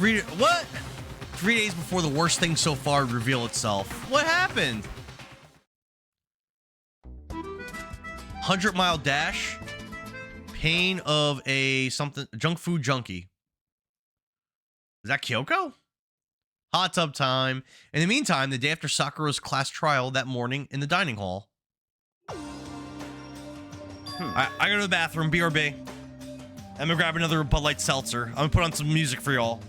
What? 3 days before the worst thing so far would reveal itself. What happened? 100-mile dash. Pain of a something junk food junkie. Is that Kyoko? Hot tub time. In the meantime, the day after Sakura's class trial that morning in the dining hall. I go to the bathroom, BRB. I'm gonna grab another Bud Light seltzer. I'm gonna put on some music for y'all.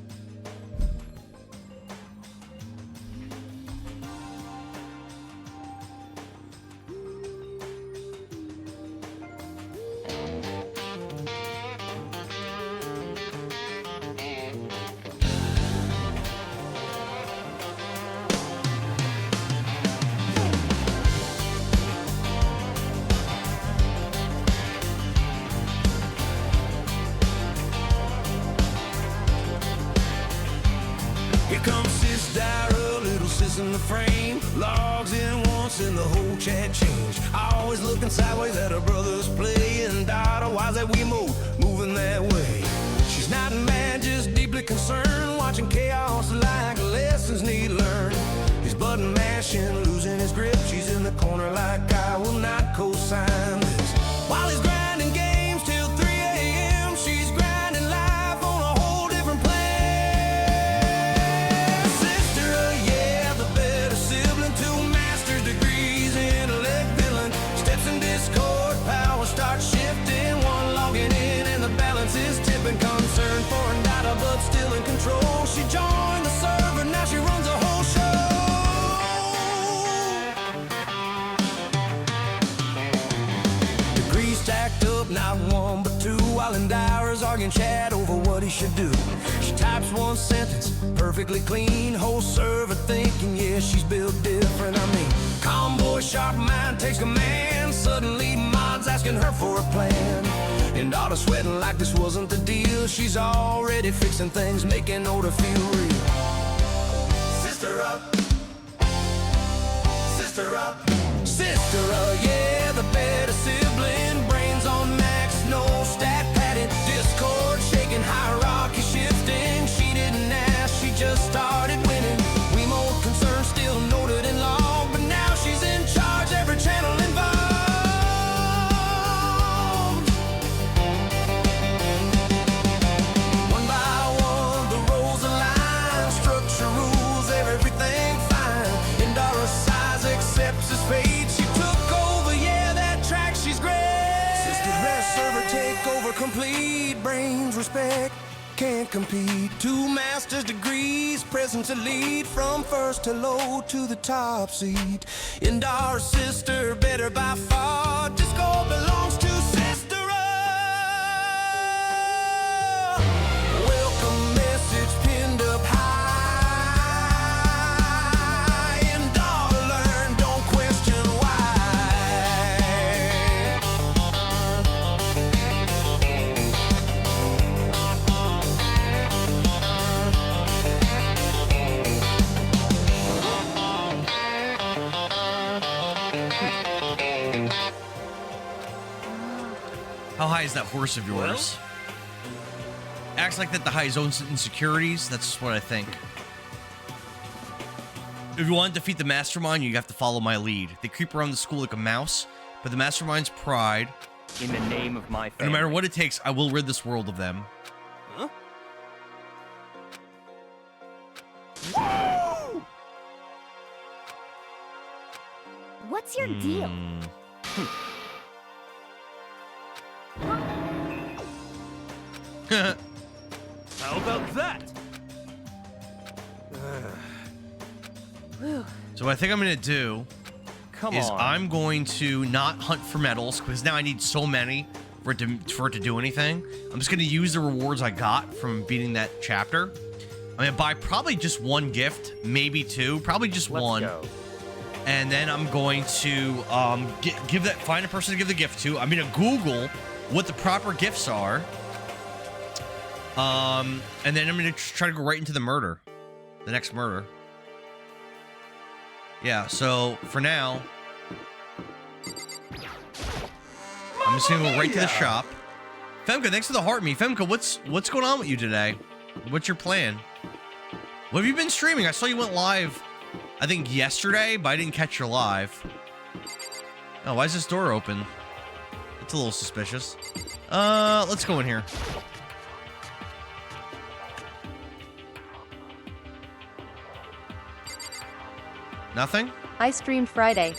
In the frame, logs in once and the whole chat changed. Always looking sideways at her brother's play, and Dada, why's that we moving that way? She's not mad, just deeply concerned, watching chaos like lessons need learned. He's button mashing, losing his grip. She's in the corner like I will not co-sign this. While he's grinding games till 3 a.m., she's grinding life on a whole different plan. Concerned for Dada, but still in control. She joined the server, now she runs a whole show. Degrees stacked up, not one but two, while in Dyer's arguing chat over what he should do. She types one sentence, perfectly clean, whole server thinking, yeah, she's built different. I mean, calm boy, sharp mind takes command. Suddenly mods asking her for a plan. And Dada sweating like this wasn't the deal. She's already fixing things, making order feel real. Sister up. Sister up. Sister up, yeah, the better sibling. Brains on max, no stat padded. Discord shaking, hierarchy shifting. She didn't ask, she just started winning. We more concerned, still noted in log, but now she's in charge, every channel involved. Complete brains respect, can't compete. 2 master's degrees, present to lead from first to low to the top seat. And our sister better by far. Disco belongs to Sister. Welcome message pinned up high. And Dada learn, don't question why. How high is that horse of yours? Acts like that the high zone insecurities. That's just what I think. If you want to defeat the mastermind, you have to follow my lead. They creep around the school like a mouse, but the mastermind's pride. In the name of my family. No matter what it takes, I will rid this world of them. Huh? What's your deal? How about that? So what I think I'm going to do Come is on. I'm going to not hunt for medals, because now I need so many for it to do anything. I'm just going to use the rewards I got from beating that chapter. I'm going to buy probably just one gift, maybe two, probably just Let's one. go. And then I'm going to find a person to give the gift to. I'm going to Google what the proper gifts are. And then I'm going to try to go right into the next murder. Yeah, so for now, I'm just gonna go right to the shop. Femka, thanks for the heart me. Femka, what's going on with you today? What's your plan? What have you been streaming? I saw you went live, I think yesterday, but I didn't catch your live. Oh, why is this door open? It's a little suspicious. Let's go in here. Nothing? I streamed Friday.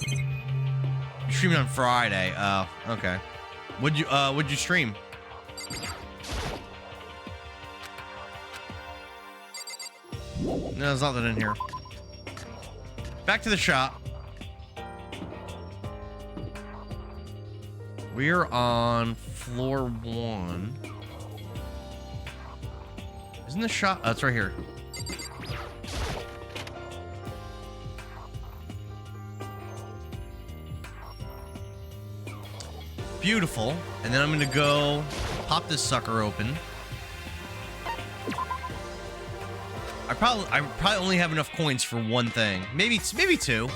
You streamed on Friday. Oh, okay. What'd you stream? No, there's nothing in here. Back to the shop. We're on floor 1. Isn't the shop? Oh, it's right here. Beautiful. And then I'm gonna go pop this sucker open. I probably only have enough coins for one thing. Maybe two.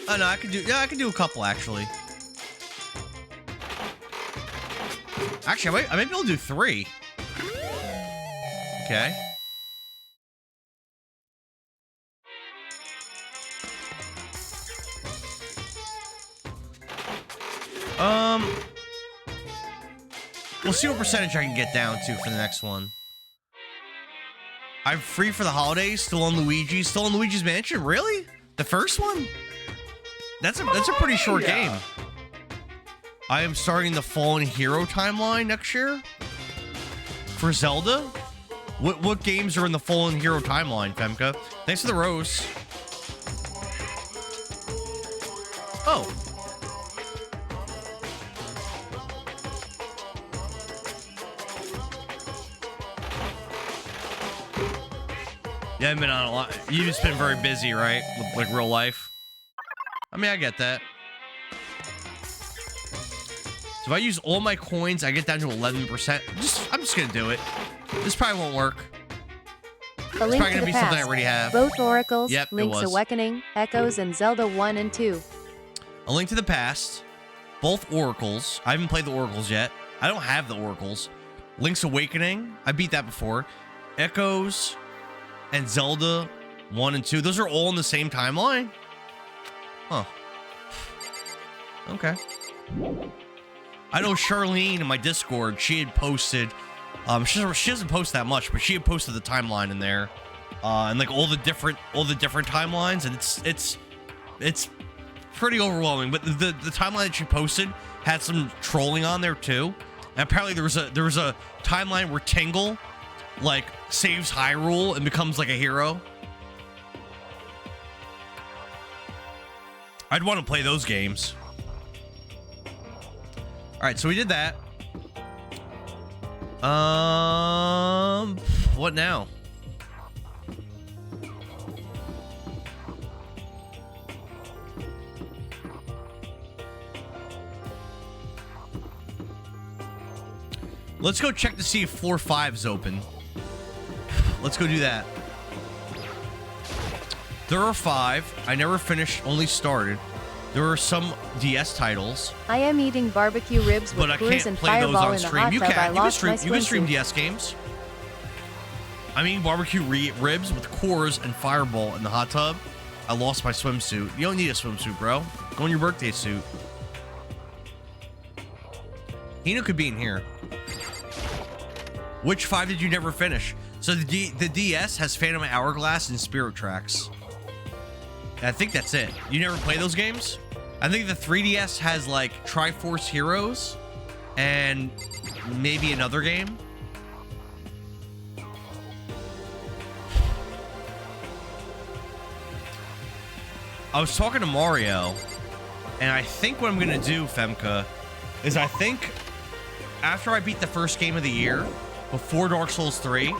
Oh no, I could do a couple actually. Actually, I might be able to do 3. Okay. We'll see what percentage I can get down to for the next one. I'm free for the holidays, still on Luigi's Mansion. Really? The first one? That's a pretty short game. I am starting the Fallen Hero timeline next year for Zelda. What games are in the Fallen Hero timeline, Femka? Thanks for the rose. Oh. Yeah, I've been on a lot. You've just been very busy, right? With like real life. I mean, I get that. So if I use all my coins, I get down to 11%. I'm just gonna do it. This probably won't work. A It's Link probably to gonna the be something I Past. already have. Both Oracles, Yep, it Link's was. Awakening, Echoes, and Zelda 1 and 2. A Link to the Past. Both Oracles. I haven't played the Oracles yet. I don't have the Oracles. Link's Awakening. I beat that before. Echoes and Zelda 1 and 2. Those are all in the same timeline? Huh. Okay. I know Charlene in my Discord, she had posted, she doesn't post that much, but she had posted the timeline in there. And like all the different timelines, and it's pretty overwhelming. But the timeline that she posted had some trolling on there too. And apparently there was a timeline where Tingle like saves Hyrule and becomes like a hero. I'd want to play those games. All right, so we did that. What now? Let's go check to see if floor 5's open. Let's go do that. There are 5. I never finished, only started. There are some DS titles, I am eating barbecue ribs with but I Coors can't and play those Fireball on in the stream. hot You tub. I can lost my stream swimsuit. DS games. I mean barbecue ribs with Coors and Fireball in the hot tub. I lost my swimsuit. You don't need a swimsuit, bro. Go in your birthday suit. Hino could be in here. Which 5 did you never finish? So the DS has Phantom Hourglass and Spirit Tracks. I think that's it. You never play those games? I think the 3DS has like Triforce Heroes and maybe another game. I was talking to Mario, and I think what I'm gonna do, Femka, is I think after I beat the first game of the year, before Dark Souls 3,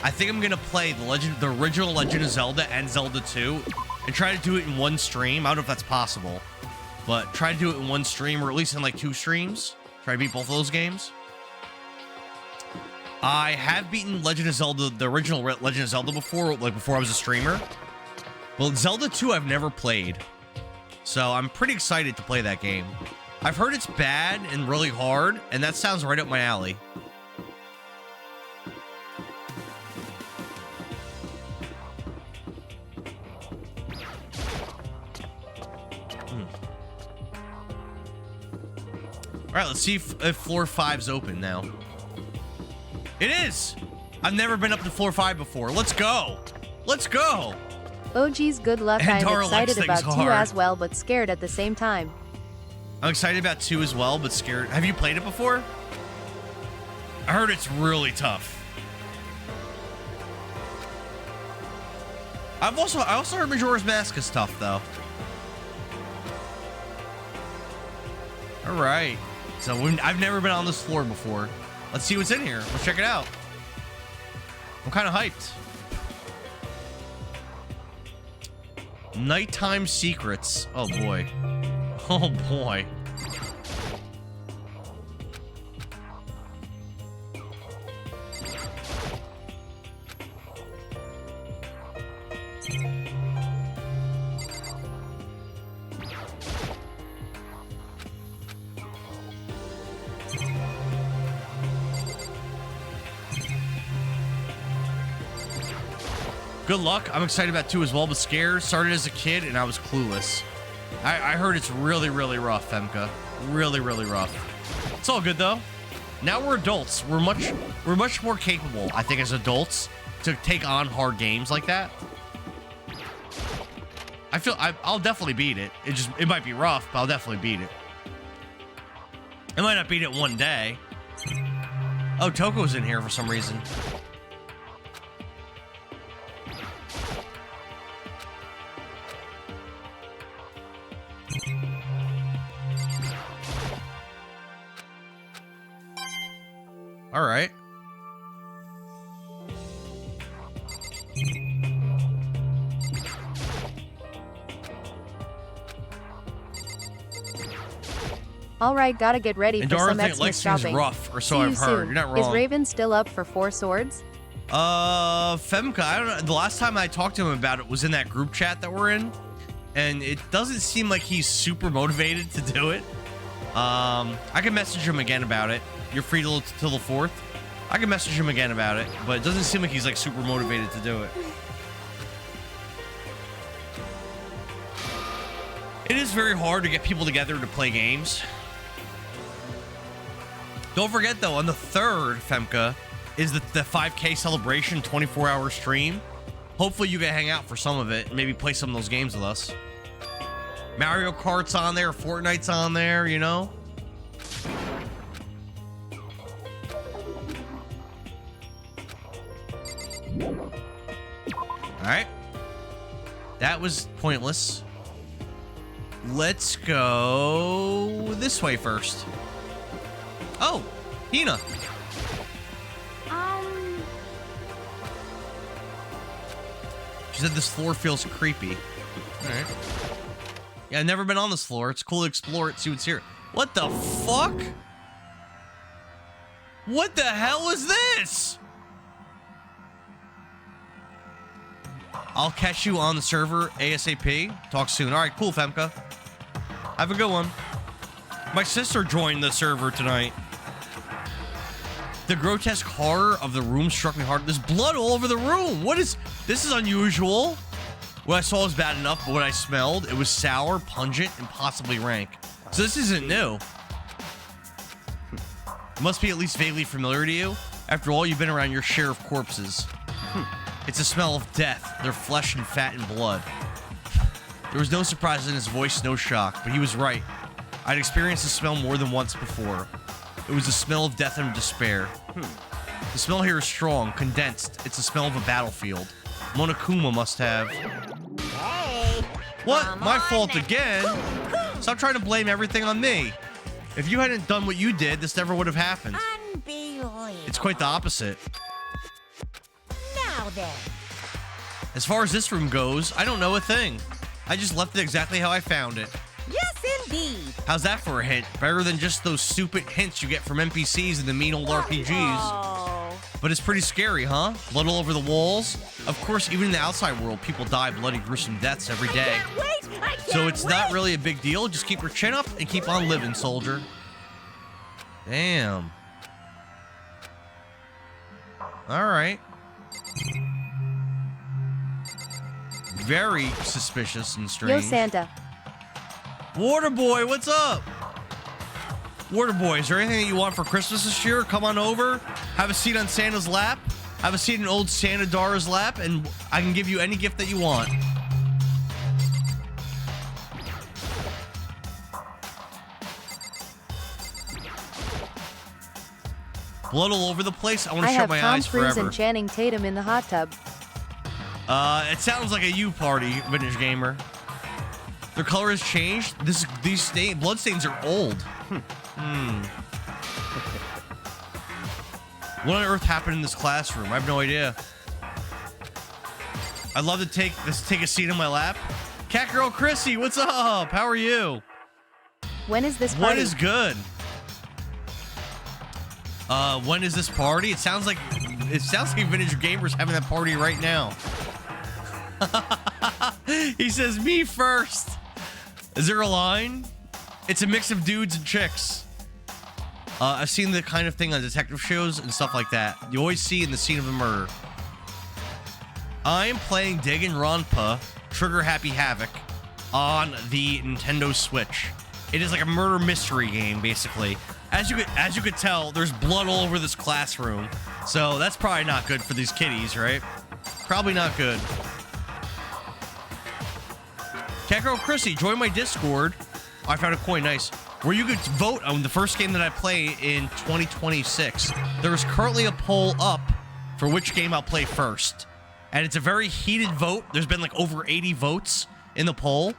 I think I'm gonna play the original Legend of Zelda and Zelda 2, and try to do it in one stream. I don't know if that's possible, but try to do it in one stream, or at least in like 2 streams. Try to beat both of those games. I have beaten Legend of Zelda, the original Legend of Zelda before, like before I was a streamer. Well, Zelda 2 I've never played, so I'm pretty excited to play that game. I've heard it's bad and really hard, and that sounds right up my alley. All right, let's see if floor 5's open now. It is. I've never been up to floor 5 before. Let's go. Let's go. Oh geez, good luck. And I'm Dara likes excited things about 2 hard. as well, but scared at the same time. I'm excited about 2 as well, but scared. Have you played it before? I heard it's really tough. I also heard Majora's Mask is tough though. All right. So I've never been on this floor before. Let's see what's in here. Let's check it out. I'm kind of hyped. Nighttime secrets. Oh boy. Oh boy. Good luck. I'm excited about 2 as well, but scared. Started as a kid and I was clueless. I heard it's really, really rough, Femka. Really, really rough. It's all good though. Now we're adults. We're much more capable, I think, as adults to take on hard games like that. I feel I'll definitely beat it. It might be rough, but I'll definitely beat it. I might not beat it one day. Oh, Toko's in here for some reason. All right. All right, gotta get ready And for Dara some likes Xmas things shopping. rough, or so See you I've heard. soon. You're not Is wrong. Raven still up for 4 swords? Femka, I don't know. The last time I talked to him about it was in that group chat that we're in, and it doesn't seem like he's super motivated to do it. I can message him again about it. You're free till the 4th. I can message him again about it, but it doesn't seem like he's like super motivated to do it. It is very hard to get people together to play games. Don't forget though, on the 3rd, Femka, is the 5K celebration 24-hour stream. Hopefully you can hang out for some of it and maybe play some of those games with us. Mario Kart's on there, Fortnite's on there, you know? Alright. That was pointless. Let's go this way first. Oh, Hina. She said this floor feels creepy. Alright. Yeah, I've never been on this floor. It's cool to explore it, see what's here. What the fuck? What the hell is this? I'll catch you on the server ASAP. Talk soon. All right, cool, Femka. Have a good one. My sister joined the server tonight. The grotesque horror of the room struck me hard. There's blood all over the room. What is... This is unusual. What I saw was bad enough, but what I smelled, it was sour, pungent, and possibly rank. So this isn't new. It must be at least vaguely familiar to you. After all, you've been around your share of corpses. It's a smell of death, their flesh and fat and blood. There was no surprise in his voice, no shock, but he was right. I'd experienced the smell more than once before. It was the smell of death and despair. The smell here is strong, condensed. It's the smell of a battlefield. Monokuma must have... Hey. What? My fault again? Stop trying to blame everything on me. If you hadn't done what you did, this never would have happened. Unbelievable. It's quite the opposite. Now then. As far as this room goes, I don't know a thing. I just left it exactly how I found it. Yes, indeed. How's that for a hint? Better than just those stupid hints you get from NPCs in the mean old RPGs. Oh. But it's pretty scary, huh? Blood all over the walls. Of course, even in the outside world, people die bloody, gruesome deaths every day. Can't wait. I can't So it's wait. not really a big deal. Just keep your chin up and keep on living, soldier. Damn. All right. Very suspicious and Yo, strange. Santa. Water boy, what's up? Water Boy, is there anything that you want for Christmas this year? Come on over, have a seat on Santa's lap, have a seat in old Santa Dara's lap, and I can give you any gift that you want. Blood all over the place. I want to I shut have my Tom eyes Cruise forever. and Channing Tatum in the hot tub. It sounds like a you party, Vintage Gamer. Their color has changed. These blood stains are old. What on earth happened in this classroom? I have no idea. I'd love to take a seat in my lap. Cat Girl Chrissy, what's up? How are you? When is this party? What is good? When is this party? It sounds like Vintage Gamer's having that party right now. He says me first. Is there a line? It's a mix of dudes and chicks. I've seen the kind of thing on detective shows and stuff like that. You always see in the scene of a murder. I'm playing Danganronpa Trigger Happy Havoc on the Nintendo Switch. It is like a murder mystery game, basically. As you could tell, there's blood all over this classroom. So that's probably not good for these kiddies, right? Probably not good. Catgirl Chrissy, join my Discord. I found a coin, nice. Where you could vote on the first game that I play in 2026. There is currently a poll up for which game I'll play first. And it's a very heated vote. There's been like over 80 votes in the poll.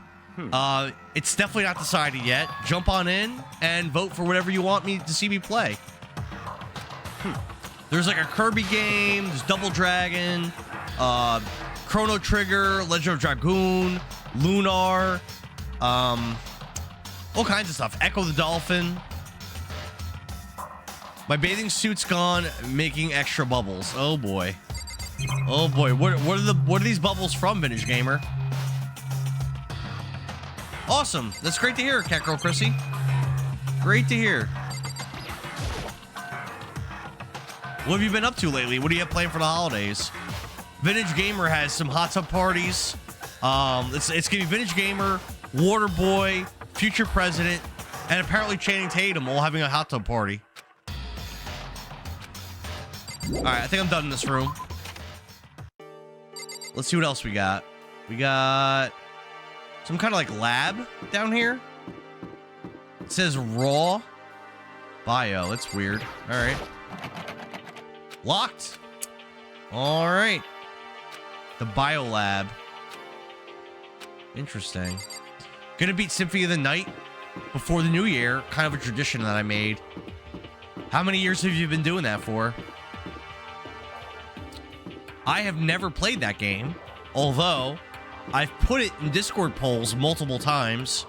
It's definitely not decided yet. Jump on in and vote for whatever you want me to see me play. There's like a Kirby game, there's Double Dragon, Chrono Trigger, Legend of Dragoon, Lunar, all kinds of stuff. Echo the Dolphin. My bathing suit's gone, making extra bubbles. Oh boy. Oh boy. What are these bubbles from, Vintage Gamer? Awesome. That's great to hear, Catgirl Chrissy. Great to hear. What have you been up to lately? What do you have planned for the holidays? Vintage Gamer has some hot tub parties. It's gonna be Vintage Gamer, Water Boy, Future President, and apparently Channing Tatum all having a hot tub party. All right, I think I'm done in this room. Let's see what else we got. We got some kind of like lab down here. It says raw bio. That's weird. All right. Locked. All right. The bio lab. Interesting. Gonna beat Symphony of the Night before the new year. Kind of a tradition that I made. How many years have you been doing that for? I have never played that game, although I've put it in Discord polls multiple times,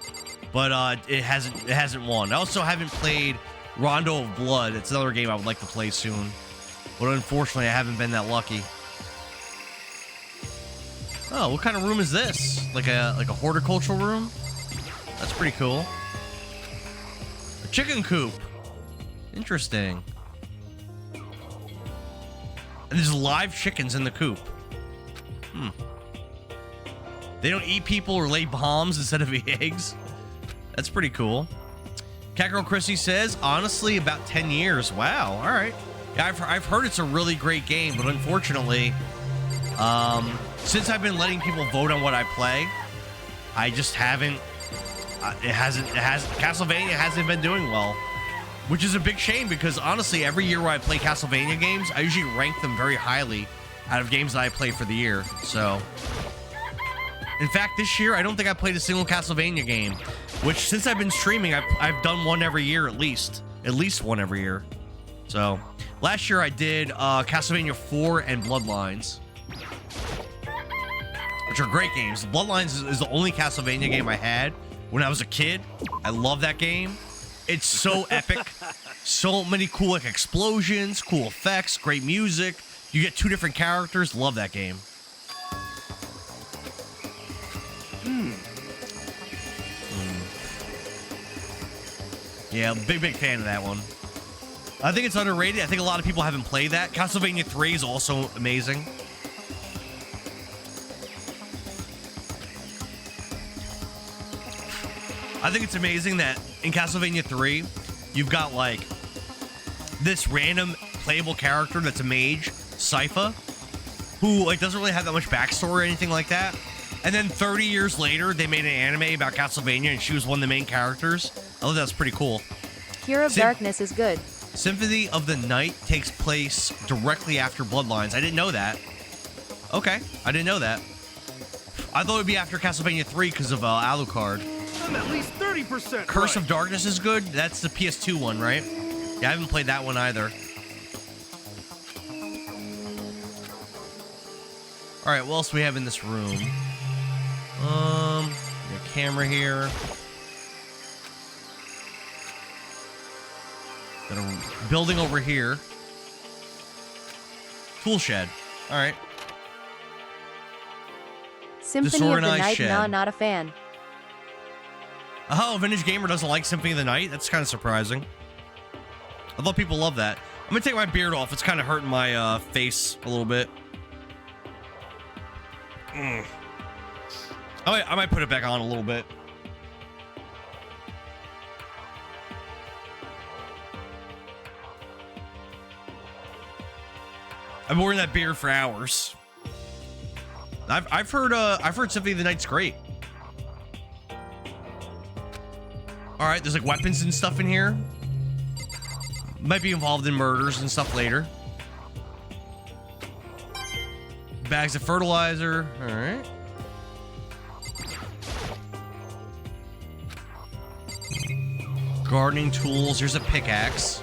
but it hasn't won. I also haven't played Rondo of Blood. It's another game I would like to play soon, but unfortunately I haven't been that lucky. Oh, what kind of room is this? Like a horticultural room? That's pretty cool. A chicken coop. Interesting. And there's live chickens in the coop. They don't eat people or lay bombs instead of eggs. That's pretty cool. Catgirl Chrissy says, honestly, about 10 years. Wow, all right. Yeah, I've heard it's a really great game, but unfortunately, since I've been letting people vote on what I play, I just haven't. Castlevania hasn't been doing well, which is a big shame because honestly, every year where I play Castlevania games, I usually rank them very highly out of games that I play for the year. So, in fact, this year I don't think I played a single Castlevania game, which since I've been streaming, I've done one every year at least one every year. So, last year I did Castlevania 4 and Bloodlines, which are great games. Bloodlines is the only Castlevania game I had when I was a kid. I love that game. It's so epic. So many cool like explosions, cool effects, great music. You get two different characters. Love that game. Yeah, big fan of that one. I think it's underrated. I think a lot of people haven't played that. Castlevania 3 is also amazing. I think it's amazing that in Castlevania 3, you've got like this random playable character that's a mage, Sypha, who like doesn't really have that much backstory or anything like that. And then 30 years later, they made an anime about Castlevania, and she was one of the main characters. I thought that was pretty cool. Cure of Darkness is good. Symphony of the Night takes place directly after Bloodlines. I didn't know that. Okay, I didn't know that. I thought it would be after Castlevania 3 because of Alucard. I'm at least 30% Curse right. of Darkness is good. That's the PS2 one, right? Yeah, I haven't played that one either. All right, what else do we have in this room? Got a camera here. Got a building over here. Tool shed. All right. Symphony of the Disorganized Night, shed. nah, not a fan. Oh, Vintage Gamer doesn't like Symphony of the Night? That's kind of surprising. I thought people love that. I'm going to take my beard off. It's kind of hurting my face a little bit. I might put it back on a little bit. I've been wearing that beard for hours. I've heard Symphony of the Night's great. All right, there's like weapons and stuff in here. Might be involved in murders and stuff later. Bags of fertilizer. All right. Gardening tools. Here's a pickaxe.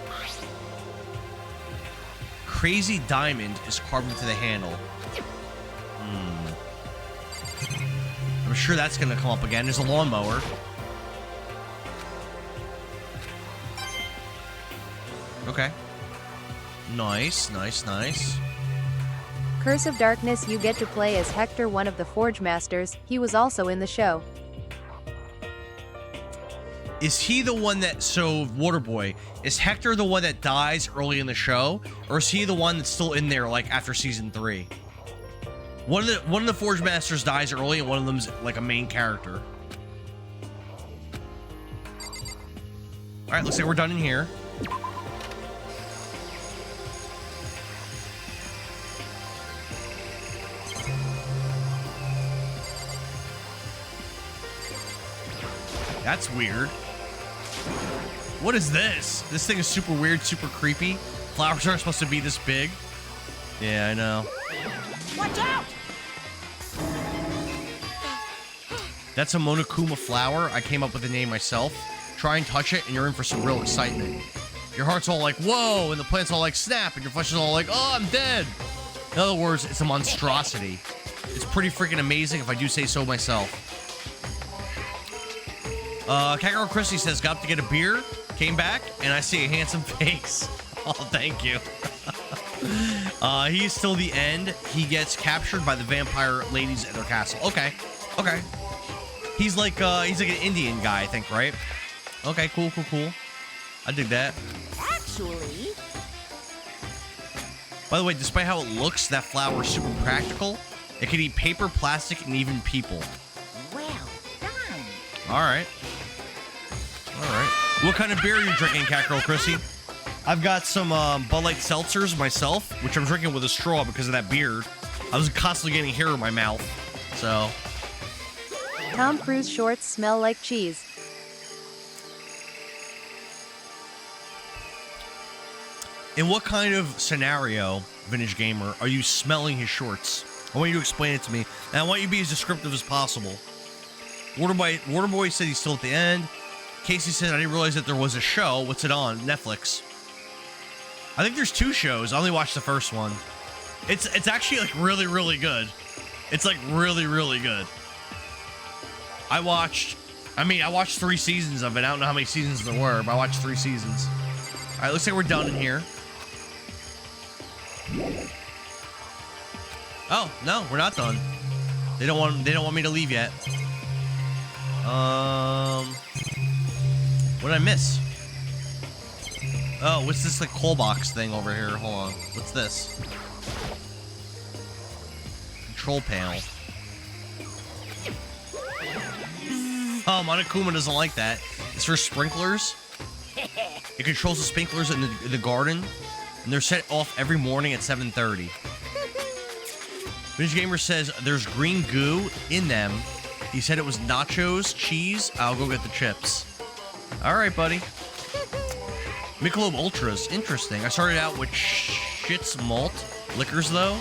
Crazy diamond is carved into the handle. I'm sure that's going to come up again. There's a lawnmower. Okay. Nice, nice, nice. Curse of Darkness, you get to play as Hector, one of the Forge Masters. He was also in the show. Is he the one that, so Waterboy, is Hector the one that dies early in the show? Or is he the one that's still in there like after season 3? One of the Forge Masters dies early, and one of them's like a main character. All right, looks like we're done in here. That's weird. What is this? This thing is super weird, super creepy. Flowers aren't supposed to be this big. Yeah, I know. Watch out! That's a Monokuma flower. I came up with the name myself. Try and touch it, and you're in for some real excitement. Your heart's all like, whoa, and the plant's all like, snap, and your flesh is all like, oh, I'm dead. In other words, it's a monstrosity. It's pretty freaking amazing if I do say so myself. Kakarot Christie says, got up to get a beer, came back, and I see a handsome face. Oh, thank you. He's still the end. He gets captured by the vampire ladies at their castle. Okay, okay. He's like an Indian guy, I think, right? Okay, cool, cool, cool. I dig that. Actually, By the way, despite how it looks, that flower is super practical. It can eat paper, plastic, and even people. well done. All right. All right. What kind of beer are you drinking, Kakarot Chrissy? I've got some Bud Light seltzers myself, which I'm drinking with a straw because of that beard. I was constantly getting hair in my mouth, so. Tom Cruise shorts smell like cheese. In what kind of scenario, Vintage Gamer, are you smelling his shorts? I want you to explain it to me, and I want you to be as descriptive as possible. Waterboy said he's still at the end. Casey said, I didn't realize that there was a show. What's it on? Netflix. I think there's 2 shows. I only watched the first one. It's actually like really, really good. It's like really, really good. I watched 3 seasons of it. I don't know how many seasons there were, but I watched 3 seasons. All right, looks like we're done in here. Oh, no, we're not done. They don't want me to leave yet. What did I miss? Oh, what's this like coal box thing over here? Hold on. What's this? Control panel. Oh, Monokuma doesn't like that. It's for sprinklers. It controls the sprinklers in the garden, and they're set off every morning at 7:30. Vintage Gamer says there's green goo in them. He said it was nachos, cheese. I'll go get the chips. All right, buddy. Michelob Ultras, interesting. I started out with Shit's Malt liquors, though,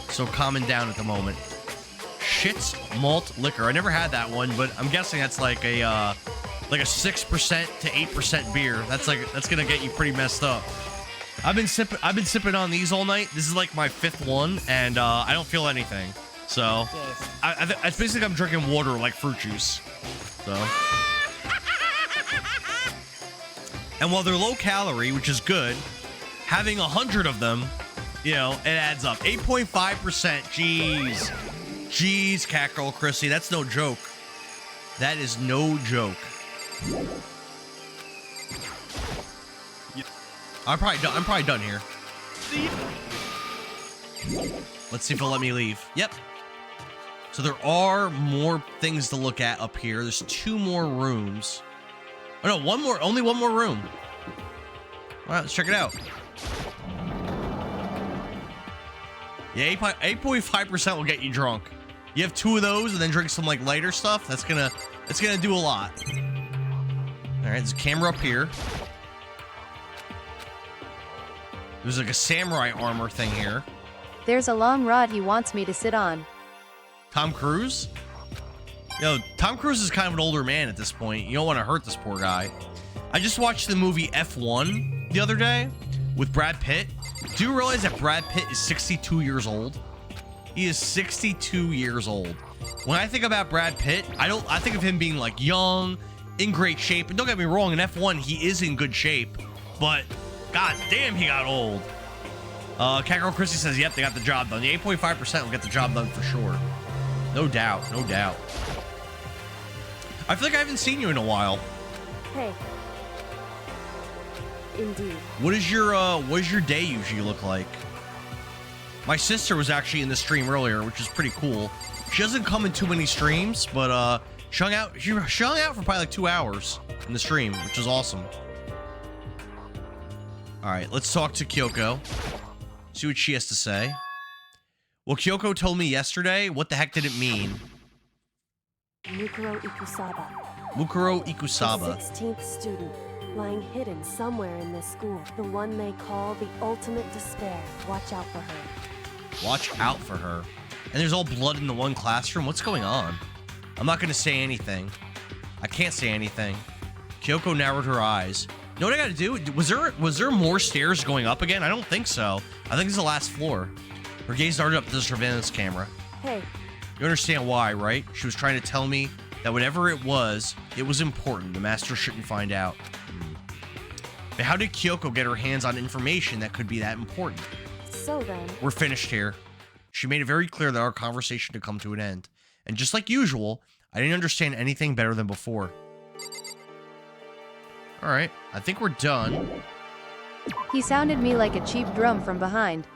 so calming down at the moment. Shit's Malt liquor. I never had that one, but I'm guessing that's like a 6% to 8% beer. That's gonna get you pretty messed up. I've been sipping on these all night. This is like my 5th one, and I don't feel anything. So, it's basically I'm drinking water like fruit juice. So, and while they're low calorie, which is good, having 100 of them, you know, it adds up. 8.5%. Jeez, Cat Girl Chrissy, that's no joke. That is no joke. I'm probably done here. Let's see if it'll let me leave. Yep. So there are more things to look at up here. There's 2 more rooms. Oh no, one more. Only one more room. All right, let's check it out. Yeah, 8.5% will get you drunk. You have 2 of those and then drink some like lighter stuff. That's gonna do a lot. All right, there's a camera up here. There's like a samurai armor thing here. There's a long rod he wants me to sit on. Tom Cruise? Yo, Tom Cruise is kind of an older man at this point. You don't want to hurt this poor guy. I just watched the movie F1 the other day with Brad Pitt. Do you realize that Brad Pitt is 62 years old? He is 62 years old. When I think about Brad Pitt, I think of him being like young, in great shape. And don't get me wrong, in F1 he is in good shape, but god damn, he got old. Cat Girl Chrissy says, yep, they got the job done. The 8.5% will get the job done for sure. No doubt, no doubt. I feel like I haven't seen you in a while. Hey. Indeed. What does your day usually look like? My sister was actually in the stream earlier, which is pretty cool. She doesn't come in too many streams, but she hung out for probably like 2 hours in the stream, which is awesome. All right, let's talk to Kyoko. See what she has to say. Well, Kyoko told me yesterday. What the heck did it mean? Mukuro Ikusaba. Mukuro Ikusaba. The 16th student, lying hidden somewhere in this school. The one they call the ultimate despair. Watch out for her. Watch out for her. And there's all blood in the one classroom. What's going on? I'm not going to say anything. I can't say anything. Kyoko narrowed her eyes. You know what I got to do? Was there more stairs going up again? I don't think so. I think it's the last floor. Her gaze darted up to the surveillance camera. Hey. You understand why, right? She was trying to tell me that whatever it was important. The master shouldn't find out. But how did Kyoko get her hands on information that could be that important? So then... We're finished here. She made it very clear that our conversation had come to an end. And just like usual, I didn't understand anything better than before. Alright, I think we're done. He sounded me like a cheap drum from behind.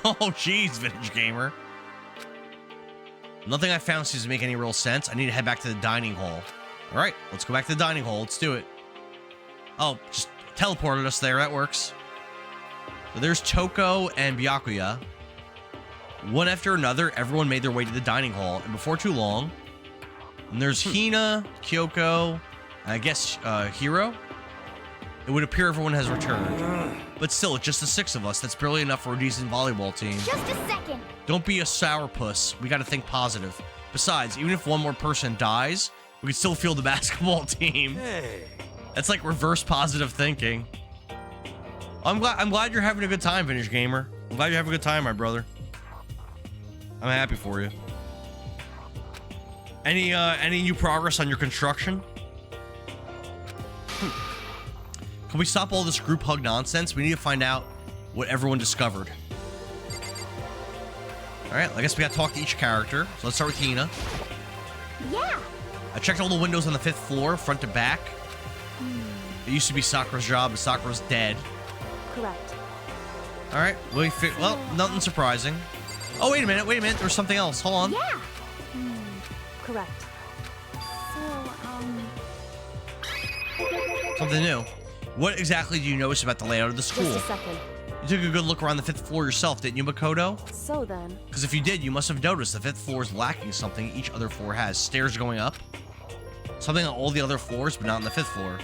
Oh, jeez, Vintage Gamer. Nothing I found seems to make any real sense. I need to head back to the dining hall. Alright, let's go back to the dining hall. Let's do it. Oh, just teleported us there. That works. So there's Toko and Byakuya. One after another, everyone made their way to the dining hall. And before too long, and there's Hina, Kyoko, and I guess Hiro. It would appear everyone has returned. But still, it's just the 6 of us. That's barely enough for a decent volleyball team. Just a second. Don't be a sourpuss. We gotta think positive. Besides, even if one more person dies, we can still field the basketball team. Hey. That's like reverse positive thinking. I'm glad you're having a good time, Vintage Gamer. I'm glad you're having a good time, my brother. I'm happy for you. Any new progress on your construction? Can we stop all this group hug nonsense? We need to find out what everyone discovered. All right, I guess we got to talk to each character. So let's start with Hina. Yeah. I checked all the windows on the 5th floor, front to back. It used to be Sakura's job, but Sakura's dead. Correct. All right, well, nothing surprising. Oh, wait a minute, there was something else. Hold on. Yeah. Correct. So, Something new. What exactly do you notice about the layout of the school? Just a second. You took a good look around the 5th floor yourself, didn't you, Makoto? So then, Because if you did, you must have noticed the 5th floor is lacking something each other floor has. Stairs going up. Something on all the other floors, but not on the 5th floor.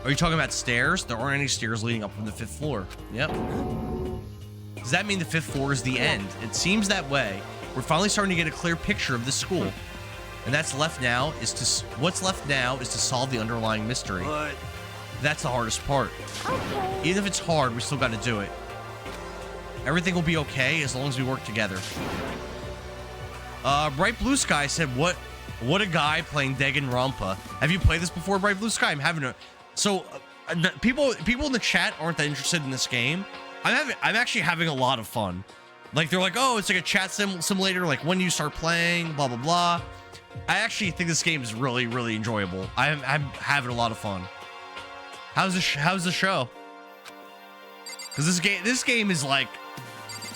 Are you talking about stairs? There aren't any stairs leading up from the 5th floor. Yep. Does that mean the 5th floor is the end? It seems that way. We're finally starting to get a clear picture of this school. And what's left now is to solve the underlying mystery. But That's the hardest part. Okay. Even if it's hard, we still got to do it. Everything will be okay as long as we work together. Bright Blue Sky said, what a guy playing Danganronpa. Have you played this before, Bright Blue Sky? I'm having a... So, people in the chat aren't that interested in this game. I'm actually having a lot of fun. Like, they're like, oh, it's like a chat simulator, like when you start playing, blah, blah, blah. I actually think this game is really, really enjoyable. I'm having a lot of fun. How's the show? Because this game is like,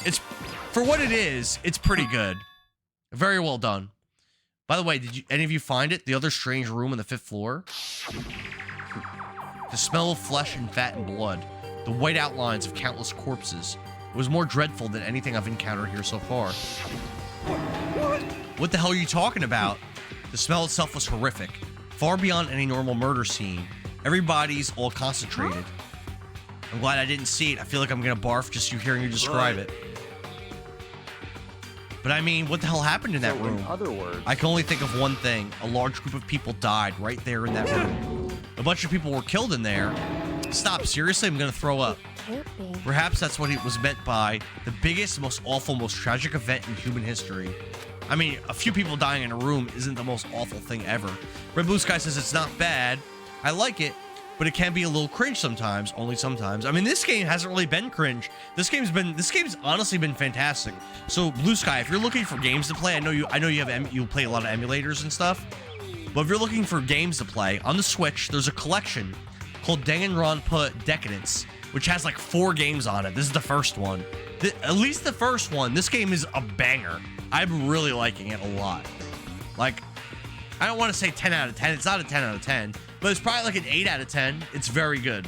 it's, for what it is, it's pretty good. Very well done. By the way, did any of you find it? The other strange room on the 5th floor? The smell of flesh and fat and blood. The white outlines of countless corpses. It was more dreadful than anything I've encountered here so far. What the hell are you talking about? The smell itself was horrific. Far beyond any normal murder scene. Everybody's all concentrated. I'm glad I didn't see it. I feel like I'm gonna barf just hearing you describe it. But I mean, what the hell happened in that room? In other words, I can only think of one thing. A large group of people died right there in that room. A bunch of people were killed in there. Stop, seriously? I'm gonna throw up. can't be. Perhaps that's what it was meant by the biggest, most awful, most tragic event in human history. I mean, a few people dying in a room isn't the most awful thing ever. Red Blue Sky says it's not bad. I like it, but it can be a little cringe sometimes, only sometimes. I mean, this game hasn't really been cringe. This game's honestly been fantastic. So Blue Sky, if you're looking for games to play, I know you play a lot of emulators and stuff. But if you're looking for games to play on the Switch, there's a collection called Danganronpa Decadence, which has like 4 games on it. This is the first one. At least the first one. This game is a banger. I'm really liking it a lot. Like, I don't want to say 10 out of 10. It's not a 10 out of 10, but it's probably like an 8 out of 10. It's very good.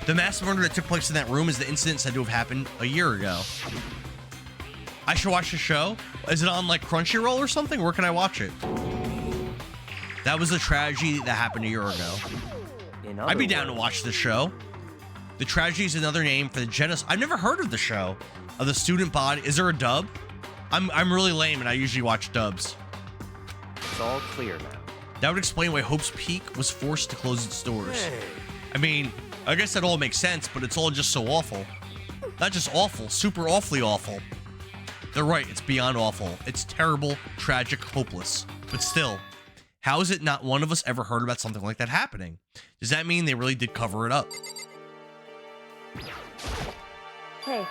The mass murder that took place in that room is the incident said to have happened a year ago. I should watch the show. Is it on like Crunchyroll or something? Where can I watch it? That was a tragedy that happened a year ago. I'd be down to watch the show. The tragedy is another name for the genocide. I've never heard of the show. Of the student body. Is there a dub? I'm really lame and I usually watch dubs. It's all clear now. That would explain why Hope's Peak was forced to close its doors. I mean, I guess that all makes sense, but it's all just so awful. Not just awful, super awfully awful. They're right, it's beyond awful. It's terrible, tragic, hopeless. But still, how is it not one of us ever heard about something like that happening? Does that mean they really did cover it up? Hey,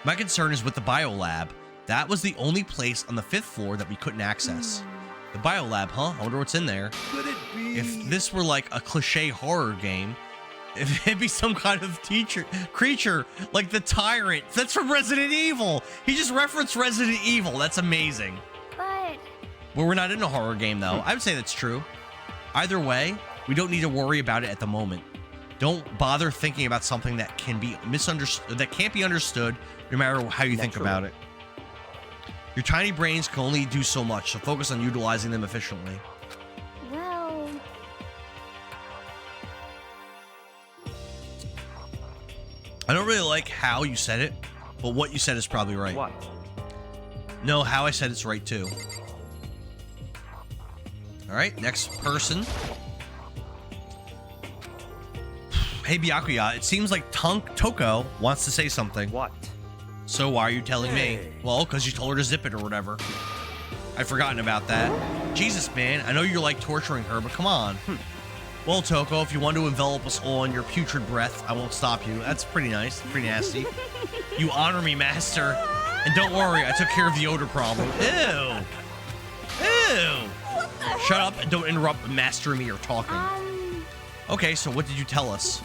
My concern is with the biolab. That was the only place on the 5th floor that we couldn't access. The biolab, huh? I wonder what's in there. could it be? If this were like a cliche horror game, if it'd be some kind of creature like the Tyrant. That's from Resident Evil. He just referenced Resident Evil. That's amazing. But Well, we're not in a horror game though. I would say that's true. Either way, we don't need to worry about it at the moment. Don't bother thinking about something that can be misunderstood, that can't be understood, no matter how you think about it. Your tiny brains can only do so much, so focus on utilizing them efficiently. well, I don't really like how you said it, but what you said is probably right. What? No, how I said it's right too. All right, next person. Hey, Byakuya, it seems like Toko wants to say something. What? So why are you telling me? Well, because you told her to zip it or whatever. I've forgotten about that. Jesus, man, I know you're like torturing her, but come on. Well, Toko, if you want to envelop us all in your putrid breath, I won't stop you. That's pretty nice, pretty nasty. You honor me, master. And don't worry, I took care of the odor problem. Ew. Ew. Shut up and don't interrupt mastering me or talking. Okay, so what did you tell us?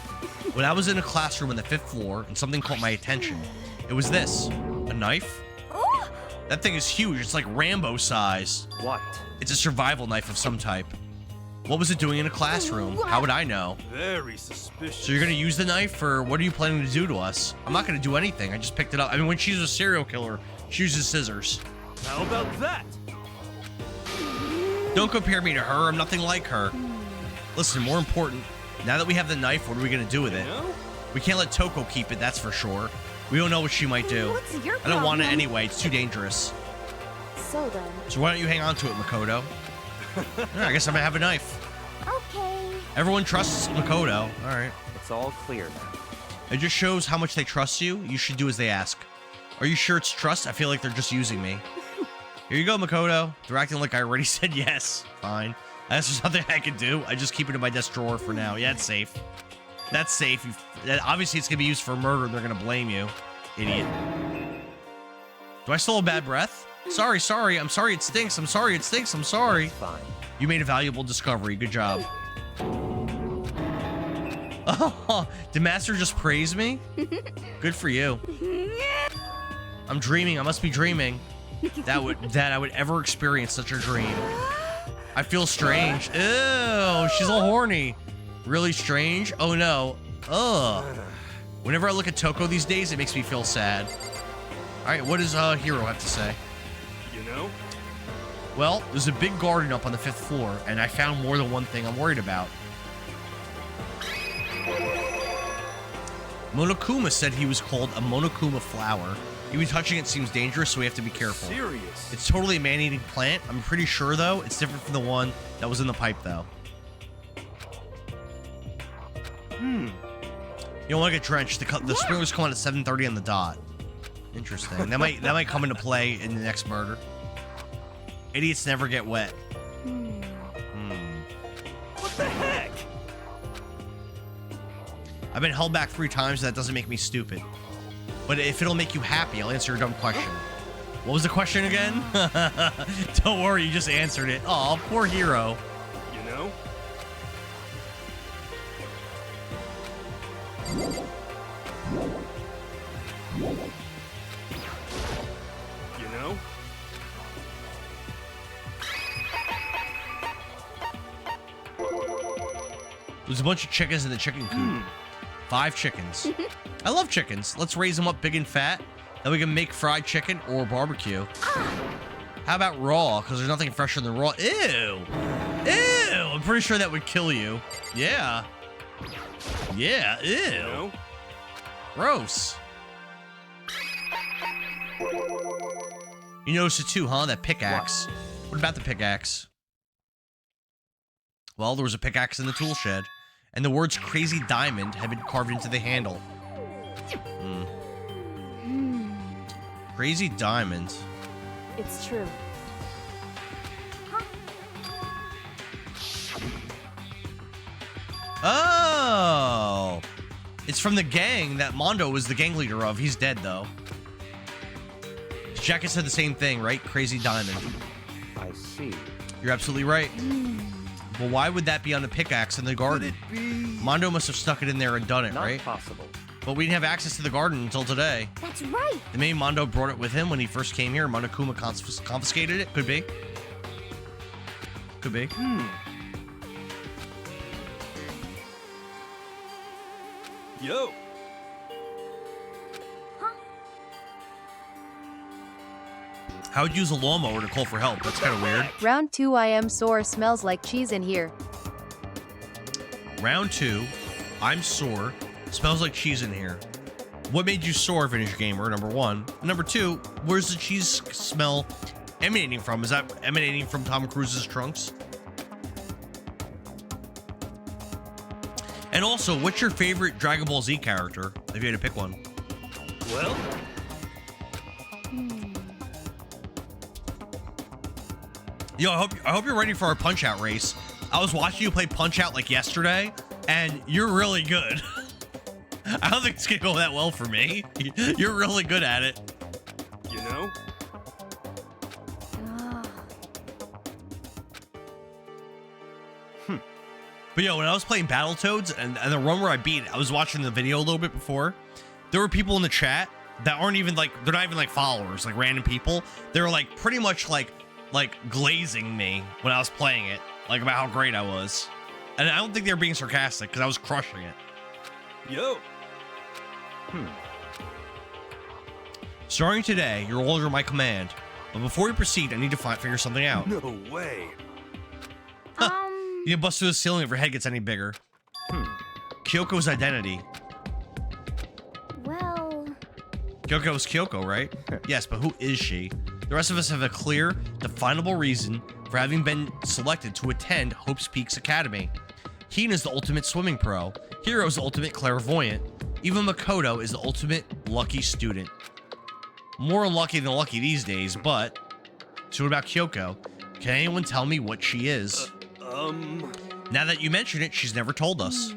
When I was in a classroom on the 5th floor and something caught my attention, it was this. A knife? That thing is huge. It's like Rambo size. What? It's a survival knife of some type. What was it doing in a classroom? How would I know? Very suspicious. So you're gonna use the knife, or what are you planning to do to us? I'm not gonna do anything. I just picked it up. I mean, when she's a serial killer, she uses scissors. How about that? Don't compare me to her. I'm nothing like her. Listen, more important, now that we have the knife, what are we gonna do with it? No? We can't let Toko keep it, that's for sure. We don't know what she might do. What's your I don't want it problem? anyway. It's too dangerous. So then, So why don't you hang on to it, Makoto? Yeah, I guess I'm gonna have a knife. Okay. Everyone trusts Makoto. All right. It's all clear now. It just shows how much they trust you. You should do as they ask. Are you sure it's trust? I feel like they're just using me. Here you go, Makoto. They're acting like I already said yes. Fine. That's just nothing I can do. I just keep it in my desk drawer for now. Yeah, it's safe. That's safe. Obviously, it's gonna be used for murder. And they're gonna blame you, idiot. Do I still have bad breath? Sorry. I'm sorry it stinks. I'm sorry it stinks. I'm sorry. Fine. You made a valuable discovery. Good job. Oh, did Master just praise me? Good for you. I'm dreaming. I must be dreaming. That I would ever experience such a dream. I feel strange. Ew, she's all horny. Really strange. Oh no. Ugh. Whenever I look at Toko these days, it makes me feel sad. All right, what does Hero have to say? You know? Well, there's a big garden up on the 5th floor, and I found more than one thing I'm worried about. Monokuma said he was called a Monokuma flower. Even touching it seems dangerous, so we have to be careful. Serious. It's totally a man-eating plant. I'm pretty sure, though, it's different from the one that was in the pipe, though. You don't want to get drenched. The sprinklers come on at 7:30 on the dot. Interesting. That might come into play in the next murder. Idiots never get wet. What the heck? I've been held back 3 times, and that doesn't make me stupid. But if it'll make you happy, I'll answer your dumb question. What was the question again? Don't worry, you just answered it. Aw, poor Hero. You know? You know? There's a bunch of chickens in the chicken coop. 5 chickens. I love chickens. Let's raise them up big and fat. Then we can make fried chicken or barbecue. How about raw? Because there's nothing fresher than raw. Ew. Ew. I'm pretty sure that would kill you. Yeah. Yeah. Ew. You know? Gross. You noticed it too, huh? That pickaxe. What about the pickaxe? Well, there was a pickaxe in the tool shed, and the words Crazy Diamond had been carved into the handle. Crazy Diamond. it's true. Oh! It's from the gang that Mondo was the gang leader of. He's dead, though. Jacka said the same thing, right? Crazy Diamond. I see. You're absolutely right. Well, why would that be on the pickaxe in the garden? Mondo must have stuck it in there and done it, Not right? possible. But we didn't have access to the garden until today. That's right. And maybe Mondo brought it with him when he first came here. Monokuma confiscated it. Could be. Could be. Yo. How would you use a lawnmower to call for help? That's kind of weird. Round 2 I am sore, smells like cheese in here. Round 2. I'm sore. Smells like cheese in here. What made you sore, Vintage Gamer? Number 1. Number 2. Where's the cheese smell emanating from? Is that emanating from Tom Cruise's trunks? And also, what's your favorite Dragon Ball Z character? If you had to pick one. Well, Yo, I hope you're ready for our Punch-Out race. I was watching you play Punch-Out like yesterday, and you're really good. I don't think it's gonna go that well for me. You're really good at it. you know? But yo, when I was playing Battletoads and the run where I beat, I was watching the video a little bit before. There were people in the chat that aren't even like, they're not even like followers, like random people. They were like pretty much like glazing me when I was playing it. like about how great I was. And I don't think they were being sarcastic because I was crushing it. Yo. Starting today, you're all under my command. But before we proceed, I need to figure something out. No way. You can bust through the ceiling if your head gets any bigger. Kyoko's identity. Well, Kyoko's Kyoko, right? Yes, but who is she? The rest of us have a clear, definable reason for having been selected to attend Hope's Peaks Academy. Heen is the ultimate swimming pro. Hiro is the ultimate clairvoyant. Even Makoto is the ultimate lucky student. More unlucky than lucky these days, but... So what about Kyoko? Can anyone tell me what she is? Now that you mention it, she's never told us.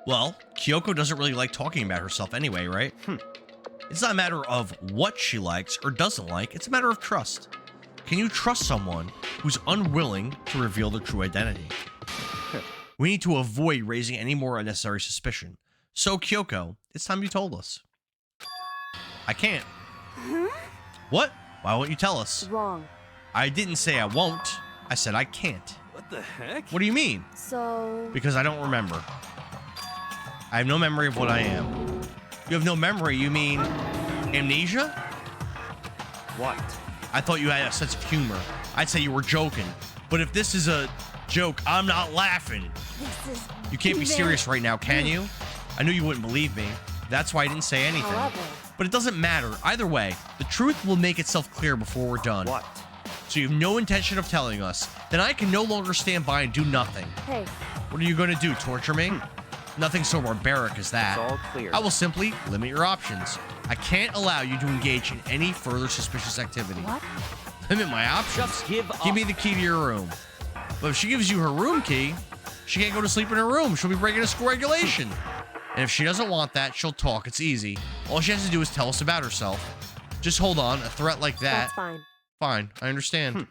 Well, Kyoko doesn't really like talking about herself anyway, right? It's not a matter of what she likes or doesn't like, it's a matter of trust. Can you trust someone who's unwilling to reveal their true identity? We need to avoid raising any more unnecessary suspicion. So, Kyoko, it's time you told us. I can't. What? Why won't you tell us? Wrong. I didn't say I won't. I said I can't. What the heck? What do you mean? So... Because I don't remember. I have no memory of what I am. You have no memory, you mean amnesia? What? I thought you had a sense of humor. I'd say you were joking. But if this is a joke, I'm not laughing. this is. You can't be serious right now, can you? I knew you wouldn't believe me. That's why I didn't say anything. However... But it doesn't matter. Either way, the truth will make itself clear before we're done. What? So you have no intention of telling us. Then I can no longer stand by and do nothing. Hey, What are you going to do, torture me? Nothing so barbaric as that. It's all clear. I will simply limit your options. I can't allow you to engage in any further suspicious activity. what? Limit my options? Just give up. Give me the key to your room. But if she gives you her room key, she can't go to sleep in her room. She'll be breaking a school regulation. And if she doesn't want that, she'll talk. It's easy. All she has to do is tell us about herself. Just hold on. A threat like that. That's fine. Fine. I understand.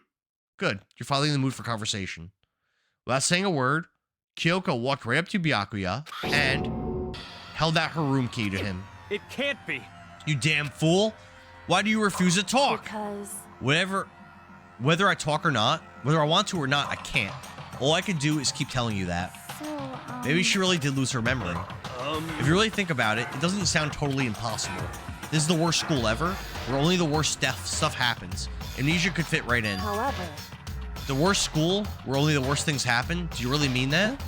Good. You're finally in the mood for conversation. Without saying a word, Kyoko walked right up to Byakuya and held out her room key to him. It can't be. You damn fool. Why do you refuse to talk? Because... Whether I talk or not, whether I want to or not, I can't. All I can do is keep telling you that. So, Maybe she really did lose her memory. If you really think about it, it doesn't sound totally impossible. This is the worst school ever, where only the worst stuff happens. Amnesia could fit right in. However... The worst school, where only the worst things happen? Do you really mean that?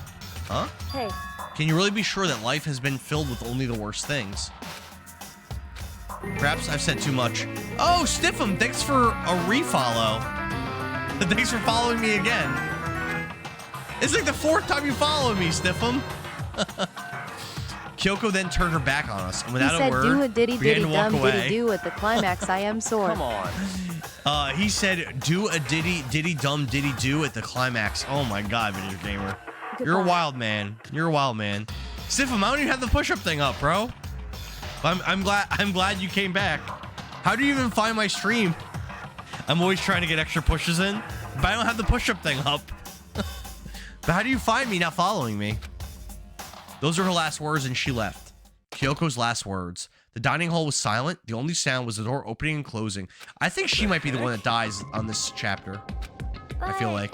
Huh? Hey, Can you really be sure that life has been filled with only the worst things? Perhaps I've said too much. Oh, Stiff'em, thanks for a refollow. Thanks for following me again. It's like the 4th time you follow me, Stiff'em. Kyoko then turned her back on us, and He without a said, word, do a diddy began diddy to walk dum away. diddy do at the climax. I am sore. Come on. He said, do a diddy dum diddy do at the climax. Oh my God, Vintage Gamer. You're a Goodbye. wild man. You're a wild man. Stiff'em, I don't even have the push-up thing up, bro. I'm glad you came back. How do you even find my stream? I'm always trying to get extra pushes in, but I don't have the push-up thing up. But how do you find me not following me? Those are her last words, and she left. Kyoko's last words. The dining hall was silent. The only sound was the door opening and closing. I think she might be the one that dies on this chapter. I feel like.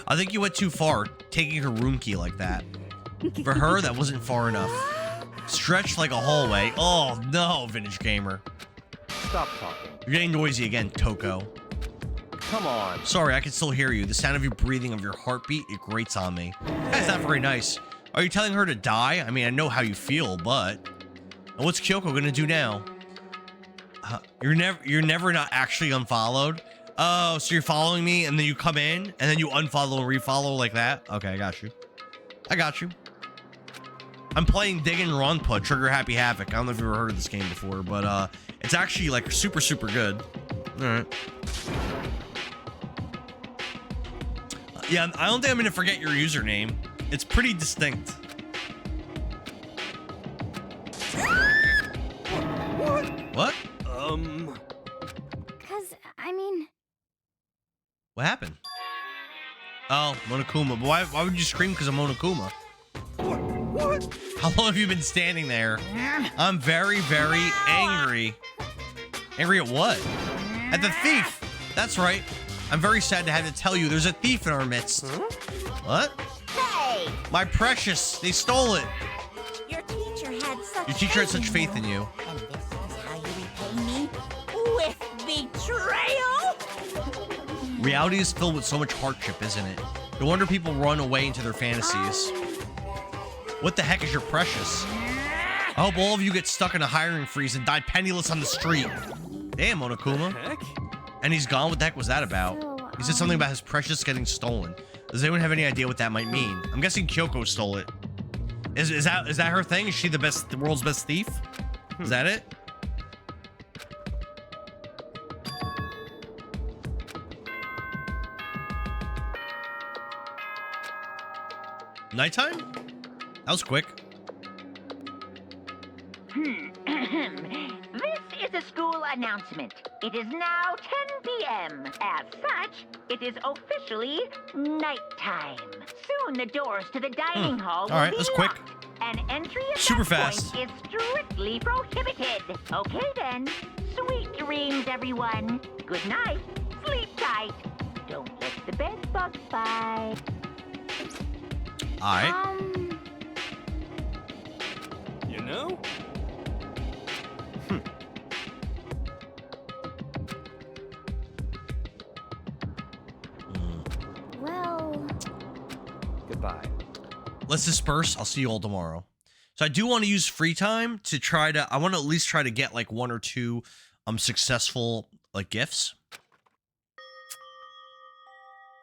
I think you went too far, taking her room key like that. For her, that wasn't far enough. Stretched like a hallway. Oh, no, Vintage Gamer. Stop talking. You're getting noisy again, Toko. Come on. Sorry, I can still hear you. The sound of you breathing, of your heartbeat, it grates on me. That's not very nice. Are you telling her to die? I mean, I know how you feel, but... And what's Kyoko gonna do now? You're never not actually unfollowed? Oh, so you're following me, and then you come in, and then you unfollow and refollow like that? Okay, I got you. I got you. I'm playing Danganronpa Trigger Happy Havoc. I don't know if you've ever heard of this game before, but it's actually like super, super good. All right. Yeah, I don't think I'm gonna forget your username. It's pretty distinct. What? Because, I mean, What happened? Oh, Monokuma. But why would you scream because of Monokuma? What? How long have you been standing there? I'm very, very angry. Angry at what? At the thief. That's right. I'm very sad to have to tell you there's a thief in our midst. What? Hey! My precious. They stole it. Your teacher had such Your teacher had such faith in you. And this is how you repay me? With betrayal? Reality is filled with so much hardship, isn't it? No wonder people run away into their fantasies. What the heck is your precious? I hope all of you get stuck in a hiring freeze and die penniless on the street. Damn, Monokuma. Heck? And he's gone? What the heck was that about? So, He said something about his precious getting stolen. Does anyone have any idea what that might mean? I'm guessing Kyoko stole it. Is that her thing? Is she the world's best thief? Is that it? Nighttime? That was quick. This is a school announcement. It is now 10 p.m. As such, it is officially nighttime. Soon the doors to the dining hall will All right, be that's quick. locked, and entry at Super that fast. point is strictly prohibited. Okay then. Sweet dreams, everyone. Good night. Sleep tight. Don't let the bed bugs bite. All right. You know? well, Goodbye. Let's disperse. I'll see you all tomorrow. So I do want to use free time to try to, I want to at least try to get like 1 or 2 successful like gifts.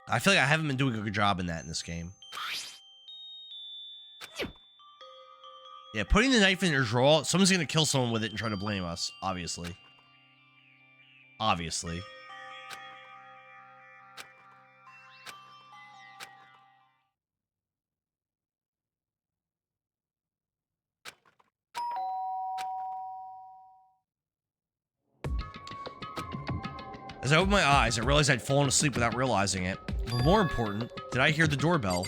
I feel like I haven't been doing a good job in that in this game. Yeah, putting the knife in your drawer, someone's going to kill someone with it and try to blame us, obviously. Obviously. As I opened my eyes, I realized I'd fallen asleep without realizing it. But more important, did I hear the doorbell?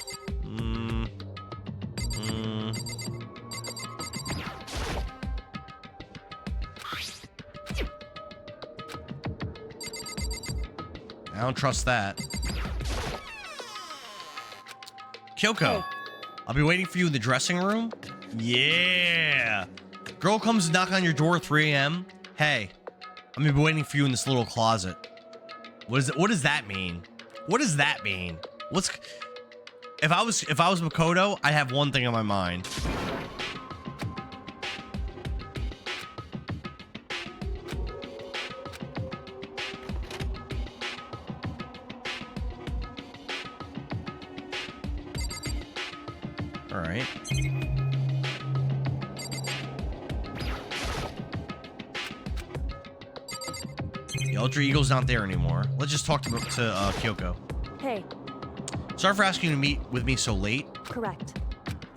I don't trust that. Kyoko, I'll be waiting for you in the dressing room. Yeah. Girl comes to knock on your door at 3 a.m. Hey, I'm gonna be waiting for you in this little closet. What does that mean? What does that mean? If I was Makoto, I'd have one thing on my mind. All right. The Ultra Eagle's not there anymore. Let's just talk to Kyoko. Hey, Sorry for asking you to meet with me so late. correct.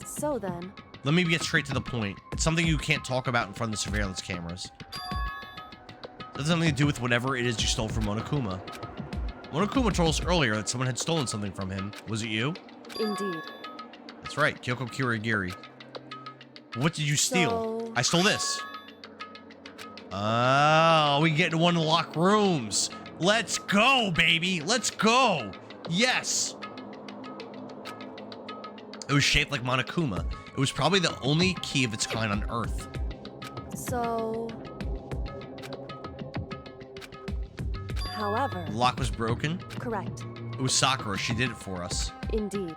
So then, Let me get straight to the point. It's something you can't talk about in front of the surveillance cameras. It has something to do with whatever it is you stole from Monokuma. Monokuma told us earlier that someone had stolen something from him. Was it you? indeed. That's right, Kyoko Kirigiri. What did you steal? So- I stole this. Oh, we get into one of the locked rooms. Let's go, baby. Let's go. Yes. It was shaped like Monokuma. It was probably the only key of its kind on Earth. So... However, The lock was broken. correct. It was Sakura. She did it for us. Indeed.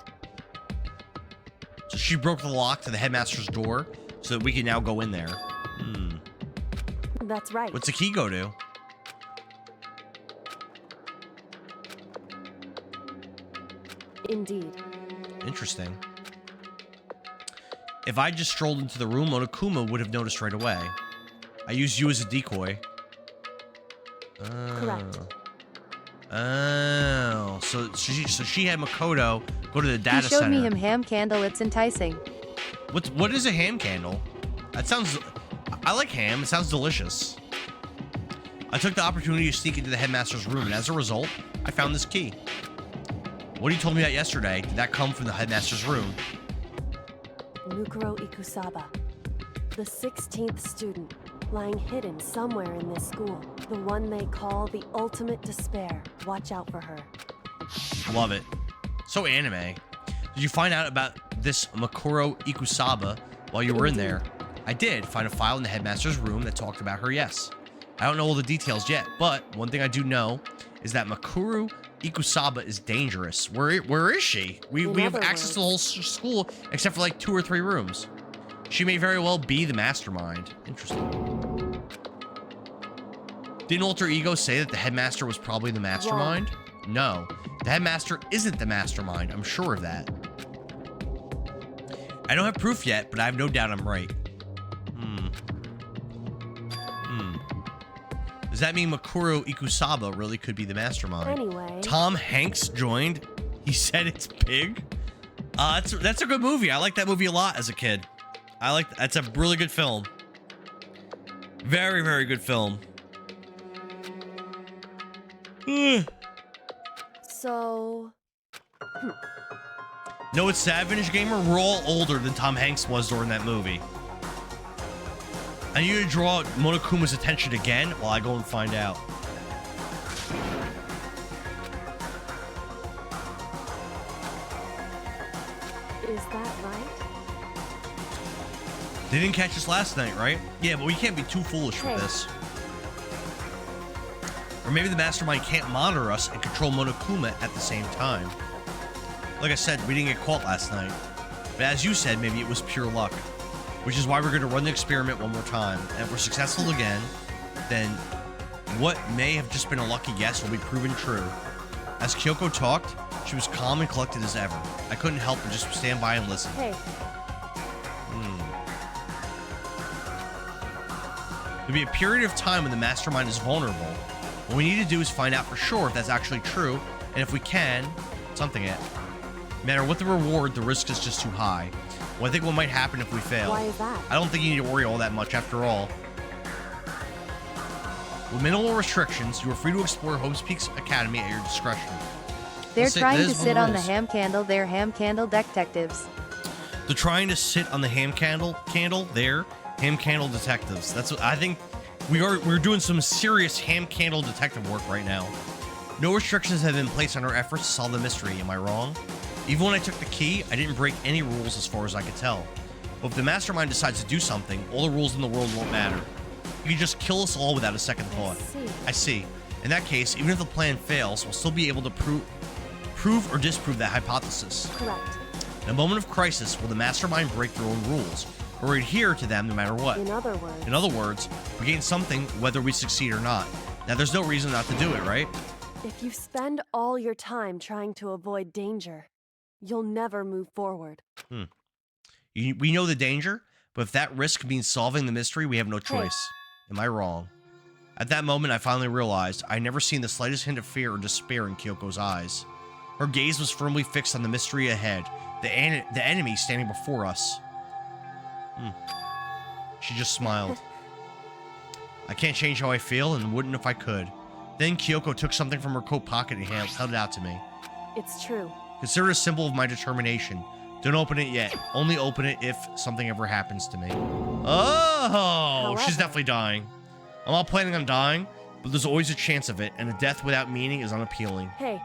So she broke the lock to the headmaster's door so that we can now go in there. That's right. What's the key go to? Indeed. Interesting. If I just strolled into the room, Monokuma would have noticed right away. I used you as a decoy. Correct. Oh, so she had Makoto go to the He data showed center. me him ham candle. It's enticing. What is a ham candle? That sounds. I like ham. It sounds delicious. I took the opportunity to sneak into the headmaster's room, and as a result, I found this key. What you told me about yesterday, did that come from the headmaster's room? Mukuro Ikusaba, the 16th student, lying hidden somewhere in this school. The one they call the ultimate despair. Watch out for her. Love it. So anime. Did you find out about this Makuro Ikusaba while you were in there? I did find a file in the headmaster's room that talked about her, yes. I don't know all the details yet, but one thing I do know is that Makuro Ikusaba is dangerous. Where is she? We have access to the whole school except for like 2 or 3 rooms. She may very well be the mastermind. Interesting. Didn't Alter Ego say that the headmaster was probably the mastermind? No, the headmaster isn't the mastermind. I'm sure of that. I don't have proof yet, but I have no doubt I'm right. Does that mean Makuro Ikusaba really could be the mastermind? Anyway. Tom Hanks joined. He said it's big. That's a good movie. I like that movie a lot as a kid. That's a really good film. Very, very good film. So... No, it's sad, Vintage Gamer. We're all older than Tom Hanks was during that movie. I need to draw Monokuma's attention again while I go and find out. Is that right? They didn't catch us last night, right? Yeah, but we can't be too foolish with Hey. this. Or maybe the mastermind can't monitor us and control Monokuma at the same time. Like I said, we didn't get caught last night. But as you said, maybe it was pure luck. Which is why we're going to run the experiment one more time. And if we're successful again, then what may have just been a lucky guess will be proven true. As Kyoko talked, she was calm and collected as ever. I couldn't help but just stand by and listen. Hey, There'll be a period of time when the mastermind is vulnerable. What we need to do is find out for sure if that's actually true, and if we can, something it. No matter what the reward, the risk is just too high. Well, I think what might happen if we fail. why is that? I don't think you need to worry all that much after all. With minimal restrictions, you are free to explore Hope's Peaks Academy at your discretion. They're That's it. trying That to is one sit of on the rules. ham candle. They're ham candle detectives. They're trying to sit on the ham candle there. Ham candle detectives. That's what I think. We're doing some serious ham candle detective work right now. No restrictions have been placed on our efforts to solve the mystery. Am I wrong? Even when I took the key, I didn't break any rules as far as I could tell. But if the mastermind decides to do something, all the rules in the world won't matter. He can just kill us all without a second thought. I see. In that case, even if the plan fails, we'll still be able to prove or disprove that hypothesis. Correct. In a moment of crisis, will the mastermind break their own rules, or adhere to them no matter what? In other words, we gain something whether we succeed or not. Now, there's no reason not to do it, right? if you spend all your time trying to avoid danger, you'll never move forward. We know the danger, but if that risk means solving the mystery, we have no choice. Am I wrong? At that moment, I finally realized I'd never seen the slightest hint of fear or despair in Kyoko's eyes. Her gaze was firmly fixed on the mystery ahead, the enemy standing before us. She just smiled. I can't change how I feel and wouldn't if I could. Then Kyoko took something from her coat pocket and held it out to me. It's true. Consider it a symbol of my determination. Don't open it yet. Only open it if something ever happens to me. Oh, she's However- definitely dying. I'm not planning on dying, but there's always a chance of it, and a death without meaning is unappealing. Hey,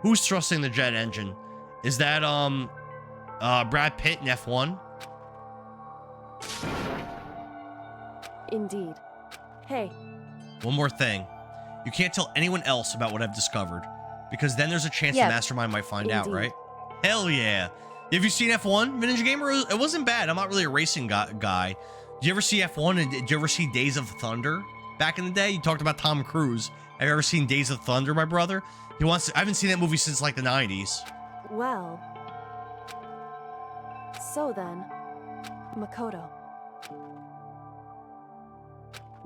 Who's thrusting the jet engine? Is that, Brad Pitt in F1? indeed. Hey, One more thing. You can't tell anyone else about what I've discovered, because then there's a chance Yeah. the mastermind might find out, Indeed. right? Hell yeah. Have you seen F1, Vintage Gamer? It wasn't bad. I'm not really a racing guy. Did you ever see F1 and did you ever see Days of Thunder back in the day? You talked about Tom Cruise. Have you ever seen Days of Thunder, my brother? I haven't seen that movie since like the 90s. well. So then, Makoto.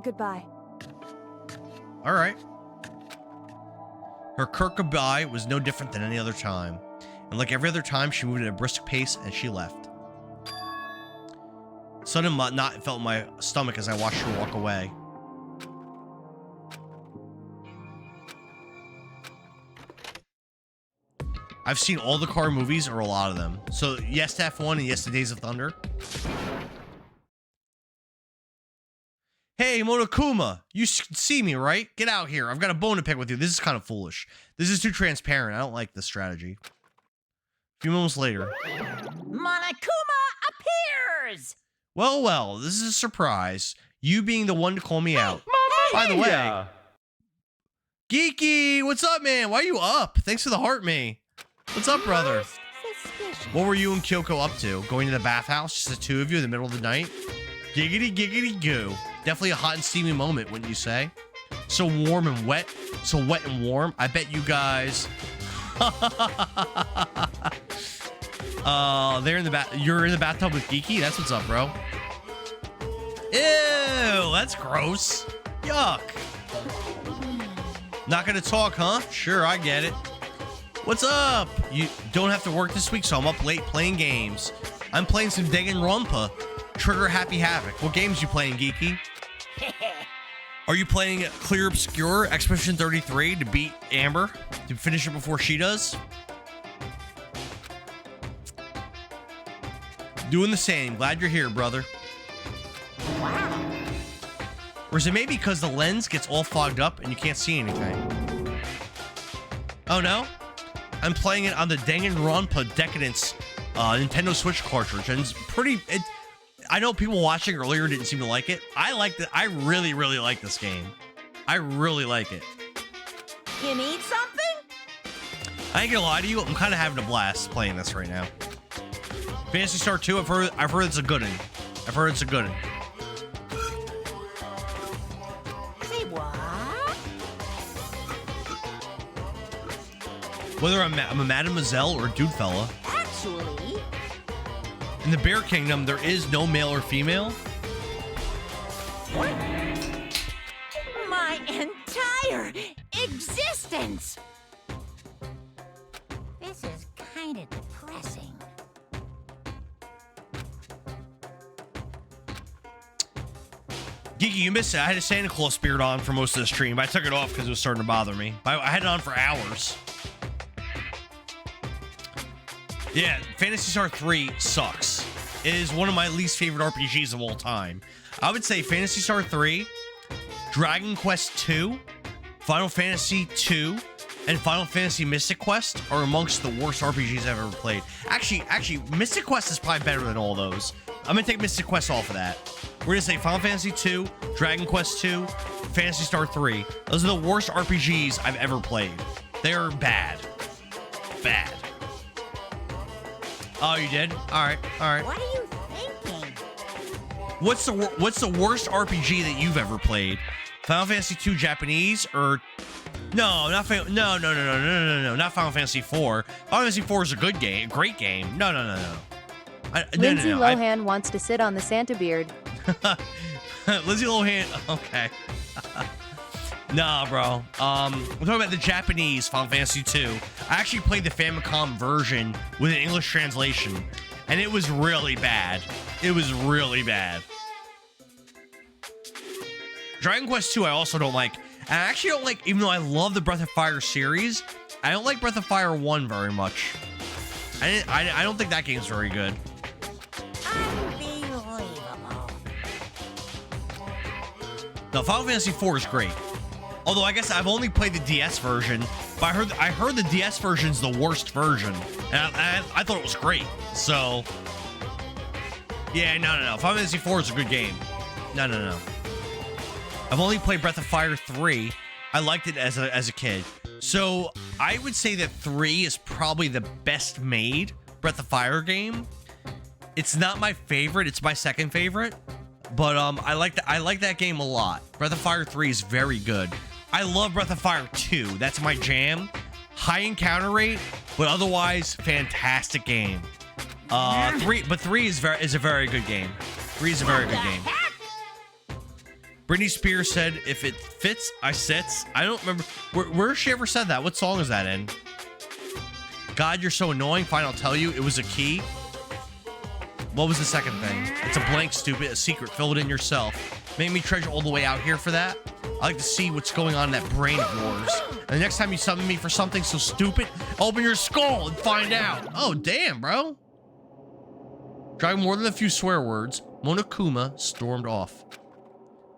Goodbye. All right. Her curt goodbye was no different than any other time. And like every other time, she moved at a brisk pace and she left. Sudden knot felt in my stomach as I watched her walk away. I've seen all the car movies or a lot of them. So yes to F1 and yes to Days of Thunder. Hey, Monokuma, you see me, right? Get out here. I've got a bone to pick with you. This is kind of foolish. This is too transparent. I don't like this strategy. A few moments later. Monokuma appears! Well, well, this is a surprise. You being the one to call me out. By the way, Geeky, what's up, man? Why are you up? Thanks for the heart, me. What's up, brother? What were you and Kyoko up to? Going to the bathhouse, just the two of you in the middle of the night? Giggity, giggity, goo. Definitely a hot and steamy moment, wouldn't you say? So warm and wet. So wet and warm. I bet you guys... they're in the bath. You're in the bathtub with Geeky? That's what's up, bro. Ew, that's gross. Yuck. Not gonna talk, huh? Sure, I get it. What's up? You don't have to work this week, so I'm up late playing games. I'm playing some Danganronpa. Trigger Happy Havoc. What games you playing, Geeky? Are you playing Clear Obscure Expedition 33 to beat Amber? To finish it before she does? Doing the same. Glad you're here, brother. Wow. Or is it maybe because the lens gets all fogged up and you can't see anything? Oh, no? I'm playing it on the Danganronpa Decadence Nintendo Switch cartridge, and it's pretty... I know people watching earlier didn't seem to like it. I liked it. I really, really like this game. I really like it. You need something? I ain't gonna lie to you. I'm kind of having a blast playing this right now. Phantasy Star 2, I've heard it's a good one. I've heard it's a good one. Say what? Whether I'm a mademoiselle or a dude fella. Actually... In the Bear Kingdom, there is no male or female. My entire existence! This is kind of depressing. Geeky, you missed it. I had a Santa Claus spirit on for most of the stream, but I took it off because it was starting to bother me. I had it on for hours. Yeah, Phantasy Star 3 sucks. It is one of my least favorite RPGs of all time. I would say Phantasy Star 3, Dragon Quest 2, Final Fantasy 2, and Final Fantasy Mystic Quest are amongst the worst RPGs I've ever played. Actually, Mystic Quest is probably better than all those. I'm gonna take Mystic Quest off of that. We're gonna say Final Fantasy 2, Dragon Quest 2, Phantasy Star 3. Those are the worst RPGs I've ever played. They're bad. Bad. Oh, you did? All right. What are you thinking? What's the worst RPG that you've ever played? Final Fantasy 2 Japanese or no? Not no, not Final Fantasy 4. Final Fantasy 4 is a good game, great game. No. Lindsay Lohan wants to sit on the Santa beard. Lindsay Lohan. Okay. Nah, bro. I'm talking about the Japanese Final Fantasy 2. I actually played the Famicom version with an English translation, and it was really bad. It was really bad. Dragon Quest 2 I also don't like. And I actually don't like, even though I love the Breath of Fire series, I don't like Breath of Fire 1 very much. I don't think that game's very good. Unbelievable. No, Final Fantasy 4 is great. Although I guess I've only played the DS version, but I heard the DS version's the worst version, and I thought it was great. So, yeah, no. Final Fantasy 4 is a good game. No. I've only played Breath of Fire 3. I liked it as a kid. So I would say that 3 is probably the best made Breath of Fire game. It's not my favorite. It's my second favorite. But I like that game a lot. Breath of Fire 3 is very good. I love Breath of Fire 2. That's my jam. High encounter rate, but otherwise fantastic game. 3 is a very good game. 3 is a very good game. Britney Spears said, "If it fits, I sits." I don't remember where she ever said that. What song is that in? God, you're so annoying. Fine, I'll tell you. It was a key. What was the second thing? It's a blank, stupid, a secret. Fill it in yourself. Make me trudge all the way out here for that. I like to see what's going on in that brain of yours. And the next time you summon me for something so stupid, open your skull and find out. Oh, damn, bro. Driving more than a few swear words, Monokuma stormed off.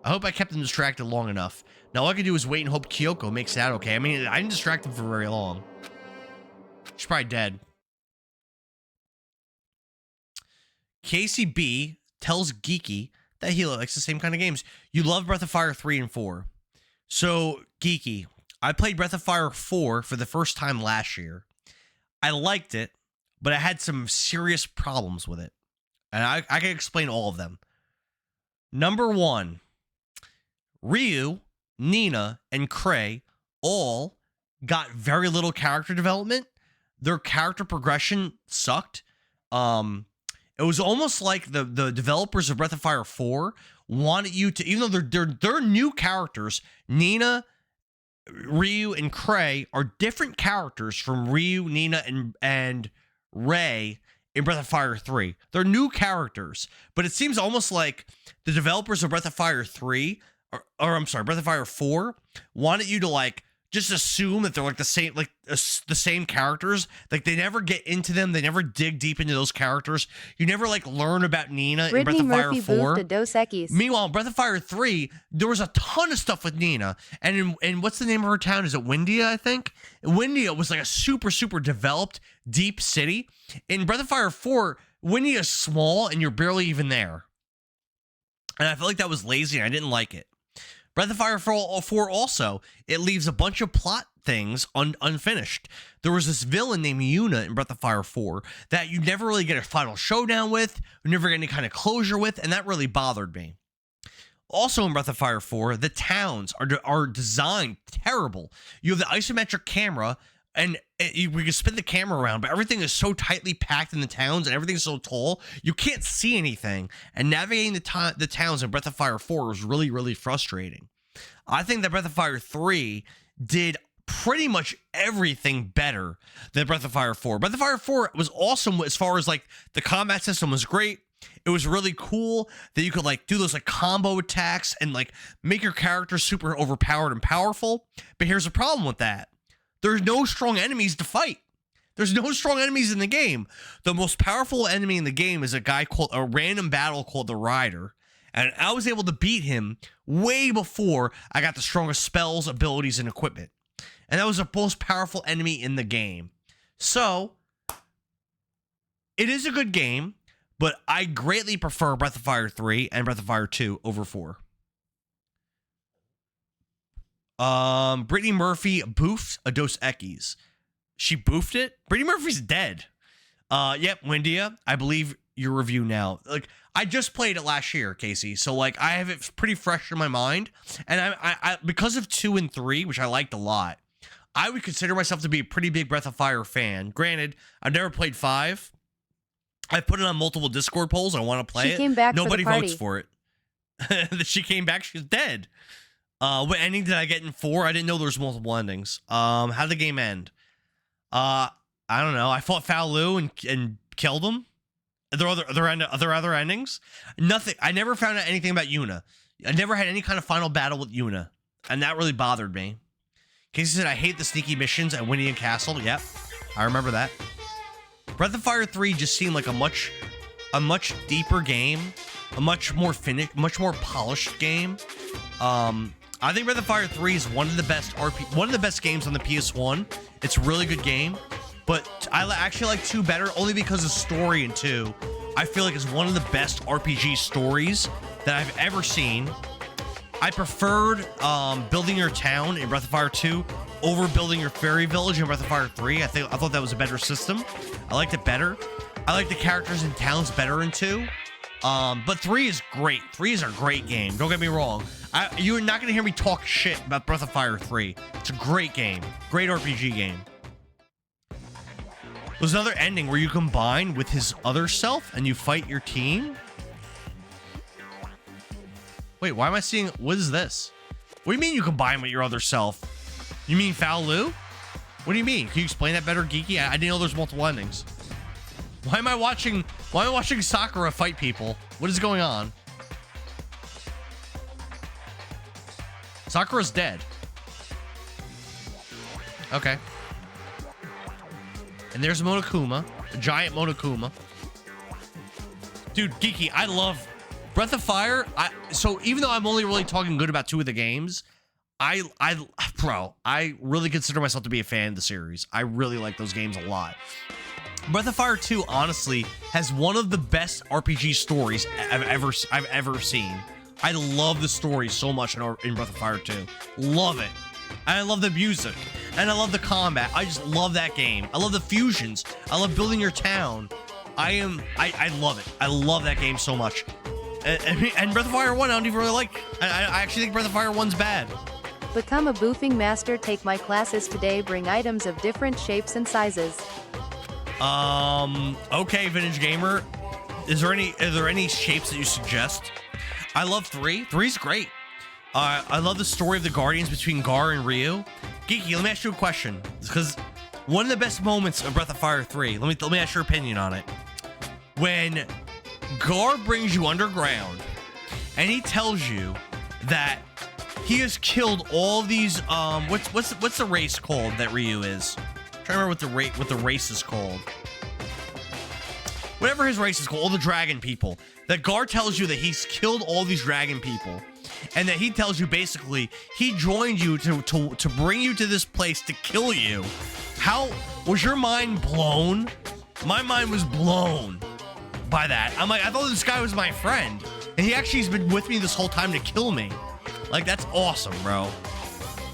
I hope I kept him distracted long enough. Now all I can do is wait and hope Kyoko makes it out okay. I mean, I didn't distract him for very long. She's probably dead. Casey B tells Geeky that he likes the same kind of games. You love Breath of Fire 3 and 4. So, Geeky, I played Breath of Fire 4 for the first time last year. I liked it, but I had some serious problems with it. And I can explain all of them. Number 1, Ryu, Nina, and Cray all got very little character development. Their character progression sucked. It was almost like the developers of Breath of Fire 4 wanted you to, even though they're new characters, Nina, Ryu, and Cray are different characters from Ryu, Nina, and Rei in Breath of Fire 3. They're new characters, but it seems almost like the developers of Breath of Fire 3, or I'm sorry, Breath of Fire 4, wanted you to like just assume that they're like the same characters. Like they never get into them. They never dig deep into those characters. You never like learn about Nina in Breath of Fire 4. Dos Equis. Meanwhile, in Breath of Fire 3, there was a ton of stuff with Nina. And in what's the name of her town? Is it Windia, I think? Windia was like a super, super developed, deep city. In Breath of Fire 4, Windia is small and you're barely even there. And I felt like that was lazy and I didn't like it. Breath of Fire 4 also, it leaves a bunch of plot things unfinished. There was this villain named Yuna in Breath of Fire 4 that you never really get a final showdown with, you never get any kind of closure with, and that really bothered me. Also in Breath of Fire 4, the towns are designed terrible. You have the isometric camera, and we can spin the camera around, but everything is so tightly packed in the towns, and everything's so tall, you can't see anything. And navigating the towns in Breath of Fire 4 was really, really frustrating. I think that Breath of Fire 3 did pretty much everything better than Breath of Fire 4. Breath of Fire 4 was awesome as far as like the combat system was great. It was really cool that you could like do those like combo attacks and like make your character super overpowered and powerful. But here's the problem with that. There's no strong enemies to fight. There's no strong enemies in the game. The most powerful enemy in the game is a random battle called the Rider. And I was able to beat him way before I got the strongest spells, abilities, and equipment. And that was the most powerful enemy in the game. So, it is a good game, but I greatly prefer Breath of Fire 3 and Breath of Fire 2 over 4. Brittany Murphy boofed a Dos Equis. She boofed it? Brittany Murphy's dead. Yep, Windia, I believe your review now. Like, I just played it last year, Casey, so like I have it pretty fresh in my mind. And I because of 2 and 3, which I liked a lot, I would consider myself to be a pretty big Breath of Fire fan. Granted, I've never played 5. I put it on multiple Discord polls. I want to play it. Came back Nobody for the party. votes for it. She came back. She's dead. What ending did I get in 4? I didn't know there was multiple endings. How did the game end? I don't know. I fought Fao Lu and killed him. Are there other endings? Nothing. I never found out anything about Yuna. I never had any kind of final battle with Yuna, and that really bothered me. Casey said, I hate the sneaky missions at Windian Castle. Yep, I remember that. Breath of Fire 3 just seemed like a much deeper game, a much more polished game. I think Breath of Fire 3 is one of the best games on the PS1. It's a really good game, but I actually like 2 better only because of story in 2. I feel like it's one of the best RPG stories that I've ever seen. I preferred building your town in Breath of Fire 2 over building your fairy village in Breath of Fire 3. I thought that was a better system. I liked it better. I like the characters in towns better in 2. But 3 is great. 3 is a great game. Don't get me wrong. You're not going to hear me talk shit about Breath of Fire 3. It's a great game. Great RPG game. There's another ending where you combine with his other self and you fight your team. Wait, why am I seeing... What is this? What do you mean you combine with your other self? You mean Fao Lu? What do you mean? Can you explain that better, Geeky? I didn't know there's multiple endings. Why am I watching Sakura fight people? What is going on? Sakura's dead. Okay. And there's Monokuma, a giant Monokuma. Dude, Geeky, I love Breath of Fire. So even though I'm only really talking good about 2 of the games, bro, I really consider myself to be a fan of the series. I really like those games a lot. Breath of Fire 2, honestly, has one of the best RPG stories I've ever seen. I love the story so much in Breath of Fire 2. Love it. And I love the music. And I love the combat. I just love that game. I love the fusions. I love building your town. I love it. I love that game so much. And Breath of Fire 1, I don't even really like. I actually think Breath of Fire 1's bad. Become a boofing master. Take my classes today. Bring items of different shapes and sizes. Okay, Vintage Gamer. Are there any shapes that you suggest? I love 3. 3's great. I love the story of the Guardians between Gar and Ryu. Geeky, let me ask you a question. Because one of the best moments of Breath of Fire 3, let me ask your opinion on it. When Gar brings you underground and he tells you that he has killed all these what's the race called that Ryu is? I'm trying to remember what the race is called. Whatever his race is called, all the dragon people. That Gar tells you that he's killed all these dragon people. And that he tells you basically he joined you to bring you to this place to kill you. How was your mind blown? My mind was blown by that. I'm like, I thought this guy was my friend, and he actually has been with me this whole time to kill me. Like, that's awesome, bro.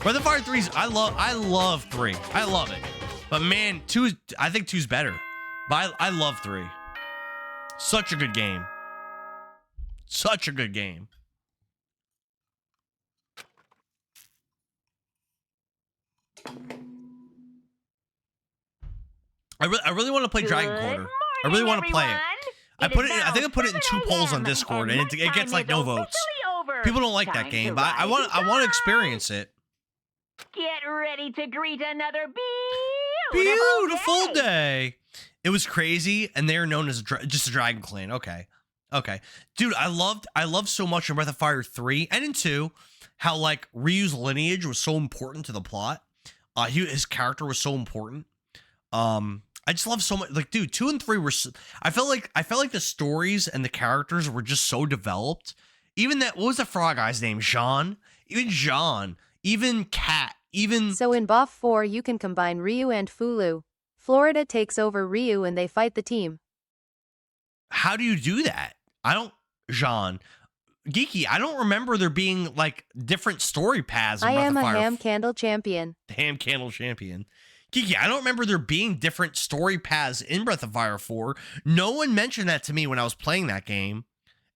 Breath of Fire 3's I love 3. I love it. But man, I think 2's better. But I love 3. Such a good game. Such a good game. I really want to play Dragon Quarter. I really want to play it. I think I put it in 2 polls on Discord, and it gets like no votes. People don't like that game, but I want to experience it. Get ready to greet another Beautiful day. It was crazy, and they're known as just a Dragon Clan. Okay. Dude, I loved so much in Breath of Fire 3 and in 2 how like Ryu's lineage was so important to the plot. His character was so important. I just love so much. Like, dude, 2 and 3 were. I felt like the stories and the characters were just so developed. Even what was the frog guy's name? Jean. Even Cat. So in BoF 4, you can combine Ryu and Fulu. Florida takes over Ryu and they fight the team. How do you do that? Jean. Geeky, I don't remember there being like different story paths. I am a ham candle champion. Ham candle champion. Geeky, I don't remember there being different story paths in Breath of Fire 4. No one mentioned that to me when I was playing that game.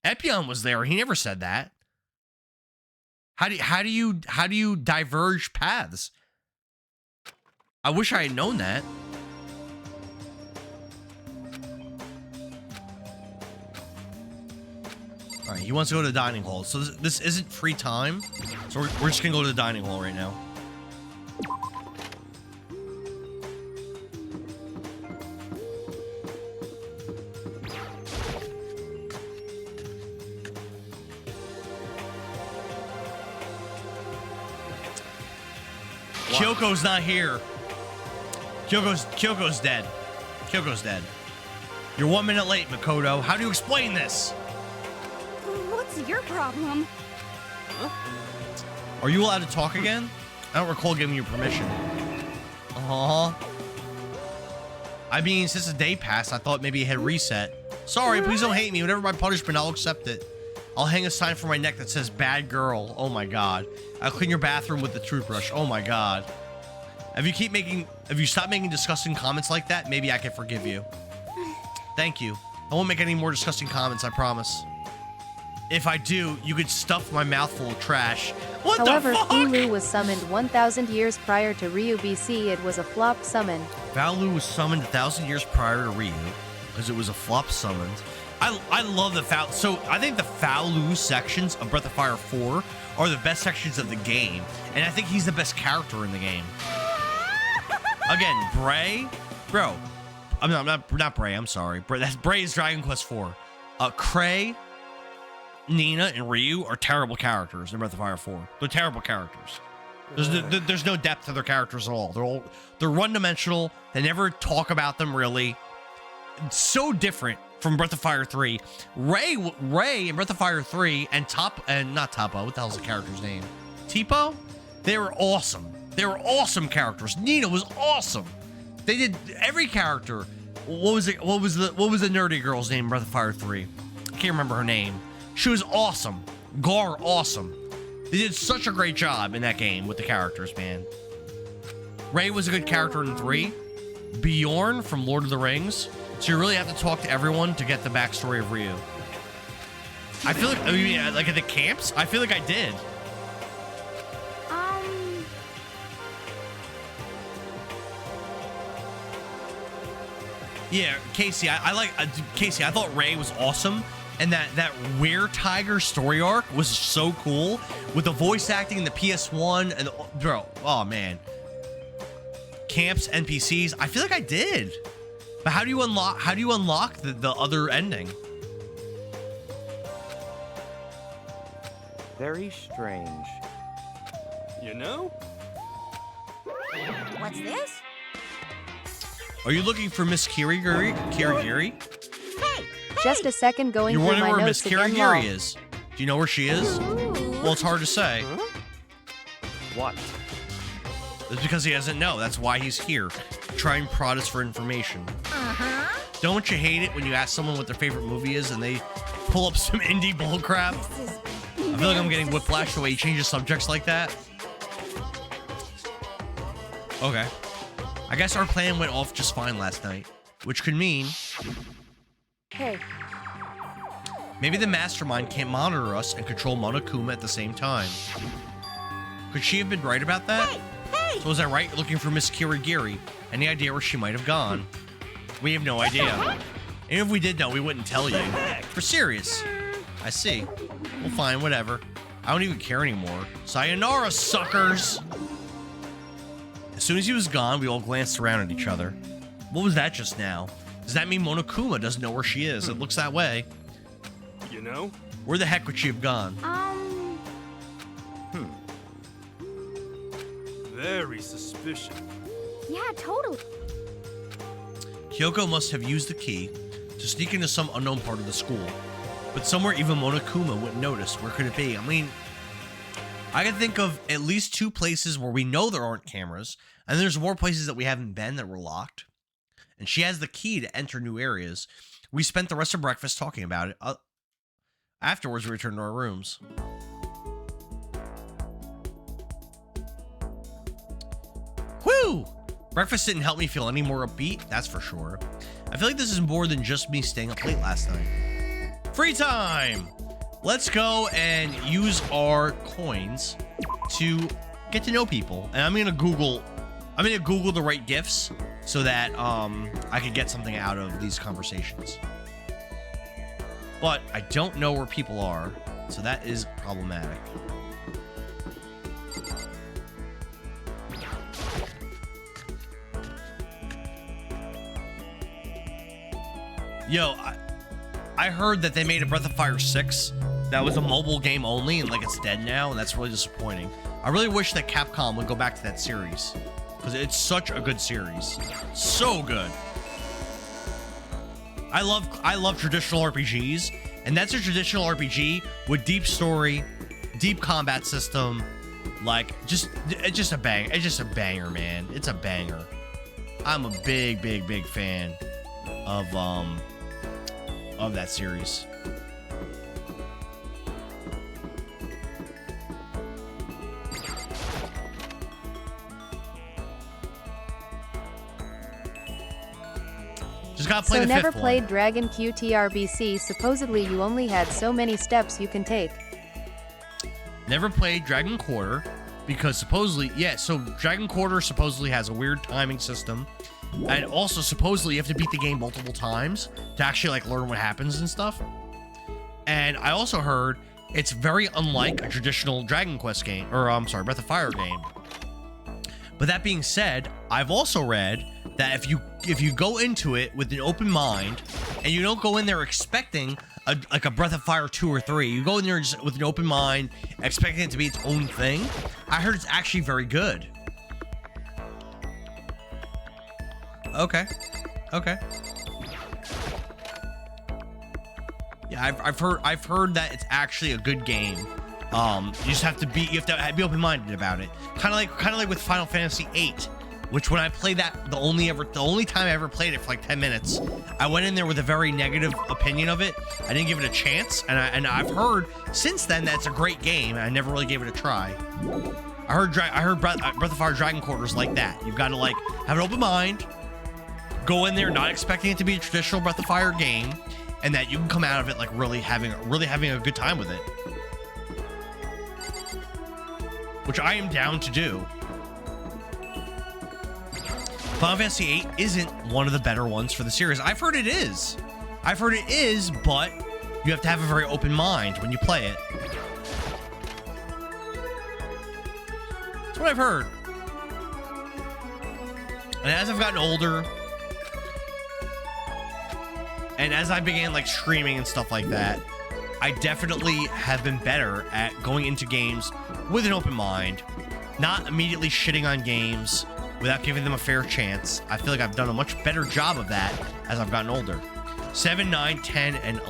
Epion was there. He never said that. How do you diverge paths? I wish I had known that. All right, he wants to go to the dining hall. So this isn't free time. So we're just gonna go to the dining hall right now. Kyoko's not here. Kyoko's dead. Kyoko's dead. You're 1 minute late, Makoto. How do you explain this? What's your problem? Are you allowed to talk again? I don't recall giving you permission. I mean, since the day passed, I thought maybe it had reset. Sorry, please don't hate me. Whatever my punishment, I'll accept it. I'll hang a sign for my neck that says bad girl. Oh my god. I'll clean your bathroom with the toothbrush. Oh my god. If you stop making disgusting comments like that, maybe I can forgive you. Thank you. I won't make any more disgusting comments, I promise. If I do, you could stuff my mouth full of trash. What However, the fuck? Fulu was summoned 1,000 years prior to Ryu BC. It was a flop summon. Valu was summoned 1,000 years prior to Ryu because it was a flop summoned. I love the Falu. So I think the Falu sections of Breath of Fire 4 are the best sections of the game, and I think he's the best character in the game. Again, Bray, bro. I'm not Bray. I'm sorry. Bray is Dragon Quest 4. Cray, Nina, and Ryu are terrible characters in Breath of Fire 4. They're terrible characters. There's no depth to their characters at all. They're one-dimensional. They never talk about them really. It's so different from Breath of Fire 3. Ray in Breath of Fire 3 and not Toppo. What the hell's the character's name? Tipo? They were awesome. They were awesome characters. Nina was awesome. They did every character. What was it? What was the nerdy girl's name in Breath of Fire 3? I can't remember her name. She was awesome. Gar, awesome. They did such a great job in that game with the characters, man. Ray was a good character in 3. Bjorn from Lord of the Rings. So you really have to talk to everyone to get the backstory of Ryu. I feel like, like at the camps, I feel like I did. Yeah, Casey, I like Casey. I thought Ray was awesome, and that Were-Tiger story arc was so cool with the voice acting in the PS1 and bro. Oh man, camps, NPCs. I feel like I did, but how do you unlock the other ending? Very strange. You know? What's this? Are you looking for Miss Kirigiri? Kirigiri? Hey! Just a second going You're through wondering my where Miss notes again. Kirigiri lol. is. Do you know where she is? Well, it's hard to say. What? It's because he doesn't know. That's why he's here. Try and prod us for information. Don't you hate it when you ask someone what their favorite movie is and they pull up some indie bullcrap? I feel like I'm getting whiplash the way he changes subjects like that. Okay. I guess our plan went off just fine last night, which could mean Hey, maybe the mastermind can't monitor us and control Monokuma at the same time. Could she have been right about that? Hey! So was I right looking for Miss Kirigiri? Any idea where she might have gone? We have no idea. And if we did know, we wouldn't tell you. We're serious. I see. Well, fine, whatever. I don't even care anymore. Sayonara, suckers! As soon as he was gone, we all glanced around at each other. What was that just now? Does that mean Monokuma doesn't know where she is? It looks that way. You know? Where the heck would she have gone? Very suspicious. Yeah, totally. Kyoko must have used the key to sneak into some unknown part of the school. But somewhere even Monokuma wouldn't notice. Where could it be? I mean, I can think of at least 2 places where we know there aren't cameras, and there's more places that we haven't been that were locked. And she has the key to enter new areas. We spent the rest of breakfast talking about it. Afterwards, we returned to our rooms. Whew! Breakfast didn't help me feel any more upbeat, that's for sure. I feel like this is more than just me staying up late last night. Free time! Let's go and use our coins to get to know people. And I'm gonna Google the right gifts so that I can get something out of these conversations. But I don't know where people are, so that is problematic. Yo, I heard that they made a Breath of Fire 6 that was a mobile game only, and like it's dead now, and that's really disappointing. I really wish that Capcom would go back to that series, because it's such a good series. So good. I love traditional RPGs, and that's a traditional RPG with deep story, deep combat system, like it's just a banger, man. It's a banger. I'm a big fan of that series. Just gotta play So the never fifth played one. Dragon QTRBC. Supposedly you only had so many steps you can take. Never played Dragon Quarter because supposedly, yeah, so Dragon Quarter supposedly has a weird timing system. And also supposedly you have to beat the game multiple times to actually like learn what happens and stuff. And I also heard it's very unlike a traditional Dragon Quest game, or I'm sorry, Breath of Fire game. But that being said, I've also read that if you go into it with an open mind and you don't go in there expecting like a Breath of Fire 2 or 3. You go in there just with an open mind, expecting it to be its own thing. I heard it's actually very good. Okay. Yeah, I've heard that it's actually a good game. You just have to be open-minded about it. Kind of like with Final Fantasy VIII, which when I played that, the only time I ever played it for like 10 minutes, I went in there with a very negative opinion of it. I didn't give it a chance, and I've heard since then that it's a great game, and I never really gave it a try. I heard Breath of Fire Dragon Quarters like that. You've got to like have an open mind, go in there not expecting it to be a traditional Breath of Fire game, and that you can come out of it like really having a good time with it, which I am down to do. Final Fantasy VIII isn't one of the better ones for the series. I've heard it is, but you have to have a very open mind when you play it. That's what I've heard. And as I've gotten older, and as I began like streaming and stuff like that, I definitely have been better at going into games with an open mind, not immediately shitting on games without giving them a fair chance. I feel like I've done a much better job of that as I've gotten older. 7, 9, 10, and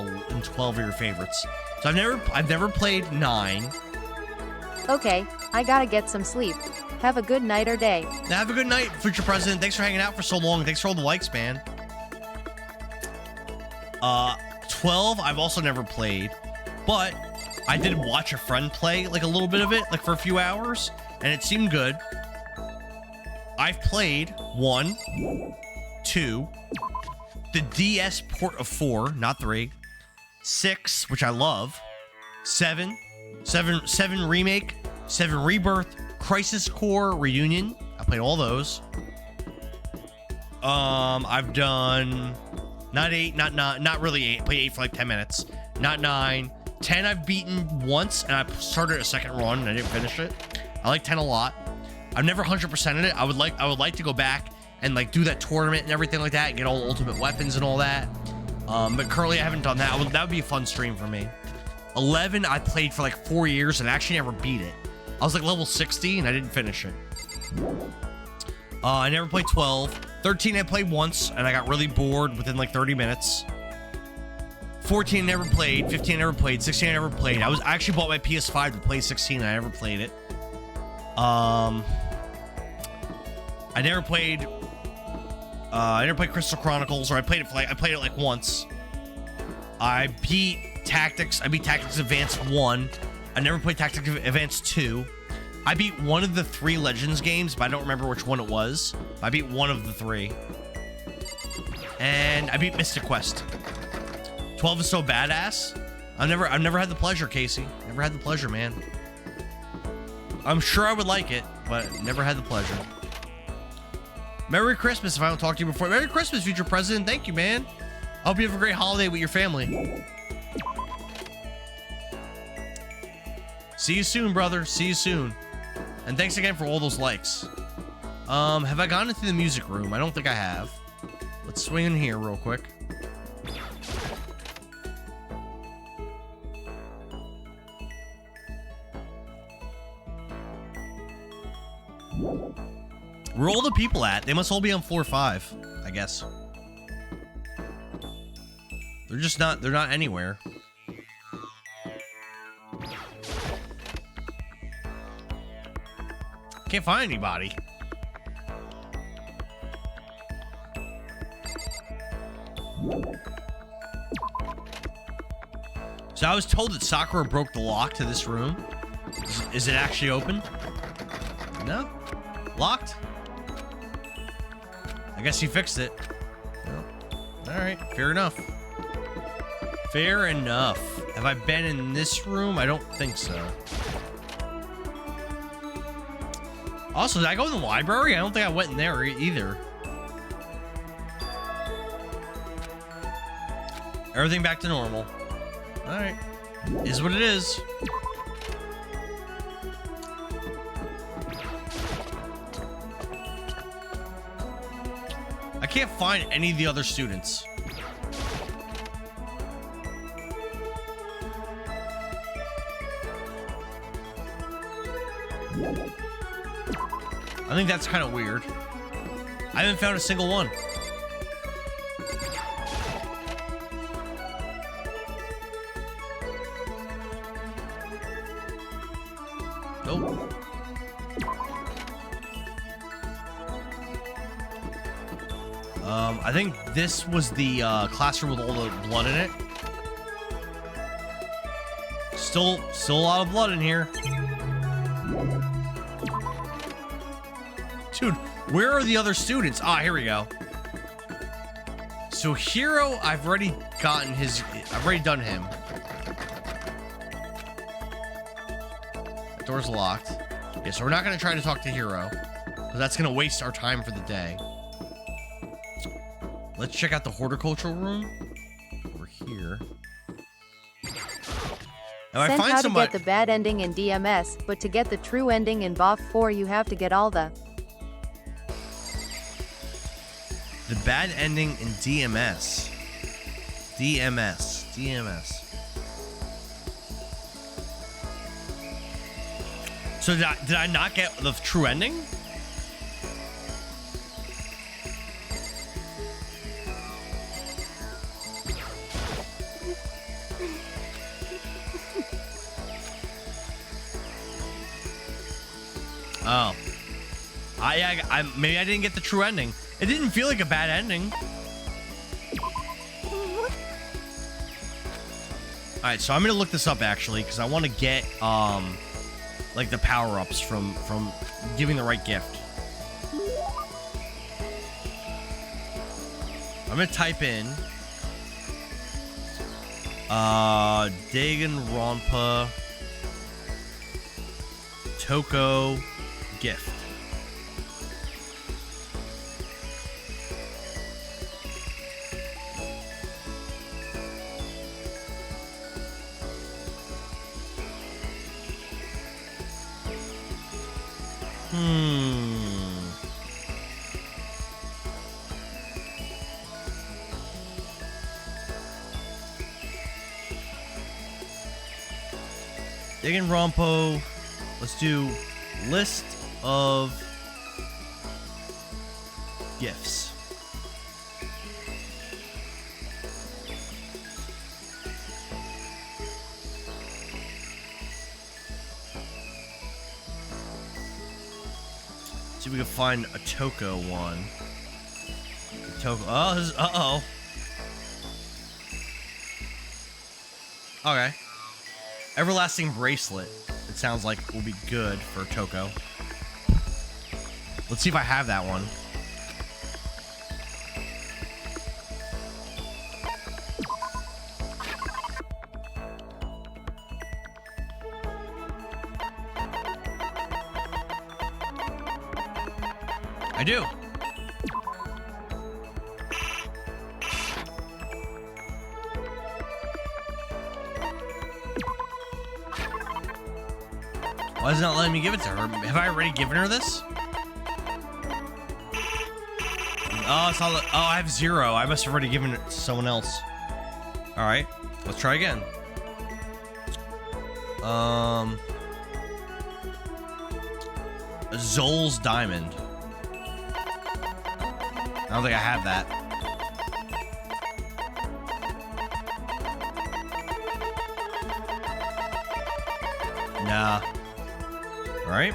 12 are your favorites. So I've never played 9. Okay, I gotta get some sleep. Have a good night or day. Now have a good night, future president. Thanks for hanging out for so long. Thanks for all the likes, man. 12, I've also never played, but I did watch a friend play like a little bit of it, like for a few hours, and it seemed good. I've played 1, 2, the DS port of 4, not 3, 6, which I love, 7 Remake, 7 Rebirth, Crisis Core Reunion. I played all those. I've done not 8, not really 8. I played 8 for like 10 minutes. Not 9. 10 I've beaten once, and I started a second run and I didn't finish it. I like 10 a lot. I've never 100%ed it. I would like to go back and like do that tournament and everything like that and get all the ultimate weapons and all that. But currently I haven't done that. That would be a fun stream for me. 11 I played for like 4 years and I actually never beat it. I was like level 60 and I didn't finish it. I never played 12. 13 I played once and I got really bored within like 30 minutes. 14 I never played. 15 I never played. 16 I never played. I actually bought my PS5 to play 16 and I never played it. I never played Crystal Chronicles, or I played it like once. I beat Tactics Advance 1. I never played Tactics Advance 2. I beat one of the 3 Legends games, but I don't remember which one it was. I beat one of the 3. And I beat Mystic Quest. 12 is so badass. I've never had the pleasure, Casey. Never had the pleasure, man. I'm sure I would like it, but never had the pleasure. Merry Christmas if I don't talk to you before. Merry Christmas, future president. Thank you, man. I hope you have a great holiday with your family. See you soon, brother. See you soon. And thanks again for all those likes. Have I gone into the music room? I don't think I have. Let's swing in here real quick. Where are all the people at? They must all be on floor 5, I guess. They're not anywhere. Can't find anybody. So I was told that Sakura broke the lock to this room. Is it actually open? No? Locked? I guess he fixed it. Well, alright, fair enough. Fair enough. Have I been in this room? I don't think so. Also, did I go in the library? I don't think I went in there either. Everything back to normal. Alright. Is what it is. I can't find any of the other students. I think that's kind of weird. I haven't found a single one. Nope. I think this was the classroom with all the blood in it. Still a lot of blood in here. Dude, where are the other students? Ah, here we go. So Hero, I've already done him. The door's locked. Yeah, so we're not gonna try to talk to Hero, because that's gonna waste our time for the day. Let's check out the horticultural room over here. Now, Sent I find how to somebody. get the bad ending in DMS, but to get the true ending in BOF 4 you have to get all the Bad ending in DMS. DMS. So did I not get the true ending? Oh. I maybe I didn't get the true ending. It didn't feel like a bad ending. Alright, so I'm gonna look this up actually, because I want to get like the power-ups from giving the right gift. I'm gonna type in Danganronpa Toko gift. Danganronpa. Let's do list of gifts. See if we can find a Toko one. Toko. Oh, this is, uh-oh. Okay. Everlasting bracelet. It sounds like will be good for Toko. Let's see if I have that one. I do. Why is it not letting me give it to her? Have I already given her this? Oh, it's not. Oh, I have 0. I must have already given it to someone else. All right, let's try again. Zol's diamond. I don't think I have that. Nah. All right.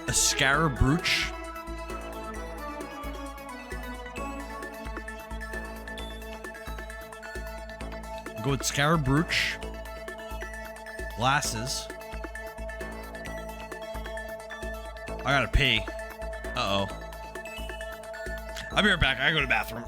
A scarab brooch. Go with scarab brooch. Glasses. I gotta pee. Uh-oh. I'll be right back. I gotta go to the bathroom.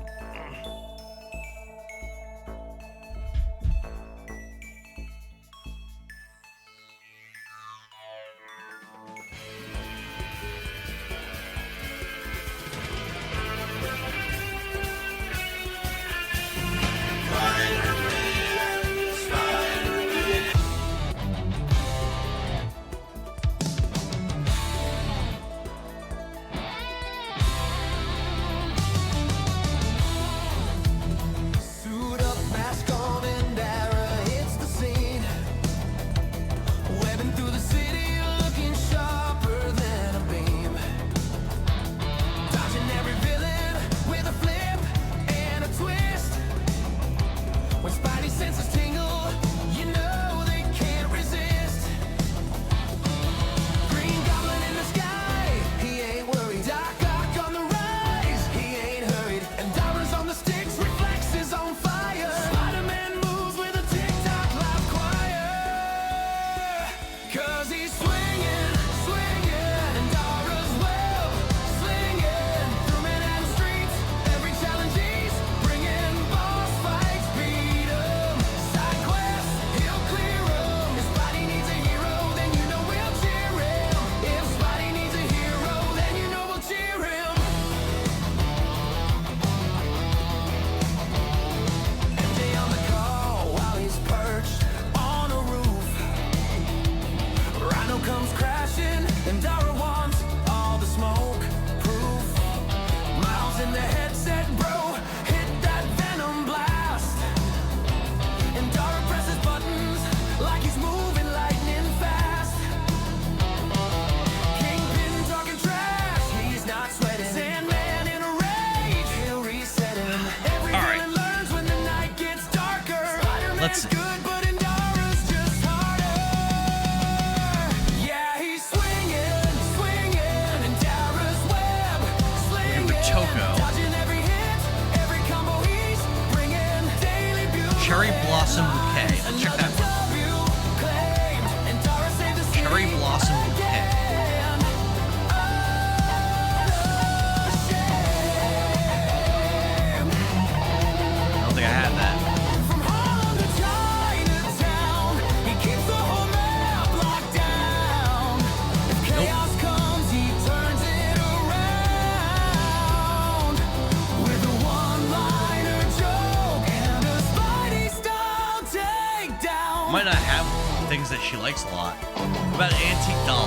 likes a lot. What about an antique doll?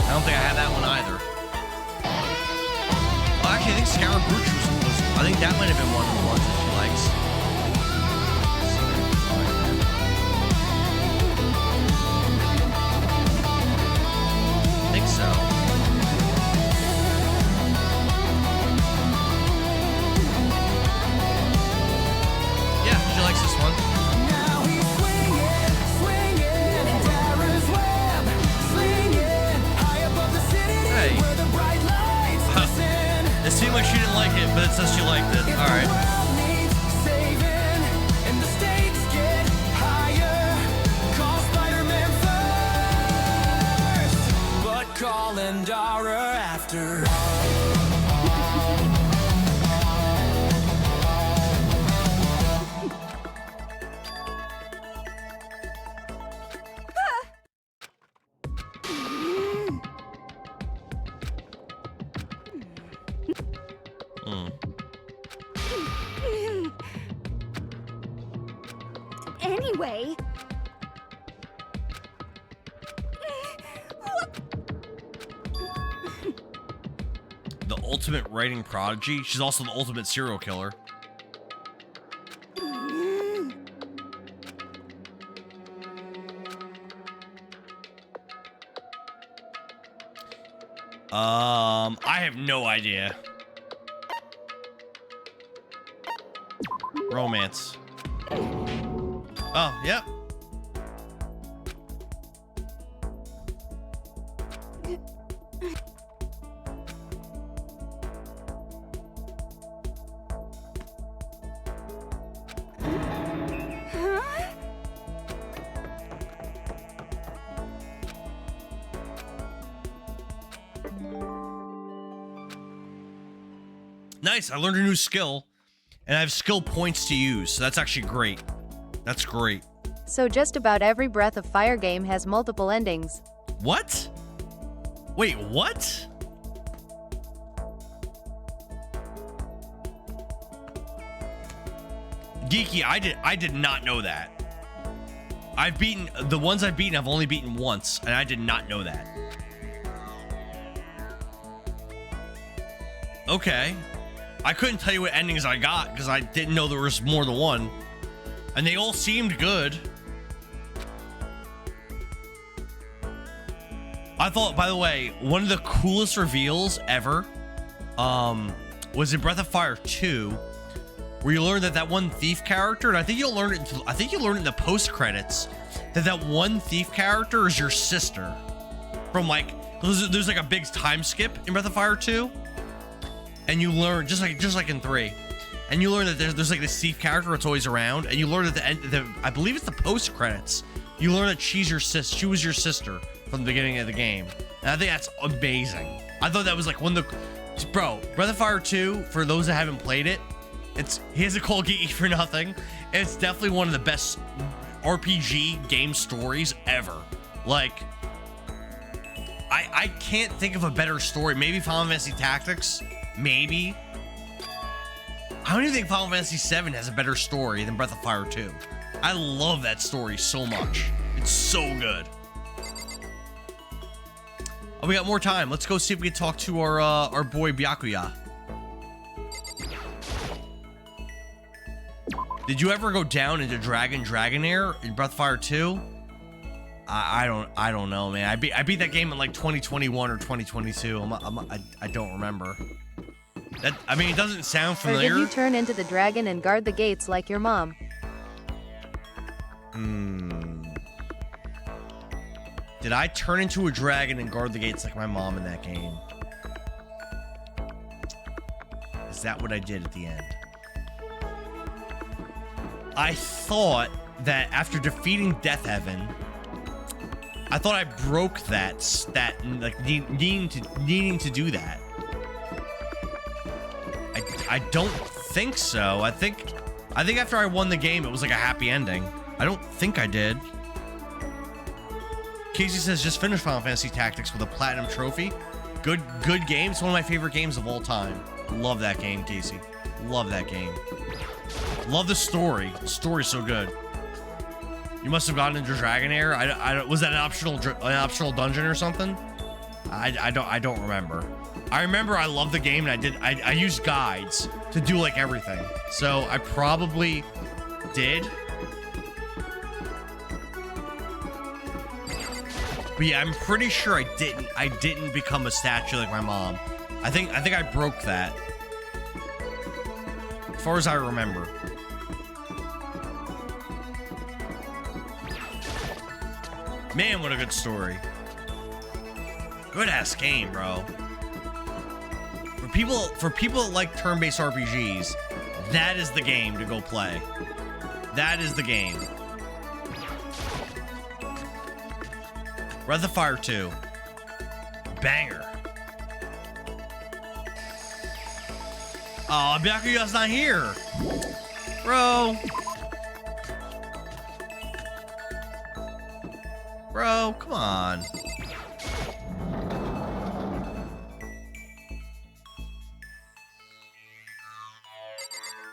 I don't think I have that one either. Oh, actually, I think Scour Brooch was. I think that might have been one of the ones that she likes. I think so. Yeah, she likes this one. Now he's swinging, swinging, Darren's web, slinging high above the city Hey. where the bright lights glisten. It seemed like she didn't like it, but it says she liked it. If All right. the world needs saving and the stakes get higher, call Spider-Man first, but call Endara after. Anyway. The ultimate writing prodigy. She's also the ultimate serial killer. I have no idea. Romance. Oh, yep. Nice, I learned a new skill, and I have skill points to use, so that's actually great. That's great. So just about every Breath of Fire game has multiple endings. What? Wait, what? Geeky, I did not know that. I've beaten, the ones I've beaten, I've only beaten once, and I did not know that. Okay. I couldn't tell you what endings I got because I didn't know there was more than one. And they all seemed good. I thought, by the way, one of the coolest reveals ever was in Breath of Fire 2, where you learn that that one thief character, and I think you'll learn it. I think you learn it in the post credits that that one thief character is your sister. From like, there's like a big time skip in Breath of Fire 2, and you learn just like in 3, and you learn that there's like this thief character that's always around, and you learn at the end, I believe it's the post credits, you learn that she was your sister from the beginning of the game, and I think that's amazing. I thought that was like one of the, bro, Breath of Fire 2, for those that haven't played it, he has a call geeky for nothing. It's definitely one of the best RPG game stories ever. Like, I can't think of a better story. Maybe Final Fantasy Tactics, maybe. I don't even think Final Fantasy 7 has a better story than Breath of Fire 2. I love that story so much. It's so good. Oh, we got more time. Let's go see if we can talk to our boy Byakuya. Did you ever go down into Dragonair in Breath of Fire 2? I don't know, man. I beat that game in like 2021 or 2022. I don't remember. I mean, it doesn't sound Or familiar. did you turn into the dragon and guard the gates like your mom? Did I turn into a dragon and guard the gates like my mom in that game? Is that what I did at the end? I thought that after defeating Death Heaven, I thought I broke that like needing to do that. I don't think so. I think after I won the game, it was like a happy ending. I don't think I did. Casey says just finished Final Fantasy Tactics with a platinum trophy. Good game. It's one of my favorite games of all time. Love that game, Casey. Love that game. Love the story. The story's so good. You must have gotten into Dragonair. Was that an optional dungeon or something? I don't remember. I remember I loved the game and I used guides to do like everything. So I probably did. But yeah, I'm pretty sure I didn't become a statue like my mom. I think I broke that. As far as I remember. Man, what a good story. Good ass game, bro. For people that like turn-based RPGs, that is the game to go play. That is the game. Breath of Fire 2. Banger. Oh, Byakuya's not here. Bro. Bro, come on.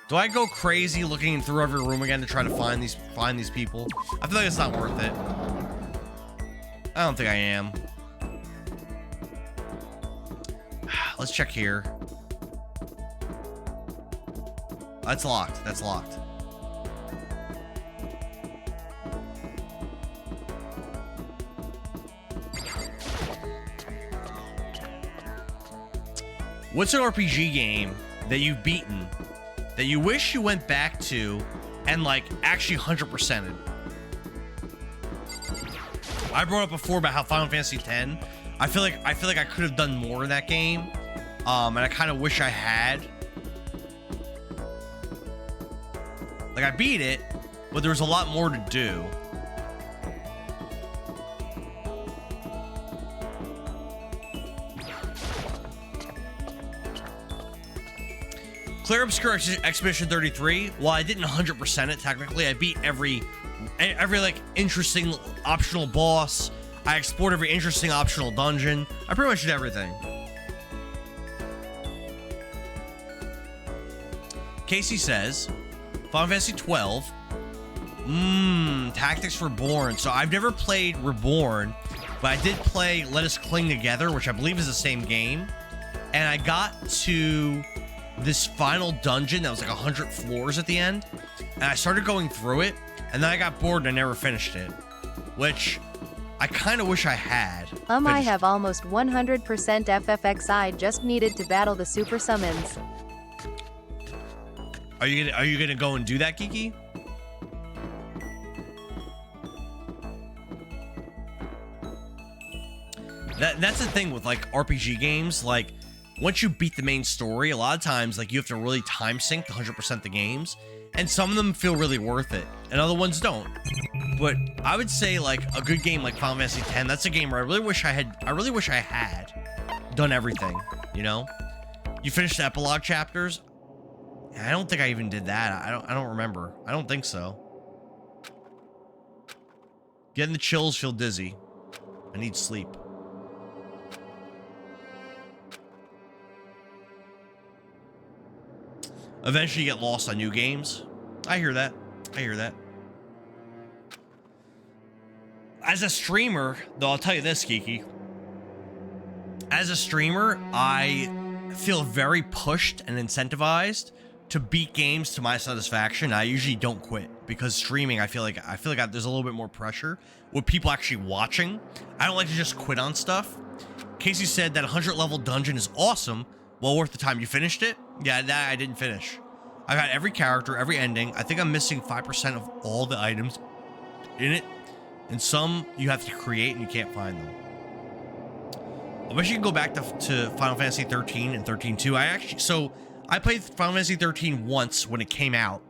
Do I go crazy looking through every room again to try to find these people? I feel like it's not worth it. I don't think I am. Let's check here. That's locked. That's locked. What's an RPG game that you've beaten that you wish you went back to and like actually 100%ed? I brought up before about how Final Fantasy X. I feel like I could have done more in that game, and I kind of wish I had. Like I beat it, but there was a lot more to do. Clear Obscure Expedition 33. While I didn't 100% it technically, I beat every like interesting optional boss. I explored every interesting optional dungeon. I pretty much did everything. Casey says, Final Fantasy 12. Tactics Reborn. So I've never played Reborn, but I did play Let Us Cling Together, which I believe is the same game. And I got to this final dungeon that was like 100 floors at the end, and I started going through it, and then I got bored and I never finished it, which I kind of wish I had. I have almost 100% FFXI, just needed to battle the super summons. Are you gonna go and do that, Kiki? That's the thing with like RPG games, like once you beat the main story, a lot of times like you have to really time sync 100% the games, and some of them feel really worth it and other ones don't. But I would say like a good game like Final Fantasy X, that's a game where I really wish I had done everything, you know? You finished the epilogue chapters? I don't think I even did that. I don't remember. I don't think so. Getting the chills, feel dizzy. I need sleep. Eventually you get lost on new games. I hear that. I hear that. As a streamer, though, I'll tell you this, Kiki. As a streamer, I feel very pushed and incentivized to beat games to my satisfaction. I usually don't quit because streaming, I feel like there's a little bit more pressure with people actually watching. I don't like to just quit on stuff. Casey said that 100 level dungeon is awesome. Well worth the time. You finished it? Yeah, that I didn't finish. I got every character, every ending. I think I'm missing 5% of all the items in it. And some you have to create and you can't find them. I wish you could go back to Final Fantasy 13 and 13-2. I played Final Fantasy 13 once when it came out.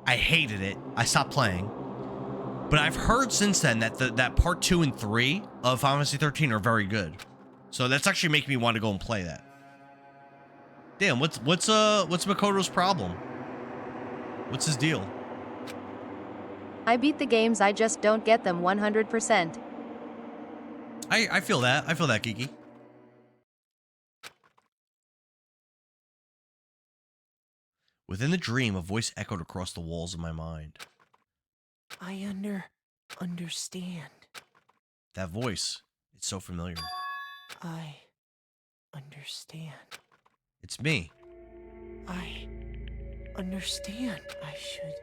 I hated it. I stopped playing. But I've heard since then that that part 2 and 3 of Final Fantasy 13 are very good. So that's actually making me want to go and play that. Damn, what's Makoto's problem? What's his deal? I beat the games, I just don't get them 100%. I feel that. I feel that, Kiki. Within the dream, a voice echoed across the walls of my mind. I understand. That voice, it's so familiar. I understand. It's me. I understand. I should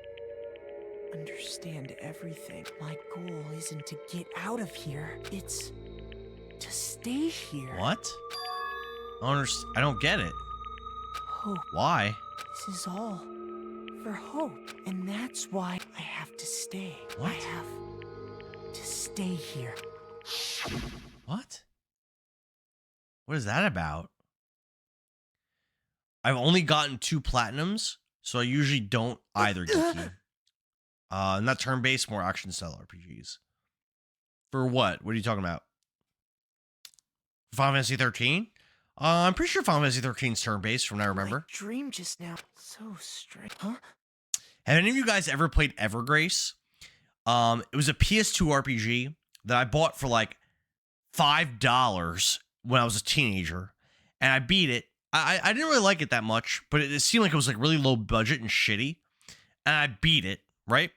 understand everything. My goal isn't to get out of here. It's to stay here. What? I don't get it. Hope. Why? This is all for hope. And that's why I have to stay. What? I have to stay here. What? What is that about? I've only gotten 2 platinums, so I usually don't either, Geeky. Not turn-based, more action-style RPGs. For what? What are you talking about? Final Fantasy 13? I'm pretty sure Final Fantasy 13 is turn-based from what I remember. My dream just now. So strange. Huh? Have any of you guys ever played Evergrace? It was a PS2 RPG that I bought for like $5 when I was a teenager, and I beat it. I didn't really like it that much, but it seemed like it was like really low budget and shitty, and I beat it, right?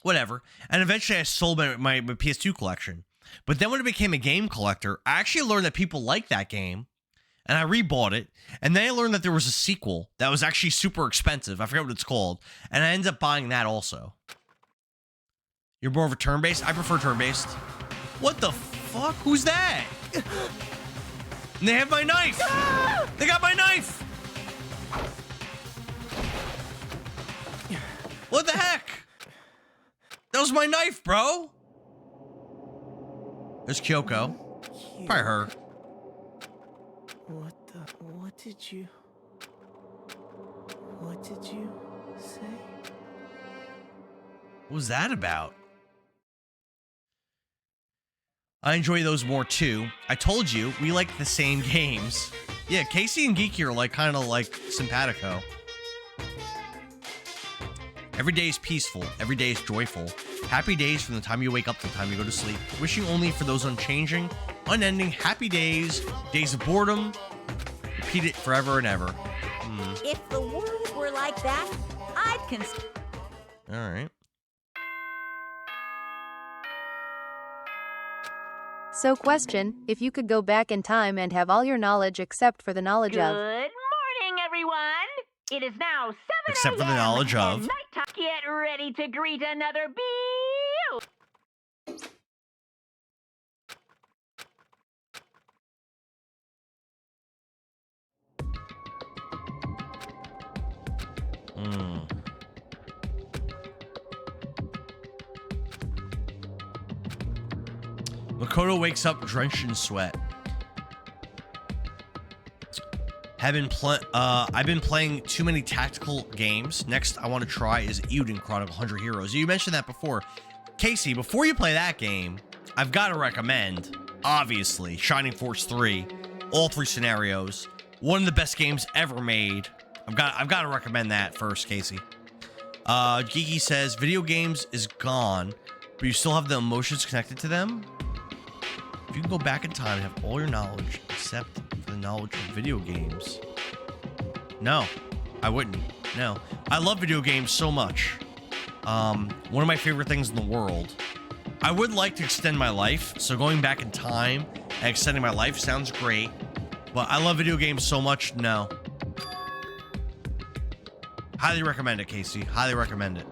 Whatever. And eventually I sold my PS2 collection. But then when it became a game collector, I actually learned that people liked that game, and I rebought it. And then I learned that there was a sequel that was actually super expensive. I forget what it's called. And I ended up buying that also. You're more of a turn-based? I prefer turn-based. What the fuck? Who's that? And they have my knife! They got my knife! What the heck? That was my knife, bro! There's Kyoko. Probably her. What did you say? What was that about? I enjoy those more too. I told you, we like the same games. Yeah, Casey and Geeky are like kind of like simpatico. Every day is peaceful. Every day is joyful. Happy days from the time you wake up to the time you go to sleep. Wishing only for those unchanging, unending happy days, days of boredom. Repeat it forever and ever. If the world were like that, I'd consider. All right. So question, if you could go back in time and have all your knowledge except for the knowledge Good of... morning, everyone. It is now 7 Except for the a.m., knowledge of. and nighttime. Get ready to greet another beautiful. Makoto wakes up drenched in sweat. I've been playing too many tactical games. Next I want to try is Euden Chronicle 100 Heroes. You mentioned that before. Casey, before you play that game, I've got to recommend, obviously, Shining Force 3. All 3 scenarios. One of the best games ever made. I've got to recommend that first, Casey. Geeky says, video games is gone, but you still have the emotions connected to them? If you can go back in time and have all your knowledge except for the knowledge of video games. No, I wouldn't. No. I love video games so much. One of my favorite things in the world. I would like to extend my life, so going back in time and extending my life sounds great, but I love video games so much, no. Highly recommend it, Casey. Highly recommend it.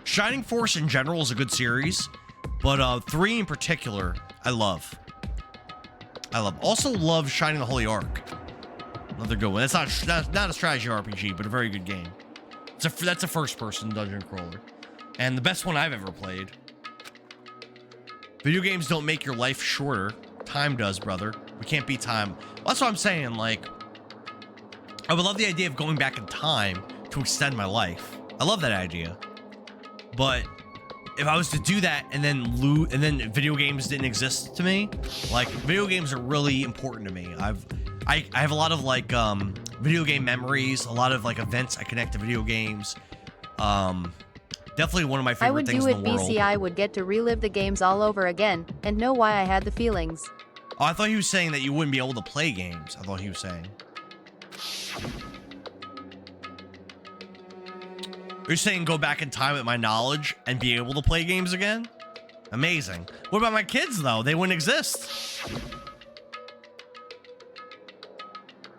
Shining Force in general is a good series, but 3 in particular, I love. Also love Shining the Holy Ark. Another good one. That's not a strategy RPG, but a very good game. That's a first-person dungeon crawler, and the best one I've ever played. Video games don't make your life shorter. Time does, brother. We can't beat time. Well, that's what I'm saying. Like, I would love the idea of going back in time to extend my life. I love that idea. But if I was to do that and then video games didn't exist to me, like, video games are really important to me. I have a lot of like video game memories, a lot of like events I connect to video games. Definitely one of my favorite things in the world. I would do it BC. I would get to relive the games all over again and know why I had the feelings. Oh, I thought he was saying that you wouldn't be able to play games. I thought he was saying. You're saying go back in time with my knowledge and be able to play games again? Amazing. What about my kids, though? They wouldn't exist.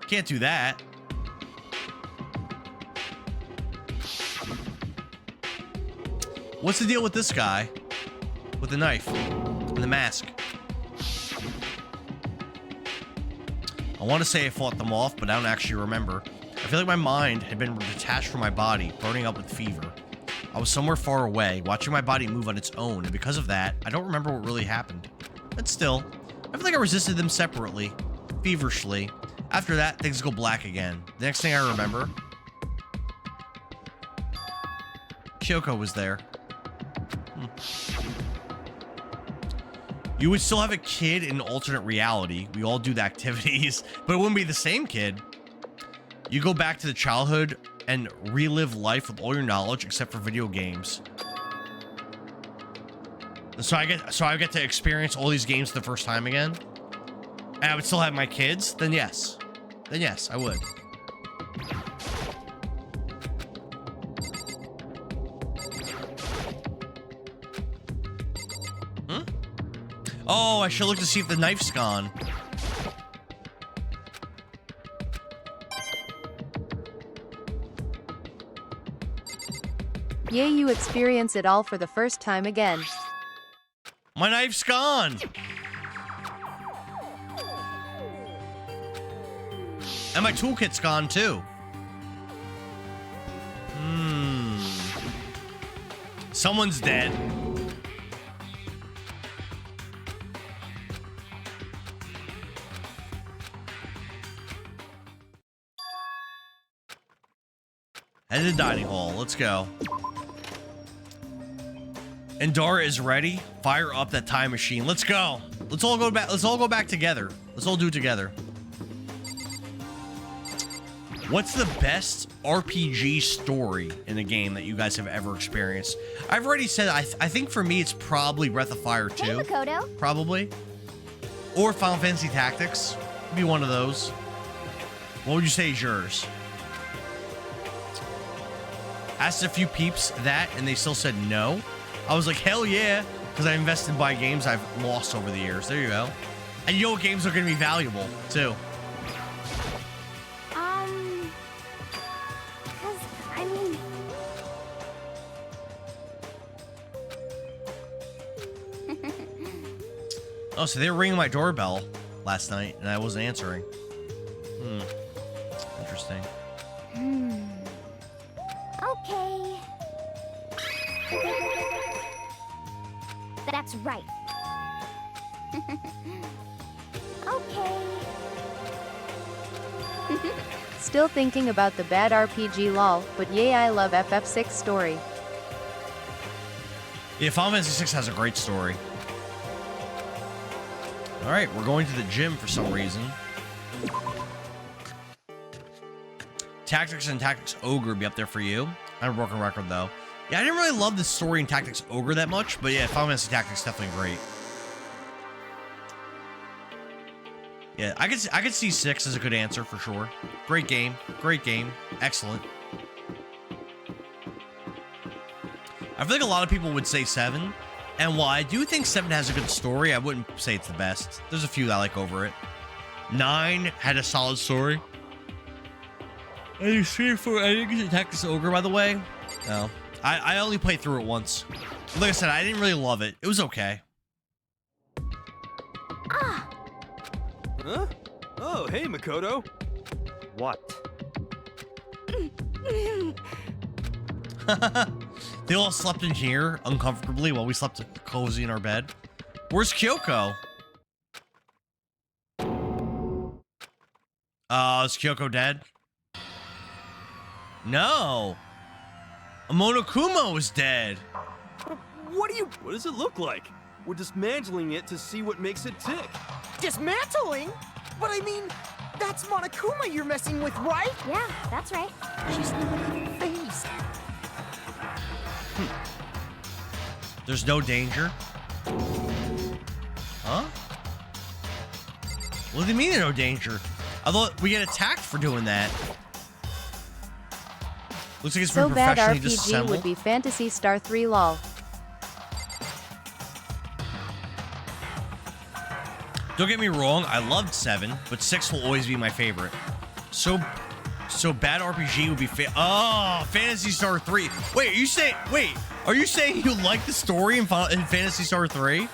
Can't do that. What's the deal with this guy? With the knife and the mask? I want to say I fought them off, but I don't actually remember. I feel like my mind had been detached from my body, burning up with fever. I was somewhere far away, watching my body move on its own, and because of that, I don't remember what really happened. But still, I feel like I resisted them separately, feverishly. After that, things go black again. The next thing I remember, Kyoko was there. You would still have a kid in an alternate reality. We all do the activities, but it wouldn't be the same kid. You go back to the childhood and relive life with all your knowledge except for video games. So I get to experience all these games the first time again. And I would still have my kids, then yes. Then yes, I would. Oh, I should look to see if the knife's gone. Yay, you experience it all for the first time again. My knife's gone. And my toolkit's gone too. Someone's dead. Head to the dining hall. Let's go. Endara is ready. Fire up that time machine. Let's go. Let's all go back. Let's all go back together. Let's all do it together. What's the best RPG story in a game that you guys have ever experienced? I've already said I think for me it's probably Breath of Fire 2. Hey, Makoto. Probably. Or Final Fantasy Tactics. Be one of those. What would you say is yours? Asked a few peeps that, and they still said no. I was like, hell yeah, because I invested by games I've lost over the years. There you go. And you know what games are going to be valuable, too. Cause, I mean... Oh, so they were ringing my doorbell last night, and I wasn't answering. Interesting. Okay. That's right. Okay. Still thinking about the bad RPG lol, but yay, I love FF6 story. Yeah, Final Fantasy 6 has a great story. All right, we're going to the gym for some reason. Tactics and Tactics Ogre be up there for you. I have a broken record, though. Yeah, I didn't really love the story in Tactics Ogre that much, but yeah, Final Fantasy Tactics definitely great. Yeah, I could see 6 as a good answer for sure. Great game, excellent. I feel like a lot of people would say 7, and while I do think 7 has a good story, I wouldn't say it's the best. There's a few that I like over it. 9 had a solid story. And you see for I didn't get to Tactics Ogre, by the way. No, I only played through it once. Like I said, I didn't really love it. It was okay. Huh? Oh, hey, Makoto. What? They all slept in here uncomfortably while we slept cozy in our bed. Where's Kyoko? Is Kyoko dead? No. Monokuma was dead. What does it look like? We're dismantling it to see what makes it tick. Dismantling? But I mean, that's Monokuma you're messing with, right? Yeah, that's right. She's not even phased. There's no danger. Huh? What do you mean there's no danger? I thought we get attacked for doing that. Looks like it's So been bad professionally RPG disassembled. would be Phantasy Star 3 lol. Don't get me wrong, I loved 7, but 6 will always be my favorite. So bad RPG would be Phantasy Star 3. Wait, are you saying you like the story in Phantasy Star 3?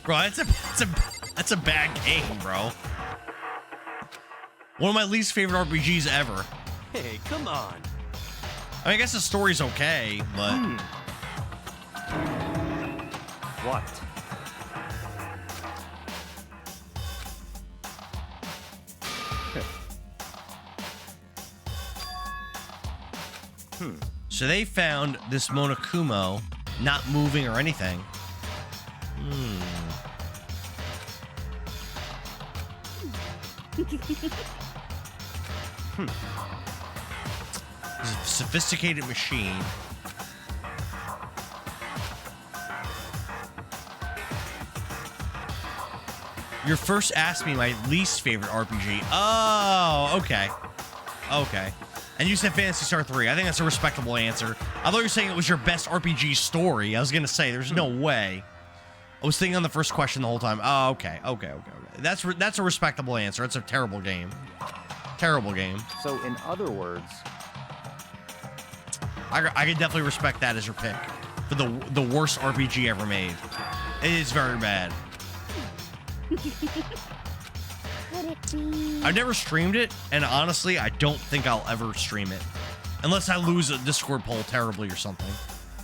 Bro, that's a bad game, bro. One of my least favorite RPGs ever. Hey, come on. I mean, I guess the story's okay, but What? So they found this Monokuma not moving or anything. It's a sophisticated machine. Your first asked me my least favorite RPG. Oh, okay. Okay. And you said Phantasy Star 3. I think that's a respectable answer. I thought you were saying it was your best RPG story. I was going to say, there's no way. I was thinking on the first question the whole time. Oh, okay. That's a respectable answer. It's a terrible game. Terrible game. So, in other words, I could definitely respect that as your pick for the worst RPG ever made. It is very bad. Could it be? I've never streamed it, and honestly, I don't think I'll ever stream it. Unless I lose a Discord poll terribly or something.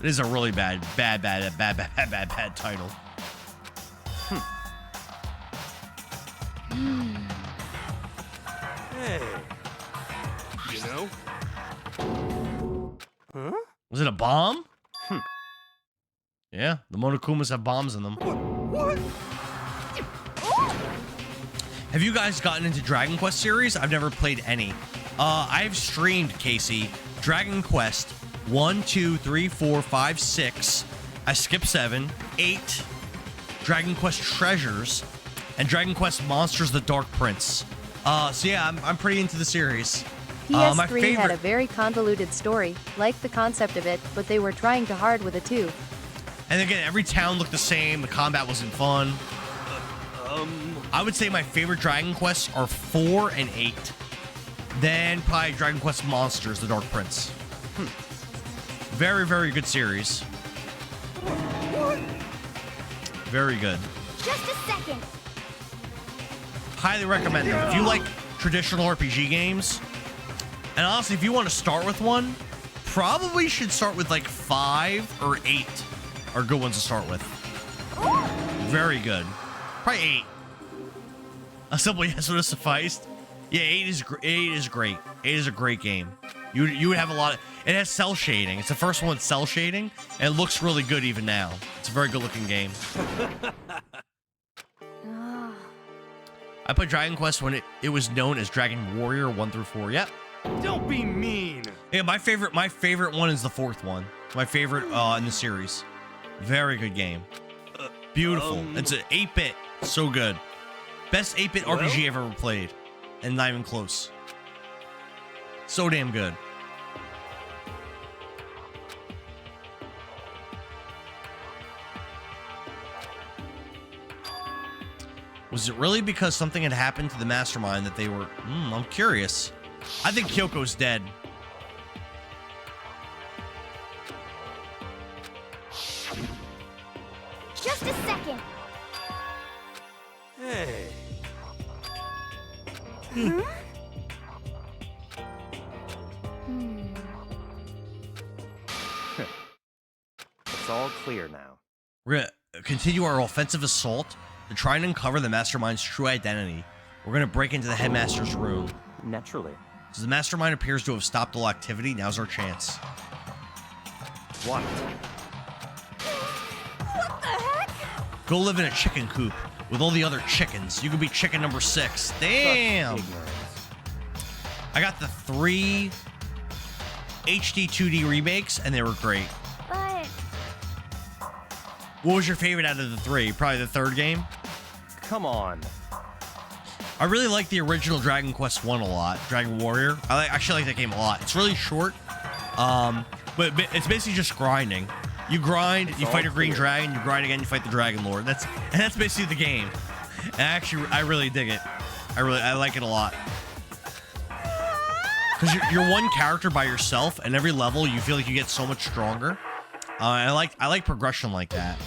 It is a really bad title. Hey. You know? Huh? Was it a bomb? Yeah, the Monokumas have bombs in them. What? Have you guys gotten into Dragon Quest series? I've never played any. I've streamed, Casey, Dragon Quest 1, 2, 3, 4, 5, 6. I skipped 7, 8, Dragon Quest Treasures, and Dragon Quest Monsters: The Dark Prince. So yeah, I'm pretty into the series. PS3 My favorite had a very convoluted story, liked the concept of it, but they were trying too hard with it too. And again, every town looked the same. The combat wasn't fun. I would say my favorite Dragon Quests are 4 and 8. Then probably Dragon Quest Monsters: The Dark Prince. Very, very good series. Very good. Just a second. Highly recommend them. If you like traditional RPG games, and honestly, if you want to start with one, probably should start with like 5 or 8 are good ones to start with. Very good. Probably 8. A simple yes would have sufficed. Yeah, 8 is great. 8 is a great game. You would have a lot of. It has cell shading. It's the first one with cell shading, and it looks really good even now. It's a very good looking game. I played Dragon Quest when it was known as Dragon Warrior 1 through 4. Yep. Don't be mean. Yeah, my favorite one is the 4th one. My favorite in the series. Very good game. Beautiful. It's an 8-bit. So good. Best 8-bit RPG I've ever played. And not even close. So damn good. Was it really because something had happened to the mastermind that they were... I'm curious. I think Kyoko's dead. Just a second. Hey. it's all clear now. We're going to continue our offensive assault to try and uncover the mastermind's true identity. We're going to break into the headmaster's room. Naturally. So the mastermind appears to have stopped all activity. Now's our chance. What? What the heck? Go live in a chicken coop with all the other chickens. You could be chicken number 6. Damn. Such ignorance. I got the 3 HD 2D remakes, and they were great. But What was your favorite out of the 3? Probably the 3rd game? Come on. I really like the original Dragon Quest 1 a lot. Dragon Warrior. I actually like that game a lot. It's really short, But it's basically just grinding. You grind, you fight a green dragon, you grind again, you fight the dragon lord. That's basically the game. And actually, I really dig it. I like it a lot. Because you're one character by yourself, and every level you feel like you get so much stronger. I like progression like that.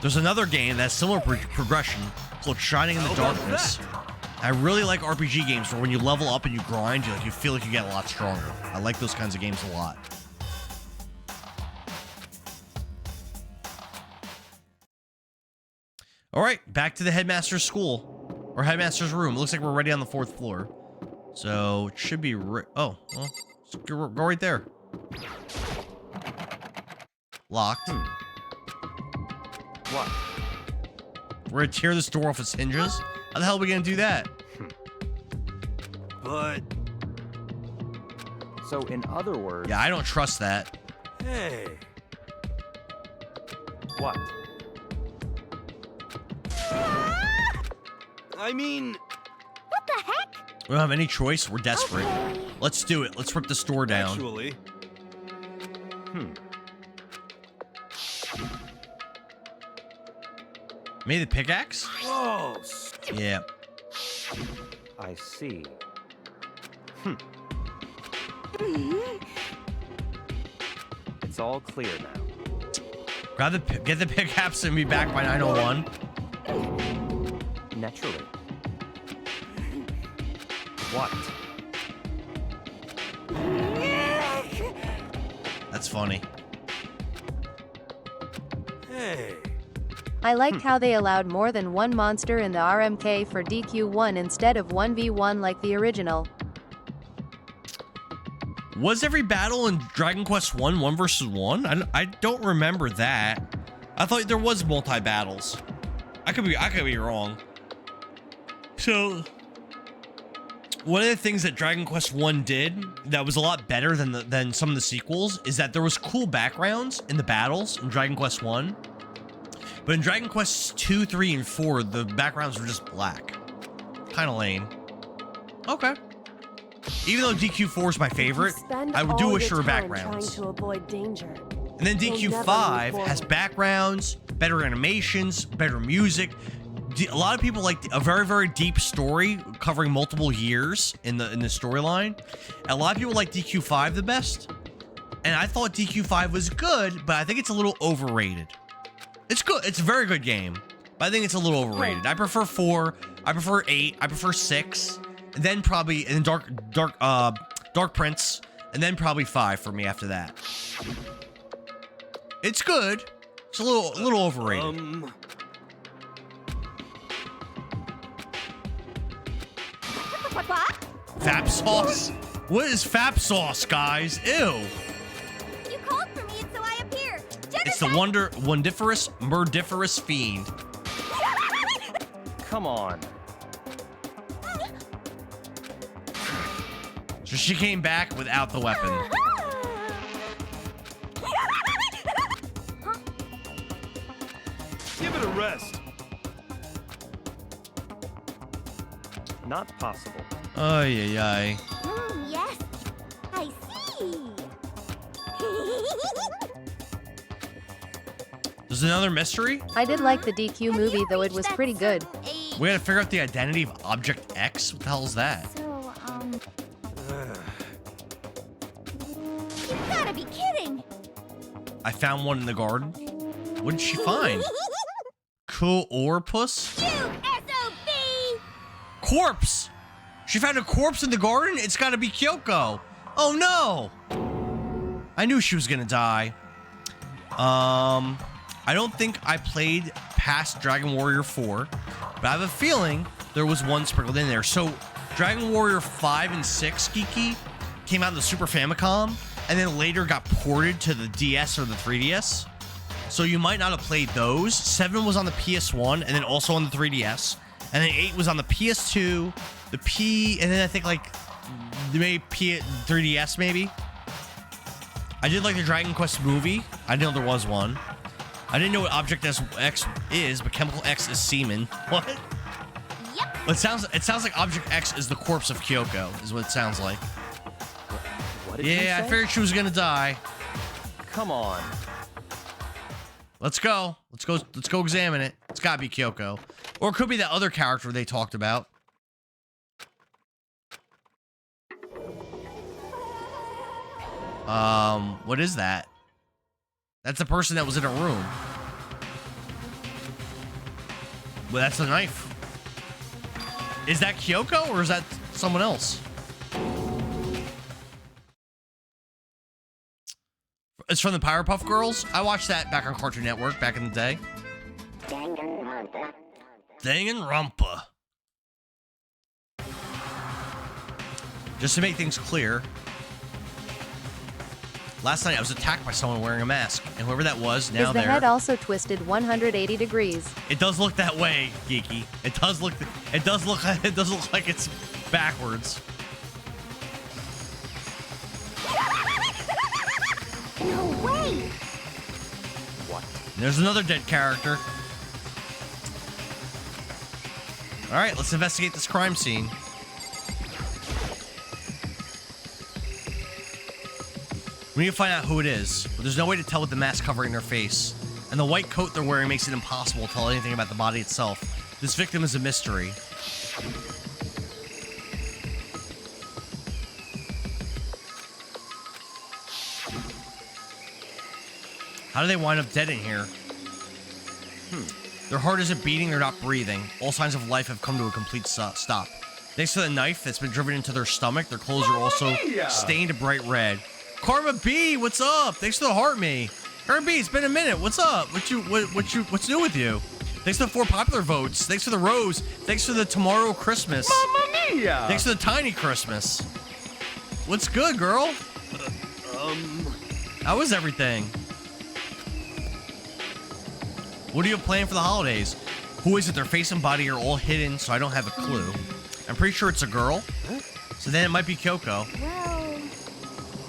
There's another game that's similar progression called Shining in the Darkness. I really like RPG games where when you level up and you grind, you feel like you get a lot stronger. I like those kinds of games a lot. All right, back to the headmaster's school or headmaster's room. It looks like we're already on the 4th floor, so it should be. Oh, well, let's go right there. Locked. What? We're gonna tear this door off its hinges. How the hell are we gonna do that? But So, in other words... Yeah, I don't trust that. hey, What? I mean, What the heck? We don't have any choice. We're desperate. Okay. Let's do it. Let's rip this door down. actually, Maybe the pickaxe? whoa, Yeah. I see. It's all clear now. Get the pickaxe and be back by 9:01. Naturally. What? That's funny. hey. I liked how they allowed more than one monster in the RMK for DQ1 instead of 1v1 like the original. Was every battle in Dragon Quest 1 versus 1? I don't remember that. I thought there was multi-battles. I could be wrong. So, one of the things that Dragon Quest 1 did that was a lot better than some of the sequels is that there was cool backgrounds in the battles in Dragon Quest 1. But in Dragon Quest 2, 3, and 4, the backgrounds were just black. Kind of lame. Okay. Even though DQ4 is my favorite, I do wish there were backgrounds. Trying to avoid danger. And then You'll never DQ5 move has forward. backgrounds, better animations, better music. A lot of people like a very, very deep story covering multiple years in the storyline. A lot of people like DQ5 the best. And I thought DQ5 was good, but I think it's a little overrated. It's good. It's a very good game, but I think it's a little overrated. I prefer 4. I prefer 8. I prefer 6. And then probably Dark Prince, and then probably 5 for me after that. It's good. It's a little overrated. What? Fap sauce? What is fap sauce, guys? Ew. You called for me, and so I appeared. It's the wondiferous, murdiferous fiend. Come on. So she came back without the weapon. Give it a rest. Not possible. Ay, ay, ay. Yes, I see. There's another mystery? I did like the DQ movie, though it was pretty good. We gotta figure out the identity of Object X? What the hell is that? So, you gotta be kidding. I found one in the garden. What did she find? Cool Orpus? You SOB! Corpse! She found a corpse in the garden? It's gotta be Kyoko. Oh no! I knew she was gonna die. I don't think I played past Dragon Warrior 4, but I have a feeling there was one sprinkled in there. So, Dragon Warrior 5 and 6, Geeky, came out in the Super Famicom, and then later got ported to the DS or the 3DS. So you might not have played those. 7 was on the PS1, and then also on the 3DS. And then 8 was on the PS2, the and then I think like maybe 3DS maybe. I did like the Dragon Quest movie. I didn't know there was one. I didn't know what Object X is, but Chemical X is semen. What? Yep. It sounds like Object X is the corpse of Kyoko, is what it sounds like. What did you say? Yeah, I figured she was gonna die. Come on. Let's go. Let's go examine it. It's gotta be Kyoko. Or it could be that other character they talked about. What is that? That's the person that was in a room. Well, that's the knife. Is that Kyoko or is that someone else? It's from the Powerpuff Girls. I watched that back on Cartoon Network back in the day. Danganronpa. Just to make things clear, last night I was attacked by someone wearing a mask, and whoever that was, now Is the head also twisted 180 degrees? It does look that way, Geeky. It does look like it's backwards. No way! What? And there's another dead character. All right, let's investigate this crime scene. We need to find out who it is, but there's no way to tell with the mask covering their face. And the white coat they're wearing makes it impossible to tell anything about the body itself. This victim is a mystery. How do they wind up dead in here? Their heart isn't beating, they're not breathing. All signs of life have come to a complete stop. Thanks to the knife that's been driven into their stomach, their clothes are also stained a bright red. Karma B, what's up? Thanks for the heart me. Karma B, it's been a minute. What's up? What's new with you? Thanks for the 4 popular votes. Thanks for the rose. Thanks for the tomorrow Christmas. Mamma mia! Thanks for the tiny Christmas. What's good, girl? How was everything? What do you have planned for the holidays? Who is it? Their face and body are all hidden, so I don't have a clue. I'm pretty sure it's a girl. So then it might be Kyoko. Well,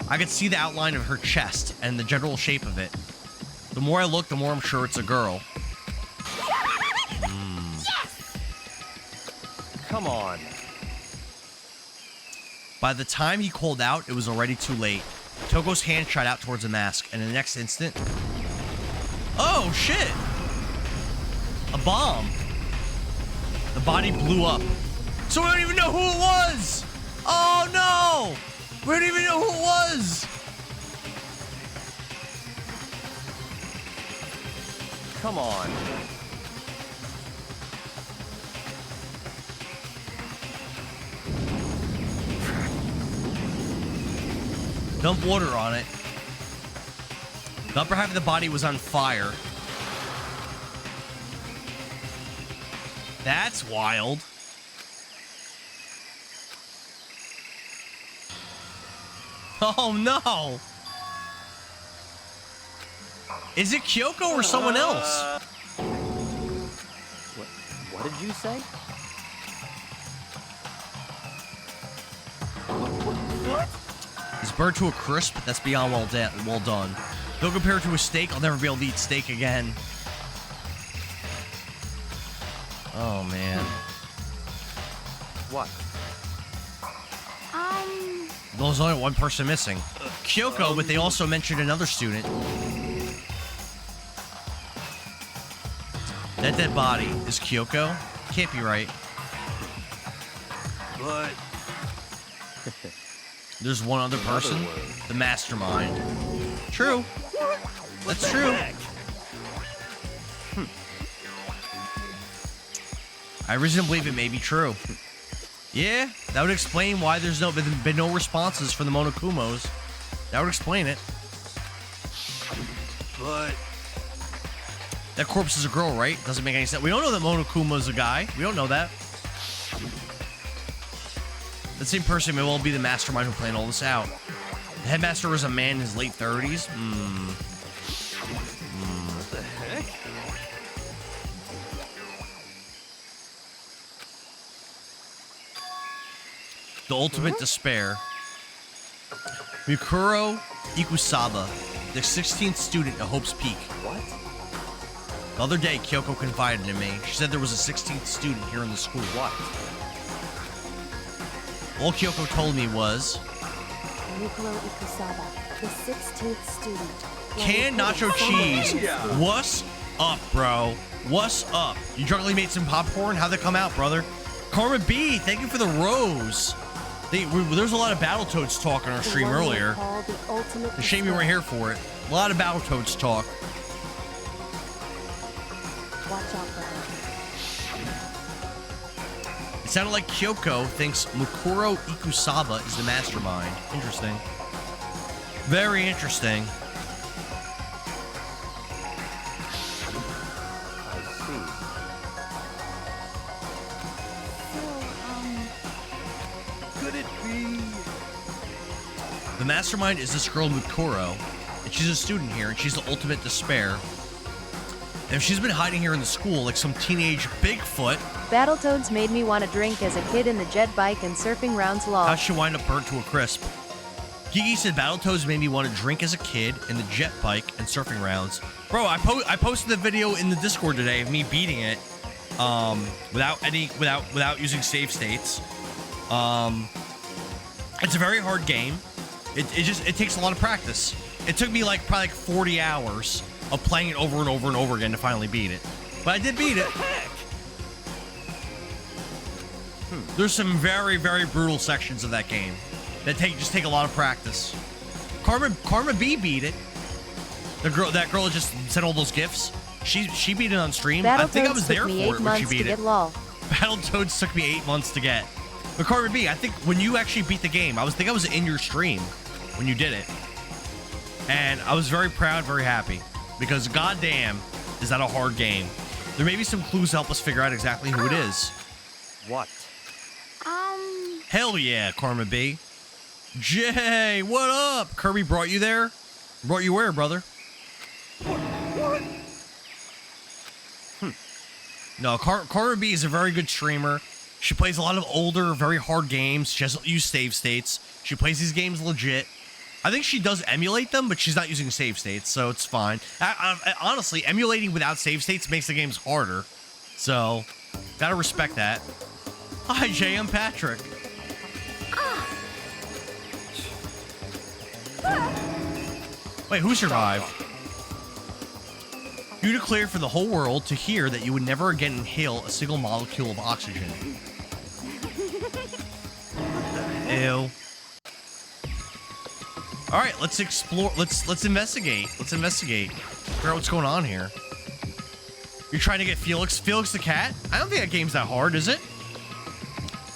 I could see the outline of her chest and the general shape of it. The more I look, the more I'm sure it's a girl. Come on. By the time he called out, it was already too late. Togo's hand shot out towards the mask, and in the next instant... Oh, shit! A bomb. The body blew up. So we don't even know who it was! Oh, no! We don't even know who it was! Come on. Dump water on it. The upper half of the body was on fire. That's wild. Oh no! Is it Kyoko or someone else? What did you say? Is bird to a crisp? That's beyond well done. Don't compare it to a steak. I'll never be able to eat steak again. Oh man. What? There's only one person missing. Kyoko, but they also mentioned another student. That dead body is Kyoko? Can't be right. But There's one other person. The mastermind. True. That's true. I reasonably believe it may be true. Yeah, that would explain why there's been no responses for the Monokumos. That would explain it. but That corpse is a girl, right? Doesn't make any sense. We don't know that Monokuma's a guy. We don't know that. The same person may well be the mastermind who planned all this out. The headmaster was a man in his late 30s. what the heck? The ultimate despair. Mikuro Ikusaba, the 16th student at Hope's Peak. What? The other day, Kyoko confided in me. She said there was a 16th student here in the school. What? All Kyoko told me was, Yukaro Ikusaba, the 16th student. Canned lying nacho hidden somewhere in cheese. this school. What's up, bro? What's up? You drunkenly made some popcorn? How'd they come out, brother? Karma B, thank you for the rose. There's a lot of Battletoads talk on our The stream one they earlier. call the ultimate It's a shame you weren't here for it. A lot of Battletoads talk. Watch out for her. It sounded like Kyoko thinks Mukuro Ikusaba is the mastermind. Interesting. Very interesting. Could it be? The mastermind is this girl Mukuro, and she's a student here, and she's the ultimate despair. And if she's been hiding here in the school like some teenage Bigfoot, Battletoads made me want to drink as a kid in the jet bike and surfing rounds lol. how'd she wind up burnt to a crisp? Gigi said Battletoads made me want to drink as a kid in the jet bike and surfing rounds. Bro, I posted the video in the Discord today of me beating it, without using save states. It's a very hard game. It takes a lot of practice. It took me probably 40 hours of playing it over and over and over again to finally beat it. But I did beat it. There's some very, very brutal sections of that game that just take a lot of practice. Karma B beat it. That girl that just sent all those gifs. She beat it on stream. I think I was there for it when she beat it. Battletoads took me 8 months to get. But Karma B, I think when you actually beat the game, I was in your stream when you did it. And I was very proud, very happy. Because goddamn, is that a hard game. There may be some clues to help us figure out exactly who it is. What? Hell yeah, Karma B. Jay, what up? Kirby brought you there? Brought you where, brother? What? No, Karma B is a very good streamer. She plays a lot of older, very hard games. She doesn't use save states. She plays these games legit. I think she does emulate them, but she's not using save states, so it's fine. Honestly, emulating without save states makes the games harder. So, gotta respect that. Hi, Jay, I'm Patrick. Wait, who survived? You declared for the whole world to hear that you would never again inhale a single molecule of oxygen. Ew. All right, let's explore. Let's investigate. Let's investigate. Figure out what's going on here. You're trying to get Felix the cat? I don't think that game's that hard, is it?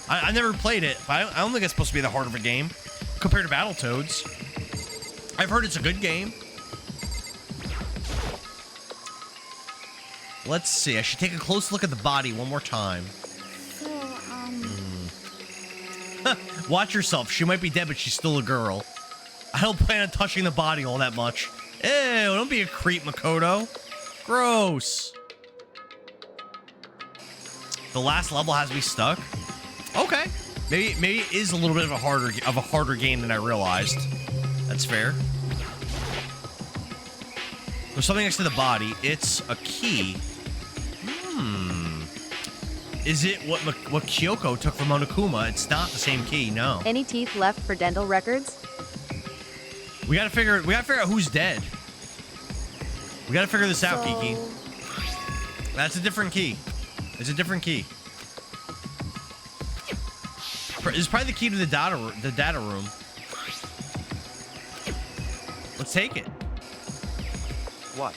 I never played it, but I don't think it's supposed to be that hard of a game compared to Battletoads. I've heard it's a good game. Let's see. I should take a close look at the body one more time. Watch yourself. She might be dead, but she's still a girl. I don't plan on touching the body all that much. Ew, don't be a creep, Makoto. Gross. The last level has me stuck. Okay. Maybe it is a little bit of a harder game than I realized. That's fair. There's something next to the body. It's a key. Is it what Kyoko took from Monokuma? It's not the same key, no. Any teeth left for dental records? We gotta figure out who's dead. We gotta figure this out, Kiki. That's a different key. It's a different key. It's probably the key to the data room. Let's take it. What?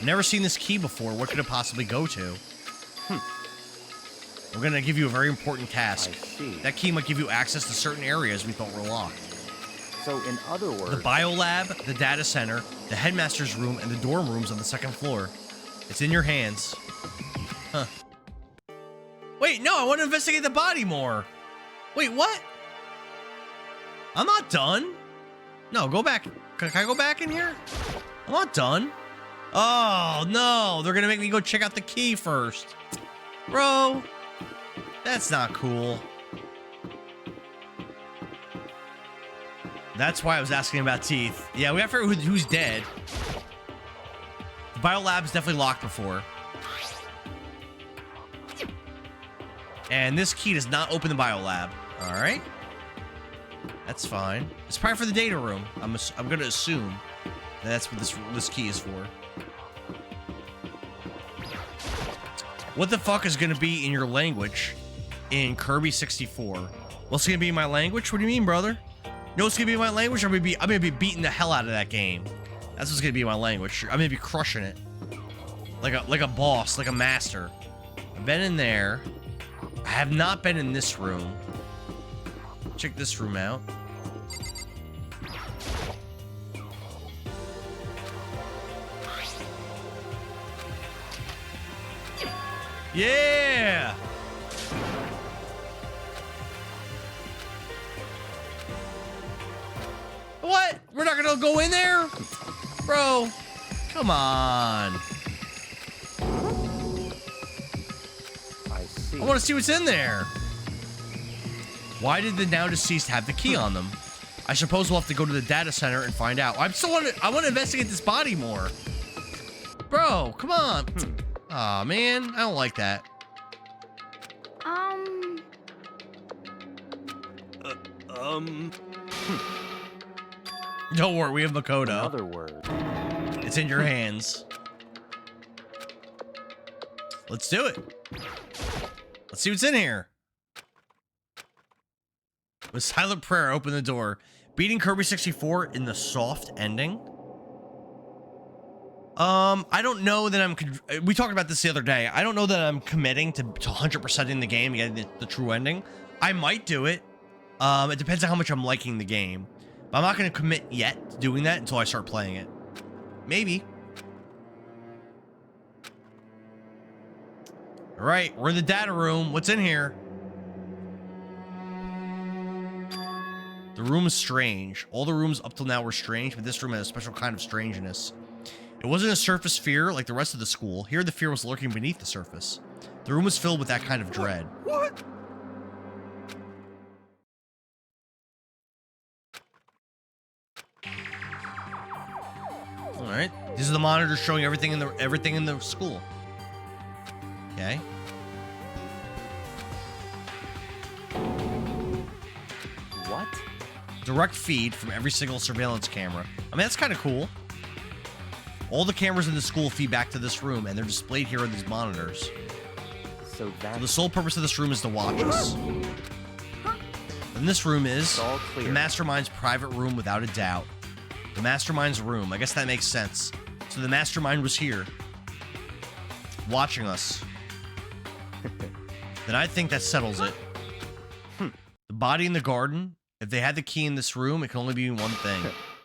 Never seen this key before. What could it possibly go to? We're gonna give you a very important task. I see. That key might give you access to certain areas we thought were locked. So, in other words... The biolab, the data center, the headmaster's room, and the dorm rooms on the second floor. It's in your hands. Huh. Wait, no, I want to investigate the body more. Wait, what? I'm not done. No, go back. Can I go back in here? I'm not done. Oh, no. They're going to make me go check out the key first. Bro, that's not cool. That's why I was asking about teeth. Yeah, we have to figure out who's dead. The biolab's definitely locked before. And this key does not open the biolab. All right. That's fine. It's probably for the data room. I'm gonna assume that's what this key is for. What the fuck is gonna be in your language in Kirby 64? What's gonna be in my language? What do you mean, brother? You know what's gonna be in my language? I'm gonna be beating the hell out of that game. That's what's gonna be in my language. I'm gonna be crushing it. Like a boss, like a master. I've been in there. I have not been in this room. Check this room out. Yeah! What? We're not gonna go in there? Bro, come on. I see. I want to see what's in there. Why did the now deceased have the key on them? I suppose we'll have to go to the data center and find out. I want to investigate this body more. Bro, come on. Aw, man, I don't like that. Don't worry, we have Makoto. In other words, It's in your hands. Let's do it. Let's see what's in here. With silent prayer, open the door. Beating Kirby 64 in the soft ending. I don't know that we talked about this the other day. I don't know that I'm committing to 100% in the game, getting the true ending. I might do it. It depends on how much I'm liking the game. But I'm not going to commit yet to doing that until I start playing it. Maybe. All right, we're in the data room. What's in here? The room is strange. All the rooms up till now were strange, but this room had a special kind of strangeness. It wasn't a surface fear like the rest of the school. Here, the fear was lurking beneath the surface. The room was filled with that kind of dread. What? All right, these are the monitors showing everything in the school. Okay. what? Direct feed from every single surveillance camera. I mean, that's kind of cool. All the cameras in the school feed back to this room, and they're displayed here on these monitors. So So the that's sole purpose of this room is to watch us. And this room is all clear. the Mastermind's private room, without a doubt. The Mastermind's room. I guess that makes sense. So the Mastermind was here, watching us. Then I think that settles it. The body in the garden. If they had the key in this room, it can only be one thing.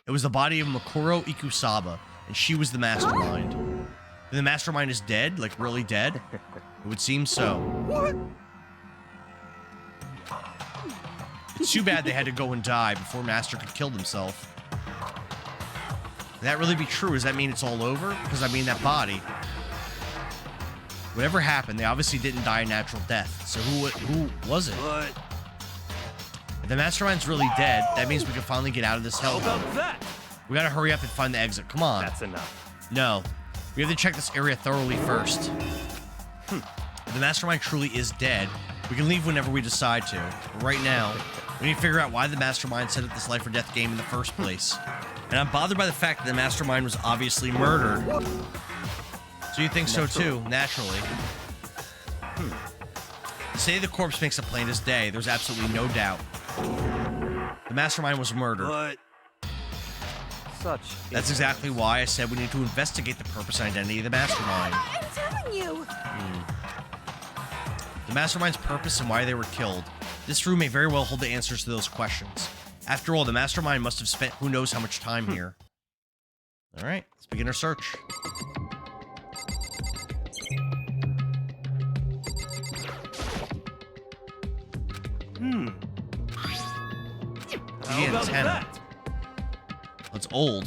It was the body of Makuro Ikusaba, and she was the Mastermind. And the Mastermind is dead, like really dead. It would seem so. What? It's too bad they had to go and die before Master could kill himself. Can that really be true? Does that mean it's all over? Because I mean, that body. Whatever happened, they obviously didn't die a natural death. So who was it? But If the Mastermind's really dead, that means we can finally get out of this how hellhole. about that? We gotta hurry up and find the exit. Come on. That's enough. No. We have to check this area thoroughly first. If the Mastermind truly is dead, we can leave whenever we decide to. But right now, we need to figure out why the Mastermind set up this life or death game in the first place. And I'm bothered by the fact that the Mastermind was obviously murdered. So you think so too, naturally. To say the corpse makes it plain as day, there's absolutely no doubt. The Mastermind was murdered. But Such. That's exactly why I said we need to investigate the purpose and identity of the Mastermind. I'm telling you. The Mastermind's purpose and why they were killed. This room may very well hold the answers to those questions. After all, the Mastermind must have spent who knows how much time here. All right, let's begin our search. how The about antenna. that? It's old.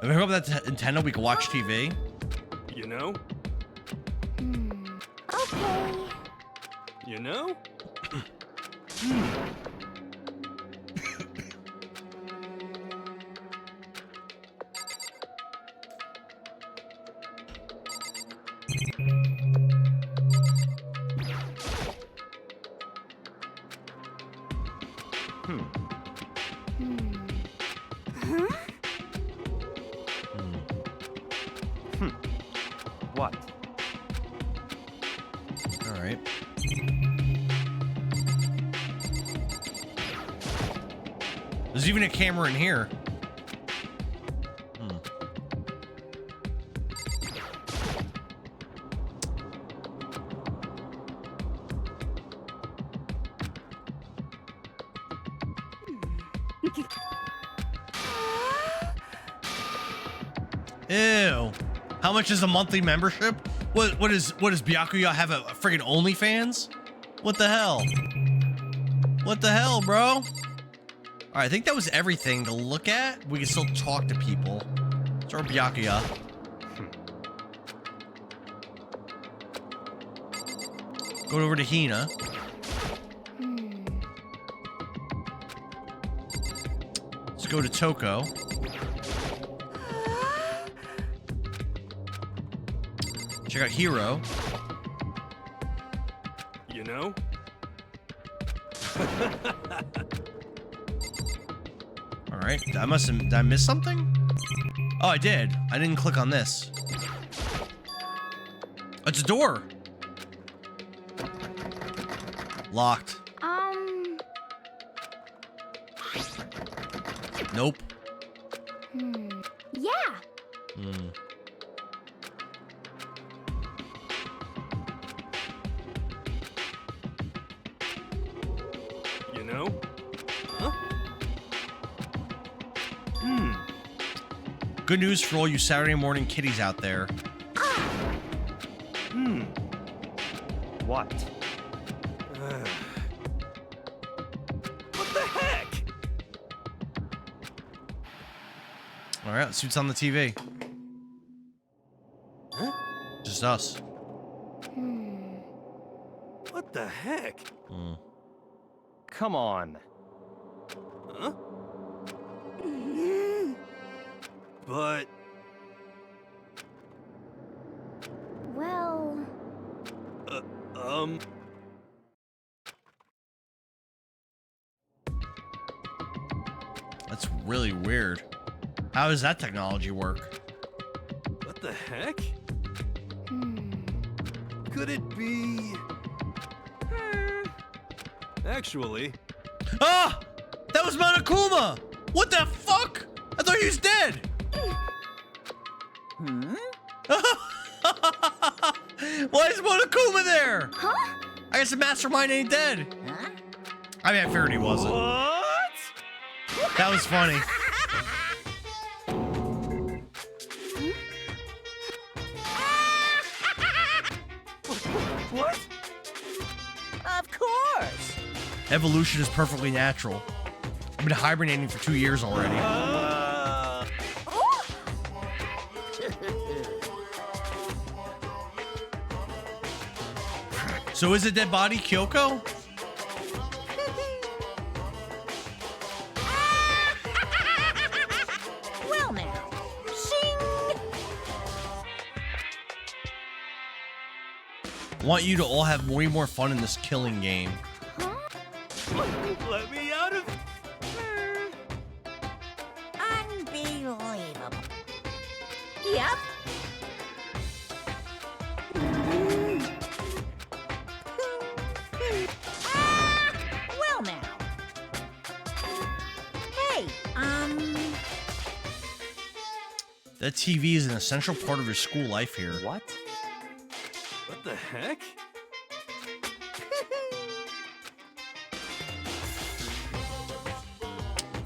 If we hook up that antenna, we can watch TV. You know? Okay. You know? What? All right. There's even a camera in here. Ew. How much is a monthly membership? What does Byakuya have a friggin' OnlyFans? What the hell? What the hell, bro? All right, I think that was everything to look at. We can still talk to people. It's our Byakuya. Go over to Hina. Let's go to Toko. Check out Hero. You know? All right, did I miss something? Oh, I did. I didn't click on this. It's a door. Locked. Nope. Yeah. You know? Huh? Good news for all you Saturday morning kiddies out there. What? What the heck? All right, let's see what's on the TV. Huh? Just us. What the heck? Come on. Huh? But... Well... That's really weird. How does that technology work? What the heck? Could it be... Actually... Ah! That was Monokuma! What the fuck? I thought he was dead! Why is Monokuma there? Huh? I guess the mastermind ain't dead. Huh? I mean, I figured he wasn't. What? That was funny. What? Of course. Evolution is perfectly natural. I've been hibernating for 2 years already. So is it dead body Kyoko? Well now. Shing! Want you to all have way more fun in this killing game. Let me out of... Unbelievable. Yep. Well now. Hey, That TV is an essential part of your school life here. What? What the heck?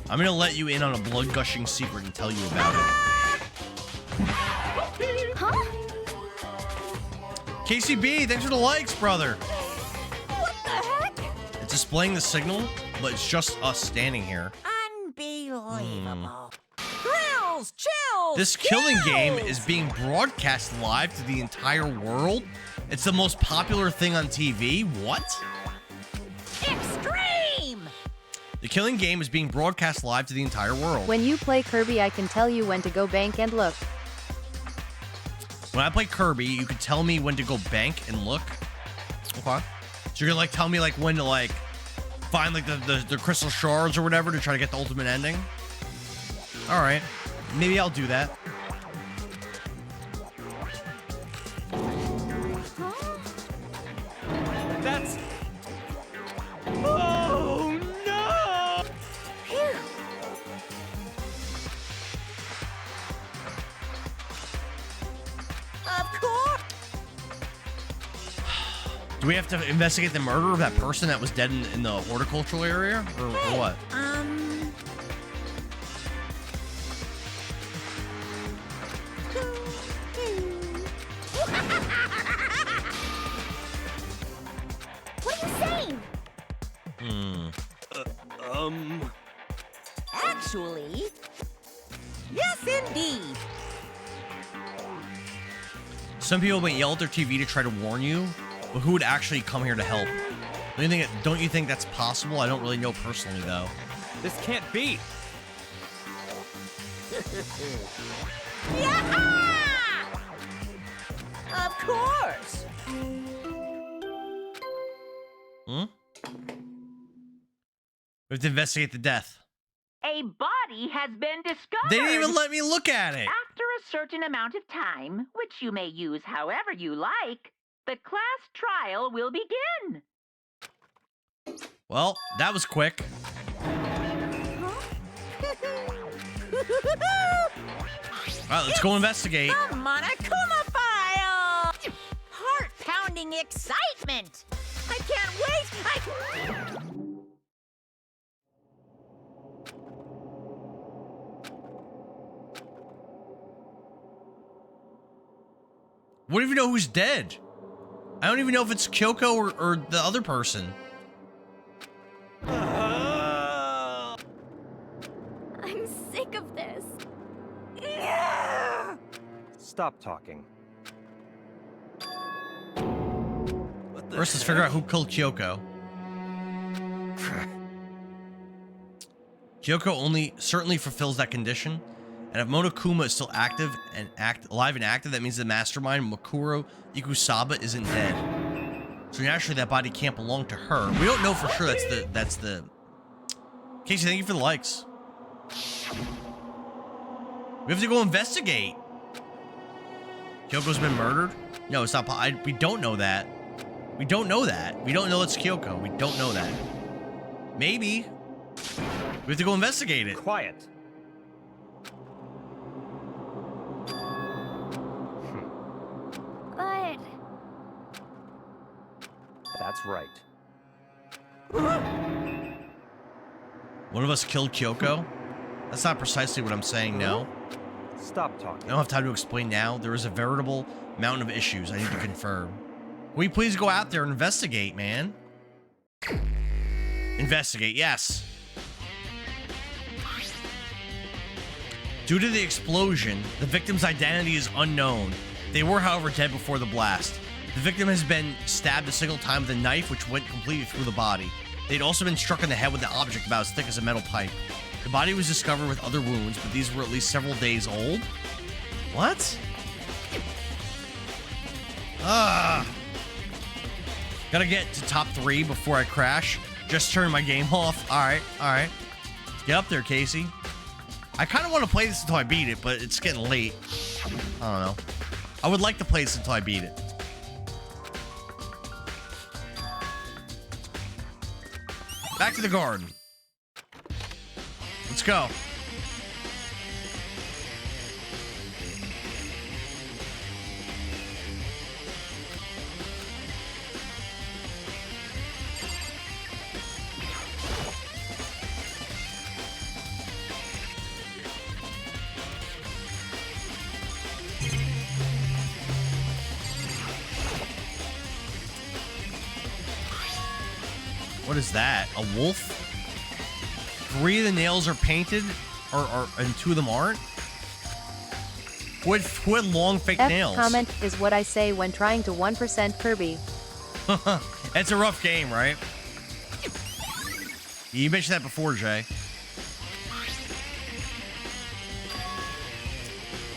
I'm gonna let you in on a blood-gushing secret and tell you about it. huh? KCB, thanks for the likes, brother. What the heck? It's displaying the signal, but it's just us standing here. Unbelievable. Thrills, chills, This killing game chills! is being broadcast live to the entire world. It's the most popular thing on TV. What? Extreme! The killing game is being broadcast live to the entire world. When you play Kirby, I can tell you when to go bank and look. When I play Kirby, you can tell me when to go bank and look. Okay. So you're gonna like tell me like when to like find like the crystal shards or whatever to try to get the ultimate ending. All right, maybe I'll do that. Do we have to investigate the murder of that person that was dead in the horticultural area? Or what? What are you saying? Actually, yes, indeed. Some people might yell at their TV to try to warn you, but who would actually come here to help? Don't you think that's possible? I don't really know personally, though. This can't be. Yeah! Of course. We have to investigate the death. A body has been discovered. They didn't even let me look at it. After a certain amount of time, which you may use however you like, the class trial will begin. Well, that was quick. All right, let's go investigate. The Monokuma file! Heart-pounding excitement! I can't wait! We don't even know who's dead. I don't even know if it's Kyoko or the other person. I'm sick of this. Stop talking. First, let's figure out who killed Kyoko. Kyoko only certainly fulfills that condition. And if Monokuma is still alive and active, that means the mastermind, Makuro Ikusaba, isn't dead. So naturally, that body can't belong to her. We don't know for sure that's the... Casey, thank you for the likes. We have to go investigate. Kyoko's been murdered? No, it's not... we don't know that. We don't know that. We don't know it's Kyoko. We don't know that. Maybe. We have to go investigate it. Quiet. But... That's right. One of us killed Kyoko? That's not precisely what I'm saying, no. Stop talking. I don't have time to explain now. There is a veritable mountain of issues I need to confirm. Will you please go out there and investigate, man? Investigate, yes. Due to the explosion, the victim's identity is unknown. They were, however, dead before the blast. The victim has been stabbed a single time with a knife, which went completely through the body. They'd also been struck in the head with an object about as thick as a metal pipe. The body was discovered with other wounds, but these were at least several days old. What? Gotta get to top 3 before I crash. Just turn my game off. Alright. Get up there, Casey. I kind of want to play this until I beat it, but it's getting late. I don't know. I would like to play this until I beat it. Back to the garden. Let's go. What is that? A wolf? 3 of the nails are painted, and 2 of them aren't? What long fake nails? Comment is what I say when trying to 1% Kirby. It's a rough game, right? You mentioned that before, Jay.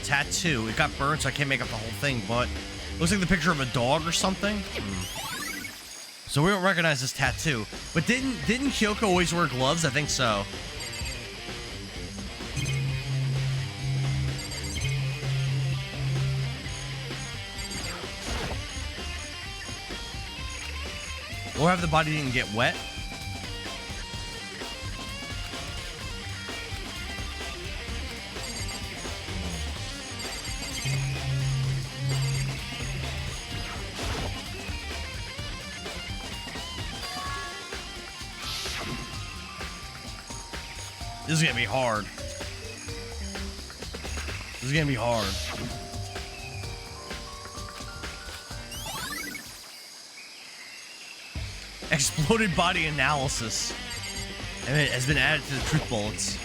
Tattoo. It got burned, so I can't make up the whole thing, but looks like the picture of a dog or something. So we don't recognize this tattoo. But didn't Kyoko always wear gloves? I think so. Or have the body didn't get wet? This is gonna be hard. This is gonna be hard. Exploded body analysis. And it has been added to the truth bullets.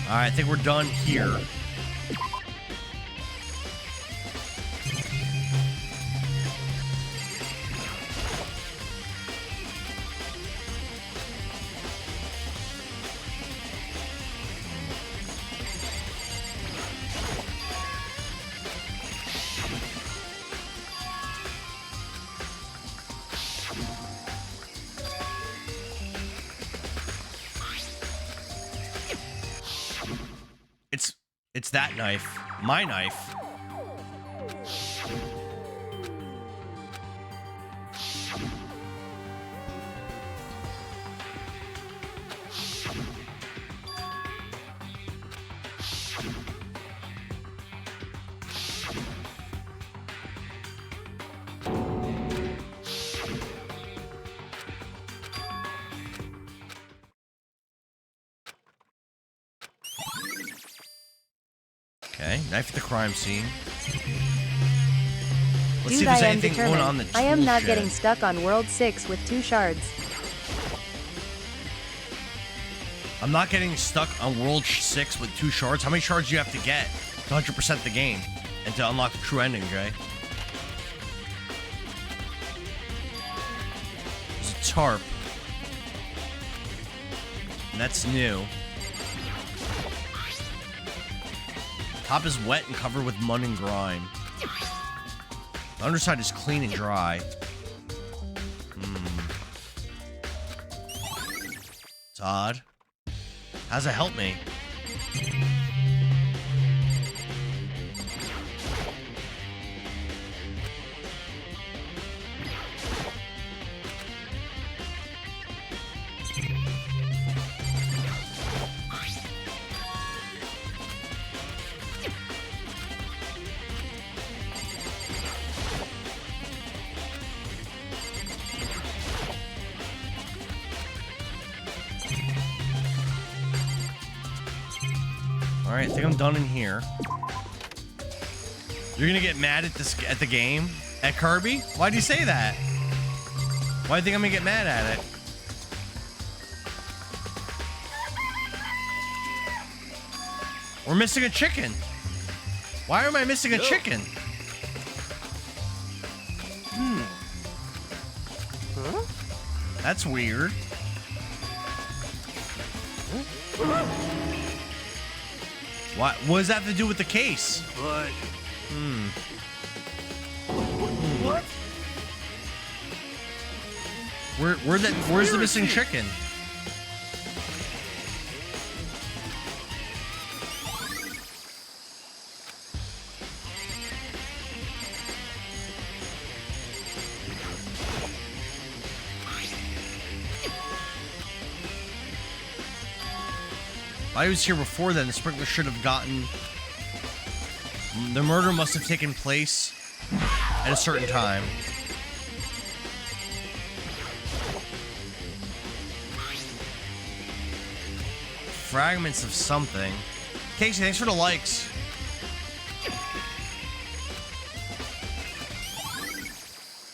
Alright, I think we're done here. It's that knife. My knife. Okay, knife at the crime scene. Let's see if there's anything going on the tool I am not shed. getting stuck on World 6 with 2 shards. I'm not getting stuck on World 6 with 2 shards. How many shards do you have to get to 100% the game and to unlock the true ending, Jay? There's a tarp. And that's new. Top is wet and covered with mud and grime. The underside is clean and dry. It's odd. How does that help me? Alright, I think I'm done in here. You're gonna get mad at the game? At Kirby? Why do you say that? Why do you think I'm gonna get mad at it? We're missing a chicken. Why am I missing a chicken? Huh? That's weird. What does that have to do with the case? But What? Where's the missing chicken? If I was here before then, the sprinkler should have gotten... The murder must have taken place at a certain time. Fragments of something. Casey, thanks for the likes.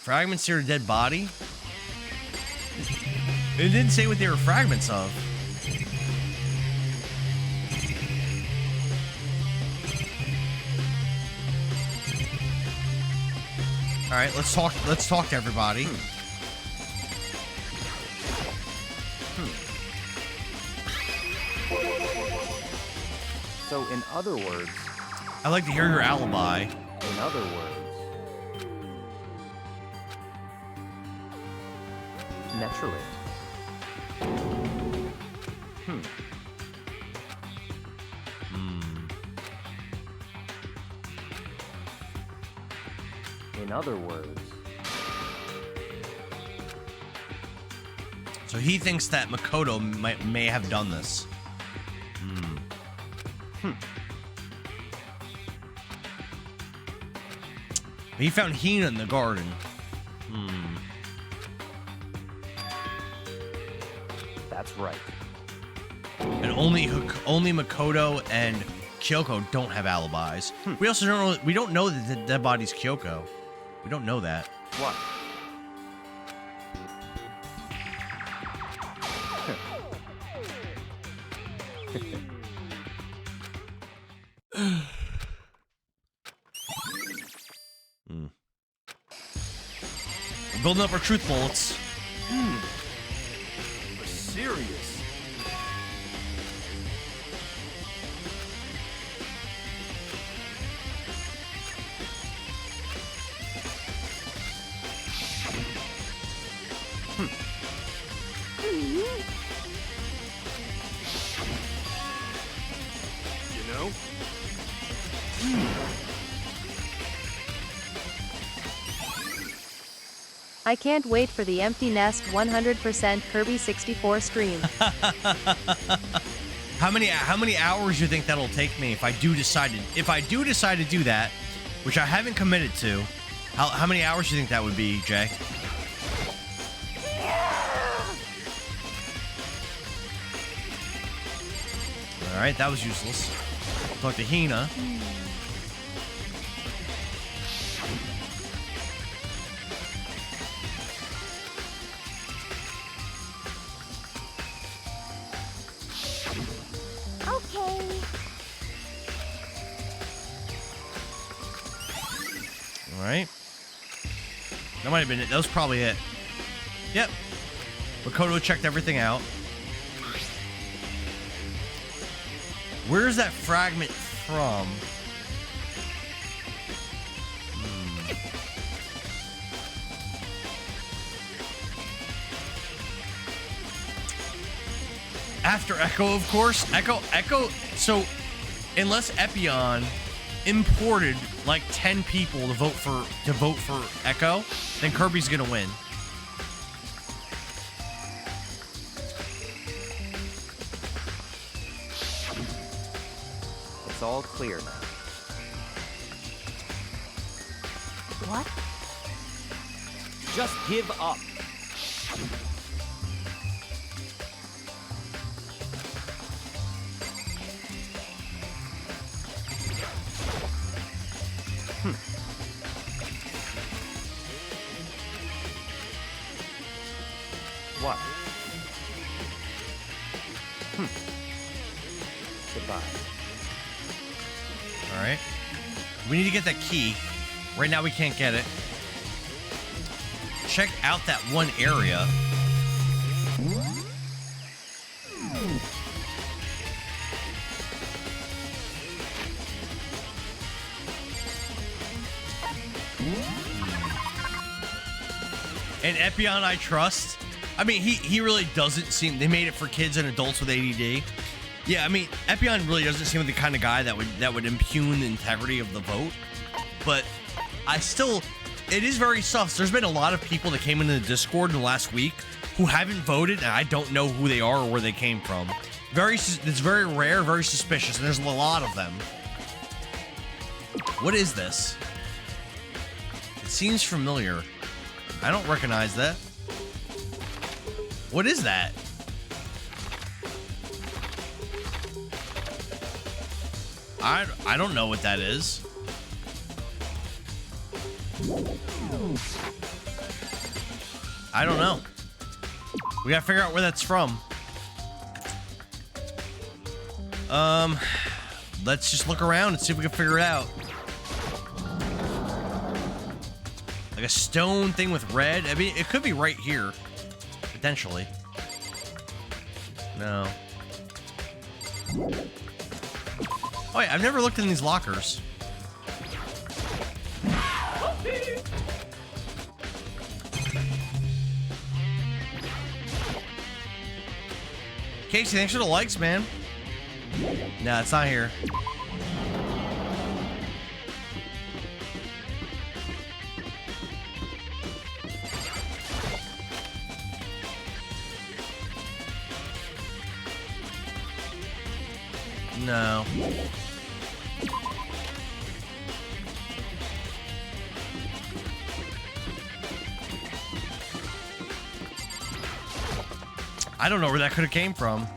Fragments to your dead body? It didn't say what they were fragments of. All right, let's talk to everybody. So, in other words, I'd like to hear your alibi. in other words, naturally. In other words, So he thinks that Makoto may have done this. He found Hina in the garden. That's right. And only Makoto and Kyoko don't have alibis. We also don't know that the dead body's Kyoko. We don't know that. What? We're building up our truth bullets. We're serious. You know? I can't wait for the Empty Nest 100% Kirby 64 stream. How many hours do you think that'll take me if I do decide to do that, which I haven't committed to? How many hours do you think that would be, Jay? All right, that was useless. Talk to Hina. Okay. All right. That might have been it. That was probably it. Yep. Makoto checked everything out. Where's that fragment from? After Echo, of course. Echo. So, unless Epion imported like 10 people to vote for Echo, then Kirby's gonna win. It's all clear now. What? Just give up. What? Goodbye. All right. We need to get that key. Right now we can't get it. Check out that one area. And Epion I trust. I mean, he really doesn't seem... They made it for kids and adults with ADD. Yeah, I mean, Epion really doesn't seem like the kind of guy that would impugn the integrity of the vote. But I still... It is very sus. There's been a lot of people that came into the Discord in the last week who haven't voted, and I don't know who they are or where they came from. It's very rare, very suspicious, and there's a lot of them. What is this? It seems familiar. I don't recognize that. What is that? I don't know what that is. I don't know. We gotta figure out where that's from. Let's just look around and see if we can figure it out. Like a stone thing with red. I mean, it could be right here. Potentially. No. Oh yeah, I've never looked in these lockers. Casey, thanks for the likes, man. Nah, it's not here. No. I don't know where that could have came from.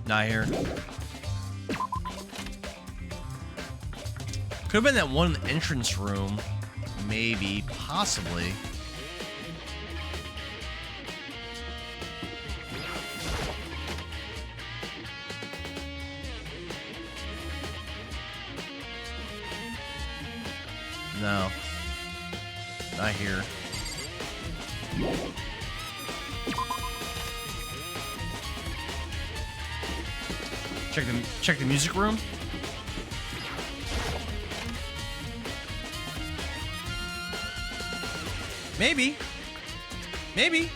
Not here. Could have been that one entrance room. Maybe. Possibly. No. Not here. Check the music room. Maybe. Maybe.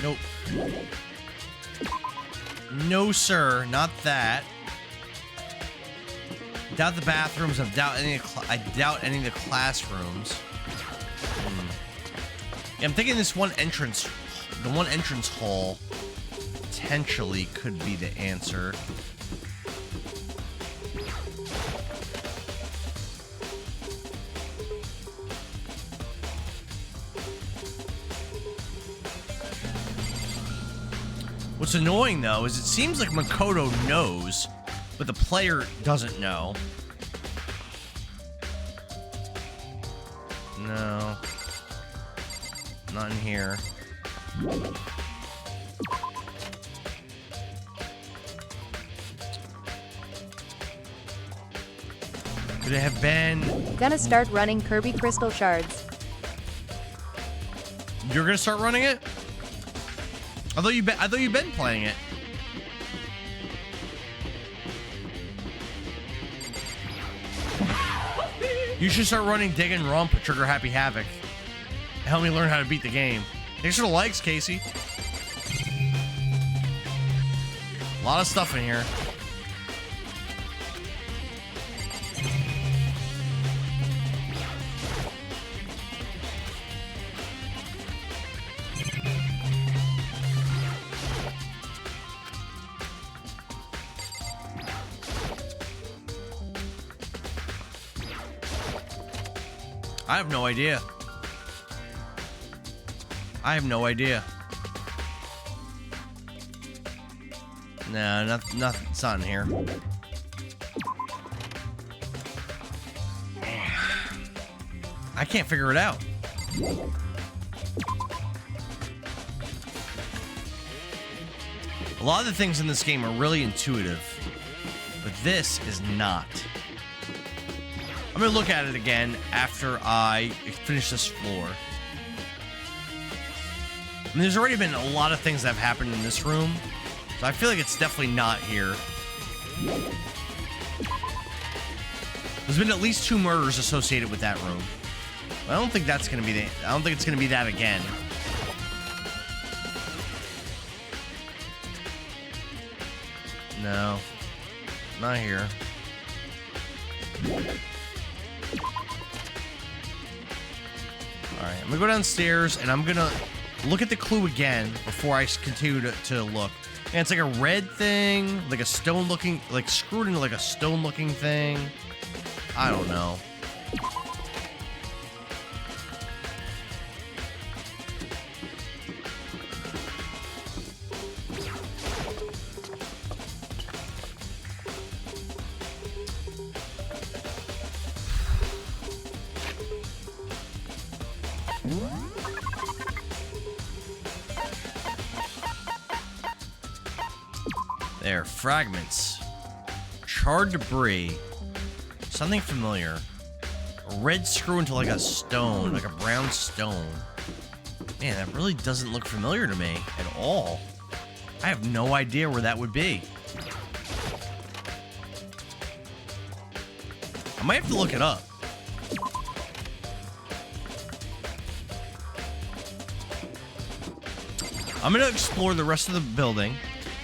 Nope. No, sir. Not that. Doubt the bathrooms. I doubt any of the classrooms. Yeah, I'm thinking this one entrance, the one entrance hall, potentially could be the answer. What's annoying though is it seems like Makoto knows, but the player doesn't know. No. Not in here. Could it have been... Gonna start running Kirby Crystal Shards. You're gonna start running it? I thought you've been playing it. You should start running Danganronpa Trigger Happy Havoc. Help me learn how to beat the game. Thanks for the likes, Casey. A lot of stuff in here. I have no idea. I have no idea. No, nothing. It's not in here. I can't figure it out. A lot of the things in this game are really intuitive, but this is not. I'm gonna look at it again after I finish this floor. I mean, there's already been a lot of things that have happened in this room, so I feel like it's definitely not here. There's been at least 2 murders associated with that room. I don't think that's gonna be I don't think it's gonna be that again. No, not here. Alright, I'm gonna go downstairs and I'm gonna look at the clue again before I continue to look. And it's like a red thing, like a stone looking, like screwed into like a stone looking thing. I don't know. There, fragments. Charred debris. Something familiar. A red screw into like a stone, like a brown stone. Man, that really doesn't look familiar to me at all. I have no idea where that would be. I might have to look it up. I'm gonna explore the rest of the building.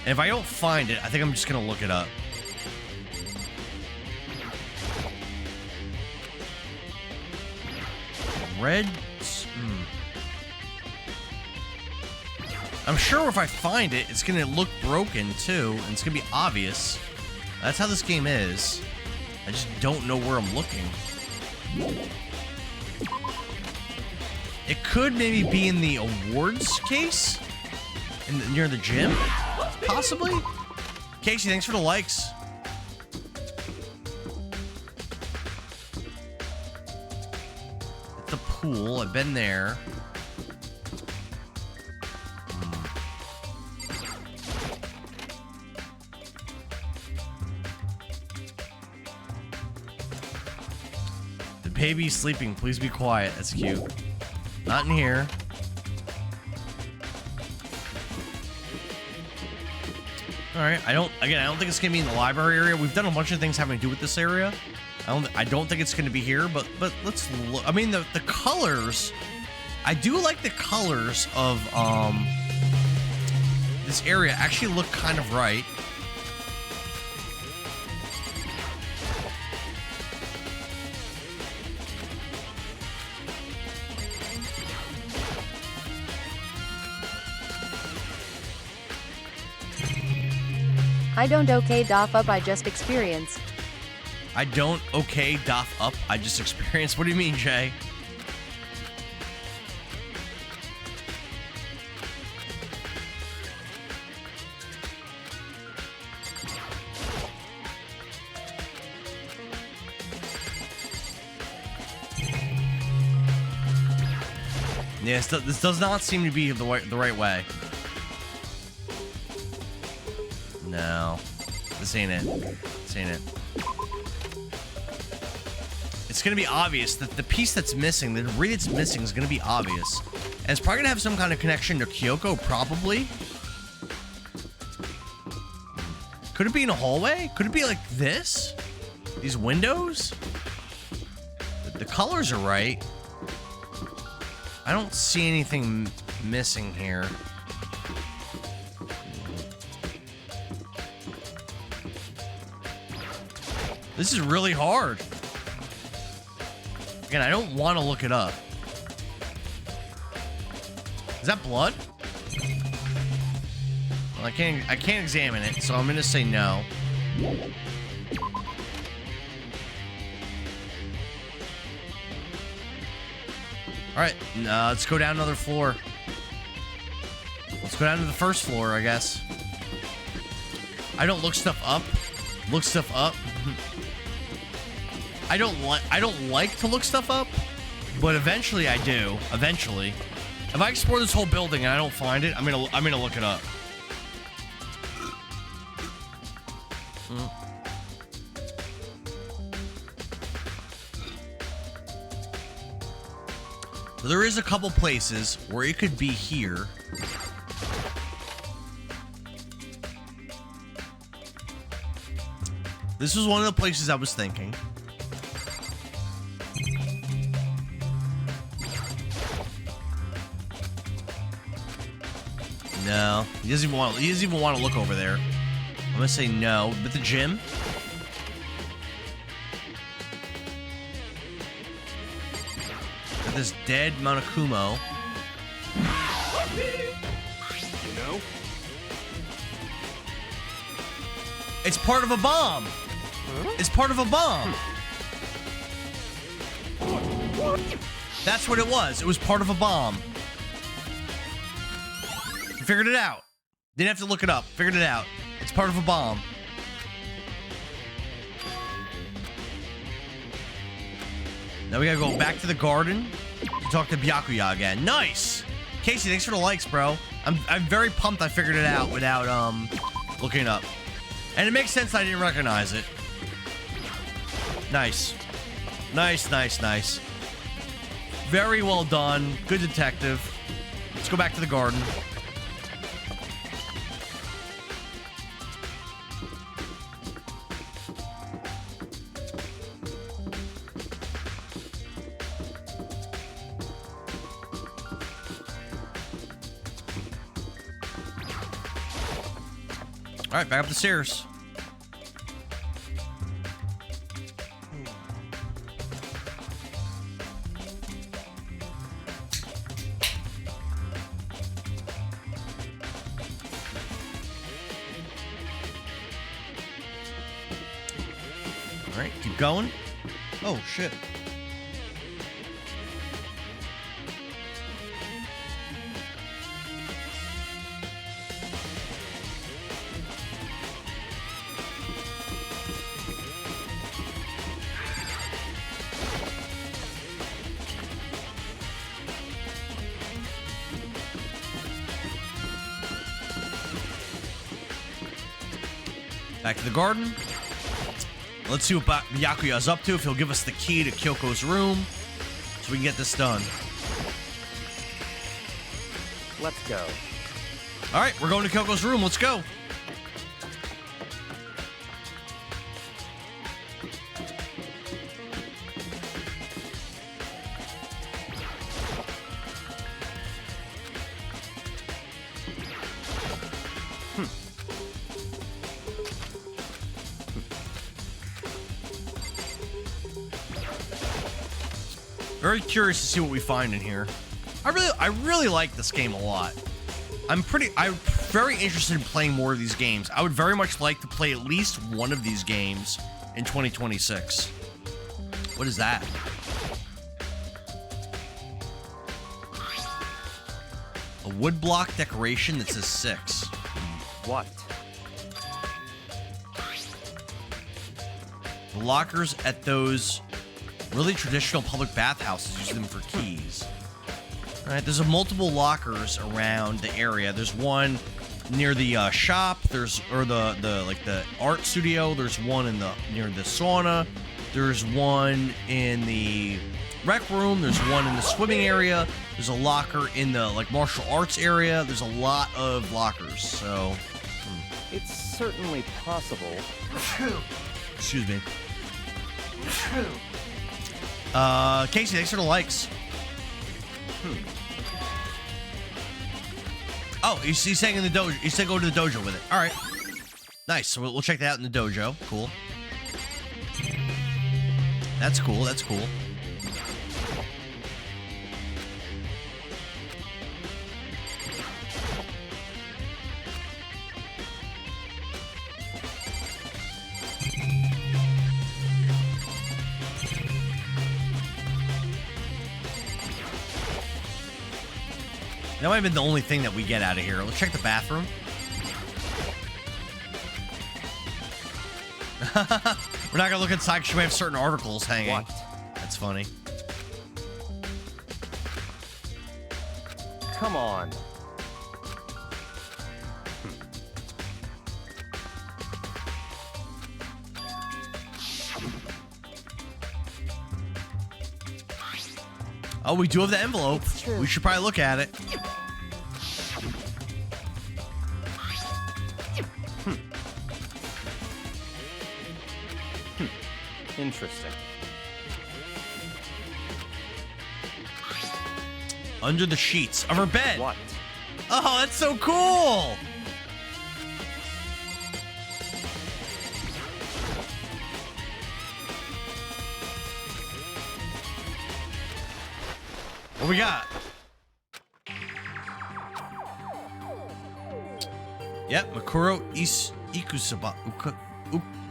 And if I don't find it, I think I'm just gonna look it up. Red. I'm sure if I find it, it's gonna look broken too, and it's gonna be obvious. That's how this game is. I just don't know where I'm looking. It could maybe be in the awards case? Near the gym? Possibly? Casey, thanks for the likes. At the pool, I've been there. The baby's sleeping, please be quiet. That's cute. Not in here. Alright, I don't think it's gonna be in the library area. We've done a bunch of things having to do with this area. I don't think it's gonna be here, but let's look. I mean, the colors, I do like the colors of this area actually look kind of right. I don't okay doff up, I just experienced. I don't okay doff up, I just experienced. What do you mean, Jay? Yes, this does not seem to be the right way. No, this ain't it. This ain't it. It's gonna be obvious that the piece that's missing, the ring that's missing, is gonna be obvious, and it's probably gonna have some kind of connection to Kyoko. Probably. Could it be in a hallway? Could it be like this? These windows? The colors are right. I don't see anything missing here. This is really hard. Again, I don't want to look it up. Is that blood? Well, I can't examine it, so I'm gonna say no. All right, let's go down another floor. Let's go down to the first floor, I guess. I don't look stuff up. Look stuff up. I don't like to look stuff up, but eventually I do. Eventually, if I explore this whole building and I don't find it, I'm gonna look it up. So there is a couple places where it could be here. This was one of the places I was thinking. No, he doesn't even want to look over there. I'm gonna say no. But the gym. Got this dead Monokuma. You know? It's part of a bomb. Huh? It's part of a bomb. That's what it was. It was part of a bomb. Figured it out. Didn't have to look it up. Figured it out. It's part of a bomb. Now we gotta go back to the garden to talk to Byakuya again. Nice! Casey, thanks for the likes, bro. I'm very pumped I figured it out without looking it up. And it makes sense I didn't recognize it. Nice. Nice, nice, nice. Very well done. Good detective. Let's go back to the garden. All right, back up the stairs. All right, keep going. Oh, shit. Back to the garden. Let's see what Byakuya's up to, if he'll give us the key to Kyoko's room, so we can get this done. Let's go. All right, we're going to Kyoko's room. Let's go. Very curious to see what we find in here. I really like this game a lot. I'm very interested in playing more of these games. I would very much like to play at least one of these games in 2026. What is that? A woodblock decoration that says 6. What? The lockers at those really traditional public bathhouses use them for keys. All right, there's multiple lockers around the area. There's one near the shop. There's the art studio. There's one near the sauna. There's one in the rec room. There's one in the swimming area. There's a locker in the martial arts area. There's a lot of lockers. So It's certainly possible. excuse me. Casey, thanks for the likes. Oh, he's saying in the dojo. He said go to the dojo with it. All right. Nice. So we'll check that out in the dojo. Cool. That's cool. That's cool. That might have been the only thing that we get out of here. Let's check the bathroom. We're not going to look inside because we have certain articles hanging. What? That's funny. Come on. Oh, we do have the envelope. It's true. We should probably look at it. Interesting. Under the sheets of her bed. What? Oh, that's so cool. What we got? Yep, Makuro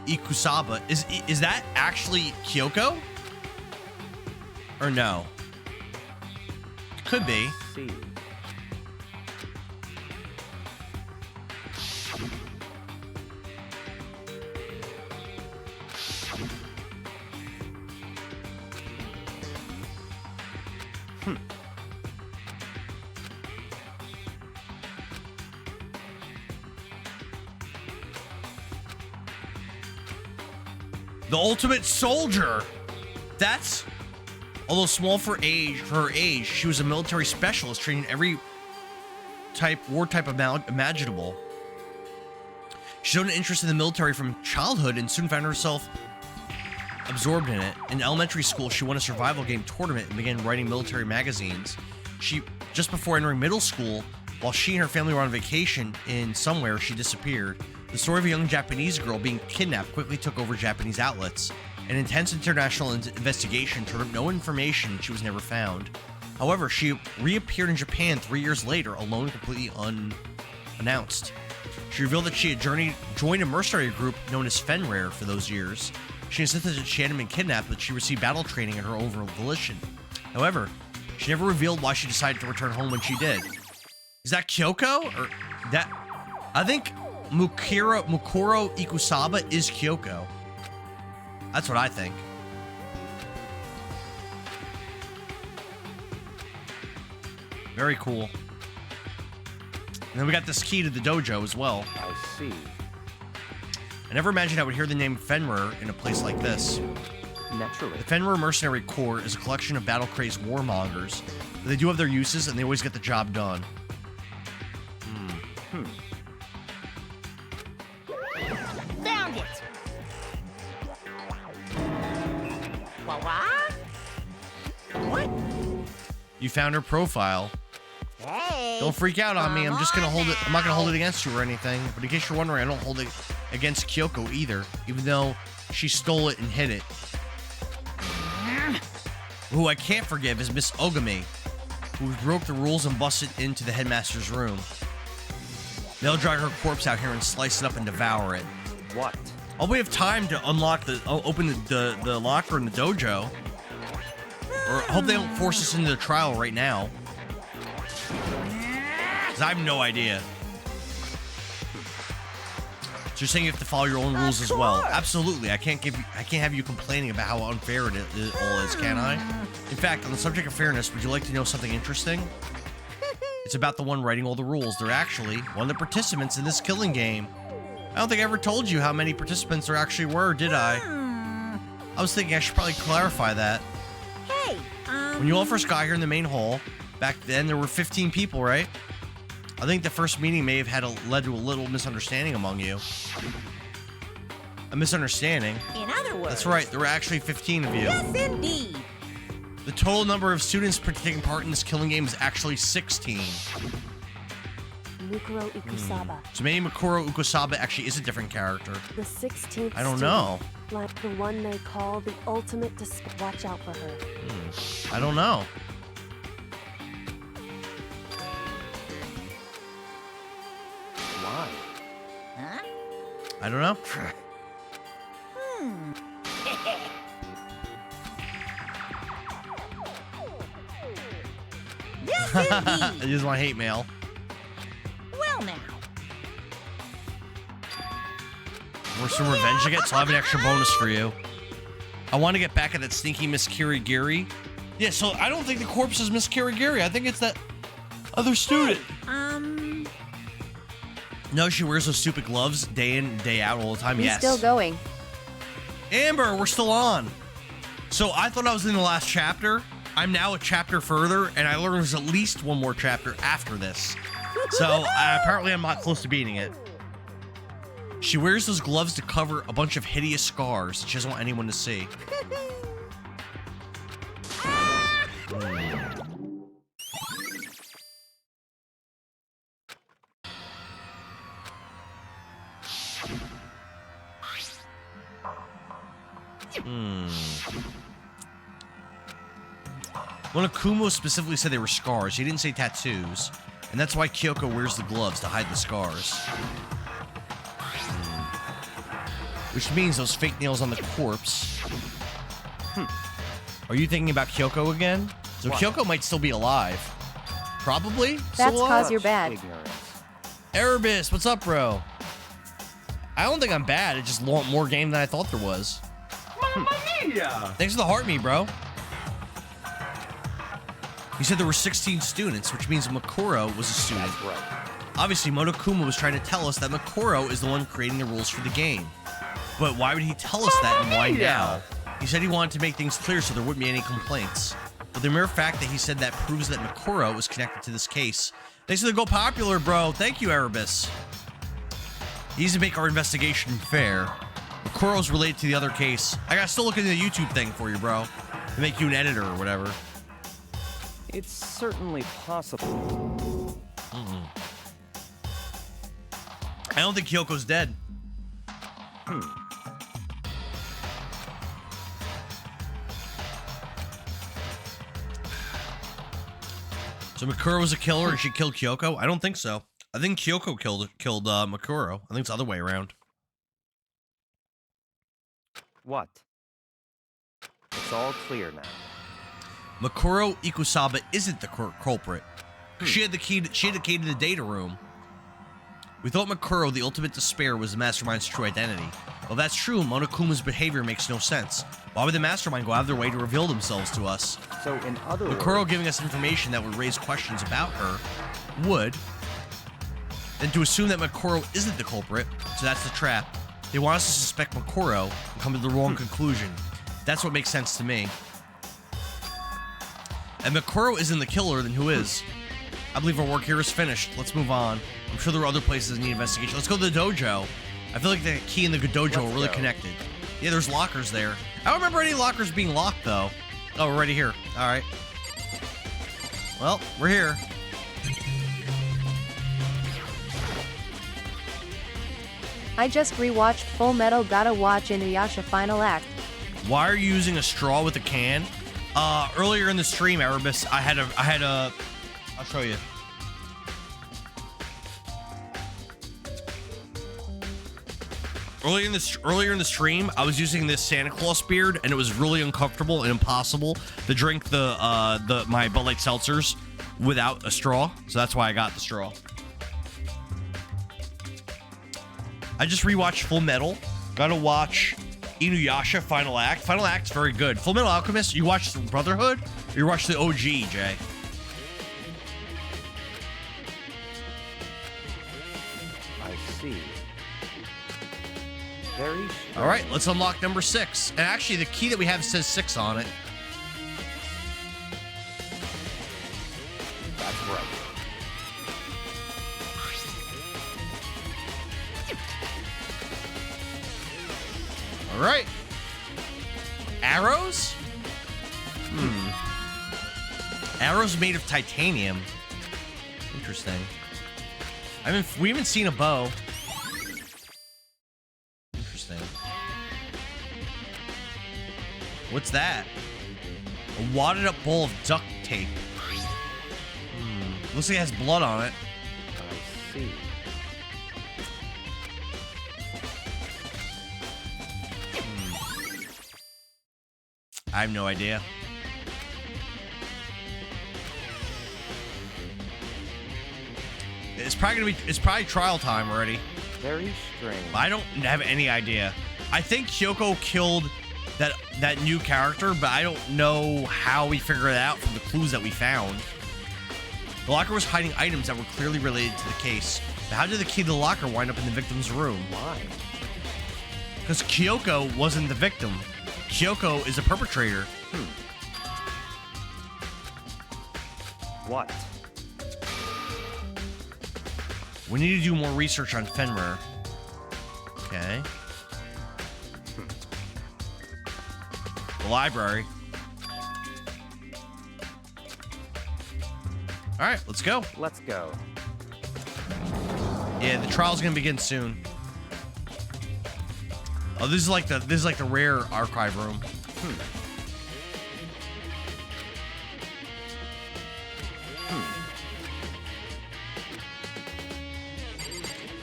Ikusaba. Is that actually Kyoko? Or no? Could be. See. The ultimate soldier. That's, although small for her age, she was a military specialist training every war type imaginable. She showed an interest in the military from childhood and soon found herself absorbed in it. In elementary school, she won a survival game tournament and began writing military magazines. Just before entering middle school, while she and her family were on vacation in somewhere, she disappeared. The story of a young Japanese girl being kidnapped quickly took over Japanese outlets. An intense international investigation turned up no information and she was never found. However, she reappeared in Japan 3 years later, alone, completely unannounced. She revealed that she had joined a mercenary group known as Fenrir for those years. She insisted that she hadn't been kidnapped, but she received battle training at her own volition. However, she never revealed why she decided to return home when she did. Is that Kyoko? Or that? I think Mukuro Ikusaba is Kyoko. That's what I think. Very cool. And then we got this key to the dojo as well. I see. I never imagined I would hear the name Fenrir in a place like this. Naturally. The Fenrir Mercenary Corps is a collection of battle-crazed warmongers, but they do have their uses and they always get the job done. Found it! What? You found her profile. Hey! Don't freak out on me. I'm just gonna come hold on it. I'm not gonna hold it now. against you or anything. But in case you're wondering, I don't hold it against Kyoko either, even though she stole it and hid it. Who I can't forgive is Miss Ogami, who broke the rules and busted into the headmaster's room. They'll drag her corpse out here and slice it up and devour it. What? Oh, we have time to unlock open the locker in the dojo. Or I hope they don't force us into the trial right now. Because I have no idea. So you're saying you have to follow your own rules as well? Absolutely. I can't have you complaining about how unfair it all is, can I? In fact, on the subject of fairness, would you like to know something interesting? It's about the one writing all the rules. They're actually one of the participants in this killing game. I don't think I ever told you how many participants there actually were, did I? I was thinking I should probably clarify that. Hey, When you all first got here in the main hall, back then there were 15 people, right? I think the first meeting may have led to a little misunderstanding among you. A misunderstanding? in other words... That's right, there were actually 15 of you. Yes, indeed. The total number of students taking part in this killing game is actually 16. Mukuro Ikusaba, So maybe Mikuro Ukusaba actually is a different character. the 16th I don't student, know. like the one they call the ultimate despair. Watch out for her. I don't know. Why? Huh? I don't know. Yes, I indeed. just want hate mail. Well, now. We're some revenge to get, so I have an extra bonus for you. I want to get back at that stinky Miss Kirigiri. Yeah, so I don't think the corpse is Miss Kirigiri. I think it's that other student. No, she wears those stupid gloves day in, day out all the time. He's Yes. still going. Amber, we're still on. So I thought I was in the last chapter. I'm now a chapter further, and I learned there's at least one more chapter after this. So apparently I'm not close to beating it. She wears those gloves to cover a bunch of hideous scars she doesn't want anyone to see. Monokuma specifically said they were scars. He didn't say tattoos. And that's why Kyoko wears the gloves to hide the scars. Which means those fake nails on the corpse. Are you thinking about Kyoko again? So What? Kyoko might still be alive. Probably? That's Still cause alive? you're bad. Ignorance. Erebus, what's up, bro? I don't think I'm bad. It's just more game than I thought there was. Thanks for the heart me, bro. You said there were 16 students, which means Makuro was a student. That's right. Obviously, Monokuma was trying to tell us that Makuro is the one creating the rules for the game. But why would he tell us that and why now? He said he wanted to make things clear so there wouldn't be any complaints. But the mere fact that he said that proves that Makuro was connected to this case. Thanks for the Go Popular, bro. Thank you, Erebus. He needs to make our investigation fair. Makuro's related to the other case. I gotta still look into the YouTube thing for you, bro. To make you an editor or whatever. It's certainly possible. I don't think Kyoko's dead. So Makuro was a killer and she killed Kyoko? I don't think so. I think Kyoko killed Makuro. I think it's the other way around. What? It's all clear now. Makuro Ikusaba isn't the culprit. She had the key. She had the key to the data room. We thought Makuro, the ultimate despair, was the mastermind's true identity. Well, that's true. Monokuma's behavior makes no sense. Why would the mastermind go out of their way to reveal themselves to us? So, in other Makuro words, giving us information that would raise questions about her would. Then to assume that Makuro isn't the culprit, so that's the trap. They want us to suspect Makuro and come to the wrong conclusion. That's what makes sense to me. And Makuro isn't the killer, then who is? I believe our work here is finished. Let's move on. I'm sure there are other places that need investigation. Let's go to the dojo. I feel like the key and the dojo are really connected. Yeah, there's lockers there. I don't remember any lockers being locked, though. Oh, we're already here. All right. Well, we're here. I just rewatched Full Metal, gotta watch Inuyasha Final Act. Why are you using a straw with a can? Earlier in the stream, Erebus, I had a. I'll show you. Earlier in the stream, I was using this Santa Claus beard, and it was really uncomfortable and impossible to drink my Bud Light seltzers without a straw. So that's why I got the straw. I just rewatched Full Metal. Gotta watch Inuyasha Final Act. Final Act's very good. Full Metal Alchemist. You watched Brotherhood, or you watched the OG, Jay? I see. Very strange. All right, let's unlock number 6. And actually, the key that we have says 6 on it. That's right. All right. Arrows? Arrows made of titanium. Interesting. We haven't seen a bow. Interesting. What's that? A wadded up ball of duct tape. Looks like it has blood on it. I see. I have no idea. It's probably trial time already. Very strange. I don't have any idea. I think Kyoko killed that new character, but I don't know how we figured it out from the clues that we found. The locker was hiding items that were clearly related to the case. But how did the key to the locker wind up in the victim's room? Why? Because Kyoko wasn't the victim. Kyoko is a perpetrator. What? We need to do more research on Fenrir. Okay. The library. All right, let's go. Let's go. Yeah, the trial's gonna begin soon. Oh, this is like the rare archive room.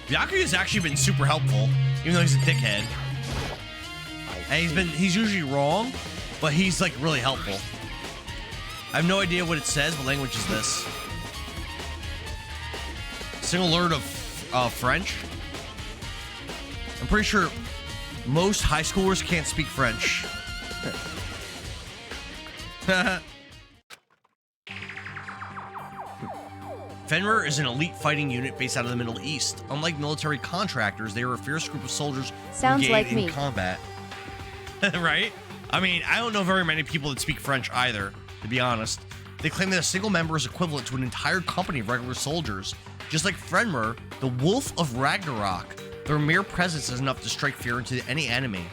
Byakuya's actually been super helpful, even though he's a dickhead. And he's usually wrong, but he's like really helpful. I have no idea what it says. What language is this? Single word of French. I'm pretty sure most high schoolers can't speak French. Fenrir is an elite fighting unit based out of the Middle East. Unlike military contractors, they are a fierce group of soldiers Sounds like engaged in me. combat. Right? I mean, I don't know very many people that speak French either, to be honest. They claim that a single member is equivalent to an entire company of regular soldiers. Just like Fenrir, the Wolf of Ragnarok, their mere presence is enough to strike fear into any enemy.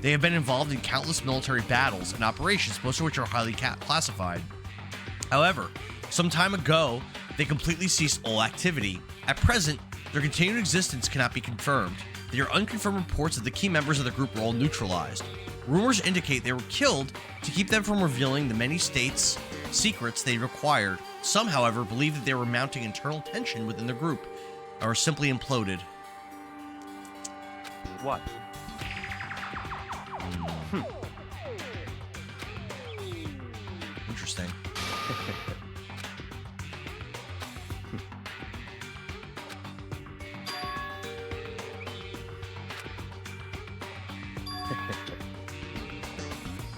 They have been involved in countless military battles and operations, most of which are highly classified. However, some time ago, they completely ceased all activity. At present, their continued existence cannot be confirmed. there are unconfirmed reports that the key members of the group were all neutralized. Rumors indicate they were killed to keep them from revealing the many states' secrets they required. Some, however, believe that they were mounting internal tension within the group, or simply imploded. What? Interesting.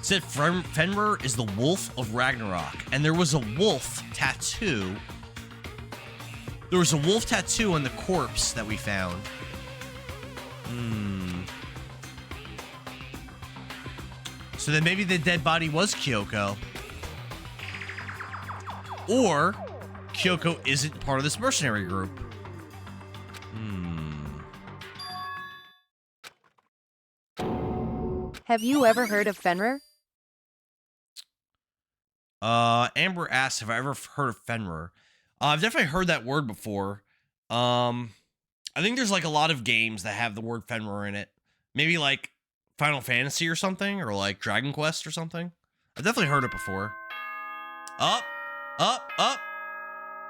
Said Fenrir is the wolf of Ragnarok, and there was a wolf tattoo. There was a wolf tattoo on the corpse that we found. So then maybe the dead body was Kyoko. Or Kyoko isn't part of this mercenary group. Have you ever heard of Fenrir? Amber asks if I ever heard of Fenrir. I've definitely heard that word before. I think there's like a lot of games that have the word Fenrir in it. Maybe like Final Fantasy or something, or like Dragon Quest or something. I've definitely heard it before. Up.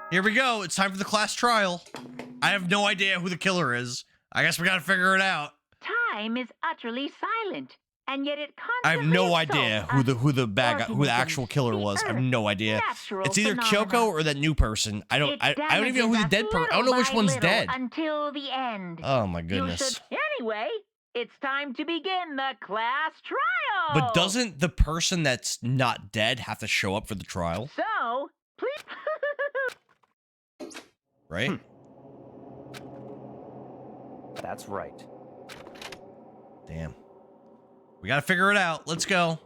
Here we go. It's time for the class trial. I have no idea who the killer is. I guess we gotta figure it out. Time is utterly silent, and yet it I have constantly no idea who the actual killer was. I have no idea. It's either Kyoko or that new person. I don't even know who the dead person. I don't know which one's dead. Until the end. Oh my You goodness. should anyway. It's time to begin the class trial. But doesn't the person that's not dead have to show up for the trial? So, please. Right? That's right. Damn. We gotta figure it out. Let's go.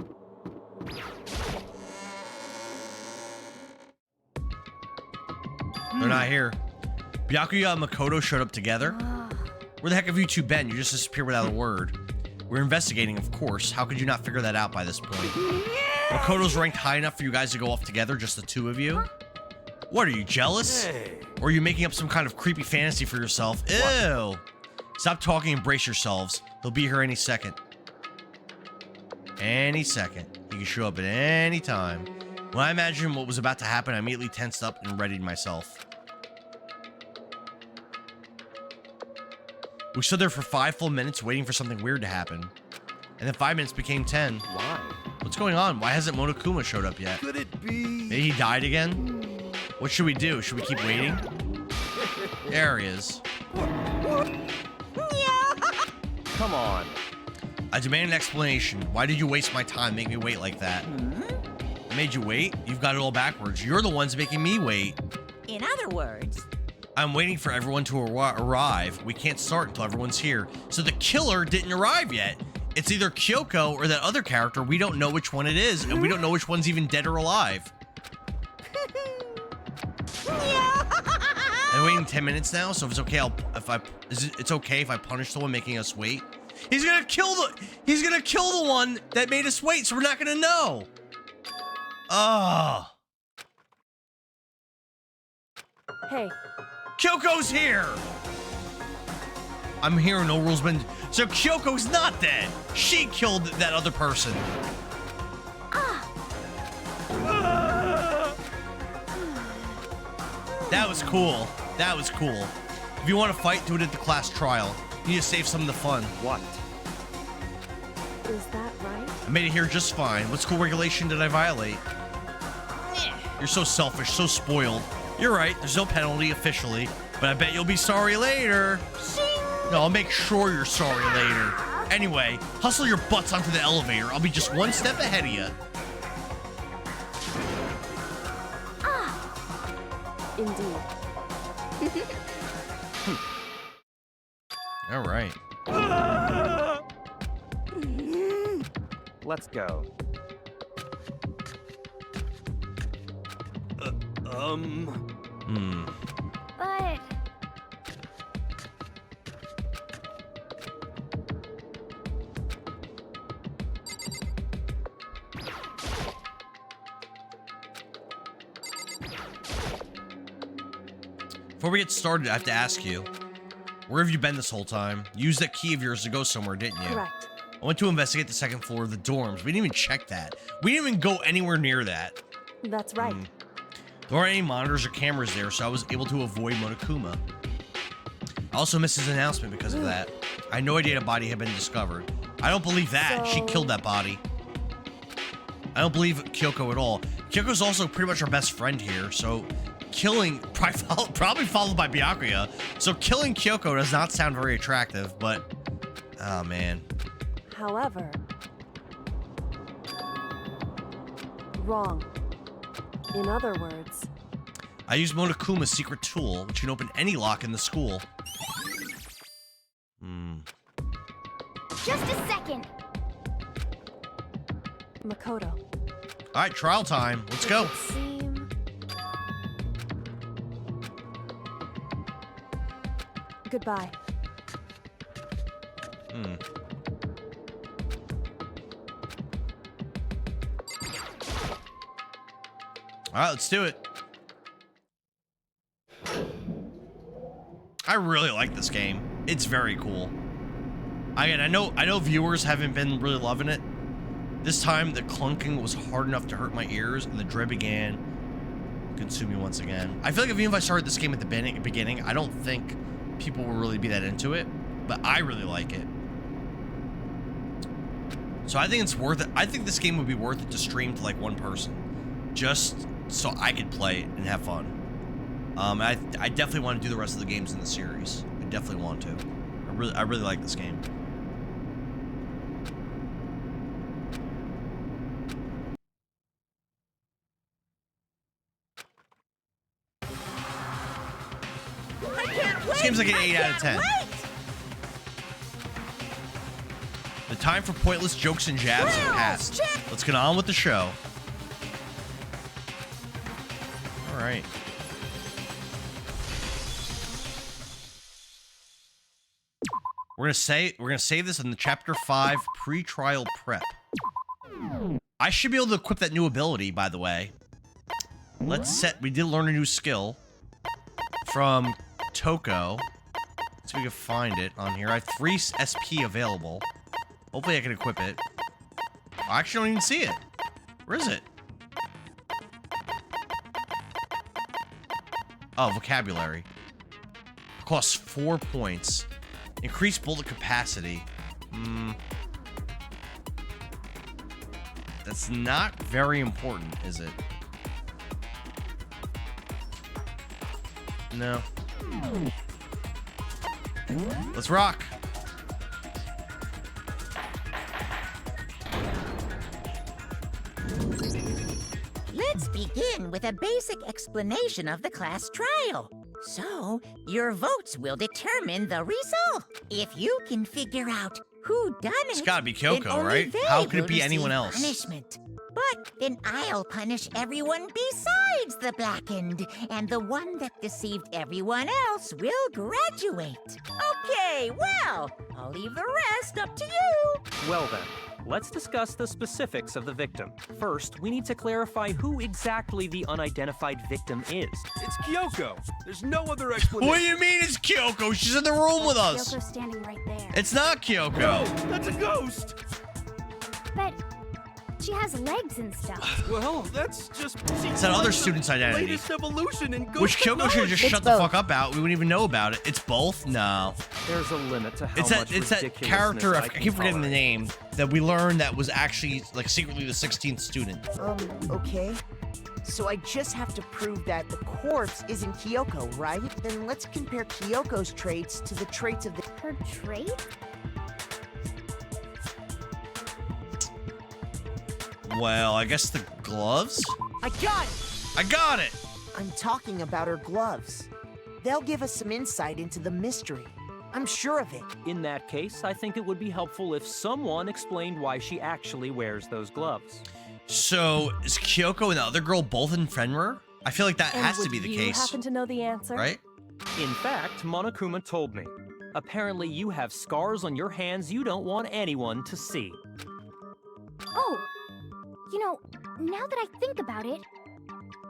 They're not here. Byakuya and Makoto showed up together. Where the heck have you two been? You just disappeared without a word. We're investigating, of course. How could you not figure that out by this point? Makoto's ranked high enough for you guys to go off together, just the two of you? What, are you jealous? Or are you making up some kind of creepy fantasy for yourself? Ew! Stop talking and brace yourselves. He'll be here any second. Any second. He can show up at any time. When I imagined what was about to happen, I immediately tensed up and readied myself. We stood there for 5 full minutes waiting for something weird to happen. And then 5 minutes became 10. Why? What's going on? Why hasn't Monokuma showed up yet? Could it be? Maybe he died again? What should we do? Should we keep waiting? There he is. Come on. I demand an explanation. Why did you waste my time, make me wait like that? I made you wait? You've got it all backwards. You're the ones making me wait. In other words, I'm waiting for everyone to arrive. We can't start until everyone's here. So the killer didn't arrive yet. It's either Kyoko or that other character. We don't know which one it is, and we don't know which one's even dead or alive. I'm waiting 10 minutes now, so if it's okay, it's okay if I punish the one making us wait. He's gonna kill the one that made us wait, so we're not gonna know. Hey, Kyoko's here. I'm here, no rules been. So Kyoko's not dead. She killed that other person. That was cool. That was cool. If you want to fight, do it at the class trial. You need to save some of the fun. What? is that right? I made it here just fine. What school regulation did I violate? You're so selfish, so spoiled. You're right, there's no penalty officially, but I bet you'll be sorry later. No, I'll make sure you're sorry later. Anyway, hustle your butts onto the elevator. I'll be just one step ahead of you. Indeed. All right. Let's go. But Before we get started, I have to ask you, Where have you been this whole time? You used that key of yours to go somewhere, didn't you? Correct. I went to investigate the second floor of the dorms. We didn't even check that. We didn't even go anywhere near that. That's right. There aren't any monitors or cameras there, so I was able to avoid Monokuma. I also missed his announcement because of that. I had no idea a body had been discovered. I don't believe that. She killed that body. I don't believe Kyoko at all. Kyoko's also pretty much our best friend here, so killing, probably followed by Byakuya, so killing Kyoko does not sound very attractive, but, oh man. However, wrong. In other words, I used Monokuma's secret tool, which can open any lock in the school. Just a second. Makoto. All right, trial time. Let's go. Goodbye. All right, let's do it. I really like this game. It's very cool. Again, I know viewers haven't been really loving it. This time, the clunking was hard enough to hurt my ears, and the dread began to consume me once again. I feel like even if I started this game at the beginning, I don't think people will really be that into it, but I really like it. So I think it's worth it. I think this game would be worth it to stream to like one person, just so I could play it and have fun. I definitely want to do the rest of the games in the series. I definitely want to. I really like this game. This game's like an 8 out of 10. The time for pointless jokes and jabs has passed. Let's get on with the show. All right. We're gonna save this in the Chapter 5 pre-trial prep. I should be able to equip that new ability, by the way. We did learn a new skill from Toko. So we can find it on here. I have 3 SP available. Hopefully I can equip it. I actually don't even see it. Where is it? Oh, vocabulary. Costs 4 points. Increase bullet capacity. That's not very important, is it? No. Let's rock. Let's begin with a basic explanation of the class trial. So, your votes will determine the result. If you can figure out who done it, It's gotta be then Kyoko, only right? they How could will it be anyone receive else? Punishment. But then I'll punish everyone besides the blackened, and the one that deceived everyone else will graduate. Okay, well, I'll leave the rest up to you. Well then, let's discuss the specifics of the victim. First, we need to clarify who exactly the unidentified victim is. It's Kyoko. There's no other explanation. What do you mean it's Kyoko? She's in the room with us. Kyoko's standing right there. It's not Kyoko. No, that's a ghost. But she has legs and stuff. Well, that's just... It's that other student's identity. Latest evolution in ghost Which Kyoko should have just It's shut the both. fuck up about. We wouldn't even know about it. It's both? No. There's a limit to how It's much that ridiculousness character, I can keep forgetting the tolerate. name, that we learned that was actually like secretly the 16th student. Okay. So I just have to prove that the corpse isn't Kyoko, right? Then let's compare Kyoko's traits to the traits of the... Her trait? Well, I guess the gloves? I got it! I got it! I'm talking about her gloves. They'll give us some insight into the mystery. I'm sure of it. In that case, I think it would be helpful if someone explained why she actually wears those gloves. So, is Kyoko and the other girl both in Fenrir? I feel like that And has to would be the you case, happen to know the answer? right? In fact, Monokuma told me. Apparently, you have scars on your hands you don't want anyone to see. Oh, you know, now that I think about it,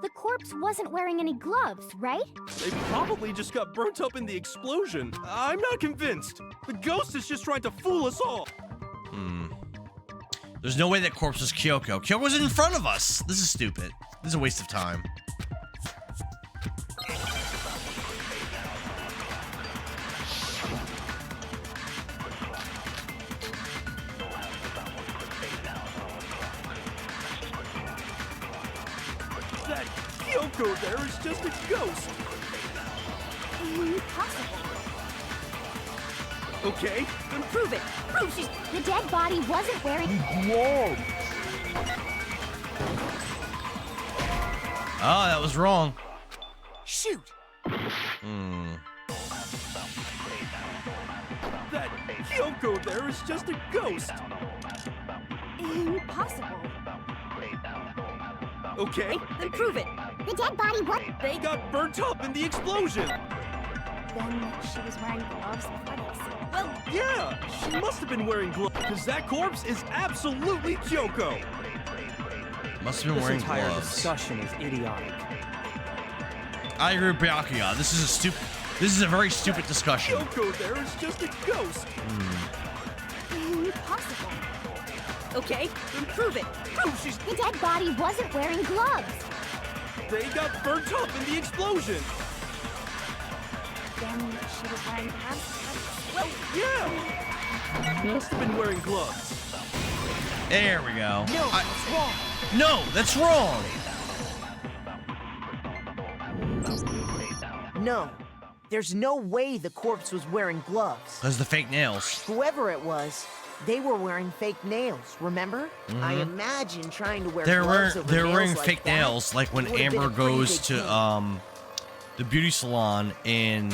The corpse wasn't wearing any gloves, right? They probably just got burnt up in the explosion. I'm not convinced. The ghost is just trying to fool us all. There's no way that corpse was Kyoko. Kyoko was in front of us. This is stupid. This is a waste of time. That Kyoko there is just a ghost. Impossible. Okay, then prove it. Prove she's... The dead body wasn't wearing... Oh, that was wrong. Shoot! That Kyoko there is just a ghost. Impossible. Okay, then prove it. The dead body was... They got burnt up in the explosion. Then she was wearing gloves before the accident. Well, yeah, she must have been wearing gloves, because that corpse is absolutely Kyoko. Must have been This wearing entire gloves. discussion is idiotic. I agree with Byakuya. This is a very stupid discussion. Kyoko there is just a ghost. Impossible. Okay, then prove it. Prove she's... The dead body wasn't wearing gloves. They got burnt up in the explosion. Then she was wearing gloves. Well, yeah. Must have been wearing gloves. There we go. No, that's wrong. No, that's wrong. No. There's no way the corpse was wearing gloves. Because the fake nails. Whoever it was, they were wearing fake nails, remember? I imagine trying to wear They're gloves over wearing nails like fake that nails, like when would have been Amber a pretty goes big to thing. the beauty salon in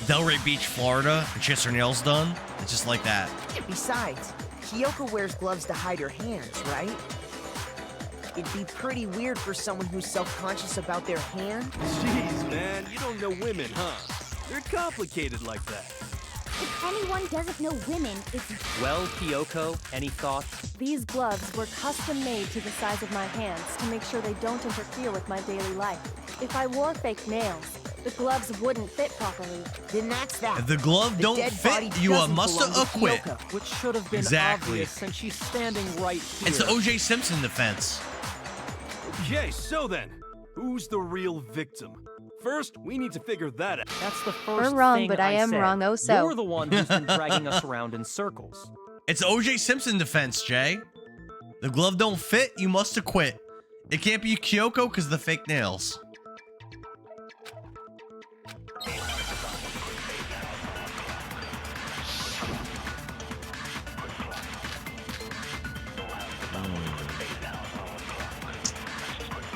Delray Beach, Florida, and she has her nails done. It's just like that. Besides, Kyoko wears gloves to hide her hands, right? It'd be pretty weird for someone who's self-conscious about their hand. Jeez, man, you don't know women, huh? They're complicated like that. If anyone doesn't know women, it's... Well, Kyoko, any thoughts? These gloves were custom made to the size of my hands to make sure they don't interfere with my daily life. If I wore fake nails, the gloves wouldn't fit properly. Then that's that. If the glove don't dead body fit, you doesn't must belong to acquit. Kyoko. Which should have been Exactly. obvious since she's standing right here. It's the O.J. Simpson defense. Okay, so then, who's the real victim? First, we need to figure that out. That's the 1st We're wrong, thing but I am said. wrong, oh so. You're the one who's been dragging us around in circles. It's O.J. Simpson defense, Jay. The glove don't fit, you must acquit. It can't be Kyoko because of the fake nails.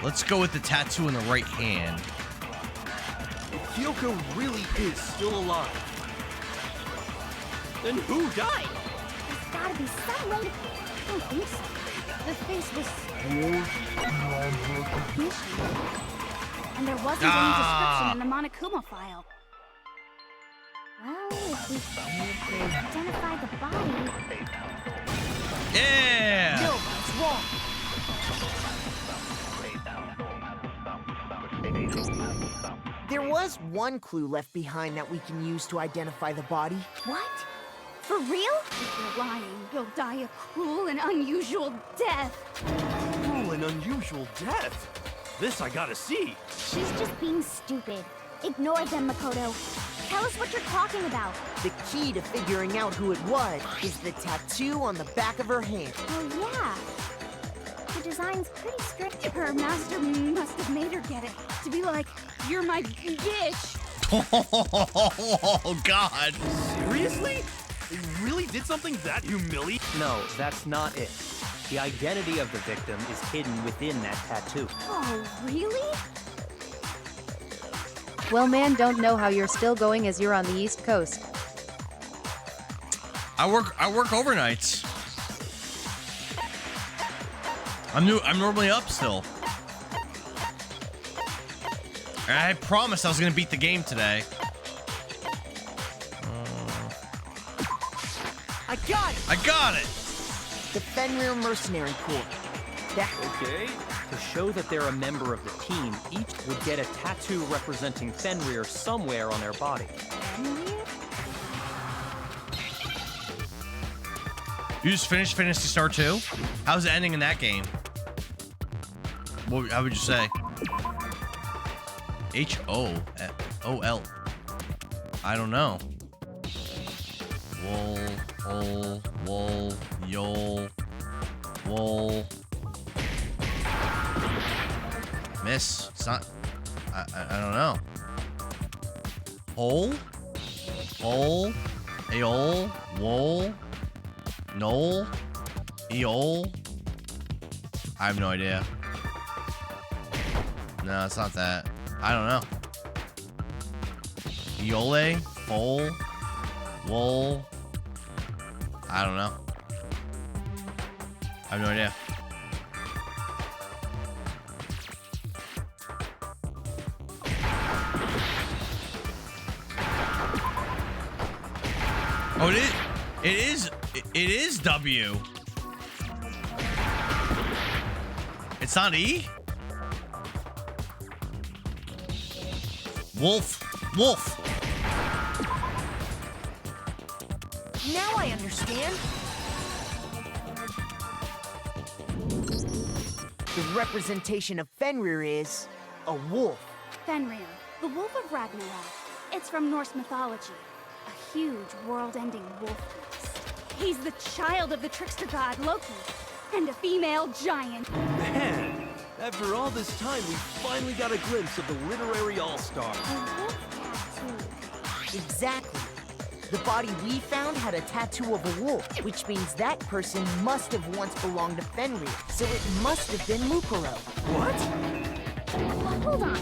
Let's go with the tattoo on the right hand. If Kyoko really is still alive, then who died? There's gotta be some way to... I don't think so. The face was... And there wasn't any description in the Monokuma file. Well, if we identify the body... Yeah! No, that's wrong. There was one clue left behind that we can use to identify the body. What? For real? If you're lying, you'll die a cruel and unusual death. Cruel and unusual death. This I gotta see. She's just being stupid. Ignore them, Makoto. Tell us what you're talking about. The key to figuring out who it was is the tattoo on the back of her hand. Oh, yeah. The design's pretty strict. Her master must have made her get it. To be like, you're my dish. Oh, God. Seriously? They really did something that humiliating? No, that's not it. The identity of the victim is hidden within that tattoo. Oh, really? Well, man, don't know how you're still going as you're on the East Coast. I work overnights. I'm normally up still. I promised I was gonna beat the game today. I got it! I got it! The Fenrir Mercenary Corps. That Okay. To show that they're a member of the team, each would get a tattoo representing Fenrir somewhere on their body. You just finished Phantasy Star 2? How's the ending in that game? How would you say? H-O-L. I don't know. Wool, yol, wool. Miss. It's not. I don't know. Hole? Hole? Aol? Wool? Knoll? Eol? I have no idea. No, it's not that. I don't know. Eole? Foal? Wool? I don't know. I have no idea. Oh, it is W. It's not E? Wolf. now I understand. The representation of Fenrir is a wolf. Fenrir, the wolf of Ragnarok. It's from Norse mythology. A huge world-ending wolf beast. He's the child of the trickster god Loki, and a female giant. Man, after all this time, we finally got a glimpse of the literary all-star. A wolf tattoo. Exactly. The body we found had a tattoo of a wolf, which means that person must have once belonged to Fenrir, so it must have been Mukuro. What? Well, hold on.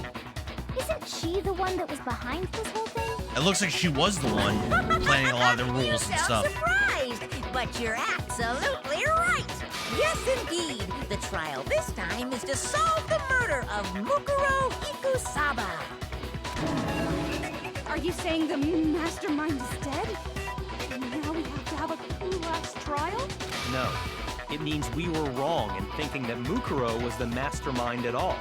Isn't she the one that was behind this whole thing? It looks like she was the one planning a lot of the rules and stuff. Surprised, but you're absolutely right. Yes, indeed. The trial this time is to solve the murder of Mukuro Ikusaba. Are you saying the mastermind is dead? And now we have to have a cool last trial? No. It means we were wrong in thinking that Mukuro was the mastermind at all.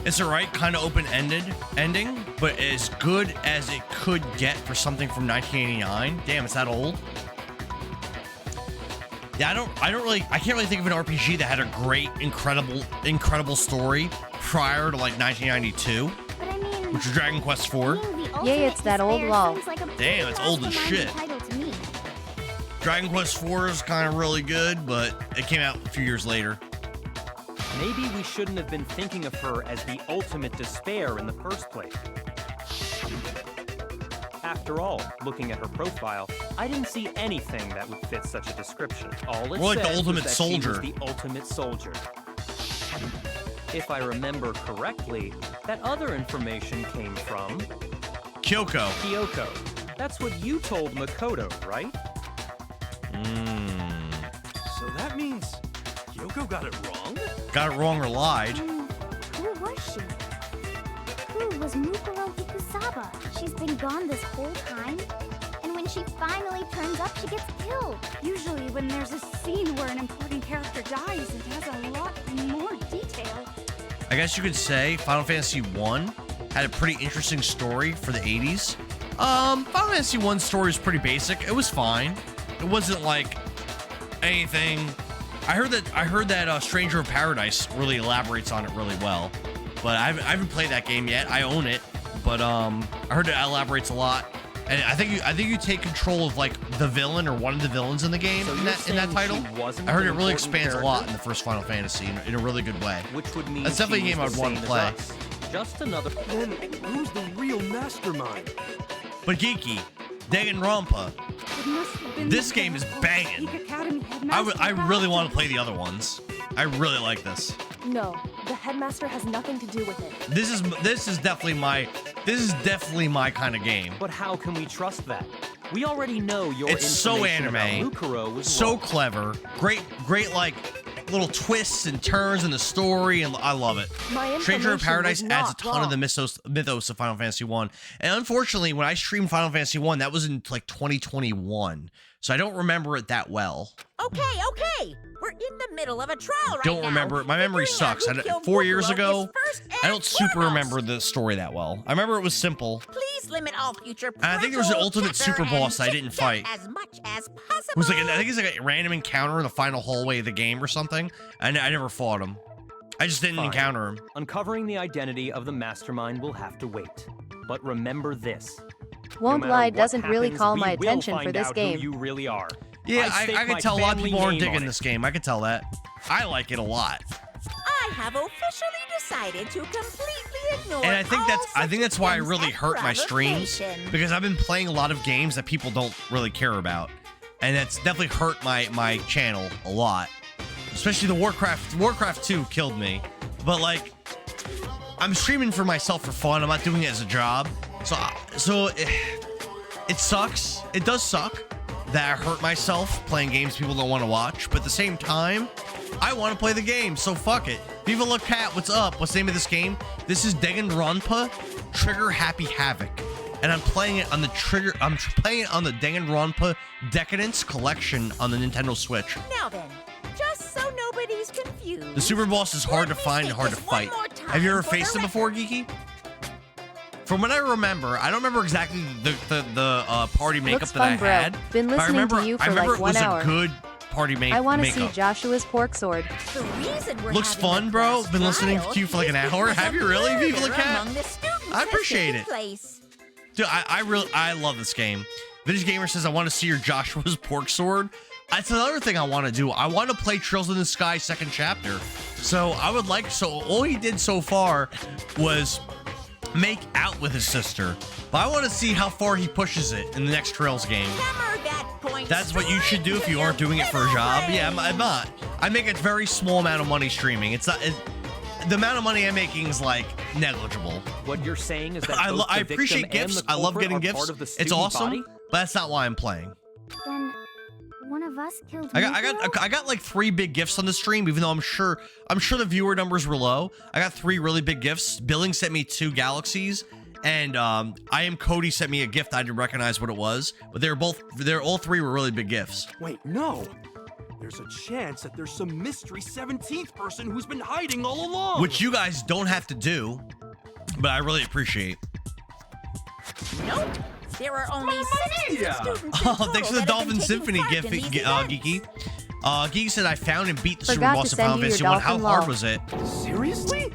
It's a right kind of open-ended ending, but as good as it could get for something from 1989. Damn, it's that old. Yeah, I can't really think of an RPG that had a great, incredible story prior to like 1992, But I mean, which was Dragon Quest IV. Yay, it's that old lol. Damn, it's old as shit. To me. Dragon Quest IV is kind of really good, but it came out a few years later. Maybe we shouldn't have been thinking of her as the ultimate despair in the first place. After all, looking at her profile, I didn't see anything that would fit such a description. All it More like the said was ultimate that soldier. She was the ultimate soldier. If I remember correctly, that other information came from Kyoko. Kyoko. That's what you told Makoto, right? So that means Kyoko got it wrong? Got it wrong or lied. Who was she? Who was Mukuro Ikusaba? She's been gone this whole time? And when she finally turns up, she gets killed. Usually when there's a scene where an important character dies, it has a lot more detail. I guess you could say Final Fantasy I had a pretty interesting story for the 80s. Final Fantasy I's story is pretty basic. It was fine. It wasn't like anything. I heard that Stranger of Paradise really elaborates on it really well, but I haven't played that game yet. I own it, but I heard it elaborates a lot, and I think you take control of like the villain or one of the villains in the game So in you're that title. saying she wasn't I heard an it really important expands a lot character? in the first Final Fantasy in a really good way. Which would mean That's definitely she a game I was would the want to same play. as us. Just another. Then who's the real mastermind? But Geeky, Danganronpa, It must have been this the game is old banging. Geek Academy headmaster I really want to back. play the other ones. I really like this. No, the headmaster has nothing to do with it. This is definitely my kind of game. But how can we trust that? We already know your It's so information anime, about Mukuro was so wrong. clever, great like little twists and turns in the story, and I love it. My Stranger of information Paradise was adds a not ton of the wrong. mythos of Final Fantasy 1. And unfortunately, when I streamed Final Fantasy 1, that was in like 2021. So I don't remember it that well. Okay. We're in the middle of a trial right Don't now. remember. My memory Figuring out sucks. who killed 4 years Buffalo ago, is first and I don't super foremost. remember the story that well. I remember it was simple. Please limit all future And I think there was an pretzel, ultimate checker, super boss and I didn't chit-chat fight. as much as possible. It was like I think it's like a random encounter in the final hallway of the game or something. And I never fought him. I just didn't Fine. encounter him. Uncovering the identity of the mastermind will have to wait. But remember this. Won't no matter lie what doesn't really happens, call we my will attention for find this out game. Who you really are. Yeah, stake I my could tell a lot of family people aren't name on digging it. this game. I could tell that. I like it a lot. I have officially decided to completely ignore And I think that's why I all really such hurt my streams, provocation. because I've been playing a lot of games that people don't really care about. And that's definitely hurt my channel a lot. Especially the Warcraft 2 killed me. But like, I'm streaming for myself for fun. I'm not doing it as a job. So it sucks. It does suck that I hurt myself playing games people don't want to watch. But at the same time, I want to play the game. So fuck it. Viva La Cat, what's up? What's the name of this game? This is Danganronpa Trigger Happy Havoc. And I'm playing it on the playing it on the Danganronpa Decadence Collection on the Nintendo Switch. Now then, just so nobody's confused. The super boss is hard to let me find and state hard to this one fight. more time Have you ever for faced the him before, Geeky? From what I remember, I don't remember exactly the party makeup Looks that fun, I bro. had. Been but I listening remember, to you I for remember like it was 1 hour. a good party I want to makeup. see Joshua's pork sword. The reason we're Looks having fun, the bro. class Been listening trial to you for like an is hour. because Have a you really, Viva La murder Cat? among the students I has appreciate taken it. place. Dude, I love this game. Vintage Gamer says I want to see your Joshua's pork sword. That's another thing I want to do. I want to play Trails in the Sky second chapter. So I would like, so all he did so far was make out with his sister. But I want to see how far he pushes it in the next Trails game. Hammer that point That's what you should do if you straight aren't to doing it for a your job. middle Yeah, I'm not. I make a very small amount of money streaming. It's not, the amount of money I'm making is like negligible. What you're saying is that I both the appreciate victim and gifts. the I love culprit getting are gifts. part of the It's student awesome, body? but that's not why I'm playing. Then one of us killed I got like 3 big gifts on the stream, even though I'm sure the viewer numbers were low. I got 3 really big gifts. Billing sent me 2 galaxies, and I Am Cody sent me a gift I didn't recognize what it was, but all 3 were really big gifts. Wait, no. There's a chance that there's some mystery 17th person who's been hiding all along. Which you guys don't have to do, but I really appreciate. Nope. There are only 60 Mia! students in Oh, total thanks for the that have been Dolphin taking Symphony part gift, in these events. Geeky. Geeky said I found and beat the super Forgot boss to of Final send you Fantasy your 1. How dolphin hard lol. was it? Seriously?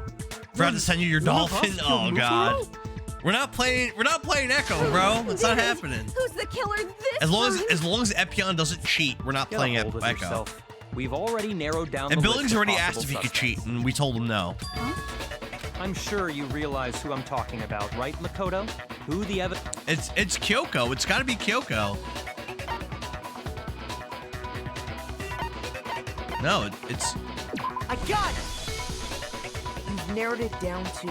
Forgot to send you your One of us dolphin. killed Oh god. Mufaro? We're not playing Echo, bro. It's not happening. Who's the killer this As long time? as Epion doesn't cheat, we're not Get playing a hold of Echo. yourself. We've already narrowed down And the Billings list of already asked possible if he could suspects. cheat, and we told him no. I'm sure you realize who I'm talking about, right, Makoto? Who the evidence... It's Kyoko. It's got to be Kyoko. No, it's I got it! You've narrowed it down to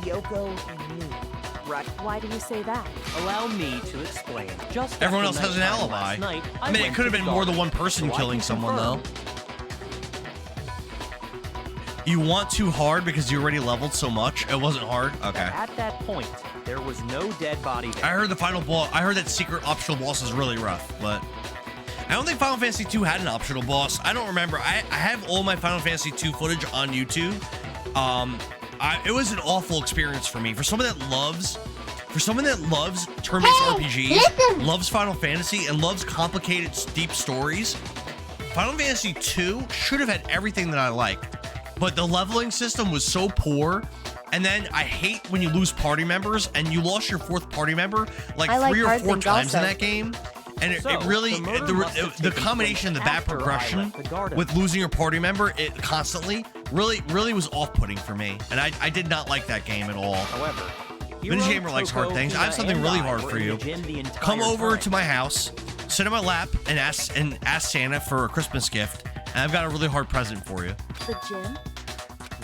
Kyoko and me, right? Why do you say that? Allow me to explain. Just everyone after else has an nighttime alibi. last night, I mean, it went could have to been the more than garden, one person so I killing can someone, though. confirm. You want too hard because you already leveled so much. It wasn't hard. Okay. At that point, there was no dead body there. I heard the final boss. I heard that secret optional boss is really rough, but I don't think Final Fantasy 2 had an optional boss. I don't remember. I have all my Final Fantasy 2 footage on YouTube. It was an awful experience for me. For someone that loves turn-based RPGs, loves Final Fantasy, and loves complicated, deep stories, Final Fantasy 2 should have had everything that I liked. But the leveling system was so poor. And then I hate when you lose party members, and you lost your 4th party member like I like 3 or hard 4 things times in also. that game. And it So, really, the murder must have the taken combination of the place bad after I progression left the garden. with losing your party member it constantly really was off-putting for me. And I did not like that game at all. However, Vintage Hiro, Gamer likes hard Coco, things. I have Hina, something and really I hard were for in the you. gym the Come entire over time. to my house, sit on my lap, and ask Santa for a Christmas gift. And I've got a really hard present for you. The gym?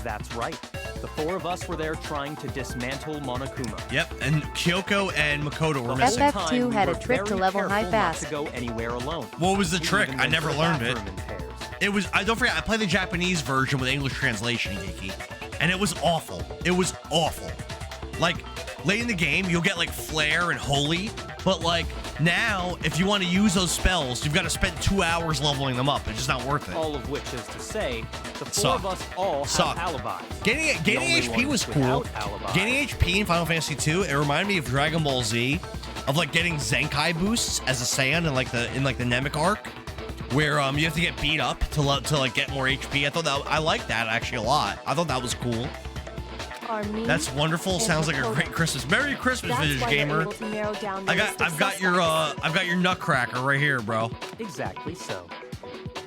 That's right. The 4 of us were there trying to dismantle Monokuma. Yep, and Kyoko and Makoto were The missing. whole FF2 time, we had a were trick to very level high careful fast. Not to go anywhere alone. What was the We trick? even I went never to the learned it. bathroom in pairs. It was, don't forget, I played the Japanese version with English translation, Geeky, and it was awful. It was awful. Like, late in the game, you'll get like Flare and Holy, But like now, if you want to use those spells, you've got to spend 2 hours leveling them up. It's just not worth it. All of which is to say, the four Suck. of us all have Suck. alibis. Gaining The only HP ones was cool. without alibis. Gaining HP in Final Fantasy 2, it reminded me of Dragon Ball Z, of like getting Zenkai boosts as a Saiyan in like the Namek arc, where you have to get beat up to like get more HP. I liked that actually a lot. I thought that was cool. That's wonderful. Sounds like a great Christmas. Merry Christmas, Vintage Gamer. I've got your Nutcracker right here, bro. Exactly so.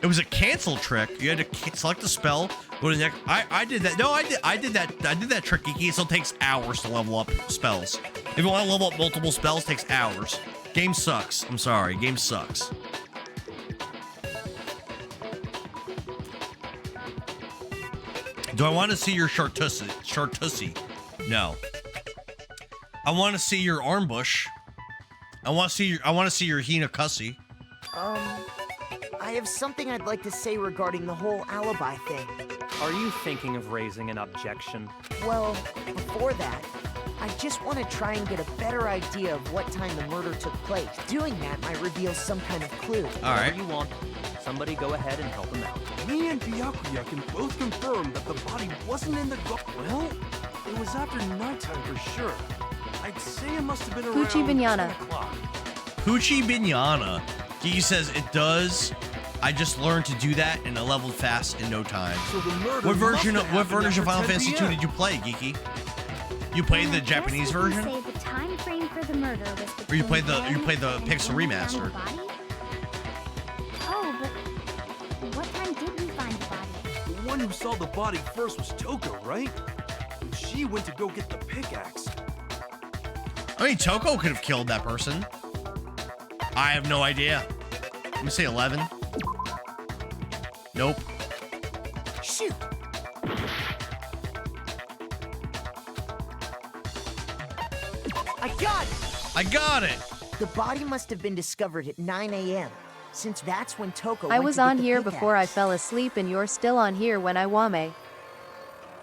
It was a cancel trick. You had to select a spell, go to the next. I did that. No, I did that trick, Geeky. It still takes hours to level up spells. If you want to level up multiple spells, it takes hours. Game sucks. I'm sorry. Game sucks. Do I want to see your Chartussi? No. I want to see your Armbush. I want to see your Hinakasi. I have something I'd like to say regarding the whole alibi thing. Are you thinking of raising an objection? Well, before that, I just want to try and get a better idea of what time the murder took place. Doing that might reveal some kind of clue. All right. Whatever you want. Somebody go ahead and help him out. Me and Byakuya can both confirm that the body wasn't in the Well, it was after nighttime for sure. I'd say it must have been around Hoochie 10 Binyana. o'clock. Hoochie Binyana. Geeky says it does. I just learned to do that and I leveled fast in no time. So the murder What version must of have happened after Final 10 Fantasy 2 PM. did you play, Geeky? You played the Japanese version? Say the time frame for the murder was Or you played between the 10 and Pixel when we found remaster? the body? Oh, but what time did we find the body? The one who saw the body first was Toko, right? And she went to go get the pickaxe. I mean, Toko could have killed that person. I have no idea. Let me say 11. Nope. Shoot! I got it! I got it! The body must have been discovered at 9 a.m., since that's when Toko I went was to get on the here pickaxe. before I fell asleep and you're still on here when I wame.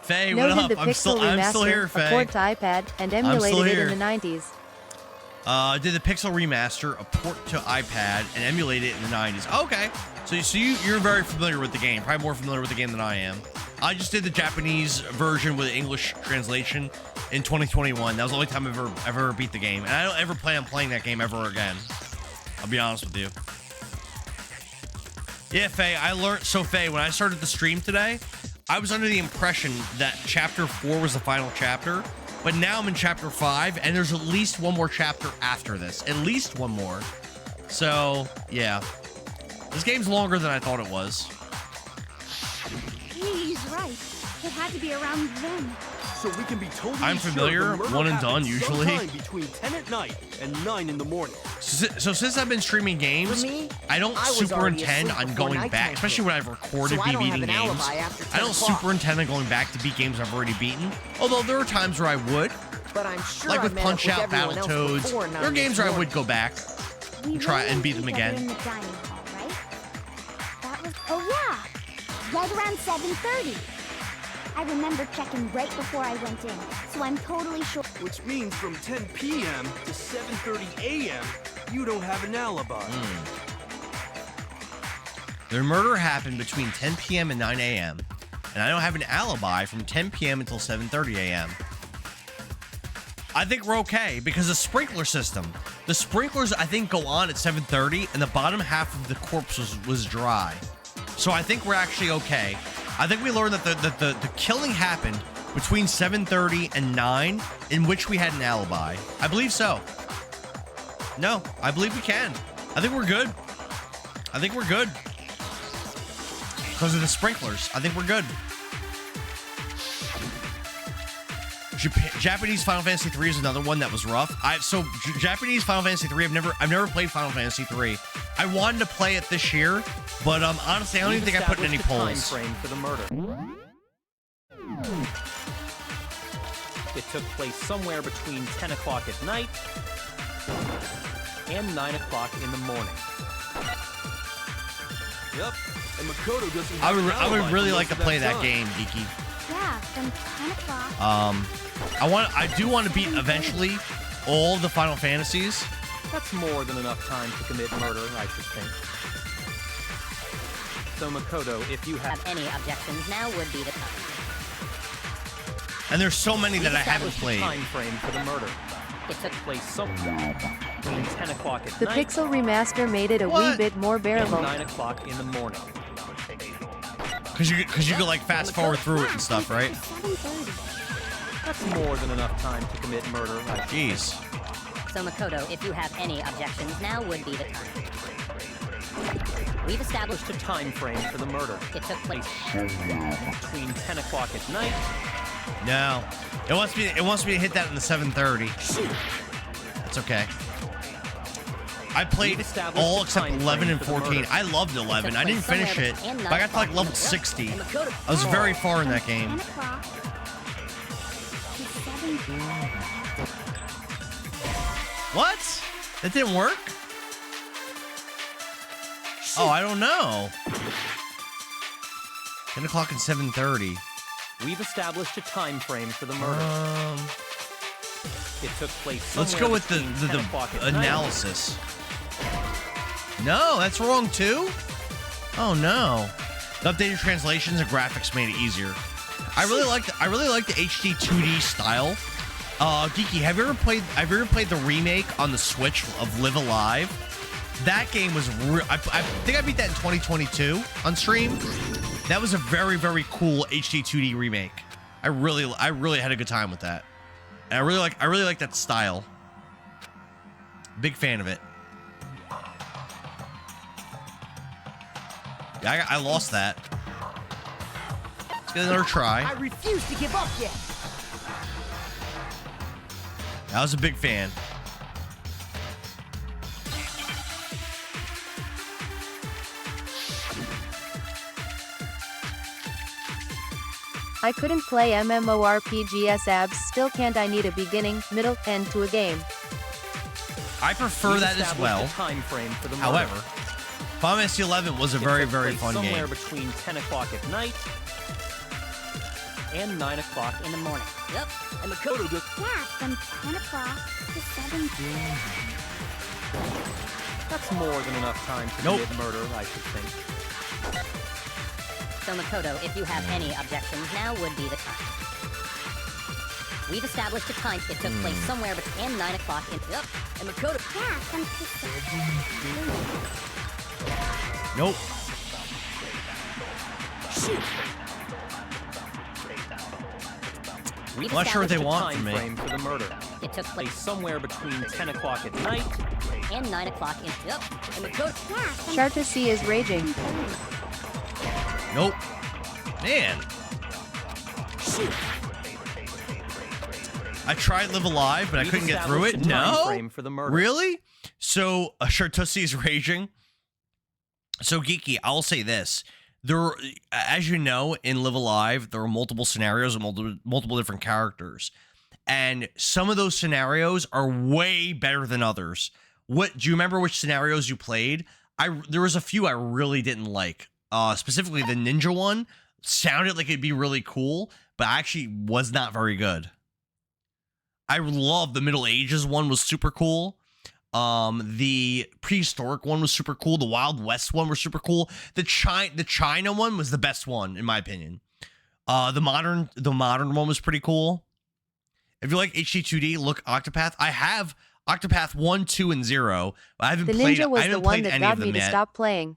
Faye, what Noted up? the I'm Pixel still Remaster, here, a Faye. port to iPad, and still emulated it here. in the 90s. Did the Pixel Remaster, a port to iPad, and emulated it in the 90s. Okay. So you're very familiar with the game. Probably more familiar with the game than I am. I just did the Japanese version with English translation in 2021. That was the only time I've ever beat the game. And I don't ever plan on playing that game ever again. I'll be honest with you. Yeah, Faye, I learned. So, Faye, when I started the stream today, I was under the impression that Chapter 4 was the final chapter. But now I'm in Chapter 5, and there's at least one more chapter after this. At least one more. So, yeah. This game's longer than I thought it was. He's right. It had to be around then. So we can be totally I'm familiar, sure the murder one and done, happened usually. sometime between 10 at night and 9 in the morning. So since I've been streaming games, For me, I don't I was already superintend asleep on before going nighttime back, especially hit. when I've recorded So I me don't have beating an games. alibi after I 10 don't o'clock. superintend on going back to beat games I've already beaten. Although there are times where I would, But I'm sure like I with met up Punch with Out, everyone else Battletoads. before There are 9 games this where I morning. would go back. We Try ran and beat into them each other again. in the dining hall, right? That was. Oh yeah, right around 7:30. I remember checking right before I went in, so I'm totally sure. Which means from 10 p.m. to 7:30 a.m., you don't have an alibi. The murder happened between 10 p.m. and 9 a.m., and I don't have an alibi from 10 p.m. until 7:30 a.m. I think we're okay because the sprinkler system. The sprinklers, I think, go on at 7:30, and the bottom half of the corpse was dry. So I think we're actually okay. I think we learned that the killing happened between 7:30 and 9, in which we had an alibi. I believe so. No, I believe we can. I think we're good. I think we're good. Because of the sprinklers. I think we're good. Japanese Final Fantasy 3 is another one that was rough. Japanese Final Fantasy 3, I've never played Final Fantasy 3. I wanted to play it this year, but honestly, I don't even think I put in any polls. Time frame for the murder. It took place somewhere between 10 o'clock at night and 9 o'clock in the morning. Yep. And Makoto doesn't I have an would alibi really for like most to of play that time. game, Geeky. Yeah, from 10 o'clock. I do want to beat eventually all of the Final Fantasies. That's more than enough time to commit murder, I should think. So Makoto, if you have any objections, now would be the time. And there's so many that I haven't played. Time frame for the murder. It took place somewhere between 10 o'clock at The night. Pixel remaster made it a wee bit more bearable. And 9 o'clock in the morning. Cause you could like fast forward through it and stuff, right? That's more than enough time to commit murder. Jeez. So Makoto, if you have any objections, now would be the time. We've established a time frame for the murder. It took place between 10 o'clock at night. No, it wants me to hit that in the 7:30. That's okay. I played all except 11 and 14. I loved 11. I didn't finish it, but I got to like level 60. I was very far in that game. What? That didn't work? Oh, I don't know. 10 o'clock and 7:30. We've established a time frame for the murder. It took place. Let's go with the analysis. No, that's wrong too. Oh no. The updated translations and graphics made it easier. I really like the HD 2D style. Geeky, have you ever played the remake on the Switch of Live Alive? That game was I think I beat that in 2022 on stream. That was a very, very cool HD 2D remake. I really had a good time with that. And I really like that style. Big fan of it. Yeah, I lost that. Let's get another try. I refuse to give up yet. I was a big fan. I couldn't play MMORPGs abs, still can't. I need a beginning, middle, end to a game. I prefer that as well. However, Final Fantasy 11 was a very, very fun game. Somewhere between 10 o'clock at night and 9 o'clock in the morning. Yep, and Makoto just... Yeah, from 10 o'clock to 7 p.m. That's more than enough time to commit murder, I should think. So Makoto, if you have any objections, now would be the time. We've established a time. It took place somewhere between 9 o'clock and... Yep, and Makoto... Yeah, from 6. Nope. Shoot. I'm not sure what they want from me. For the murder. It took place somewhere between 10 o'clock at night and 9 o'clock in... Yep, and Makoto... Chart to see is raging. Nope. Man. Shoot. I tried Live Alive, but I couldn't get through it. No? For the murder. Really? So, Chartussi's raging. So, Geeky, I'll say this. There, as you know, in Live Alive, there are multiple scenarios and multiple different characters. And some of those scenarios are way better than others. Do you remember which scenarios you played? There was a few I really didn't like. Specifically, the ninja one sounded like it'd be really cool, but actually was not very good. I love the Middle Ages one, was super cool. The prehistoric one was super cool. The Wild West one was super cool. The China one was the best one, in my opinion. The modern one was pretty cool. If you like HD2D, look Octopath. I have Octopath 1, 2, and 0. I haven't played. The Ninja was I haven't the one played that any got of them me to yet. stop playing.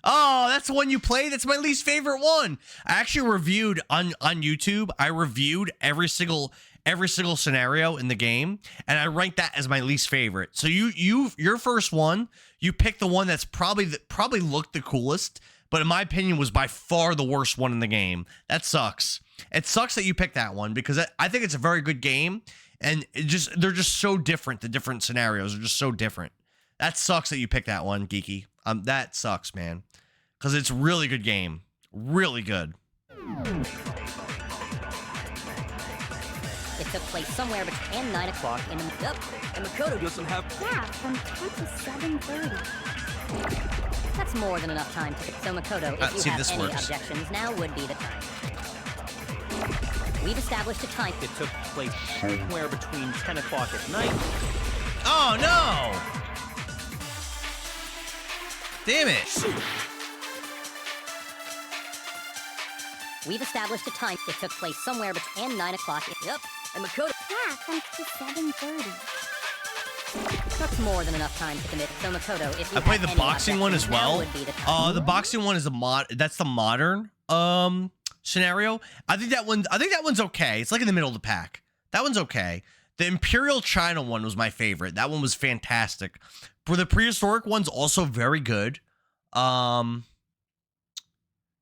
Oh, that's the one you played? That's my least favorite one. I actually reviewed on YouTube. I reviewed every single scenario in the game, and I ranked that as my least favorite. So your first one, you picked the one that's probably looked the coolest, but in my opinion was by far the worst one in the game. That sucks. It sucks that you picked that one because I think it's a very good game, and they're just so different. The different scenarios are just so different. That sucks that you picked that one, Geeky. That sucks, man. Because it's a really good game. Really good. It took place somewhere between 9 o'clock and Makoto doesn't have... Yeah, from 10 to 7:30. That's more than enough time to... So Makoto, if you have any objections, now would be the time. We've established a time. It took place somewhere between 10 o'clock at night. Oh, no! Damn it. We've established a time. It took place somewhere between 9 o'clock. Yep. And Makoto. Yeah, from 7:30. That's more than enough time to commit. So Makoto, if you I played have the any boxing one as objections, now well. would be the time. The boxing one is a mod. That's the modern scenario. I think that one's okay. It's like in the middle of the pack. That one's okay. The Imperial China one was my favorite. That one was fantastic. For the prehistoric one's also very good. And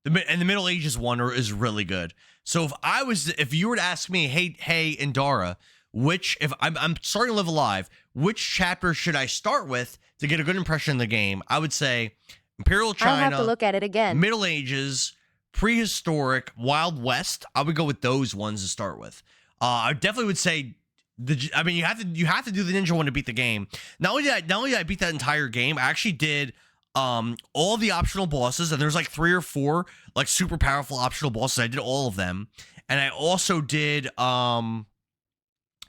the Middle Ages one is really good. So if you were to ask me, hey, Indara, if I'm starting to live alive, which chapter should I start with to get a good impression of the game? I would say Imperial China. I'll have to look at it again. Middle Ages, prehistoric, Wild West. I would go with those ones to start with. I definitely would say you have to do the ninja one to beat the game. Not only did I beat that entire game, I actually did all the optional bosses, and there's like 3 or 4 like super powerful optional bosses. I did all of them, and I also did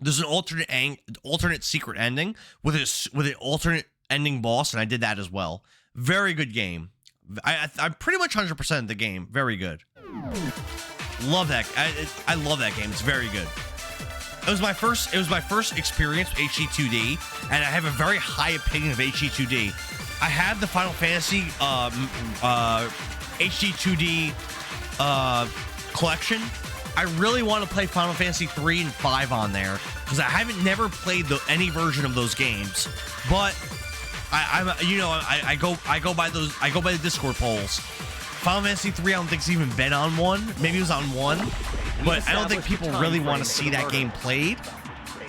there's an alternate secret ending with an alternate ending boss, and I did that as well. Very good game. I'm pretty much 100% the game. Very good. Love that. I love that game. It's very good. It was my first experience with HD2D, and I have a very high opinion of HD2D. I have the Final Fantasy HD2D collection. I really want to play Final Fantasy 3 and 5 on there because I never played any version of those games. But I go by the Discord polls. Final Fantasy 3 I don't think it's even been on one. Maybe it was on one, but I don't think people really want to see that game played.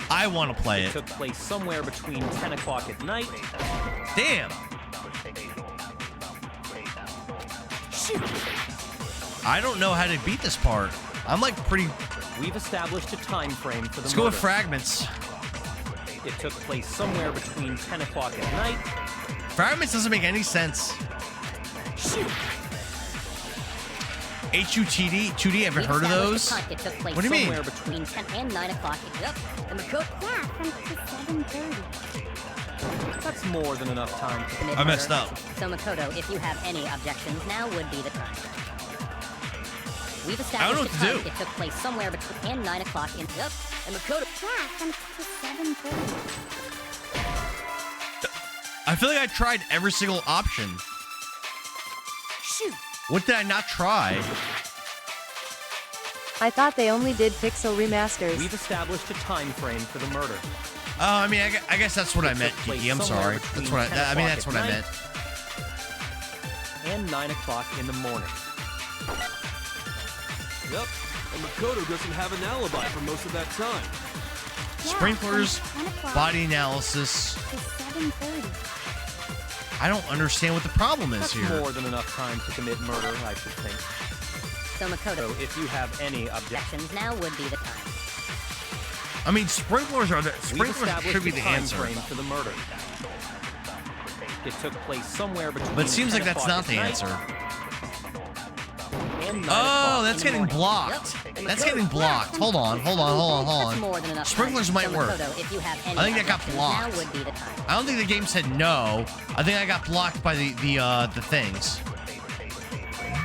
I want to play it. It took place somewhere between 10 o'clock at night. Damn. I don't know how to beat this part. I'm like pretty. We've established a time frame for the Let's go with fragments. It took place somewhere between 10 o'clock at night. Fragments doesn't make any sense. HUTD, 2D, haven't heard of those? It took place What do you mean? somewhere between 10 and 9 o'clock. Yep. And Makoto. Yeah, from 7:30. That's more than enough time to commit I messed murder. up. So Makoto, if you have any objections, now would be the time. We've established I don't know what a to time. do. It took place somewhere between 9 o'clock and yep. And Makoto. Yeah, from 7:30. I feel like I tried every single option. What did I not try? I thought they only did pixel remasters. We've established a time frame for the murder. Oh, I mean, I guess that's what I meant, Kiki. I'm sorry. That's what I mean. That's what I meant. And 9 o'clock in the morning. Yep, and Makoto doesn't have an alibi for most of that time. Yeah, Sprinklers, from 10 o'clock body analysis. to 7:30. I don't understand what the problem is That's here. more than enough time to commit murder, I should think. So Makoto, So if you have any objections, objections, now would be the time. I mean, sprinklers we've should established be a the time answer. frame for the murder. It took place somewhere between. But it seems 10 like that's o'clock not the at night answer. and 9 Oh, o'clock that's in the getting morning. blocked. Yep. That's getting blocked. Hold on. That's more than enough Sprinklers time. might So work. Makoto, if you have any I think that got objections, blocked. now would be the time. I don't think the game said no. I think I got blocked by the things.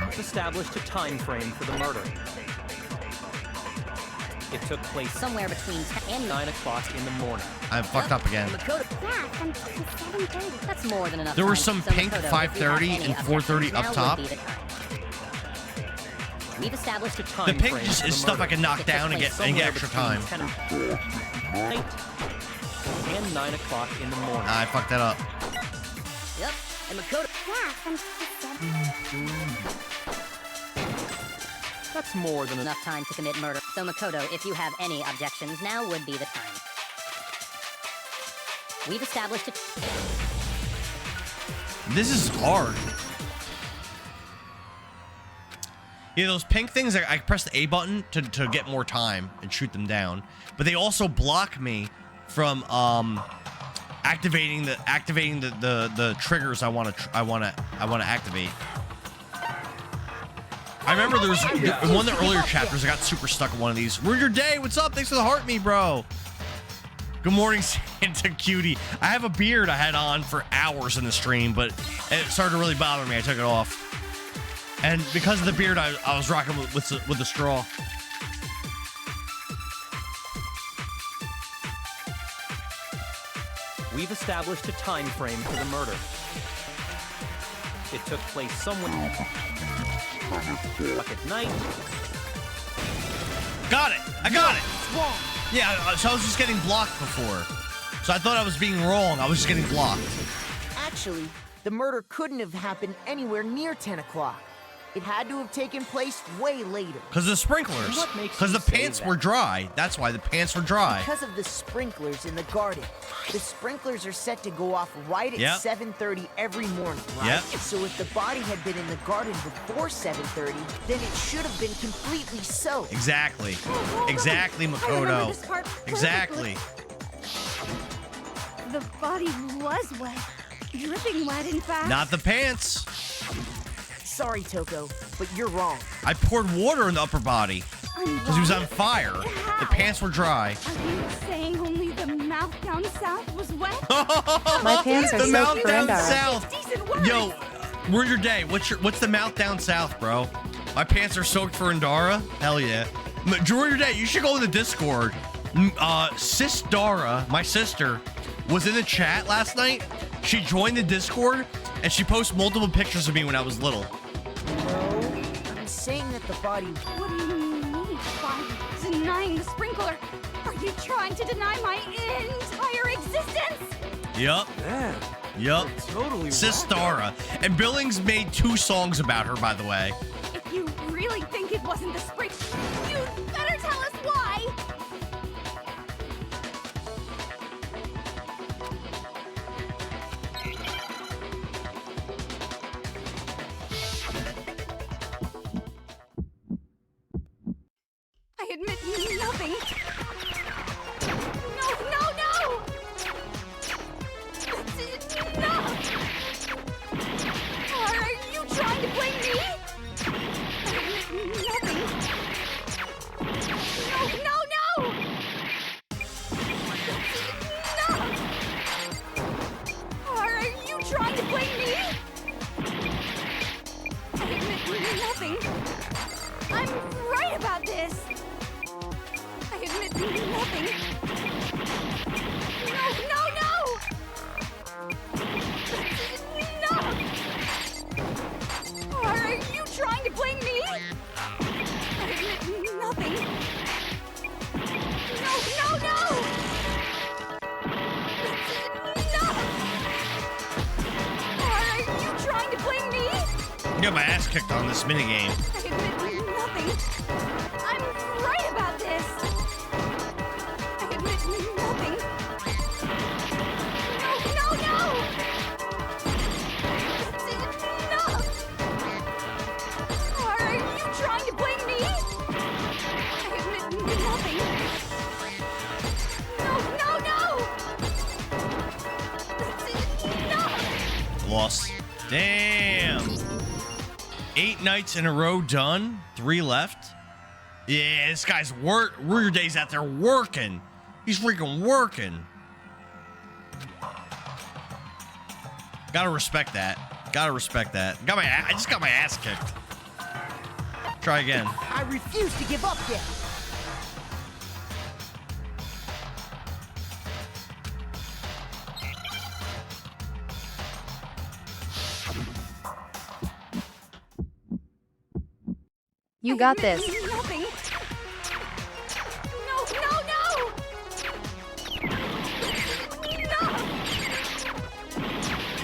We've established a time frame for the murder. It took place Somewhere between 10 and 9. 9 o'clock in the morning. I fucked up again. Makoto, Yeah, from 7:30. that's more than enough There time. were some So pink Makoto, if you 5:30 have any and 4:30 objections, up now top. would be the time. We've established a time The pink frame just for is the stuff I murder. can knock It took down and place get extra somewhere time. between 10 and 9 o'clock in the morning. I fucked that up. Yep. And Makoto, Yeah, from 7. That's more than enough. enough time to commit murder. So Makoto, if you have any objections, now would be the time. We've established a... This is hard. Yeah, those pink things, I press the A button to get more time and shoot them down. But they also block me from activating the triggers I want to activate. I remember there was in one of the earlier chapters I got super stuck in one of these. Ruined your day. What's up? Thanks for the heart me, bro. Good morning, Santa Cutie. I have a beard I had on for hours in the stream, but it started to really bother me. I took it off. And because of the beard, I was rocking with the straw. We've established a time frame for the murder. It took place somewhere at night. Got it. I got it. Yeah, so I was just getting blocked before. So I thought I was being wrong. I was just getting blocked. Actually, the murder couldn't have happened anywhere near 10 o'clock. It had to have taken place way later. Because of the sprinklers. What makes Because you the say pants that? were dry. That's why the pants were dry. Because of the sprinklers in the garden. The sprinklers are set to go off right at Yep. 7:30 every morning, right? Yep. So if the body had been in the garden before 7:30, then it should have been completely soaked. Exactly. Exactly, I remember Makoto. this part perfectly. Exactly. The body was wet. Dripping wet, in fact. Not the pants. Sorry, Toko, but you're wrong. I poured water in the upper body because he was on fire. The pants were dry. Are you saying only the mouth down south was wet? My pants are The soaked mouth for down Endara. south. Decent words. Yo, ruin your day. What's the mouth down south, bro? My pants are soaked for Endara. Hell yeah. Ruin your day. You should go in the Discord. Sis Dara, my sister, was in the chat last night. She joined the Discord and she posted multiple pictures of me when I was little. No, I'm saying that the body... What do you mean by denying the sprinkler? Are you trying to deny my entire existence? Yup. Man, Yup. you're totally Sis right. Dara. And Billings made 2 songs about her, by the way. If you really think it wasn't the sprinkler, you better tell us why. I admit nothing. No! That's enough! Are you trying to blame me? I admit nothing. No! That's enough! Are you trying to blame me? I admit nothing. I'm right about this. I admit nothing. No! That's enough! Are you trying to blame me? I admit nothing. No! That's enough! Are you trying to blame me? I got my ass kicked on this minigame. I admit nothing. I'm right about this. I admit nothing. No! That's enough! Are you trying to blame me? I admit nothing. No! That's enough! Lost. Damn. 8 nights in a row done. 3 left. Yeah, this guy's Warrior Day's out there working. He's freaking working. Gotta respect that. I just got my ass kicked. Try again. I refuse to give up yet. You got I admit this. Nothing. No!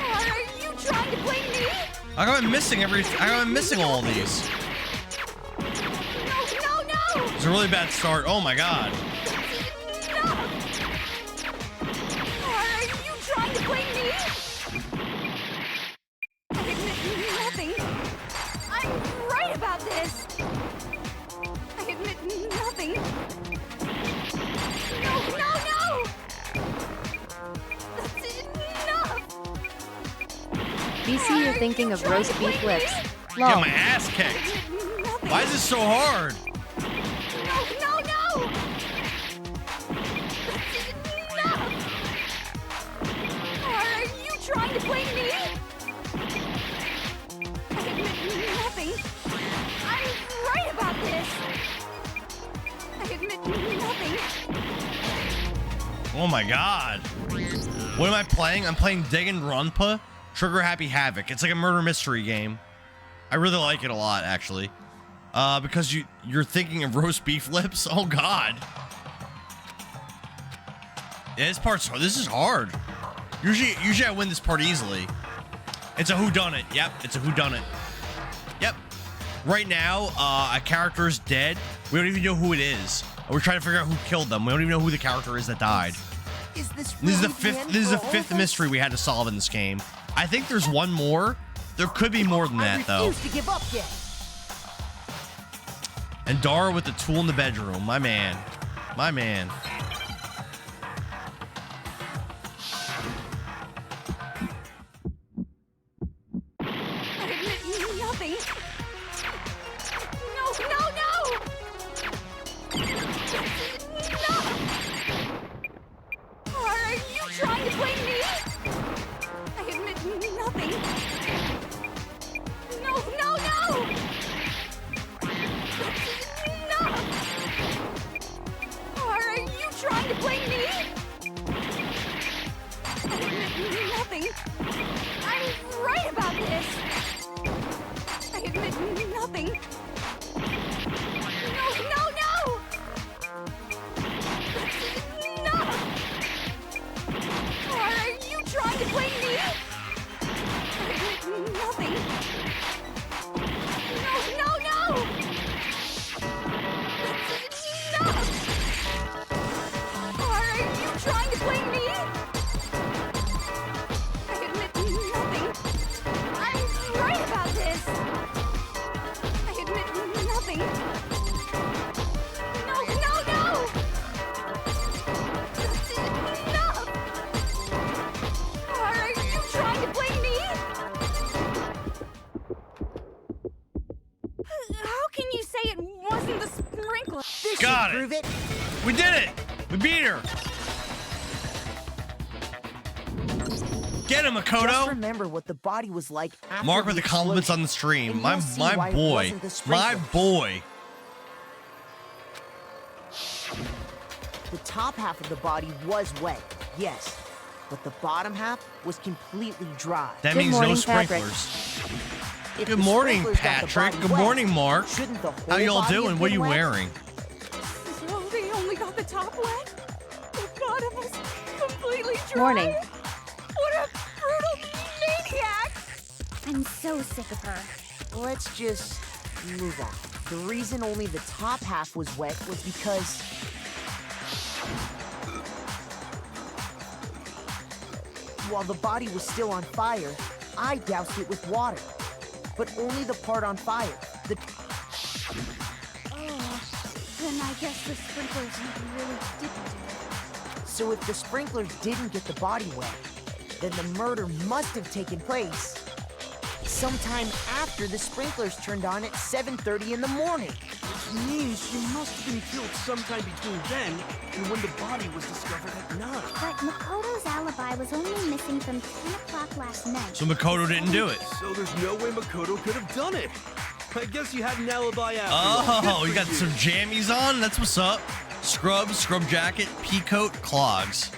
Are you trying to blame me? I got missing all of these. No! It's a really bad start. Oh my god. Are you trying to blame me? I admit nothing. I'm right about this. I admit nothing. No! That's enough. BC, you're thinking of roast beef lips. Get Lol. my ass kicked. I admit nothing. Why is this so hard? No! That's enough. admit nothing. Oh my god. What am I playing? I'm playing Danganronpa Trigger Happy Havoc. It's like a murder mystery game. I really like it a lot, actually. Because you're thinking of roast beef lips. Oh god. Yeah, this is hard. Usually I win this part easily. It's a whodunit. Yep, it's a whodunit. Yep. Right now, a character is dead. We don't even know who it is. We're trying to figure out who killed them. We don't even know who the character is that died. Is this This is really the fifth. end This is for the all fifth of us? mystery we had to solve in this game. I think there's one more. There could be more than that, though. I refuse to give up yet. And Dara with the tool in the bedroom. My man. My man. I admit nothing. No, no, no! No! Are you trying to play me? I admit nothing. No, no, no! No! Are you trying to play me? I admit nothing. I'm right about this. I admit nothing. No, no, no! No! Are you trying to play me? I admit nothing. No, no, no! No! Are you trying to play me? I admit nothing. I'm right about this. I admit nothing. No, no, no! No! Are you trying to play me? How can you say it wasn't the sprinkler? This Got should it. prove it. We did it. We beat her. Get him, Just Makoto. remember what the body was like after Mark with the compliments on the explosion, stream. and My you'll see why my it boy. wasn't the My sprinklers. boy. The top half of the body was wet, yes, but the bottom half was completely dry. That Good means morning, no Patrick. sprinklers. If Good the morning, sprinklers got the Patrick. body Good wet, morning, Mark. shouldn't the How whole y'all body doing? have What are been you wet? wearing? So they only got the top wet? The bottom was completely dry? Morning. What a brutal maniac! I'm so sick of her. Let's just move on. The reason only the top half was wet was because while the body was still on fire, I doused it with water. But only the part on fire. Oh, then I guess the sprinklers really didn't do it. So if the sprinklers didn't get the body wet, then the murder must have taken place sometime after the sprinklers turned on at 7:30 in the morning. Which means she must have been killed sometime between then and when the body was discovered at night. But Makoto's alibi was only missing from 10 o'clock last night. So Makoto didn't do it. So there's no way Makoto could have done it. I guess you had an alibi after all. Oh, Good you for got some jammies on? That's what's up. Scrubs, scrub jacket, pea coat, clogs.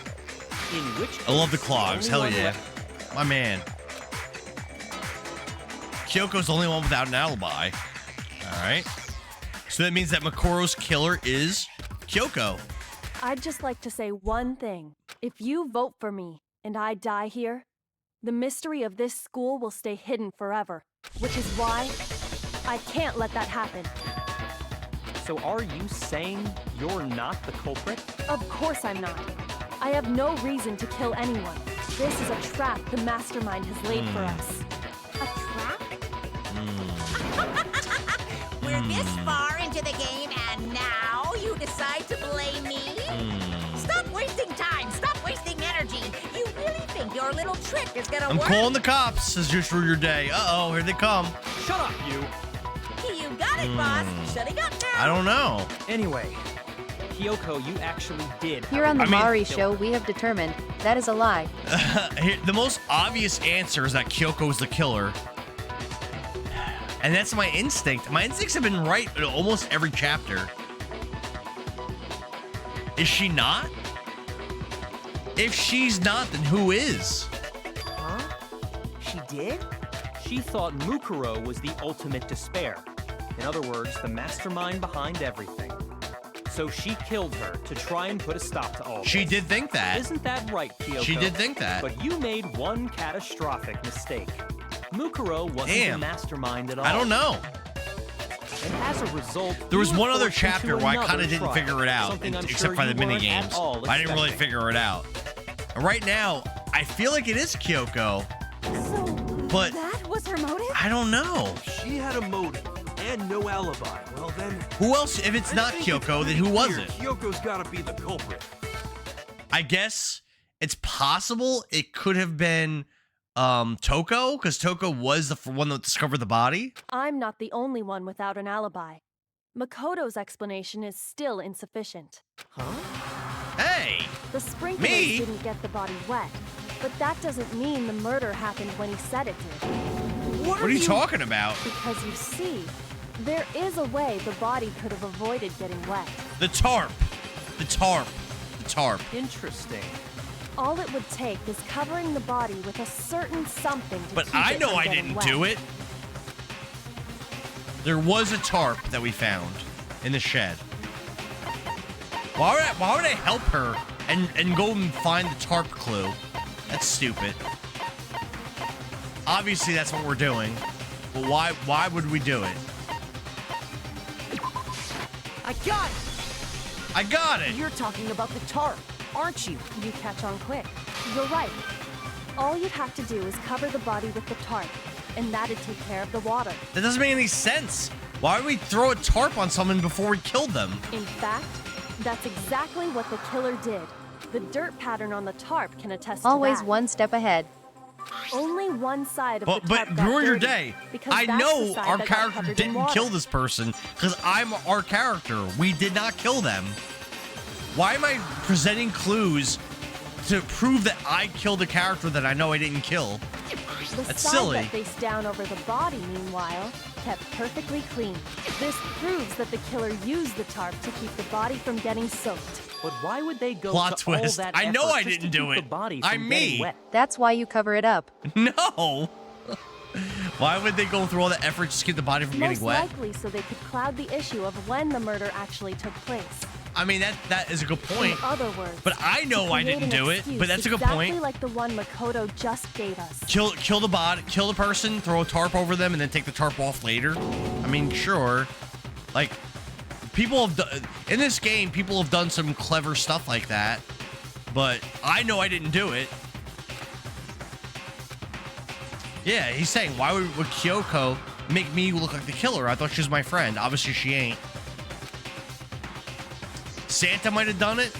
In which I love the case, clogs. Hell only one yeah. My man. Kyoko's the only one without an alibi. All right. So that means that Makoto's killer is Kyoko. I'd just like to say one thing. If you vote for me and I die here, the mystery of this school will stay hidden forever, which is why I can't let that happen. So are you saying you're not the culprit? Of course I'm not. I have no reason to kill anyone. This is a trap the mastermind has laid for us. A trap? We're this far into the game, and now you decide to blame me? Stop wasting time. Stop wasting energy. You really think your little trick is gonna I'm work? calling the cops as you through your day. Uh-oh, here they come. Shut up, you! You got it, boss. Shutting up now. I don't know. Anyway, Kyoko, you actually did. Here on the I mean- Mari show, we have determined that is a lie. The most obvious answer is that Kyoko is the killer. And that's my instinct. My instincts have been right in almost every chapter. Is she not? If she's not, then who is? Huh? She did? She thought Mukuro was the ultimate despair. In other words, the mastermind behind everything. So she killed her to try and put a stop to all She this. did think that. Isn't that right, Kyoko? She did think that. But you made one catastrophic mistake. Mukuro wasn't the mastermind at all. I don't know. And as a result, There was you were one other forced chapter into where I another kind of didn't trial, figure it out, something I'm except sure for the you mini weren't at games. all I didn't really expecting. figure it out. And right now, I feel like it is Kyoko, So but that was her motive? I don't know. She had a motive and no alibi. Well then, Who else? If it's I not think it's Kyoko, then pretty who was clear it? Kyoko's gotta be the culprit. I guess it's possible it could have been Toko, because Toko was the one that discovered the body. I'm not the only one without an alibi. Makoto's explanation is still insufficient. Hey! The sprinklers Me? didn't get the body wet, but that doesn't mean the murder happened when he said it did. What are you talking about? Because you see, there is a way the body could have avoided getting wet. The tarp. The tarp. The tarp. Interesting. All it would take is covering the body with a certain something to But keep I it know from I getting didn't wet. do it. There was a tarp that we found in the shed. Why would I help her and go and find the tarp clue? That's stupid. Obviously, that's what we're doing. But why would we do it? I got it! I got it! You're talking about the tarp, aren't you? You catch on quick. You're right. All you'd have to do is cover the body with the tarp, and that'd take care of the water. That doesn't make any sense. Why would we throw a tarp on someone before we killed them? In fact, that's exactly what the killer did. The dirt pattern on the tarp can attest Always to that. one step ahead. Only one side of But the tarp got ruin your dirty, day. because I that's the know side our that got character covered in didn't water. kill this person because I'm our character. We did not kill them. Why am I presenting clues to prove that I killed a character that I know I didn't kill? The That's side silly. that faced down over the body, meanwhile, kept perfectly clean. This proves that the killer used the tarp to keep the body from getting soaked. But why would they go Plot to twist. all that I know effort I just to didn't do keep it. The body from I'm getting me. wet? That's why you cover it up. No. Why would they go through all the effort just to keep the body from Most getting wet? likely so they could cloud the issue of when the murder actually took place. I mean, that is a good point. In other words, But I know to I create didn't an do it. excuse But that's a good exactly point. like the one Makoto just gave us. Kill the body, kill the person, throw a tarp over them, and then take the tarp off later. I mean, sure. Like, people have done, in this game, people have done some clever stuff like that. But I know I didn't do it. Yeah, he's saying, why would Kyoko make me look like the killer? I thought she was my friend. Obviously, she ain't. Santa might have done it.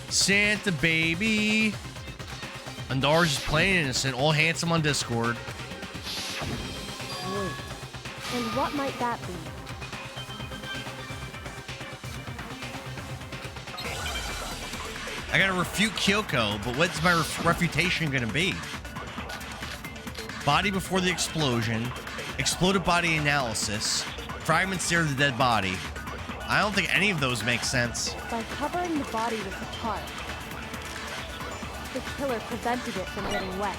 Santa, baby. Andar's just plain innocent, all handsome on Discord. And what might that be? I gotta refute Kyoko, but what's my refutation gonna be? Body before the explosion, exploded body analysis, fragments near the dead body. I don't think any of those make sense. By covering the body with the tarp, the killer prevented it from getting wet.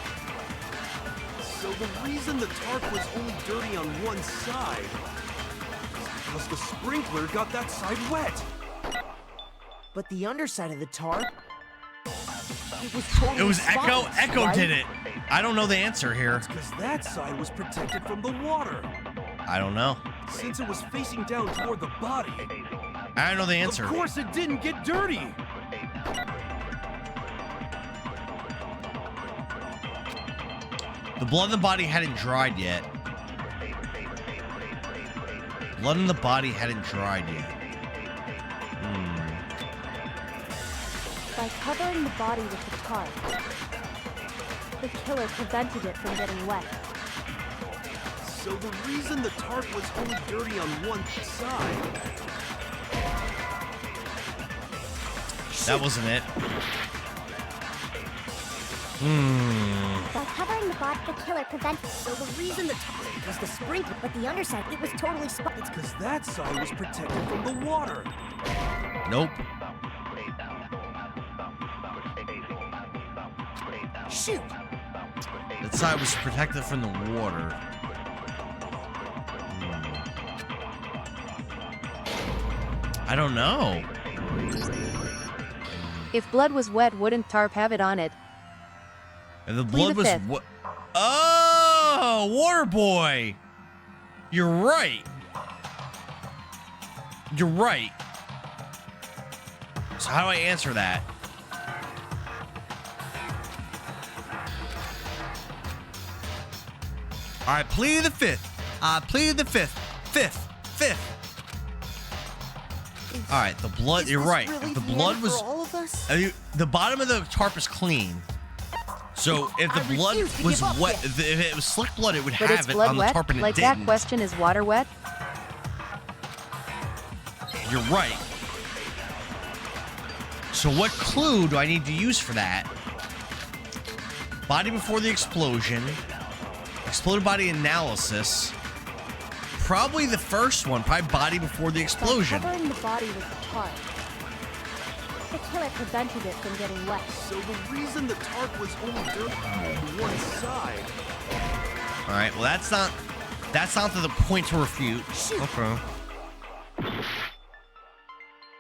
So the reason the tarp was only dirty on one side is because the sprinkler got that side wet. But the underside of the tarp, it was totally It was Echo. spotless, Echo right? did it. I don't know the answer here. Because that side was protected from the water. I don't know. Since it was facing down toward the body, I don't know the answer. of course it didn't get dirty. The blood in the body hadn't dried yet. Blood in the body hadn't dried yet. By covering the body with the tarp, the killer prevented it from getting wet. So the reason the tarp was only dirty on one side. That wasn't it. By covering the body, the killer prevented. So the reason the top was the sprinkler, but the underside, it was totally spotless. Because that side was protected from the water. Nope. Shoot! That side was protected from the water. I don't know. If blood was wet, wouldn't tarp have it on it? And the Plead blood the was fifth. what? Oh, Water Boy. You're right. You're right. So how do I answer that? All right, plead the fifth. Plead the fifth. Fifth. All right, the blood. Is You're this right. really If the the blood end was, for all of us? the bottom of the tarp is clean. So if the I blood refuse to was give up wet, yet. if it was slick blood, it would But it's have it blood on the wet? tarp, and Like it that didn't. question, is water wet? You're right. So what clue do I need to use for that? Body before the explosion. Exploded body analysis. Probably the first one. Probably body before the By explosion. covering the body with the tarp, the killer prevented it from getting wet. So the reason the tarp was only built on one side. All right. Well, that's not to the point to refute. Okay.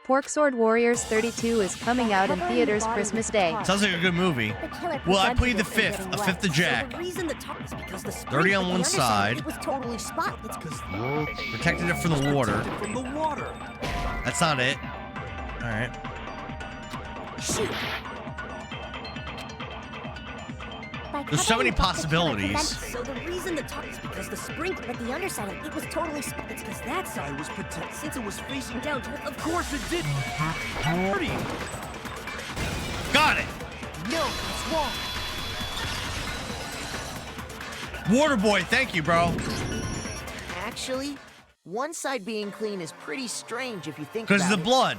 Pork Sword Warriors 32 is coming out in Covering the theaters body Christmas with the Day. tarp, Sounds like a good movie. the killer Well, I prevented plead the it from fifth. getting A wet. fifth of Jack. The reason the tarp is because the spring 30 on at the one underside, side. It was totally spot. It's because Protected it from the water. From the water. That's not it. All right. shoot. By There's so covering many the tarp, the killer possibilities. prevented- So the reason the tarp is because the spring at the underside, it was totally spot. It's because that I side was protected. since it was facing down. Of course it did. Dirty. Got it. No, it's wrong. Water Boy, thank you, bro. Actually, one side being clean is pretty strange if you think Because about of the it. blood.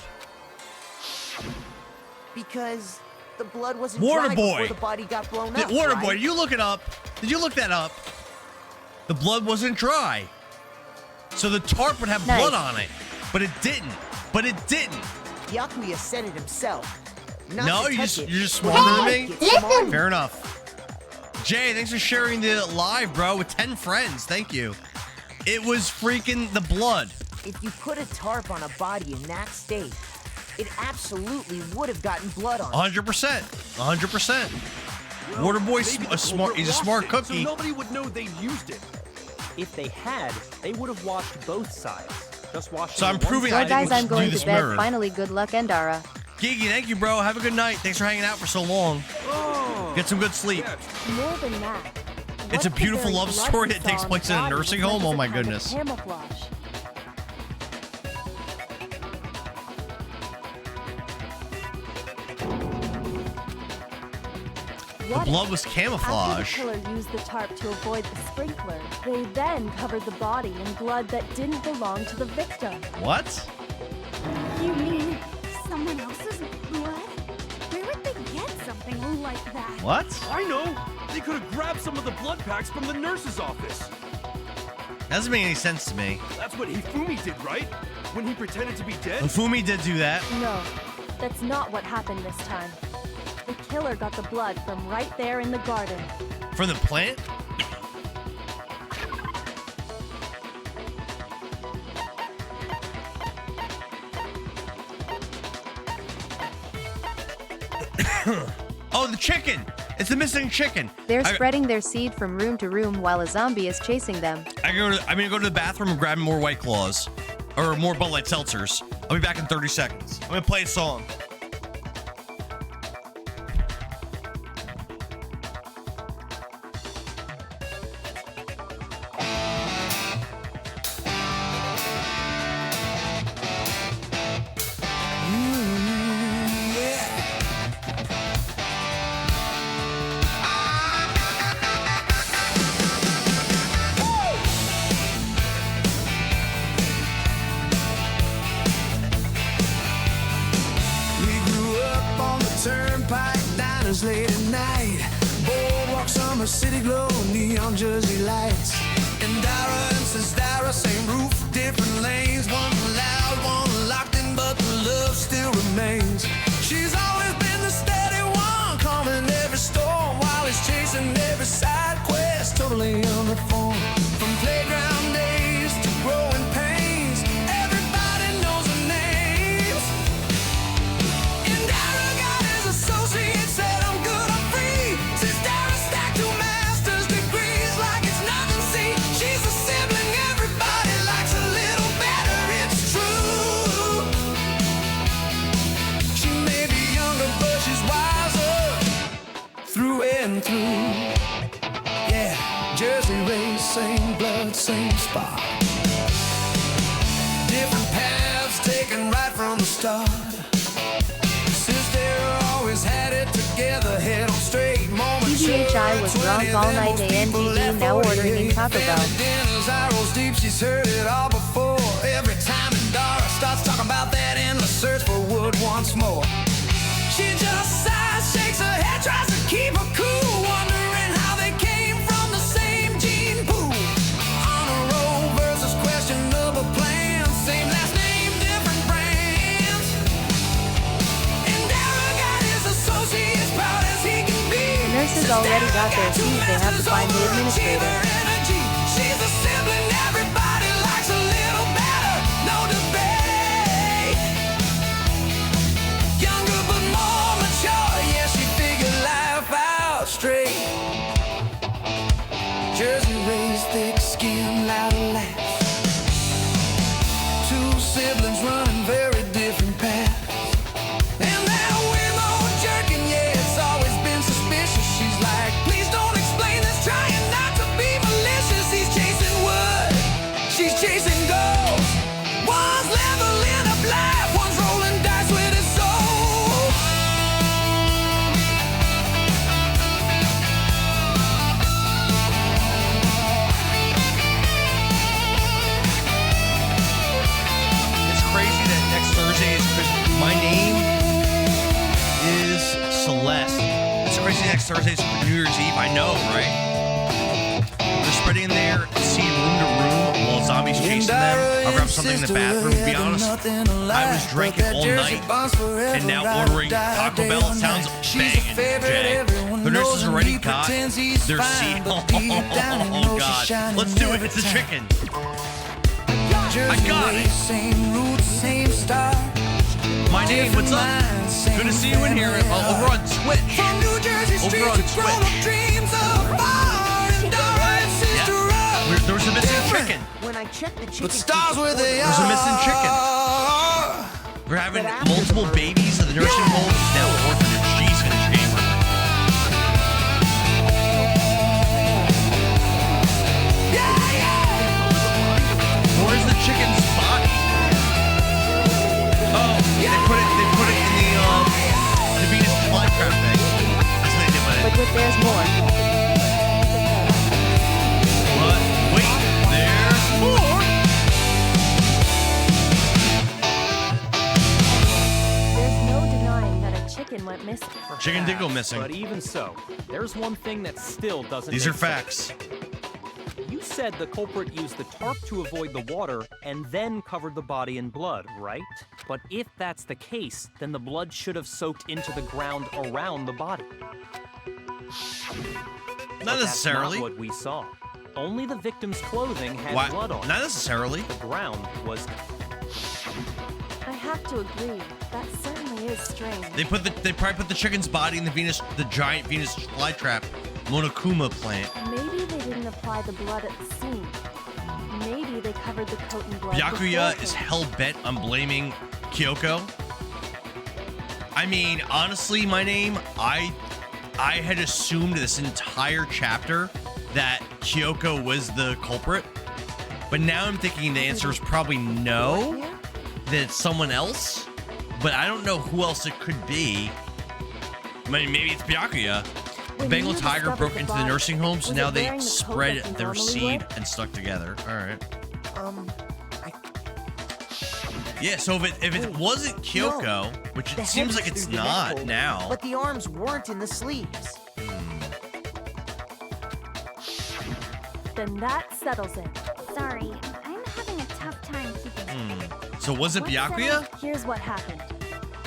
Because the blood wasn't Water dry Boy. before the body got blown up. Water right? Boy, did you look it up? Did you look that up? The blood wasn't dry. So the tarp would have Nice. blood on it. But it didn't. Yakuya said it himself. Not No, to you're touch it. just Well, smarter than I me? get smarter. Fair enough. Jay, thanks for sharing the live, bro, with 10 friends. Thank you. It was freaking the blood. If you put a tarp on a body in that state, it absolutely would have gotten blood on it. 100%. 100%. Well, Water Boy's maybe a the smart. culprit He's a washed smart it, cookie. So nobody would know they used it. If they had, they would have washed both sides. Just washing So I'm the one proving side I Well, guys, didn't I'm do going this to bed. mirror. Finally, good luck, Endara. Gigi, thank you, bro. Have a good night. Thanks for hanging out for so long. Oh, Get some good sleep. yeah. More than that, It's a what beautiful could love their story blood that takes saw on place the in a body nursing was home? like Oh a my kind of goodness. Camouflage. The blood was camouflage. After the killer used the tarp to avoid the sprinkler, they then covered the body in blood that didn't belong to the victim. What? You mean someone else's blood? Where would they get something like that? What? I know. They could have grabbed some of the blood packs from the nurse's office. Doesn't make any sense to me. That's what Hifumi did, right? When he pretended to be dead? Fumi did do that. No, that's not what happened this time. The killer got the blood from right there in the garden. From the plant? Oh, the chicken! It's the missing chicken. They're I- spreading their seed from room to room while a zombie is chasing them. I'm gonna go to the bathroom and grab more White Claws. Or more Bud Light Seltzers. I'll be back in 30 seconds. I'm gonna play a song. We grew up on the turnpike, diners late at night. Boardwalk, summer city glow, neon Jersey lights. And Dara and Sis Dara, same roof, different lanes. One loud, one locked in, but the love still remains. She's always been the steady one, calming every storm while been through. Yeah, Jersey race, same blood, same spot. Different paths taken right from the start. Sister always had it together, head on straight. TBHI was drunk all night. ANDD now ordering in Taco Bell. Dinners, I rolls deep, she's heard it all before. Every time Dara starts talking about that endless search for wood once more. She just sighs, shakes her head, tries to keep her cool, wondering how they came from the same gene pool. On a roll versus questionable plans, same last name, different brands. And Dara got his associates proud as he can be. The nurses already got their keys, they have to find the administrator. She's a sibling everybody likes a little better, no debate. Younger but more mature, yeah, she figured life out straight. Jersey raised, thick skin, loud laughs. Two siblings running very different paths. And that Willow jerking, yeah, it's always been suspicious. She's like, please don't explain this, trying not to be malicious. He's chasing wood, she's chasing gold. One's leveling up life, one's rolling dice with his soul. It's crazy that next Thursday is Christmas. My name is Celeste. It's crazy next Thursday is New Year's Eve. I know, right? They're spreading in there, seeing room to room while zombies chasing them. I'll grab something in the bathroom. To be honest, I was drinking all night and now ordering Taco Bell. It sounds banging, Jay. The nurses already got their seat. Oh, God. Let's do it. It's the chicken. I got it. Same roots, same star. My name, what's up? Good to see you in here over on Twitch. From New Jersey streets Over on to grown up Twitch. dreams of fire and Dara and sister up. There was a missing chicken. When I checked the chicken But stars where they There's a missing chicken. are. We're having multiple babies at the nursing home. It's now an orphanage. She's in a chamber. Where's the chicken's body? Oh, they put it in the Venus flytrap thing. That's what they did with it. But there's more. But wait, there's more. There's no denying that a chicken went missing. Chicken did go missing. But even so, there's one thing that still doesn't These make are facts. sense. You said the culprit used the tarp to avoid the water and then covered the body in blood, right? But if that's the case, then the blood should have soaked into the ground around the body. Not But necessarily. That's not what we saw. Only the victim's clothing had Why? blood on it. Not necessarily. The ground was... I have to agree. That certainly is strange. They probably put the chicken's body in the giant Venus flytrap Monokuma plant. Maybe they didn't apply the blood at the scene. Maybe they covered the coat in blood. Byakuya before is killing. hell-bent on blaming Kyoko. I mean, honestly, my name, I had assumed this entire chapter that Kyoko was the culprit. But now I'm thinking the answer is probably no, that it's someone else. But I don't know who else it could be. I mean, maybe it's Byakuya. The When Bengal you tiger discovered broke the into the body, nursing home, so was now it they wearing the coat spread that you their normally seed wear? and stuck together. All right. I Yeah, so if it wasn't Kyoko, No. which The it seems head like was it's through the not neck hole, now. But the arms weren't in the sleeves. Then that settles it. Sorry, I'm having a tough time keeping So was it Once Byakuya? settled, here's what happened.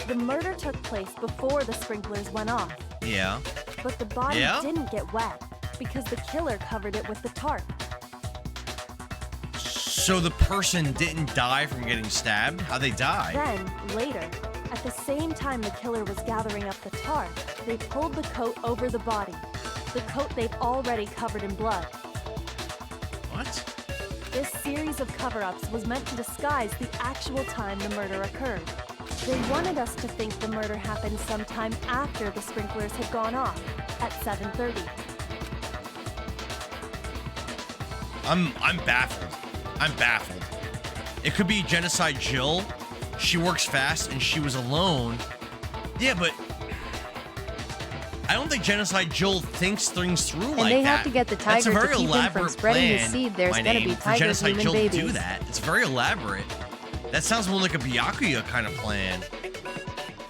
The murder took place before the sprinklers went off, Yeah. but the body Yeah? didn't get wet because the killer covered it with the tarp. So the person didn't die from getting stabbed? How'd they die? Then, later, at the same time the killer was gathering up the tarp, they pulled the coat over the body. The coat they'd already covered in blood. What? This series of cover-ups was meant to disguise the actual time the murder occurred. They wanted us to think the murder happened sometime after the sprinklers had gone off, at 7:30. I'm baffled. I'm baffled. It could be Genocide Jill. She works fast and she was alone. Yeah, but I don't think Genocide Jill thinks things through like that. And they have to get the That's a tiger very to keep him from elaborate spreading his plan, seed. There's my gonna name, be for tiger Genocide human Jill babies. to do that. It's very elaborate. That sounds more like a Byakuya kind of plan.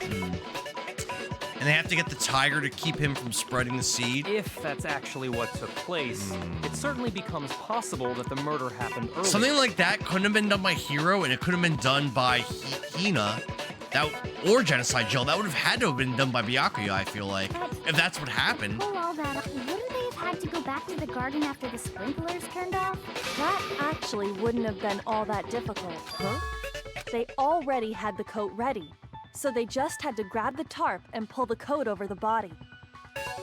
And they have to get the tiger to keep him from spreading the seed. If that's actually what took place, it certainly becomes possible that the murder happened earlier. Something like that couldn't have been done by Hero, and it could have been done by Hina, or Genocide Jill. That would have had to have been done by Byakuya, I feel like, if that's what happened. Pull all that up. Wouldn't they have had to go back to the garden after the sprinklers turned off? That actually wouldn't have been all that difficult. Huh? They already had the coat ready, so they just had to grab the tarp and pull the coat over the body.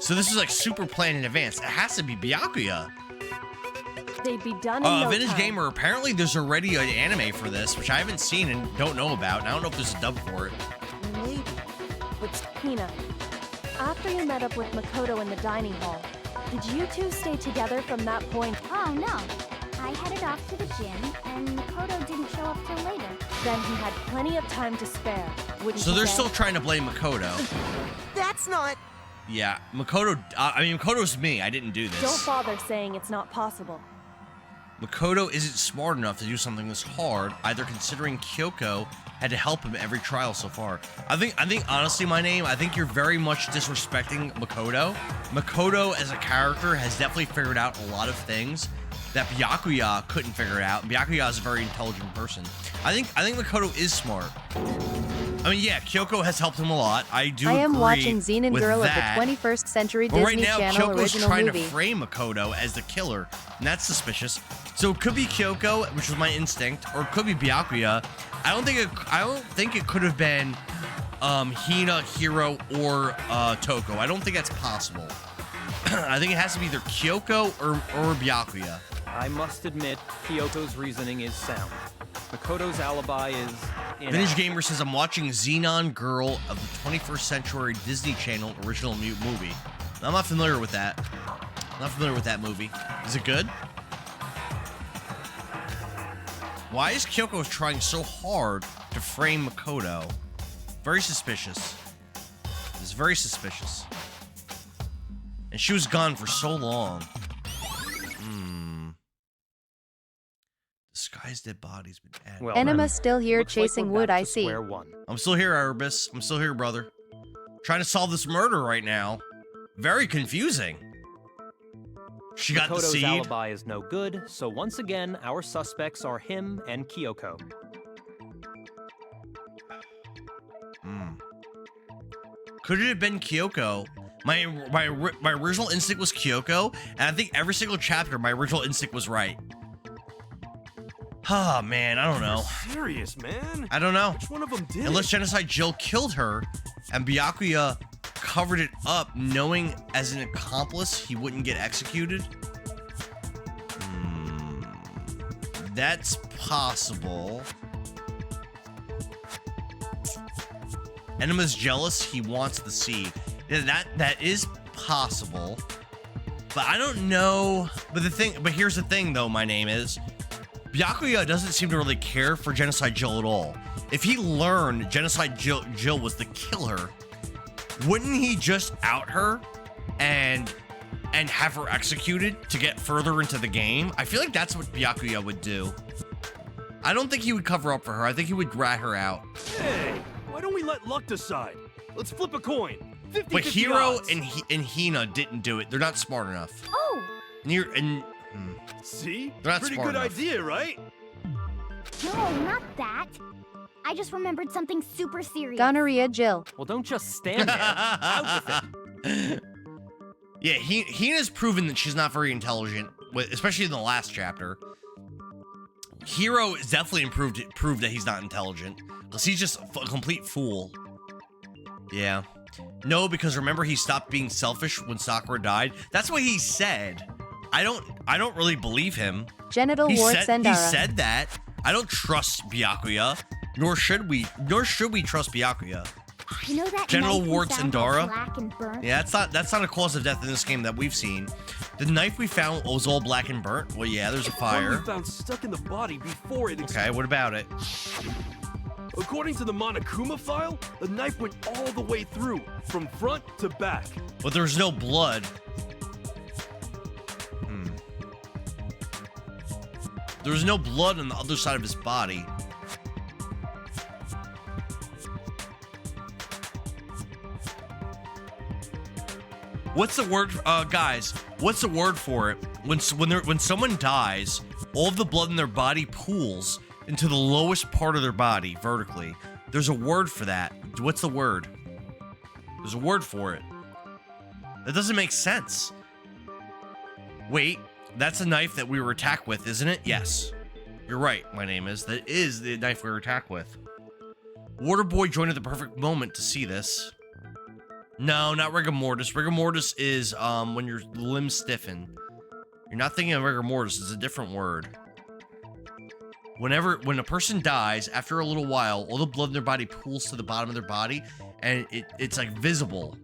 So this is like super planned in advance. It has to be Byakuya. They'd be done in no Vintage time. Gamer, apparently there's already an anime for this, which I haven't seen and don't know about. And I don't know if there's a dub for it. Maybe. But Hina, after you met up with Makoto in the dining hall, did you two stay together from that point? Oh, no. I headed off to the gym, and Makoto didn't show up till later. Then he had plenty of time to spare, wouldn't So you they're say? still trying to blame Makoto. That's not... Yeah, Makoto, Makoto's me. I didn't do this. Don't bother saying it's not possible. Makoto isn't smart enough to do something this hard, either considering Kyoko had to help him every trial so far. I think honestly, my name, I think you're very much disrespecting Makoto. Makoto as a character has definitely figured out a lot of things that Byakuya couldn't figure out. Byakuya is a very intelligent person. I think Makoto is smart. I mean, yeah, Kyoko has helped him a lot. I am agree watching Xenon with Girl that. of the 21st Century But right Disney now, Channel Kyoko's original trying movie. to frame Makoto as the killer, and that's suspicious. So it could be Kyoko, which was my instinct, or it could be Byakuya. I don't think it could have been Hina, Hiro, or Toko. I don't think that's possible. I think it has to be either Kyoko or Byakuya. I must admit, Kyoko's reasoning is sound. Makoto's alibi is Vintage Gamer says, I'm watching Xenon Girl of the 21st Century Disney Channel original movie. I'm not familiar with that. I'm not familiar with that movie. Is it good? Why is Kyoko trying so hard to frame Makoto? Very suspicious. It's very suspicious. And she was gone for so long. Disguised dead bodies been added. Well, Enema's still here looks like chasing we're wood, back I to see. square one. I'm still here, Erebus. I'm still here, brother. Trying to solve this murder right now. Very confusing. She got the Makoto's seed. alibi is no good, so once again, our suspects are him and Kyoko. Could it have been Kyoko? My original instinct was Kyoko, and I think every single chapter, my original instinct was right. Oh, man, I don't know. Serious, man? I don't know. Which one of them did Unless it? Genocide Jill killed her, and Byakuya covered it up, knowing as an accomplice he wouldn't get executed. That's possible. Enema's jealous. He wants the seed. Yeah, that is possible. But I don't know. But here's the thing, though. My name is Byakuya doesn't seem to really care for Genocide Jill at all. If he learned Genocide Jill was the killer, wouldn't he just out her and have her executed to get further into the game? I feel like that's what Byakuya would do. I don't think he would cover up for her. I think he would rat her out. Hey, why don't we let luck decide? Let's flip a coin. 50-50 But Hiro odds. and Hina didn't do it. They're not smart enough. Oh, See? They're not Pretty smart good enough. idea, right? no, not that. I just remembered something super serious. Gonorrhea Jill. Well, don't just stand there. Out with it. Yeah, Hina's proven that she's not very intelligent, especially in the last chapter. Hiro is definitely proved that he's not intelligent, because he's just a complete fool. Yeah. No, because remember he stopped being selfish when Sakura died? That's what he said. I don't really believe him. Genital He wart said Sendara. that. I don't trust Byakuya. Nor should we trust Byakuya. You know that Genital knife warts we and found all Dara? black and burnt? Yeah, that's not a cause of death in this game that we've seen. The knife we found was all black and burnt. Well, yeah, there's a One fire. we found stuck in the body before it Okay, what about it? According to the Monokuma file, the knife went all the way through, from front to back. But there's no blood. There's no blood on the other side of his body. What's the word, guys? What's the word for it? When someone dies, all of the blood in their body pools into the lowest part of their body vertically. There's a word for that. What's the word? There's a word for it. That doesn't make sense. Wait, that's a knife that we were attacked with, isn't it? Yes. You're right, my name is. That is the knife we were attacked with. Waterboy joined at the perfect moment to see this. No, not rigor mortis. Rigor mortis is when your limbs stiffen. You're not thinking of rigor mortis. It's a different word. When a person dies, after a little while, all the blood in their body pools to the bottom of their body, and it's like visible.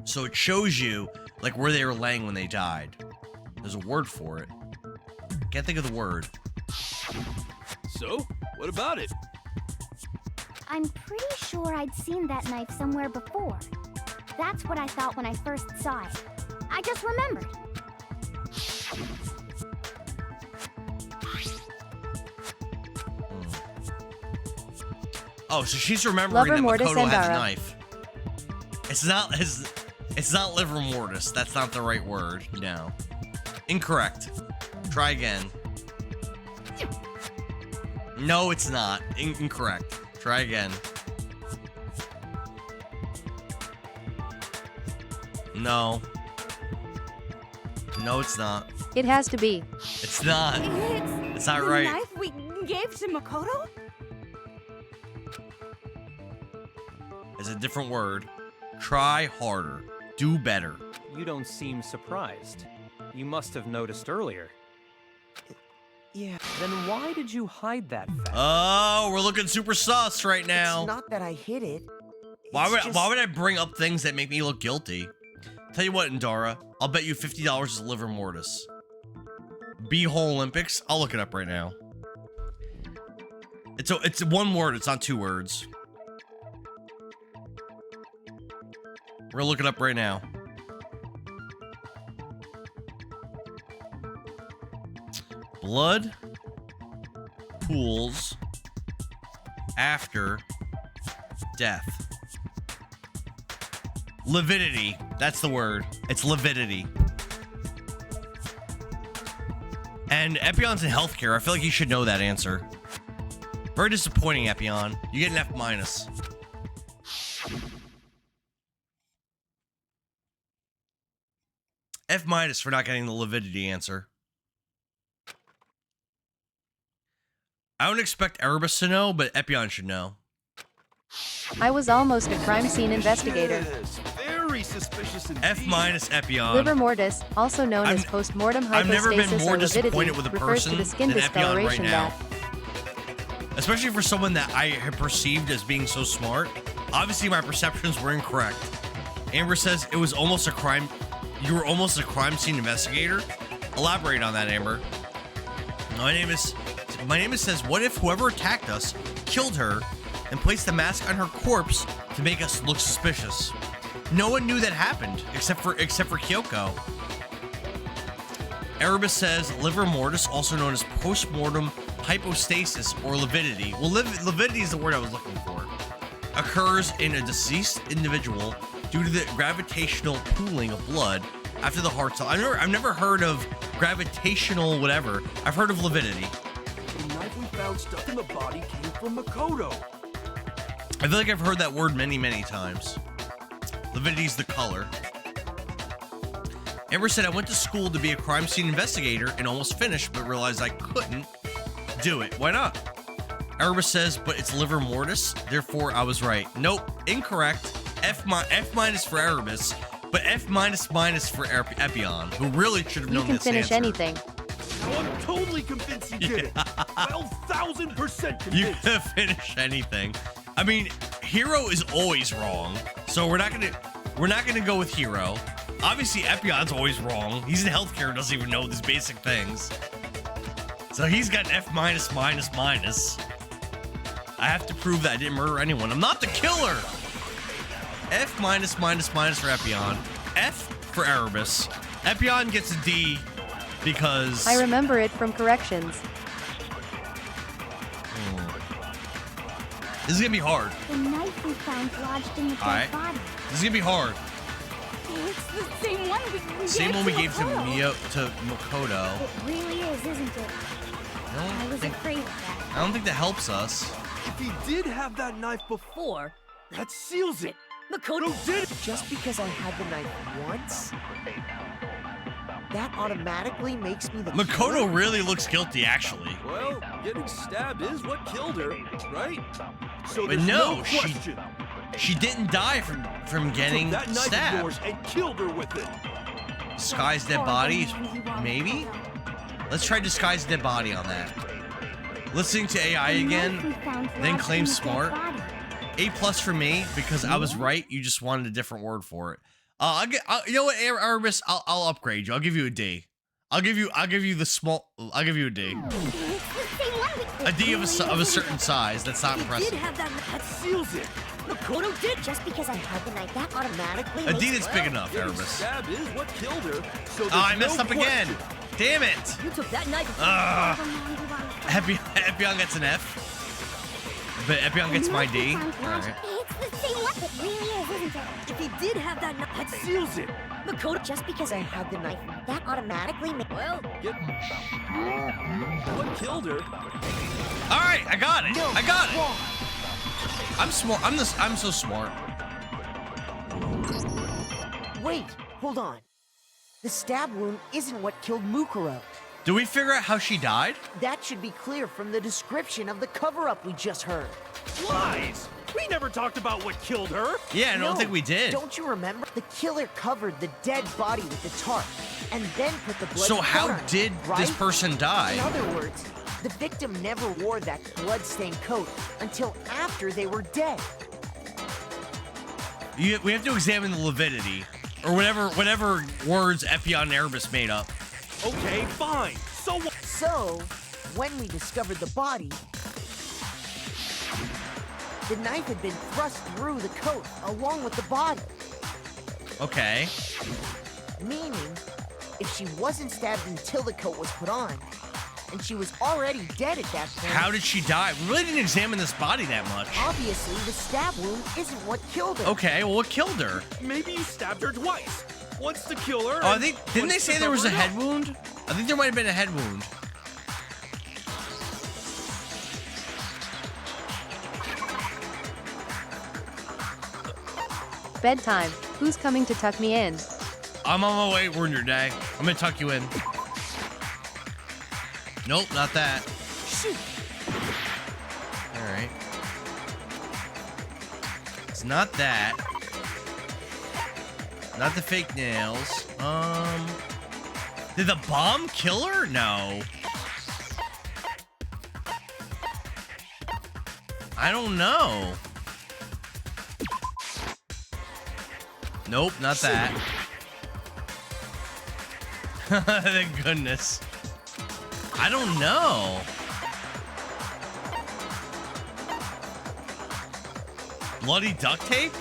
So it shows you like where they were laying when they died. There's a word for it. Can't think of the word. So, what about it? I'm pretty sure I'd seen that knife somewhere before. That's what I thought when I first saw it. I just remembered. Oh, so she's remembering that Mortis Makoto and had the Dara. knife. It's not liver mortis. That's not the right word. No. Incorrect. Try again. No, it's not. Incorrect. Try again. No. No, it's not. It has to be. It's not. It's not right. The knife we gave to Makoto? It's a different word. Try harder. Do better. You don't seem surprised. You must have noticed earlier. Yeah. Then why did you hide that fact? Oh, we're looking super sus right now. It's not that I hid it. Why It's would I bring up things that make me look guilty? Tell you what, Indara, I'll bet you $50 is liver mortis. B-hole Olympics. I'll look it up right now. It's one word. It's not two words. We're gonna look it up right now. Blood pools after death. Lividity. That's the word. It's lividity. And Epion's in healthcare. I feel like you should know that answer. Very disappointing, Epion. You get an F minus. F minus for not getting the lividity answer. I don't expect Erebus to know, but Epion should know. I was almost a crime scene investigator. Yes, very suspicious indeed. F minus Epion. Liver mortis, also known as postmortem I've never been hypostasis more or lividity, disappointed with a refers to person the skin than Epion right discoloration now. that Especially for someone that I have perceived as being so smart. Obviously, my perceptions were incorrect. Amber says it was almost a crime. You were almost a crime scene investigator. Elaborate on that, Amber. My name is says, what if whoever attacked us killed her and placed the mask on her corpse to make us look suspicious? No one knew that happened except for Kyoko. Erebus says liver mortis, also known as postmortem hypostasis or lividity. Well, lividity is the word I was looking for. Occurs in a deceased individual due to the gravitational pooling of blood after the heart cell. I've never heard of gravitational whatever. I've heard of lividity. The knife we found stuck in the body came from Makoto. I feel like I've heard that word many, many times. Lividity's the color. Amber said, I went to school to be a crime scene investigator and almost finished, but realized I couldn't do it. Why not? Erebus says, but it's liver mortis, therefore I was right. Nope, incorrect. F minus for Erebus, but F minus minus for Epion, who really should have you known can this finish answer. anything. Oh, I'm totally convinced you did it. 12,000% You convinced. can finish anything. I mean, Hero is always wrong, so we're not gonna go with Hero. Obviously, Epion's always wrong. He's in healthcare, doesn't even know these basic things. So he's got an F minus minus minus. I have to prove that I didn't murder anyone. I'm not the killer. F minus minus minus for Epion. F for Erebus. Epion gets a D because I remember it from corrections. This is gonna be hard. The knife we found lodged in the dead body. This is gonna be hard. It's the same one We gave to Makoto. It really is, isn't it? I was afraid of that. I don't think that helps us. If he did have that knife before, that seals it. Makoto did it. Just because I had the knife once, that automatically makes me the Makoto killer? really looks guilty, actually. Well, getting stabbed is what killed her, right? So But there's no, question. she didn't die from getting Took that knife of stabbed. yours and killed her with it. Disguise dead body, maybe? Let's try disguise dead body on that. Listening to AI again, then claim smart. A+ for me because I was right. You just wanted a different word for it. You know what, Erebus? I'll upgrade you. I'll give you a D. I'll give you the small. I'll give you a D. A D of a certain size. That's not impressive. That seals it. Makoto did. Just because I had the knife, that automatically A D that's big enough, Getting Erebus. stabbed is what killed her. So Oh, I there's messed no up again. question. Damn it. You took that knife. Epion gets an F. But Epion gets my D. Alright. It's the same one. It really is, isn't it? If he did have that knife, That seals it. Makoto. Just because I had the knife, that automatically makes. Well, What killed her? Alright, I got it. I got it. I'm smart. I'm so smart. Wait, hold on. The stab wound isn't what killed Mukuro. Do we figure out how she died? That should be clear from the description of the cover-up we just heard. Lies. We never talked about what killed her. Yeah, I don't think we did. Don't you remember? The killer covered the dead body with the tarp and then put the blood So coat how on it, did this right? person die? In other words, the victim never wore that blood-stained coat until after they were dead. We have to examine the lividity, or whatever words Epion and Erebus made up. Okay, fine. So what? So, when we discovered the body, the knife had been thrust through the coat along with the body. Okay. Meaning, if she wasn't stabbed until the coat was put on, and she was already dead at that point. How did she die? We really didn't examine this body that much. Obviously, the stab wound isn't what killed her. Okay, well, what killed her? Maybe you stabbed her twice. Once to kill her. Oh, I and think didn't they once say to there was a cover it head up. wound? I think there might have been a head wound. Bedtime. Who's coming to tuck me in? I'm on my way. Ruin your day. I'm gonna tuck you in. Nope, not that. Shoot. All right. It's not that. Not the fake nails. Did the bomb kill her? No. I don't know. Nope, not that. Thank goodness. I don't know. Bloody duct tape?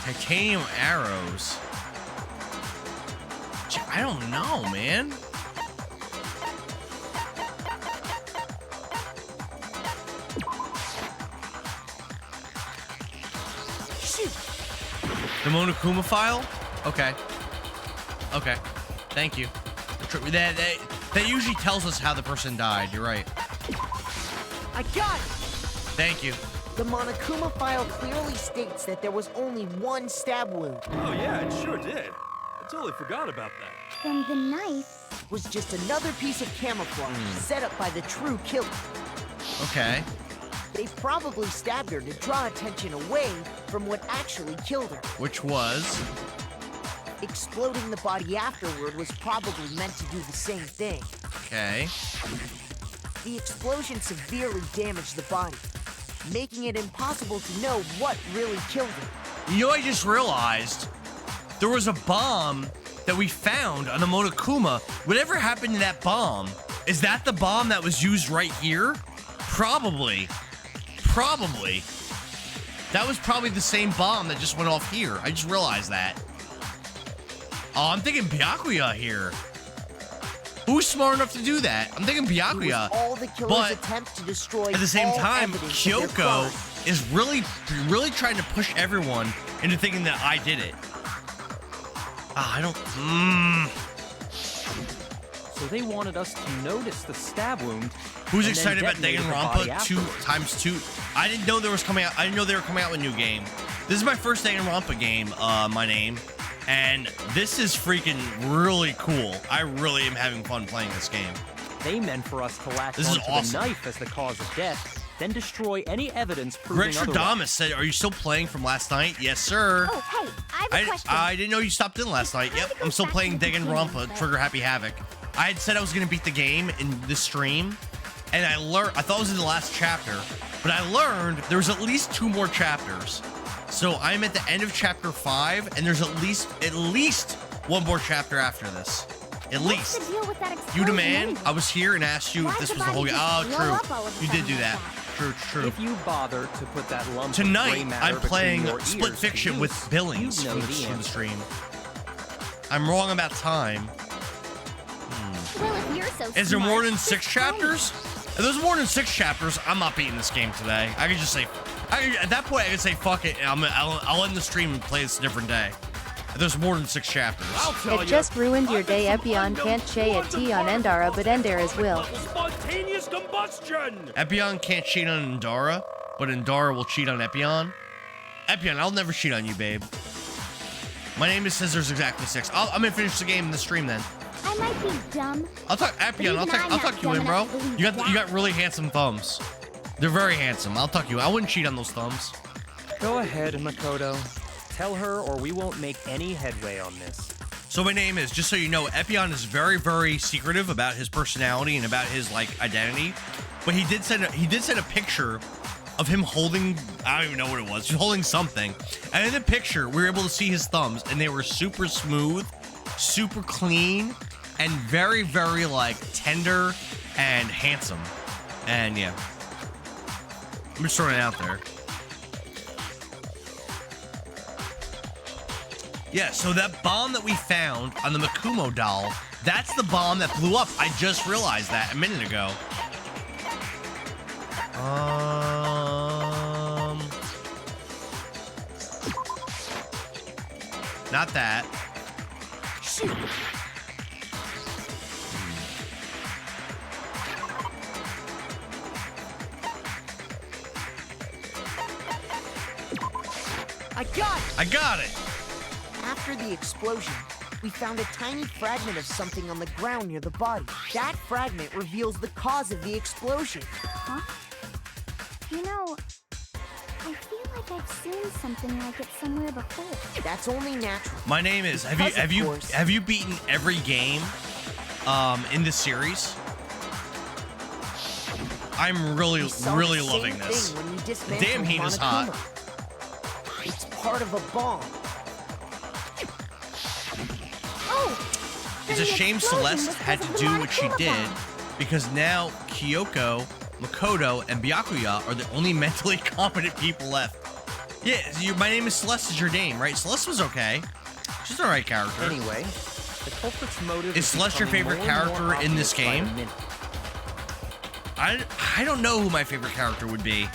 Titanium arrows. I don't know, man. Shoot. The Monokuma file? Okay. Okay. Thank you. That usually tells us how the person died. You're right. I got it. Thank you. The Monokuma file clearly states that there was only one stab wound. Oh yeah, it sure did. I totally forgot about that. Then the knife Was just another piece of camouflage set up by the true killer. Okay. They probably stabbed her to draw attention away from what actually killed her. Which was? Exploding the body afterward was probably meant to do the same thing. Okay. The explosion severely damaged the body, making it impossible to know what really killed it. You know, I just realized there was a bomb that we found on the Monokuma. Whatever happened to that bomb? Is that the bomb that was used right here? Probably. Probably. That was probably the same bomb that just went off here. I just realized that. Oh, I'm thinking Byakuya here. Who's smart enough to do that? I'm thinking Byakuya. All the killer's But attempt to destroy at the same all time, evidence of their Kyoko crime. is really trying to push everyone into thinking that I did it. I don't. So they wanted us to notice the stab wound. Who's and then excited about detonated the body Danganronpa afterwards. 2x2? I didn't know they were coming out with a new game. This is my first Danganronpa game, my name. And this is freaking really cool. I really am having fun playing this game. They meant for us to latch This is onto awesome. the knife as the cause of death, then destroy any evidence proving Greg otherwise. Stradamus said, "Are you still playing from last night?" Yes, sir. Oh, hey, I have a question. I didn't know you stopped in last night. Yep, I'm still playing Danganronpa Trigger Happy Havoc. I had said I was going to beat the game in this stream, and I thought it was in the last chapter, but I learned there was at least 2 more chapters. So I'm at the end of chapter 5, and there's at least 1 more chapter after this. At What's least. the deal with that You explosion demand? anyway? I was here and asked you Why if this did was the whole body game. just Oh, blow up all true. of a You did sudden do like that. True. If you bother to put that lump of gray Tonight, matter I'm between playing your Split ears Fiction to with use, Billings you'd know from the the answer. stream. I'm wrong about time. Well, if you're so Is there smart, more than just 6 try it. chapters? If there's more than 6 chapters, I'm not beating this game today. I could just say, at that point, I could say, fuck it. I'll end the stream and play this a different day. If there's more than 6 chapters. It just ruined your day. Epion can't cheat a T on Endara, but Endaras will. Spontaneous combustion! Epion can't cheat on Endara, but Endara will cheat on Epion. Epion, I'll never cheat on you, babe. My name is Scissors exactly 6. I'm gonna finish the game in the stream then. I might be dumb. I'll talk Epion. I'll talk you in, bro. You got really handsome thumbs. They're very handsome. I'll talk you. I wouldn't cheat on those thumbs. Go ahead, Makoto. Tell her or we won't make any headway on this. So my name is, just so you know, Epion is very, very secretive about his personality and about his identity. But he did send a picture of him holding, I don't even know what it was, just holding something. And in the picture, we were able to see his thumbs, and they were super smooth, super clean, and very, very tender and handsome. And yeah, I'm just throwing it out there. Yeah, so that bomb that we found on the Makumo doll, that's the bomb that blew up. I just realized that a minute ago. Not that. Shoot. I got it! After the explosion, we found a tiny fragment of something on the ground near the body. That fragment reveals the cause of the explosion. Huh? You know, I feel like I've seen something like it somewhere before. That's only natural. My name is, have you beaten every game in this series? I'm really loving this. Damn, heat is hot. It's part of a bomb. Oh! It's a shame Celeste had to do what she did, because now Kyoko, Makoto, and Byakuya are the only mentally competent people left. Yeah, my name is Celeste is your name, right? Celeste was okay. She's an alright character. Anyway, the culprit's motive Is Celeste your favorite becoming more and more character in this obvious by the game? minute. I don't know who my favorite character would be.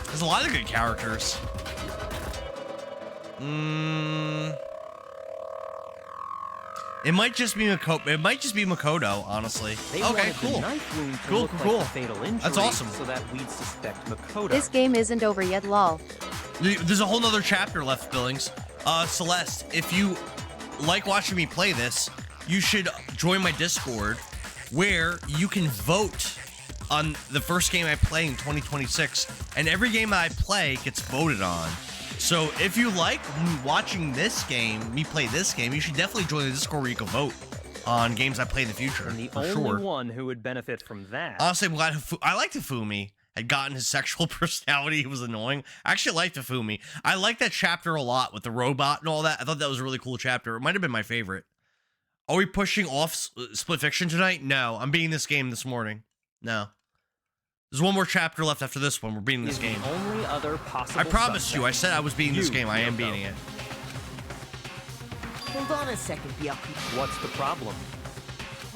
There's a lot of good characters. It might just be Makoto, honestly. They Okay, wanted the cool. knife wound to Cool, look cool. like a fatal injury, That's awesome. so that we'd suspect Makoto. This game isn't over yet, lol. There's a whole nother chapter left, Billings. Celeste, if you like watching me play this, you should join my Discord, where you can vote on the first game I play in 2026, and every game I play gets voted on. So if you like watching this game, me play this game, you should definitely join the Discord where you can vote on games I play in the future. And the for only sure. one who would benefit from that. Honestly, I'm glad I liked Hifumi. Had gotten his sexual personality. He was annoying. I actually liked Hifumi. I liked that chapter a lot with the robot and all that. I thought that was a really cool chapter. It might have been my favorite. Are we pushing off Split Fiction tonight? No. I'm beating this game this morning. No. There's one more chapter left after this one. We're beating this game. The only other possible I promised suspect. you. I said I was beating this game. I am beating it. Hold on a second, Byakuya. What's the problem?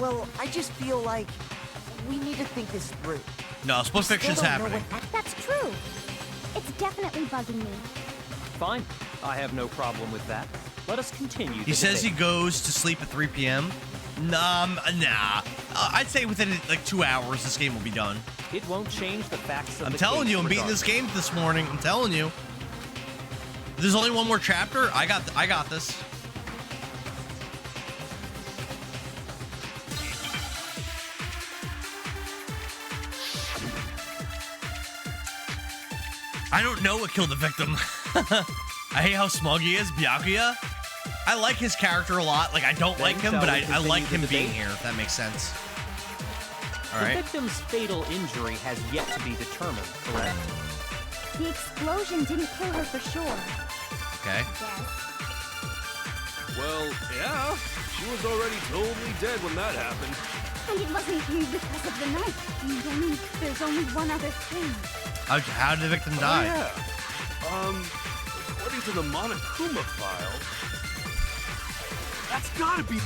Well, I just feel like we need to think this through. No, Split Fiction's happening. That's true. It's definitely bugging me. Fine. I have no problem with that. Let us continue. He says he goes to sleep at 3 p.m. Nah. I'd say within like 2 hours, this game will be done. It won't change the facts of I'm the telling case you, I'm beating this game this morning. I'm telling you. There's only one more chapter. I got this. I don't know what killed the victim. I hate how smug he is, Byakuya. I like his character a lot. Like, I don't like him, but I like him being here, if that makes sense. All right. The victim's fatal injury has yet to be determined, correct? The explosion didn't kill her for sure. Okay. Well, yeah. She was already totally dead when that happened. And it wasn't because of the knife. There's only one other thing. How did the victim die? Oh, yeah. According to the Monokuma file, that's gotta be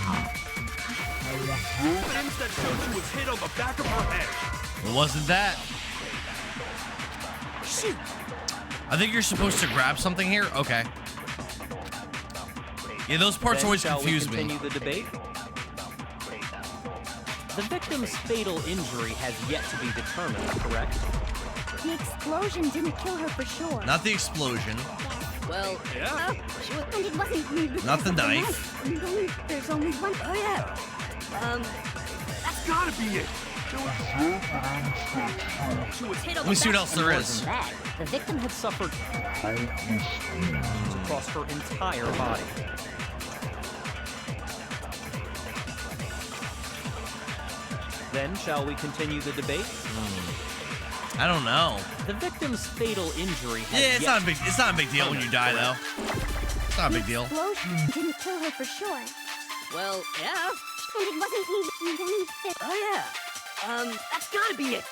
evidence that showed she was hit on the back of her head. It wasn't that. Shoot. I think you're supposed to grab something here. Okay. Yeah, those parts Then always shall confuse we me. continue the debate? The victim's fatal injury has yet to be determined, correct? The explosion didn't kill her for sure. Not the explosion. Well, yeah. And it wasn't because Not the of knife. There's only one. Oh yeah. That's gotta be it. She was hit Let on me the see what back. else there And more is. than that, the victim had suffered Across her entire body. Then shall we continue the debate? I don't know. The victim's fatal injury has Yeah, it's yet not a big deal when you die though. It's not a big deal. The explosion didn't kill her for sure. well, yeah. And it wasn't even. Oh yeah. That's gotta be it.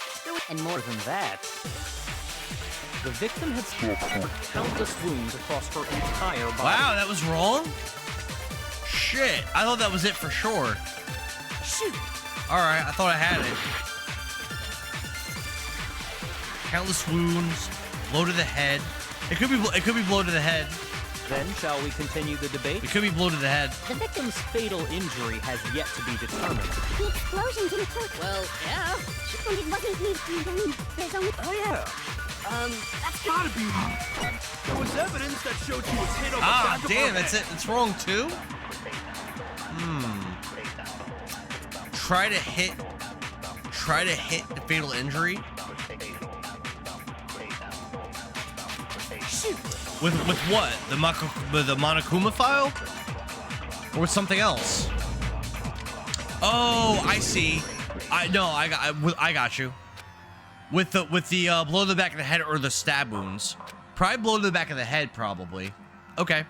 And more than that. The victim had suffered countless wounds across her entire body. Wow, that was wrong? Shit, I thought that was it for sure. Shoot. Alright, I thought I had it. Countless wounds, blow to the head. It could be blow to the head. Then shall we continue the debate? It could be blow to the head. The victim's fatal injury has yet to be determined. The explosion didn't kill her. well, yeah. And it wasn't even. There's only. Oh, yeah. That's gotta be it. There was evidence that showed she was hit on the back of her damn, head. that's it. It's wrong too? Try to hit the fatal injury. With what? The Monokuma file? Or with something else? Oh, I see. I got you. With the blow to the back of the head or the stab wounds. Probably blow to the back of the head, probably. Okay.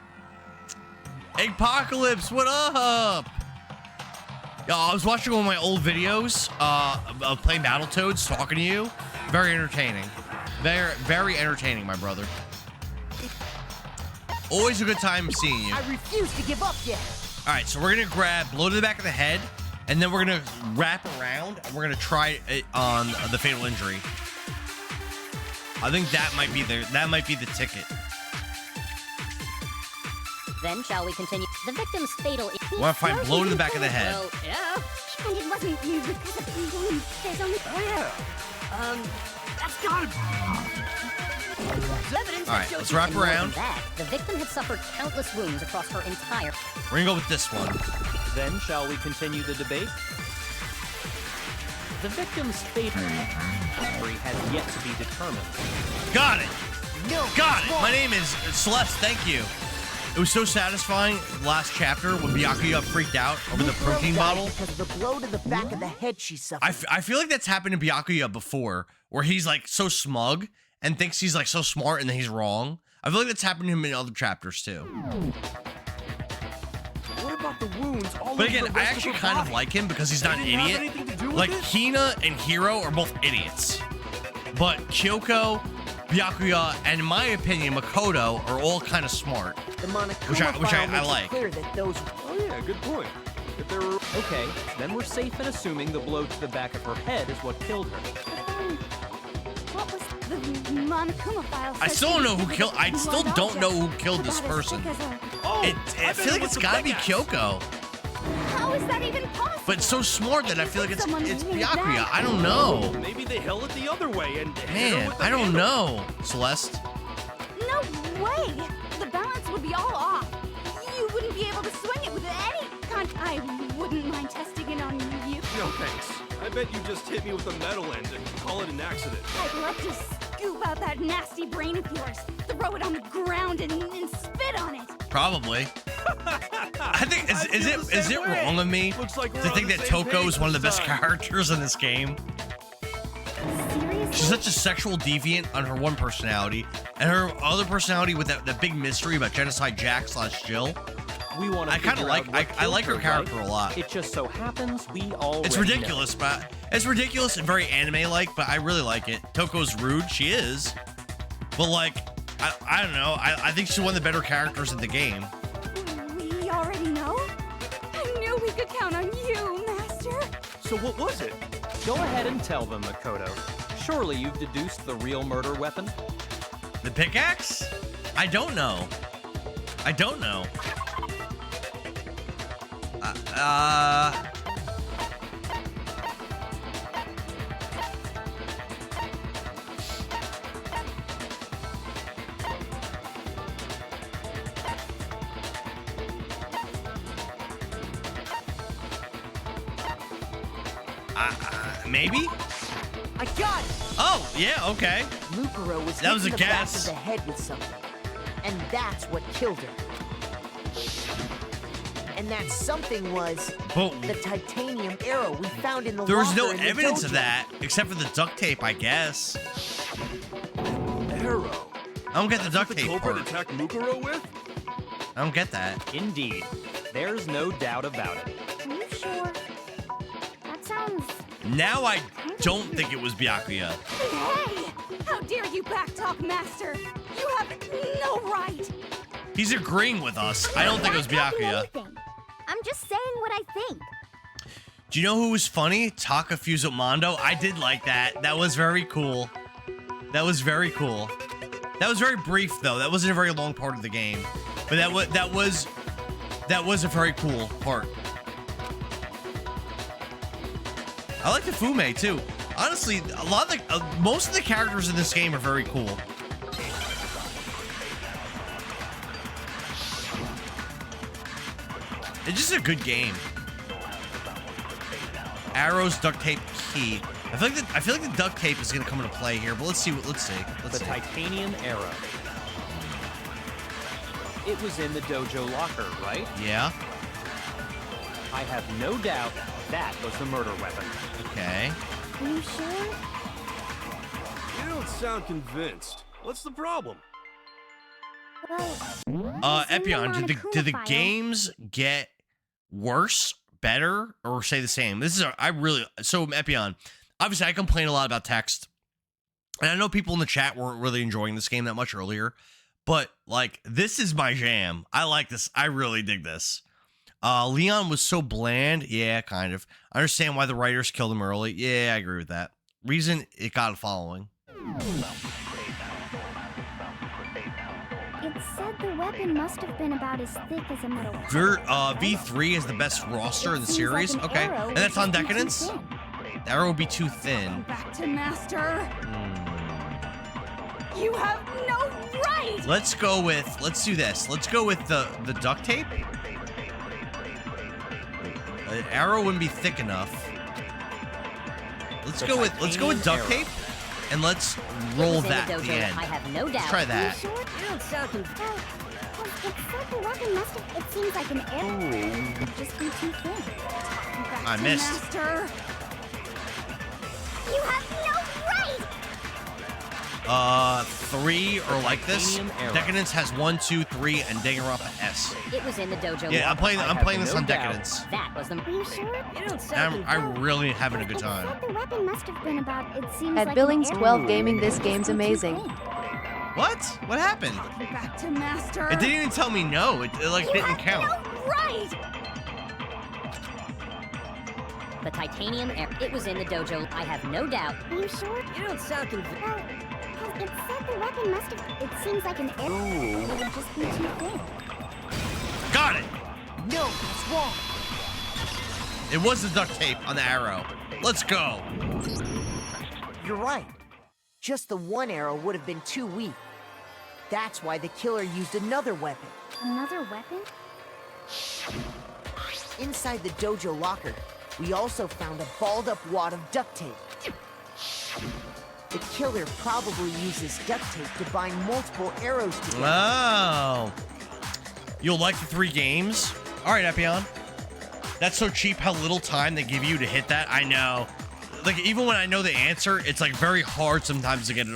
Apocalypse, what up? Yo, I was watching one of my old videos of playing Battletoads, talking to you. Very entertaining. Very, very entertaining, my brother. Always a good time seeing you. I refuse to give up yet. All right, so we're gonna grab blow to the back of the head, and then we're gonna wrap around, and we're gonna try it on the fatal injury. I think that might be the ticket. Then shall we continue? The victim's fatal. Want to find blow to the back of the head? Well, yeah. And it wasn't because of. There's only. Oh, yeah. That's gotta be Evidence All right, that shows let's she- wrap and more than around. that, the victim had suffered countless wounds across her entire. We're gonna go with this one. Then shall we continue the debate? The victim's fatal injury has yet to be determined. Got it. No. Got it. My name is Celeste. Thank you. It was so satisfying last chapter when Byakuya freaked out over the protein bottle. Because of the blow to the back of the head she suffered. I feel like that's happened to Byakuya before, where he's like so smug and thinks he's like so smart and then he's wrong. I feel like that's happened to him in other chapters too. What about the wounds all But over again, the I rest actually of her kind of body? like him because he's not an Did it have idiot. anything to do with Like it? Hina and Hiro are both idiots, but Kyoko, Byakuya, and in my opinion, Makoto are all kind of smart. The Monokuma Which I file makes it like. clear that those. Oh yeah, good point. If there were... Okay, then we're safe in assuming the blow to the back of her head is what killed her. What was the Monokuma file? I still don't know who killed. I still don't know who killed this About as person. thick as a- Oh, I feel like it's gotta be Kyoko, How is that even possible? but it's so smart that I feel like it's Someone made Byakuya. that. I don't know. Maybe they held it the other way and hit her Man, with the I don't handle. know, Celeste. No way! The balance would be all off. You wouldn't be able to swing it with any kind. I wouldn't mind testing it on you. No thanks. I bet you just hit me with a metal end and call it an accident. I'd love to scoop out that nasty brain of yours, throw it on the ground, and spit on it. Probably. I think I feel the is same it way. wrong of me Looks like we're to on think the that same Toko is page one of the this best time. characters in this game? Seriously? She's such a sexual deviant on her one personality, and her other personality with that big mystery about Genocide Jack / Jill. We want to I kinda like- I like her character a lot. It just so happens we all. It's ridiculous, but it's ridiculous and very anime-like, but I really like it. Toko's rude, she is, but like, I don't know. I think she's one of the better characters in the game. We already know? I knew we could count on you, Master. So what was it? Go ahead and tell them, Makoto. Surely you've deduced the real murder weapon? The pickaxe? I don't know. I don't know. Maybe? I got it. Oh, yeah, okay. Lukaro was That hit was in a the back guess. of the head with something, and that's what killed her. And that something was But the titanium arrow we found in the there was no locker in the evidence of dojo. that except for the duct tape, I guess. Arrow. I don't get the duct The tape culprit part. attacked Mukuro with? I don't get that. Indeed. There's no doubt about it. Are you sure? That sounds... Now I don't think it was Byakuya. Hey! How dare you backtalk, Master? You have no right! He's agreeing with us. I don't think it was Byakuya. I'm just saying what I think. Do you know who was funny? Taka Fuzumando. I did like that. That was very cool. That was very cool. That was very brief though. That wasn't a very long part of the game, but that was a very cool part. I like the Fume too. Honestly, a lot of the most of the characters in this game are very cool. It's just a good game. Arrows, duct tape, key. I feel like the duct tape is gonna come into play here, but let's see. Let's see. The titanium arrow. It was in the dojo locker, right? Yeah. I have no doubt that was the murder weapon. Okay. Are you sure? You don't sound convinced. What's the problem? Well, Epion, did the file. games get worse, better, or stay the same? This is so Epion. Obviously, I complain a lot about text, and I know people in the chat weren't really enjoying this game that much earlier, but like this is my jam. I like this. I really dig this. Leon was so bland. Yeah, kind of. I understand why the writers killed him early. Yeah, I agree with that. Reason it got a following. It said the weapon must have been about as thick as a metal pipe, V3 is the best roster in the Seems series. like an Okay, arrow and that's on would just be too Decadence. thin. The arrow would be too thin. Back to Master. You have no right! Let's do this. Let's go with the duct tape. The arrow wouldn't be thick enough. Let's go with duct tape. and let's It roll was in that the at dojo, the end. I have no doubt. Let's try that. You sure? You don't sound convinced. Well, it said the weapon must have. It seems like an arrow. It could just be too thin. I missed. Master. You have no right! 3 or like this. Titanium arrow. Decadence has 1, 2, 3, and Danganronpa S. It was in the dojo. Yeah, I'm water. playing this no on doubt. Decadence. That was the. Are you sure? You don't And sound I'm really having a good It time. said the weapon must have been about. It seems At like Billings an 12 arrow. Gaming, this It could game's just be too amazing. thin. What? What happened? Back to Master. It didn't even tell me no. It like You didn't have count. no right! The titanium arrow. It was in the dojo. I have no doubt. Are you sure? You don't sound convinced. Well, it said the weapon must have. It seems like an arrow. It would just be too thin. Got it. No, that's wrong. It was the duct tape on the arrow. Let's go. You're right. Just the one arrow would have been too weak. That's why the killer used another weapon. Another weapon? Inside the dojo locker, we also found a balled-up wad of duct tape. The killer probably uses duct tape to bind multiple arrows together. Oh. You'll like the 3 games? All right, Epion. That's so cheap how little time they give you to hit that. I know. Like, even when I know the answer, it's like very hard sometimes to get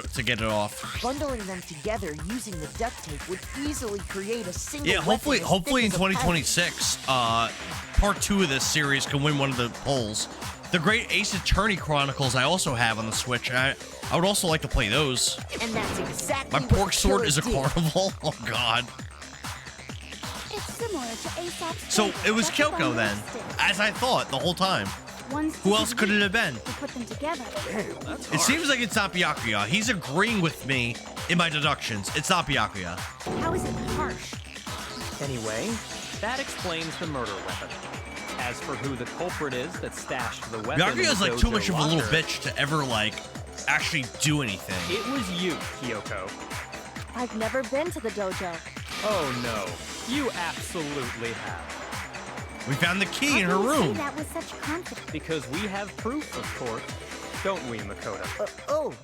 it off. Bundling them together using the duct tape would easily create a single Yeah, hopefully weapon as thick in as a pipe. 2026, part 2 of this series can win one of the polls. The Great Ace Attorney Chronicles I also have on the Switch. And I would also like to play those. And that's exactly My what pork the sword killer is a did. carnival. Oh God. It's similar to Aesop's So fable, it was but with Kyoko a then, stick. as I thought the whole time. One Who else could it have been? To put them together. It seems like it's not Byakuya. He's agreeing with me in my deductions. It's not Byakuya. How is it harsh? Anyway, that explains the murder weapon. As for who the culprit is that stashed the weapon, in Byakuya's the like too dojo much of a little locker, bitch to ever like actually do anything. It was you, Kyoko. I've never been to the dojo. Oh no, you absolutely have. We found the key How in can her you say room. that with such confidence? Because we have proof, of course. Don't we, Makoto? Oh,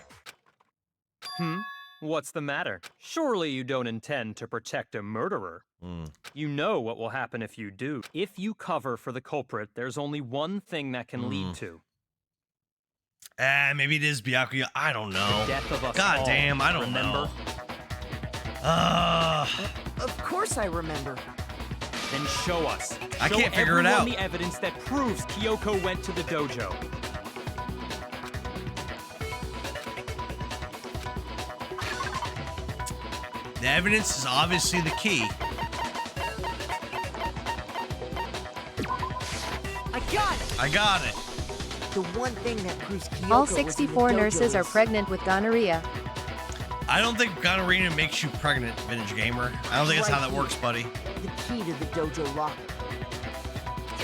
What's the matter? Surely you don't intend to protect a murderer. You know what will happen if you do. If you cover for the culprit, there's only one thing that can lead to Maybe it is Byakuya. I don't know. the death of us God all. damn, I don't Remember? know. of course I remember. Then show us. I Show can't figure it everyone out. the evidence that proves Kyoko went to the dojo. The evidence is obviously the key. I got it! I got it. The one thing that proves Kyoko All was in the 64 dojo nurses are is- pregnant with gonorrhea. I don't think gonorrhea makes you pregnant, Vintage Gamer. I don't think that's how that works, buddy. The key to the dojo locker.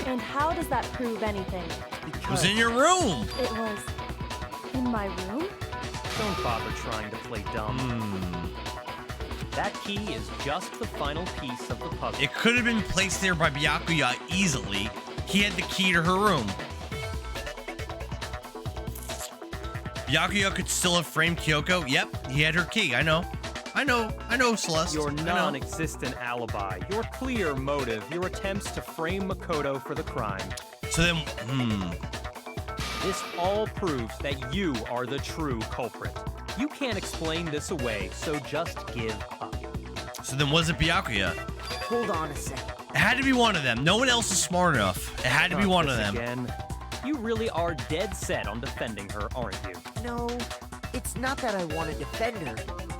And how does that prove anything? It was in your room. It was in my room? Don't bother trying to play dumb. That key is just the final piece of the puzzle. It could have been placed there by Byakuya easily. He had the key to her room. Byakuya could still have framed Kyoko. Yep, he had her key. I know, Celeste. Your I know. non-existent alibi, your clear motive, your attempts to frame Makoto for the crime. So then, This all proves that you are the true culprit. You can't explain this away, so just give up. So then was it Byakuya? Hold on a second. It had to be one of them. No one else is smart enough. It had to be Not one of this them. Again. You really are dead set on defending her, aren't you? No, it's not that I want to defend her.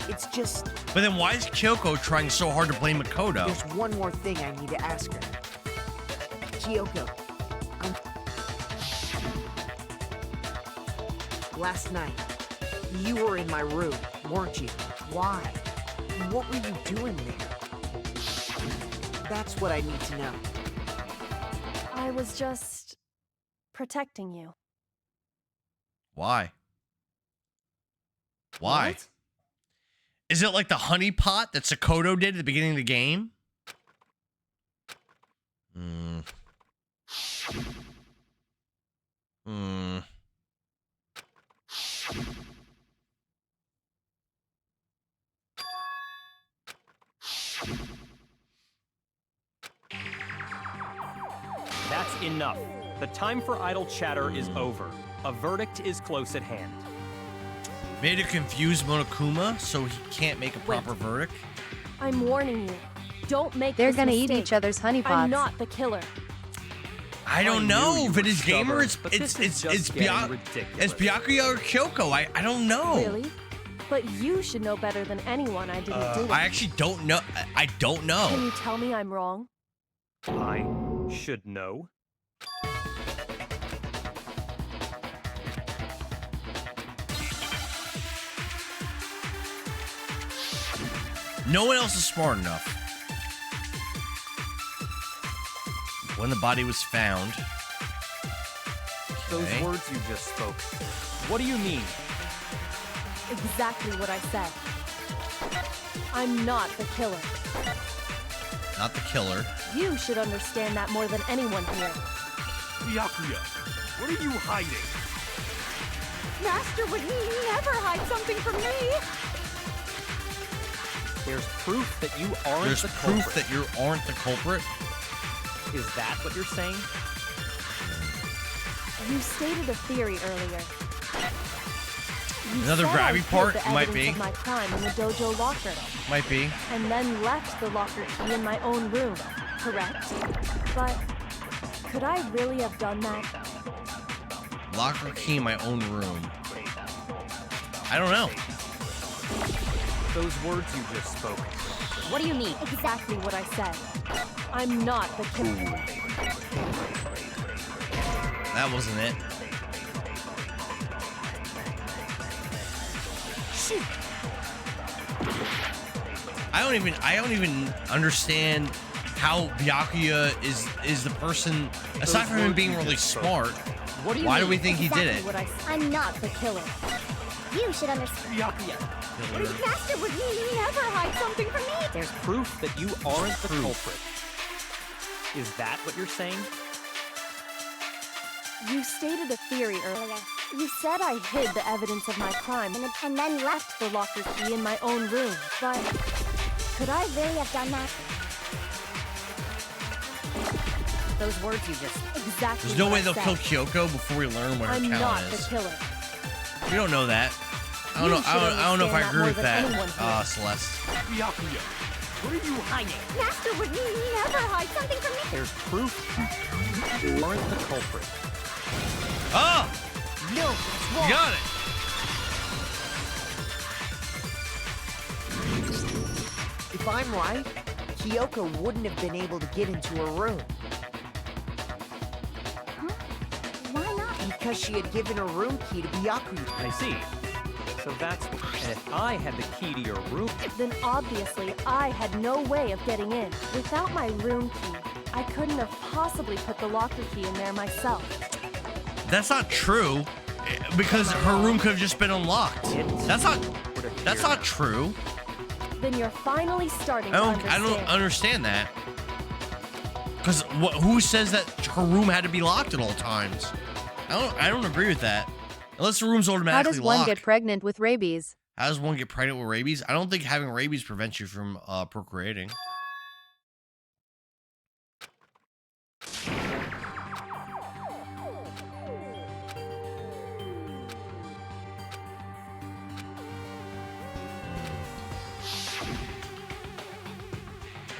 It's just But then why is Kyoko trying so hard to blame Makoto? there's one more thing I need to ask her. Kyoko, last night, you were in my room, weren't you? Why? What were you doing there? That's what I need to know. I was just protecting you. Why? Why? What? Is it like the honey pot that Sakoto did at the beginning of the game? enough. The time for idle chatter is over. A verdict is close at hand. Made to confuse Monokuma so he can't make a proper verdict. I'm warning you. Don't make They're this gonna eat mistake. each other's honeypots. I'm not the killer. I don't know. Vintage Gamer, it's Byakuya Byakuya or Kyoko. I don't know. Really? But you should know better than anyone I didn't do it. I actually don't know. I don't know. Can you tell me I'm wrong? I should know. No one else is smart enough. When the body was found. Those Okay. words you just spoke. What do you mean? Exactly what I said. I'm not the killer. Not the killer. You should understand that more than anyone here. Byakuya, what are you hiding? Master would never hide something from me. There's proof that you aren't There's the proof culprit. that you aren't the culprit. Is that what you're saying? You stated a theory earlier. You Another said I grabby hid part? the Might evidence be. of my crime in the dojo locker, Might be. and then left the locker key in my own room, correct? But could I really have done that? Locker key in my own room. I don't know. Those words you just spoke. What do you mean? Exactly what I said. I'm not the killer. That wasn't it. Shoot. I don't even understand how Byakuya is the person, aside from him words being you really just spoke. smart. What do you Why mean? do we think he did Exactly it? what I said. I'm not the killer. You should understand. Byakuya, Master would never hide something from me. There's proof that you aren't the culprit. Is that what you're saying? You stated a theory earlier. You said I hid the evidence of my crime and then left the locker key in my own room. But could I really have done that? Those words you just... Exactly. There's no what way I they'll said. kill Kyoko before we learn what her I'm not talent the is. killer. We don't know that. I don't You know. should I don't know if I understand agree that with more than that. anyone here. Celeste. Byakuya, what are you hiding? Master would never hide something from me. There's proof you aren't the culprit. Oh, No, it's wrong. you got it. If I'm right, Kyoko wouldn't have been able to get into her room Why not? because she had given her room key to Byakuya. I see. So that's... And if I had the key to your room... Then obviously I had no way of getting in. Without my room key, I couldn't have possibly put the locker key in there myself. That's not true, because her room could have just been unlocked. That's not true. Then you're finally starting I to don't understand. understand that. Because who says that her room had to be locked at all times? I don't agree with that. Unless the room's How automatically does one locked. get pregnant with rabies? How does one get pregnant with rabies? I don't think having rabies prevents you from procreating.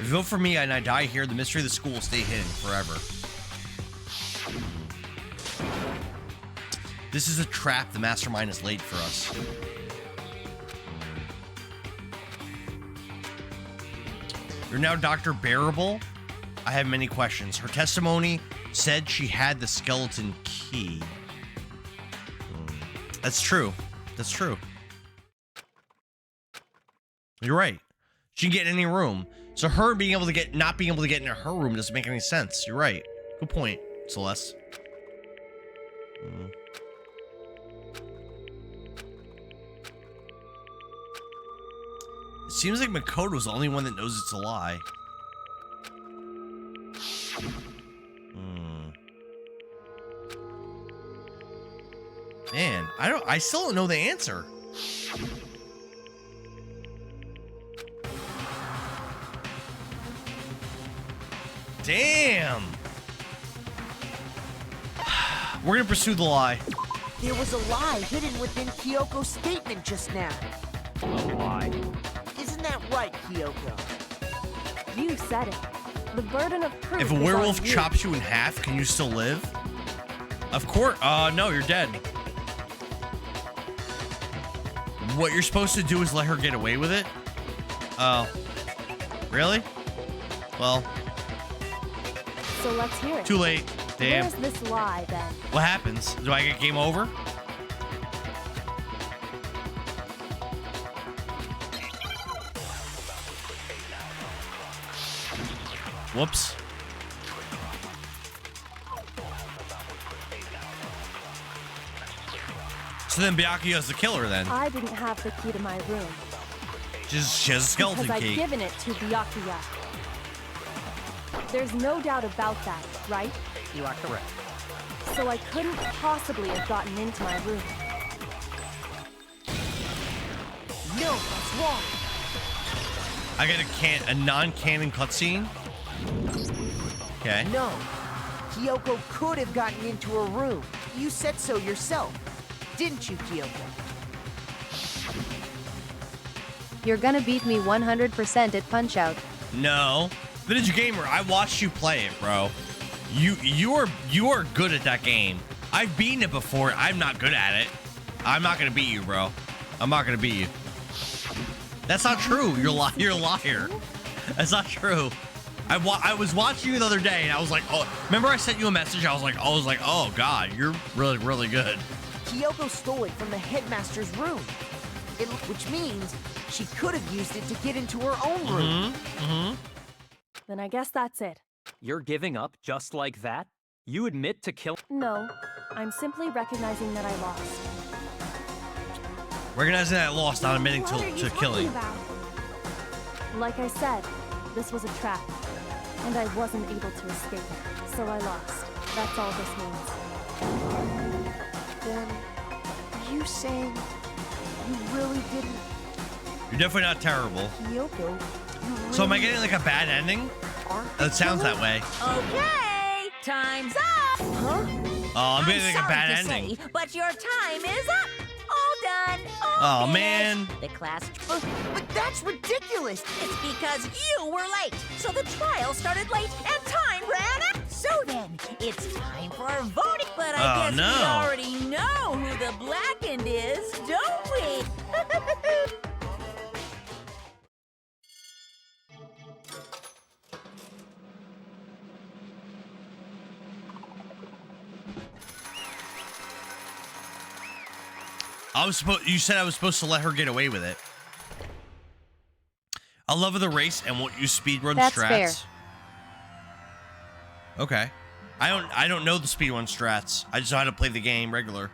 If you vote for me and I die here, the mystery of the school will stay hidden forever. This is a trap the mastermind has laid for us. You're now Dr. Bearable? I have many questions. Her testimony said she had the skeleton key. That's true. That's true. You're right. She can get in any room. So her being able to get, not being able to get into her room doesn't make any sense. You're right. Good point, Celeste. It seems like Makoto's the only one that knows it's a lie. Man, I still don't know the answer. Damn. We're gonna pursue the lie. There was a lie hidden within Kyoko's statement just now. A lie. Isn't that right, Kyoko? You said it. The burden of proof If a is werewolf on you. chops you in half, can you still live? Of course. No, you're dead. What you're supposed to do is let her get away with it? Oh. Really? Well, So let's hear it. too late. Damn. Where's this lie, then? What happens? Do I get game over? Whoops. So then Byakuya's the killer then. I didn't have the key to my room. She has a skeleton Because key. I've given it to Byakuya. There's no doubt about that, right? You are correct. So I couldn't possibly have gotten into my room. No, that's wrong. I get a non-canon cutscene. Okay. No. Kyoko could have gotten into her room. You said so yourself. Didn't you, Kyoko? You're gonna beat me 100% at Punch-Out. No. Vintage Gamer, I watched you play it, bro. You are good at that game. I've beaten it before. I'm not good at it. I'm not gonna beat you, bro. I'm not gonna beat you. That's not true. You're a liar. That's not true. I was watching you the other day and I was like, oh, remember I sent you a message? I was like, oh God, you're really, really good. Kyoko stole it from the headmaster's room. Which means she could have used it to get into her own room. Then I guess that's it. You're giving up just like that? You admit to kill. No, I'm simply recognizing that I lost. Recognizing that I lost, not admitting What are you to talking killing. about? Like I said, this was a trap, and I wasn't able to escape, so I lost. That's all this means. Then, are you saying you really didn't, You're definitely not terrible. Kyoko? You So am I really getting like a bad ending? aren't the It sounds killer? that way. Okay, time's up. Huh? Oh, I'm getting like a sorry bad to ending. say, but your time is up. All done. Oh, All finished. man. The class. But that's ridiculous. It's because you were late. So the trial started late and time ran out. So then, it's time for voting. But I Oh, guess no. we already know who the blackened is, don't we? You said I was supposed to let her get away with it. I love the race and won't use speedrun That's strats. fair. Okay. I don't know the speedrun strats. I just know how to play the game regular.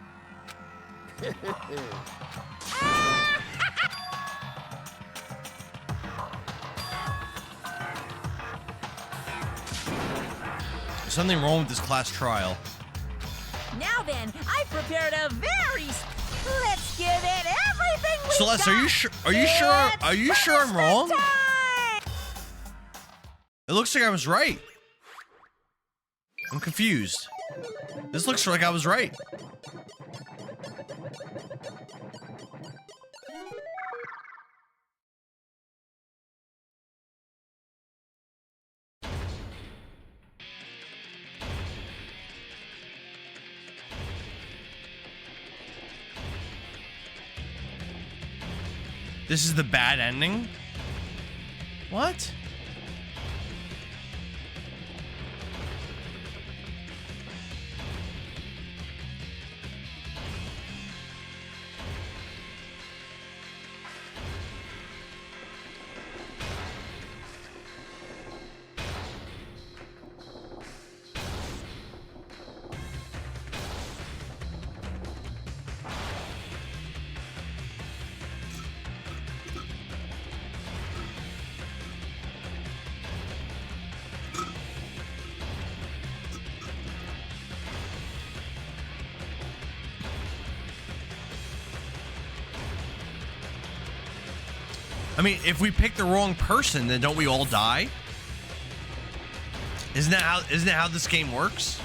There's something wrong with this class trial. Now then, I've prepared a very. Let's give it everything we Celeste, got. are you sure? Are you sure I'm wrong? Time! It looks like I was right. I'm confused. This looks like I was right. This is the bad ending? What? I mean, if we pick the wrong person, then don't we all die? Isn't that how this game works?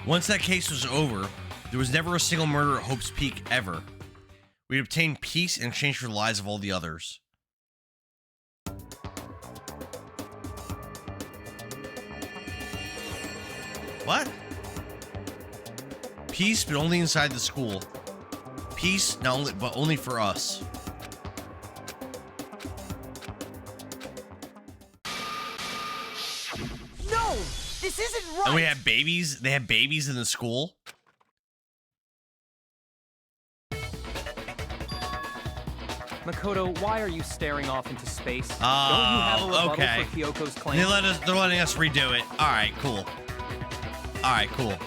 Once that case was over, there was never a single murder at Hope's Peak ever. We obtained peace in exchange for the lives of all the others. What? Peace, but only inside the school. Peace, not only, but only for us. No! This isn't right! And we have babies? They have babies in the school? Makoto, why are you staring off into space? Don't you have a rebuttal okay. for Kyoko's claim? They're letting us redo it. All right, cool. All right, cool.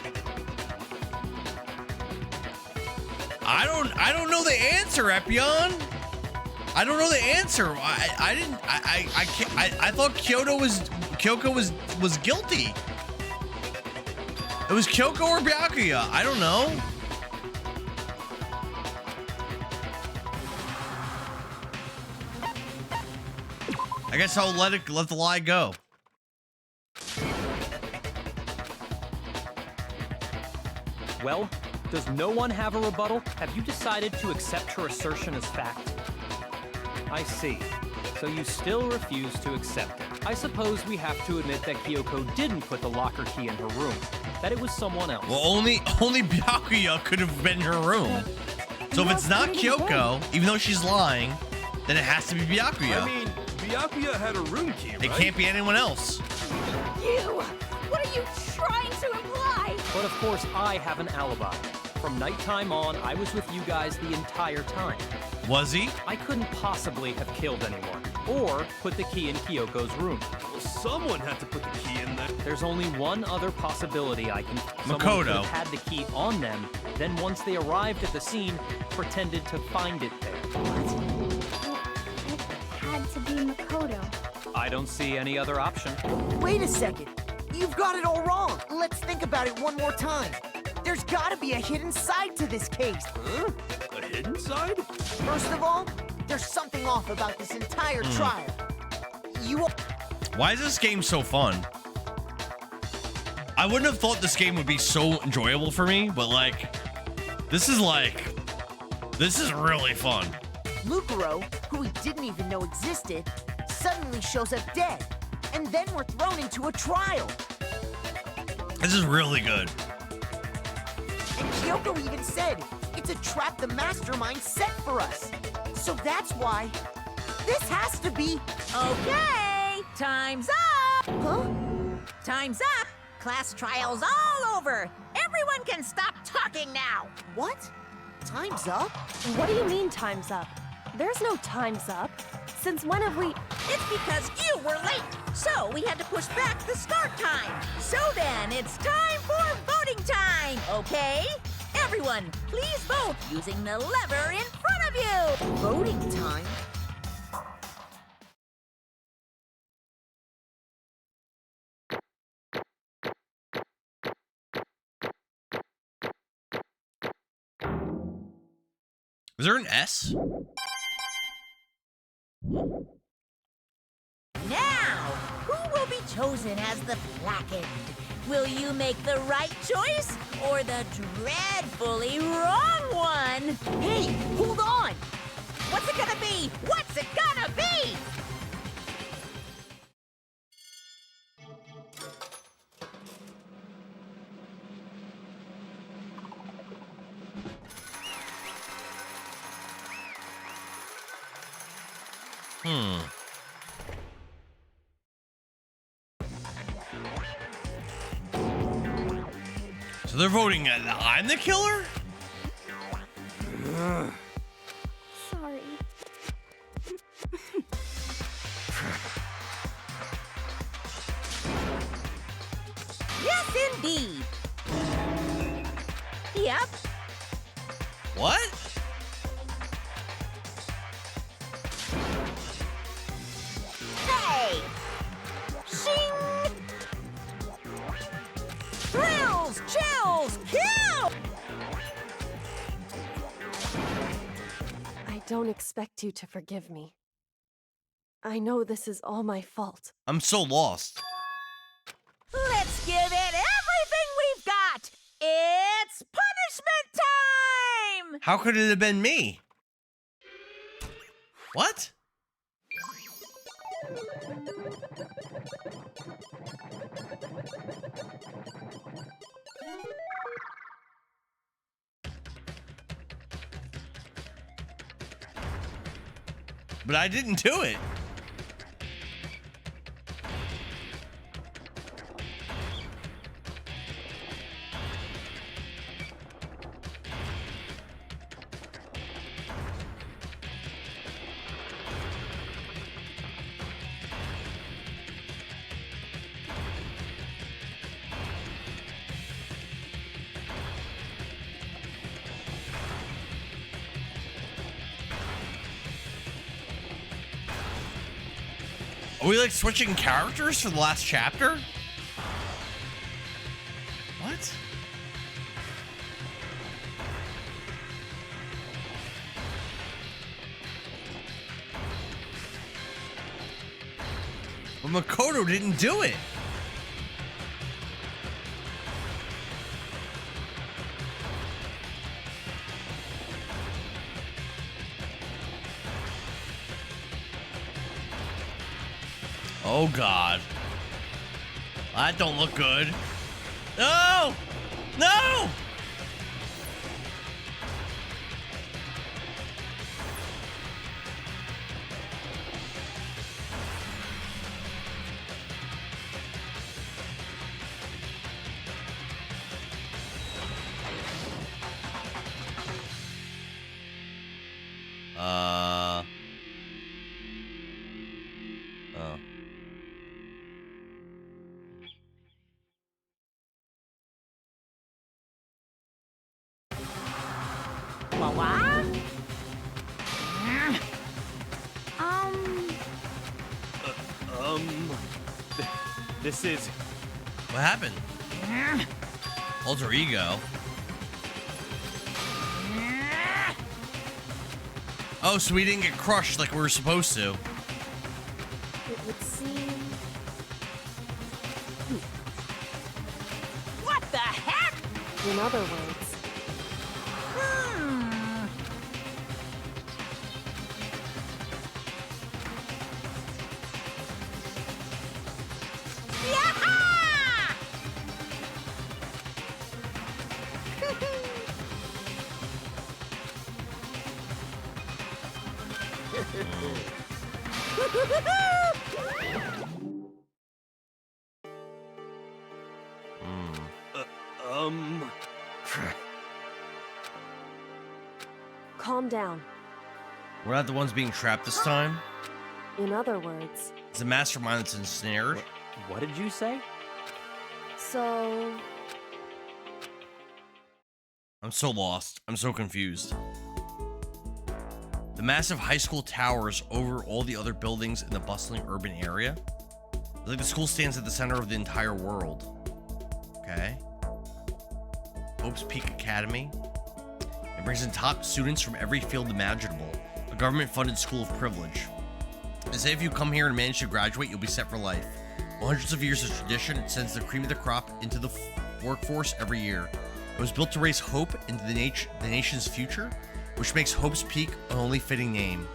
I don't know the answer, Epion. I don't know the answer. I thought Kyoko was guilty. It was Kyoko or Byakuya. I don't know. I guess I'll let the lie go. Well, does no one have a rebuttal? Have you decided to accept her assertion as fact? I see. So you still refuse to accept it. I suppose we have to admit that Kyoko didn't put the locker key in her room. That it was someone else. Well, only Byakuya could have been in her room. So if it's not Kyoko, even though she's lying, then it has to be Byakuya. I mean, Byakuya had a room key, right? It can't be anyone else. You! What are you trying to imply? But of course, I have an alibi. From nighttime on, I was with you guys the entire time. Was he? I couldn't possibly have killed anyone, or put the key in Kyoko's room. Well, someone had to put the key in there. There's only one other possibility I can... Someone Makoto. could have had the key on them, then once they arrived at the scene, pretended to find it there. It had to be Makoto. I don't see any other option. Wait a second. You've got it all wrong. Let's think about it one more time. There's gotta be a hidden side to this case. Huh? A hidden side? First of all, there's something off about this entire trial. Why is this game so fun? I wouldn't have thought this game would be so enjoyable for me, but this is really fun. Lucaro, who we didn't even know existed, suddenly shows up dead. And then we're thrown into a trial. This is really good. And Kyoko even said, it's a trap the mastermind set for us. So that's why this has to be... Okay, time's up! Huh? Time's up! Class trial's all over! Everyone can stop talking now! What? Time's up? What do you mean time's up? There's no time's up. Since when have we... It's because you were late, so we had to push back the start time. So then, it's time for voting time, okay? Everyone, please vote using the lever in front of you! Voting time? Is there an S? Now, who will be chosen as the Blackened? Will you make the right choice or the dreadfully wrong one? Hey, hold on! What's it gonna be? What's it gonna be? So they're voting that I'm the killer? Sorry. Yes, indeed. Yep. What? Hey! Shing! Thrills, chills, kill! I don't expect you to forgive me. I know this is all my fault. I'm so lost. Let's give it everything we've got! How could it have been me? What? But I didn't do it. Are we like switching characters for the last chapter? What? But Makoto didn't do it. Oh God. That don't look good. No! No! Oh. This is... What happened? Alter ego. Oh, so we didn't get crushed like we were supposed to. It would seem... What the heck? In other words, calm down. We're not the ones being trapped this time. In other words, It's the mastermind that's ensnared. What did you say? so... I'm so lost. I'm so confused. The massive high school towers over all the other buildings in the bustling urban area. It's like the school stands at the center of the entire world. Okay. Hope's Peak Academy. It brings in top students from every field imaginable. A government-funded school of privilege. They say if you come here and manage to graduate, you'll be set for life. With hundreds of years of tradition, it sends the cream of the crop into the workforce every year. It was built to raise hope into the nation's future, which makes Hope's Peak an only fitting name.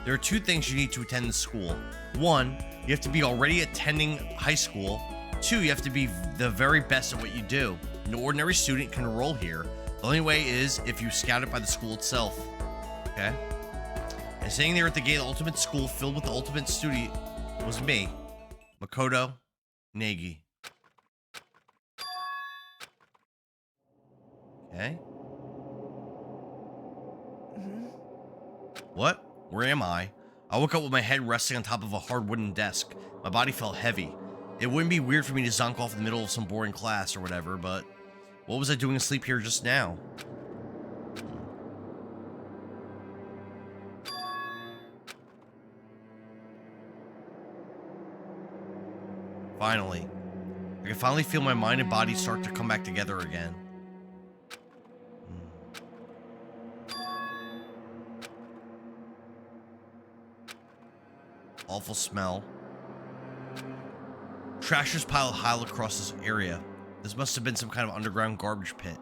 There are two things you need to attend the school. One, you have to be already attending high school. Two, you have to be the very best at what you do. No ordinary student can enroll here. The only way is if you scout it by the school itself. Okay? And sitting there at the gate of the ultimate school filled with the ultimate student was me, Makoto Nagi. Okay. What? Where am I? I woke up with my head resting on top of a hard wooden desk. My body felt heavy. It wouldn't be weird for me to zonk off in the middle of some boring class or whatever, but what was I doing asleep here just now? Finally. I can finally feel my mind and body start to come back together again. Awful smell. Trash is piled high across this area. This must have been some kind of underground garbage pit.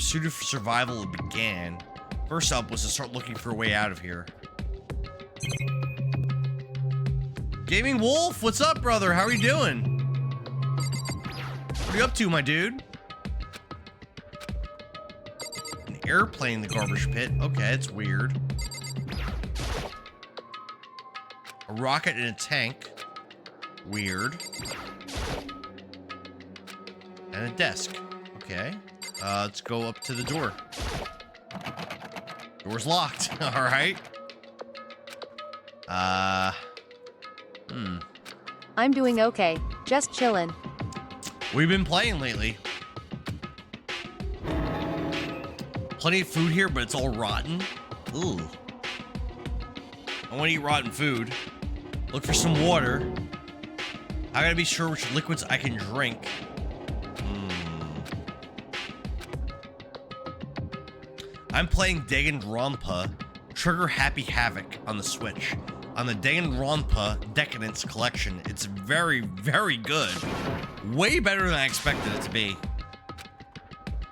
pursuit of survival began. First up was to start looking for a way out of here. Gaming Wolf, what's up, brother? How are you doing? What are you up to, my dude? An airplane in the garbage pit. Okay, it's weird. A rocket in a tank. Weird. And a desk. Okay. Let's go up to the door. Door's locked. All right. I'm doing okay. Just chillin'. We've been playing lately. Plenty of food here, but it's all rotten. Ooh. I want to eat rotten food. Look for some water. I gotta be sure which liquids I can drink. I'm playing Danganronpa Trigger Happy Havoc on the Switch. On the Danganronpa Decadence Collection. It's very, very good. Way better than I expected it to be.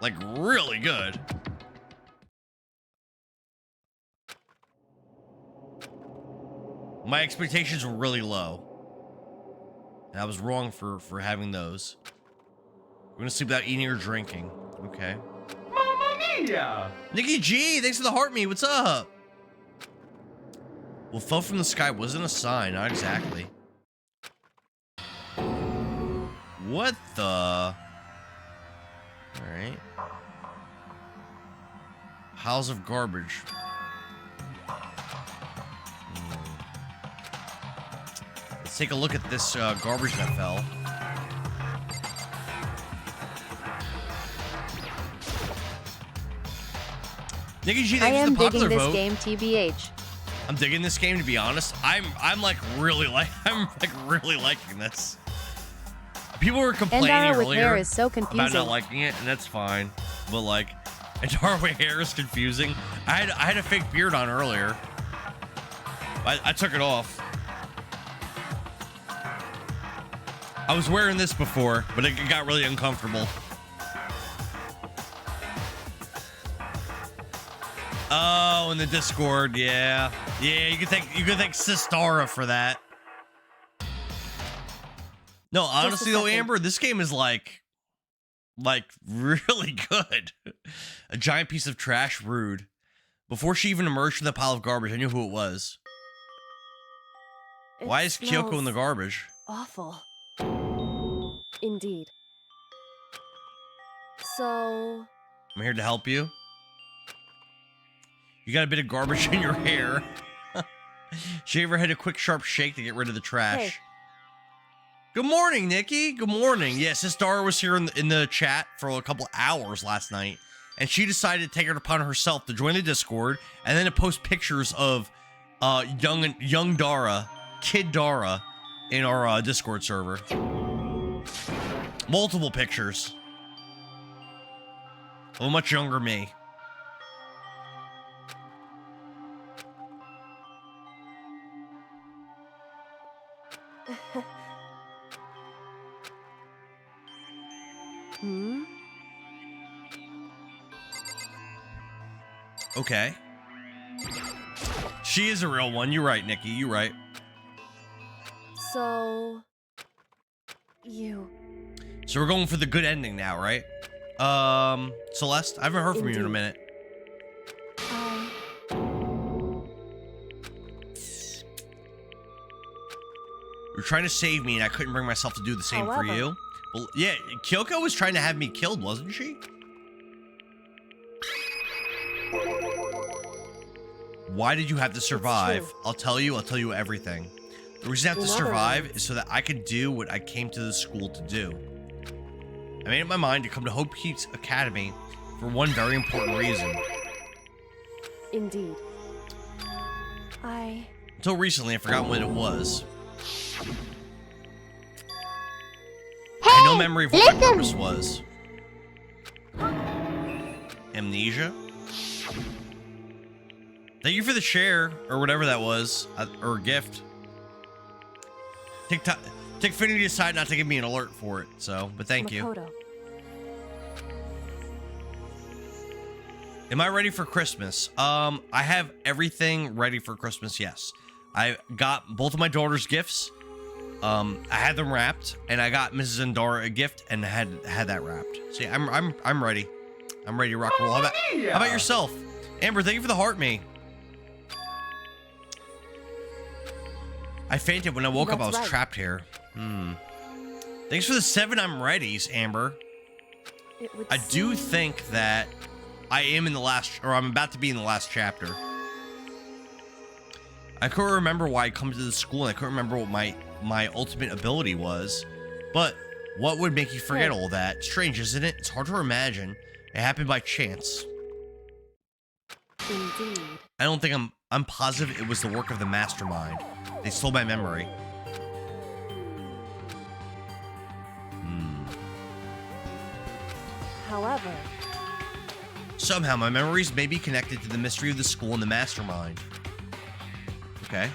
Like, really good. My expectations were really low. And I was wrong for having those. We're gonna sleep without eating or drinking. Okay. Mamma mia! Nikki G, thanks for the heart me. What's up? Well, fell from the sky wasn't a sign, not exactly. What the? All right. Piles of garbage. Let's take a look at this garbage that fell. Nikki G, I thanks for am the popular digging this vote. game, TBH. I'm digging this game, to be honest. I'm really liking this. People were complaining Endara with earlier hair is so about confusing. not liking it, and that's fine. But like, Endara with hair is confusing. I had a fake beard on earlier. I took it off. I was wearing this before, but it got really uncomfortable. Oh, in the Discord, yeah. Yeah, you can thank Sistara for that. No, honestly though, Amber, this game is like really good. A giant piece of trash, rude. Before she even emerged from the pile of garbage, I knew who it was. Why is Kyoko in the garbage? Awful. Indeed. So... I'm here to help you. You got a bit of garbage in your hair. She ever had a quick sharp shake to get rid of the trash. Hey. Good morning, Nikki. Good morning. Yes, this Dara was here in the chat for a couple hours last night, and she decided to take it upon herself to join the Discord and then to post pictures of young Dara, kid Dara, in our Discord server. Multiple pictures of a much younger me. Okay. She is a real one. You're right, Nikki. You're right. So... So we're going for the good ending now, right? Celeste, I haven't heard from you in a minute. You're trying to save me, and I couldn't bring myself to do the same for you. Well, yeah, Kyoko was trying to have me killed, wasn't she? Why did you have to survive? I'll tell you everything. The reason I have to survive is so that I can do what I came to the school to do. I made up my mind to come to Hope Peaks Academy for one very important reason. Indeed. Until recently, I forgot what it was. I had no memory of what my purpose was. Amnesia? Thank you for the share, or whatever that was, or gift. Tickfinity decided not to give me an alert for it, so, but thank you. Am I ready for Christmas? I have everything ready for Christmas, yes. I got both of my daughters gifts. I had them wrapped, and I got Mrs. Endora a gift and had that wrapped. See, I'm ready. I'm ready to rock and roll. How about yourself? Amber, thank you for the heart me. I fainted when I woke up. I was trapped here. Thanks for the 7 I'm readies, Amber. I do think that I am in the last, or I'm about to be in the last chapter. I couldn't remember why I come to the school, and I couldn't remember what my ultimate ability was. But what would make you forget all that? Strange, isn't it? It's hard to imagine. It happened by chance. Indeed. I don't think I'm positive it was the work of the mastermind. They stole my memory. However, somehow my memories may be connected to the mystery of the school and the mastermind. Okay.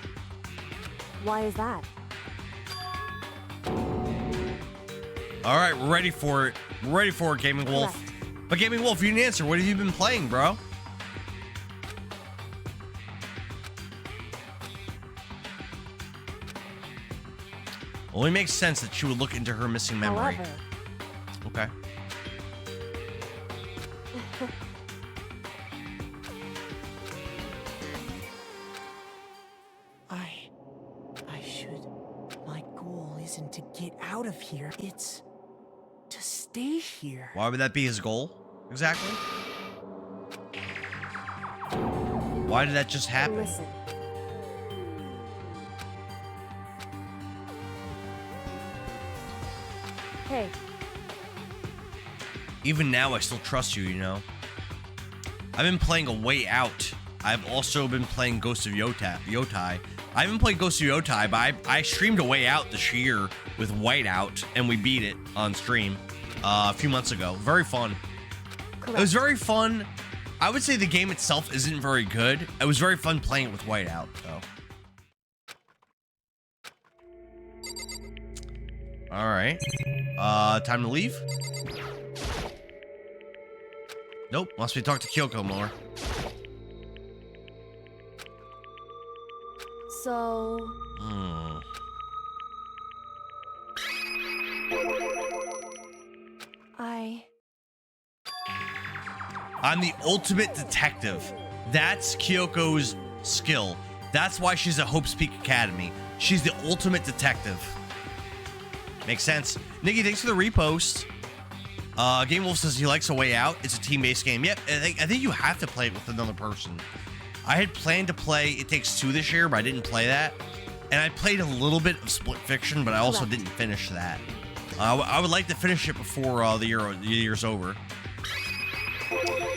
why is that? All right, we're ready for it. We're ready for it, Gaming Wolf. Correct. But Gaming Wolf, you didn't answer. What have you been playing, bro? Only makes sense that she would look into her missing memory. However, okay. I should. My goal isn't to get out of here. It's to stay here. Why would that be his goal? Exactly. Why did that just happen? listen. Hey, Even now, I still trust you, you know? I've been playing A Way Out. I've also been playing Ghost of Yotai. I haven't played Ghost of Yotai, but I streamed A Way Out this year with Whiteout, and we beat it on stream a few months ago. Very fun. correct. It was very fun. I would say the game itself isn't very good. It was very fun playing it with Whiteout, though. All right. Time to leave? Nope. Must be talk to Kyoko more. So, I'm the ultimate detective. That's Kyoko's skill. That's why she's at Hope's Peak Academy. She's the ultimate detective. Makes sense. Nikki, thanks for the repost. Game Wolf says he likes A Way Out. It's a team-based game. Yep, I think you have to play it with another person. I had planned to play It Takes Two this year, but I didn't play that. And I played a little bit of Split Fiction, but I also didn't finish that. I would like to finish it before the year's over.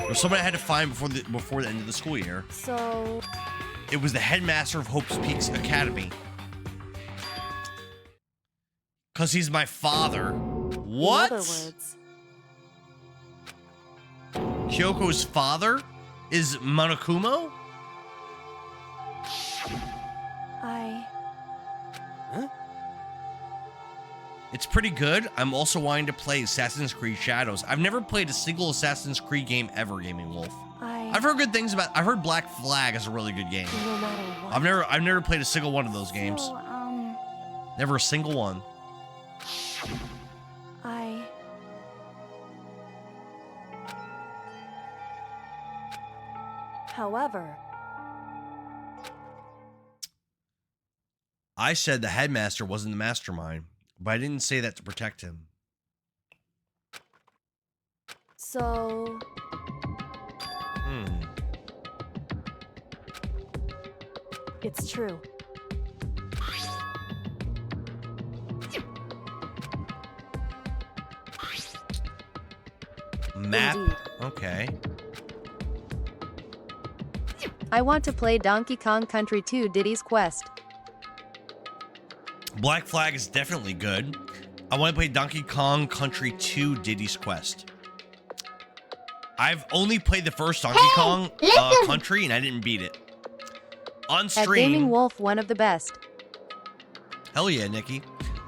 Or somebody I had to find before the end of the school year. so, It was the headmaster of Hope's Peaks Academy. Because he's my father. What? in other words, Kyoko's father is Monokumo? It's pretty good. I'm also wanting to play Assassin's Creed Shadows. I've never played a single Assassin's Creed game ever, Gaming Wolf. I've heard good things about. I've heard Black Flag is a really good game. no matter what. I've never played a single one of those games. So, Never a single one. However, I said the headmaster wasn't the mastermind, but I didn't say that to protect him. so, it's true. Map? Indeed. Okay. I want to play Donkey Kong Country 2 Diddy's Quest. Black Flag is definitely good. I want to play Donkey Kong Country 2 Diddy's Quest. I've only played the first Donkey Kong Country, and I didn't beat it. On At stream... Gaming Wolf, one of the best. Hell yeah, Nikki.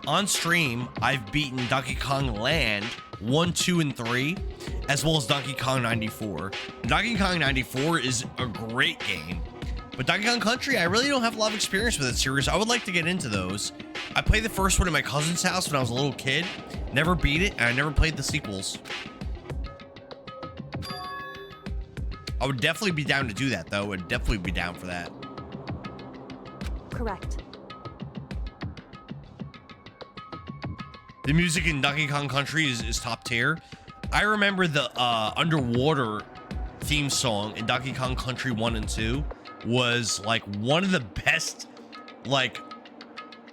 On stream, I've beaten Donkey Kong Land 1, 2, and 3, as well as Donkey Kong 94. Donkey Kong 94 is a great game, but Donkey Kong Country, I really don't have a lot of experience with that series. I would like to get into those. I played the first one at my cousin's house when I was a little kid, never beat it, and I never played the sequels. I would definitely be down to do that, though. I'd definitely be down for that. Correct. The music in Donkey Kong Country is top tier. I remember the underwater theme song in Donkey Kong Country 1 and 2 was like one of the best like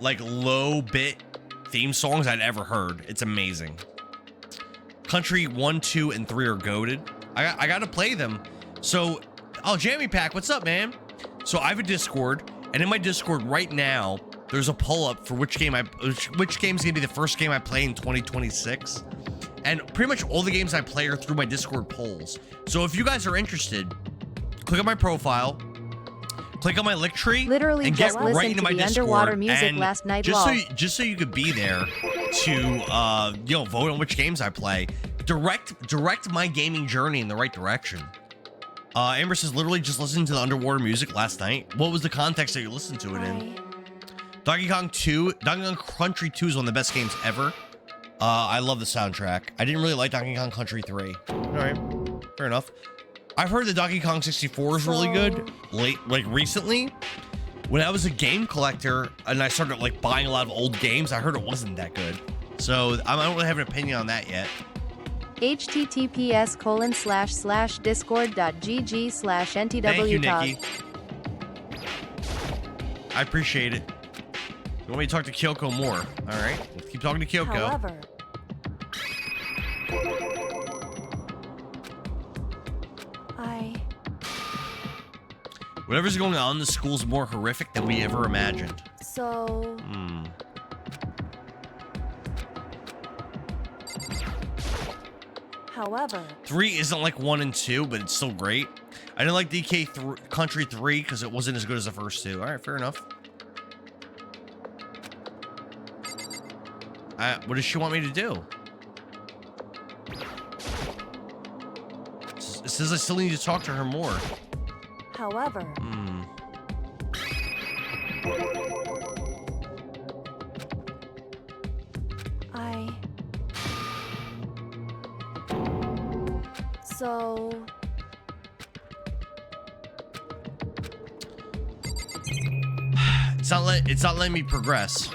low bit theme songs I'd ever heard. It's amazing. Country 1, 2, and 3 are goated. I gotta play them. So, oh, Jammy Pack, what's up, man? So I have a Discord, and in my Discord right now, there's a poll up for which game's gonna be the first game I play in 2026. And pretty much all the games I play are through my Discord polls. So if you guys are interested, click on my profile, click on my link tree, Literally and just get listen right into to my the Discord. underwater music And last night. Just so you could be there to vote on which games I play. Direct my gaming journey in the right direction. Amber says, literally just listening to the underwater music last night. What was the context that you listened to it in? Donkey Kong Country 2 is one of the best games ever. I love the soundtrack. I didn't really like Donkey Kong Country 3. All right, fair enough. I've heard that Donkey Kong 64 is really good. Recently, when I was a game collector and I started like buying a lot of old games, I heard it wasn't that good. So I don't really have an opinion on that yet. https://discord.gg/ntw Thank you, talk. Nikki. I appreciate it. You want me to talk to Kyoko more? All right, let's keep talking to Kyoko. However, Whatever's going on in the school's more horrific than we ever imagined. So... However... 3 isn't like 1 and 2, but it's still great. I didn't like Country 3 because it wasn't as good as the first two. All right, fair enough. What does she want me to do? It says I still need to talk to her more. However... So... It's not letting me progress.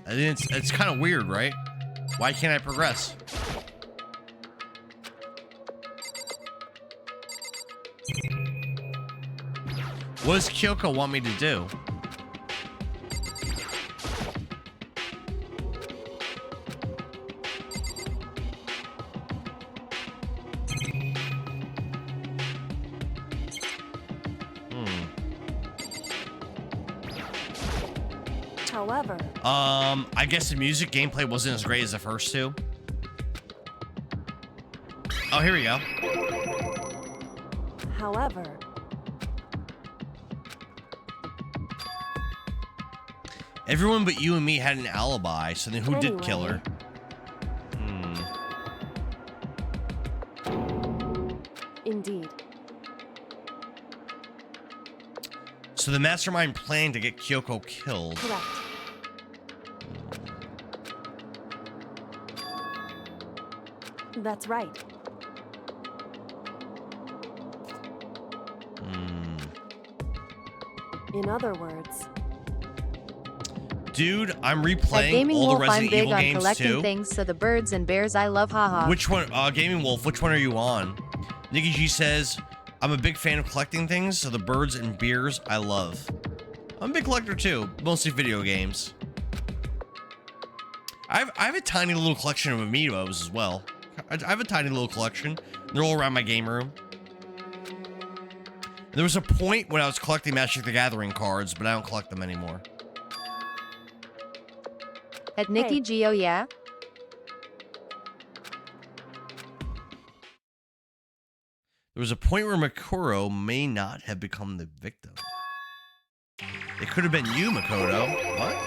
I mean, it's kind of weird, right? Why can't I progress? What does Kyoko want me to do? However... I guess the music gameplay wasn't as great as the first two. Oh, here we go. However... Everyone but you and me had an alibi, so then who did kill her? Indeed. So the mastermind planned to get Kyoko killed. Correct. That's right. In other words... Dude, I'm At replaying Gaming all Wolf, the I'm Resident big Evil on games collecting too. things, so the birds and bears I love, haha. Which one? Gaming Wolf, which one are you on? Nikki G says, I'm a big fan of collecting things, so the birds and beers I love. I'm a big collector too, mostly video games. I have a tiny little collection of amiibos as well. I have a tiny little collection. They're all around my game room. There was a point when I was collecting Magic the Gathering cards, but I don't collect them anymore. At Nikki Geo, yeah? There was a point where Makuro may not have become the victim. It could have been you, Makoto. What?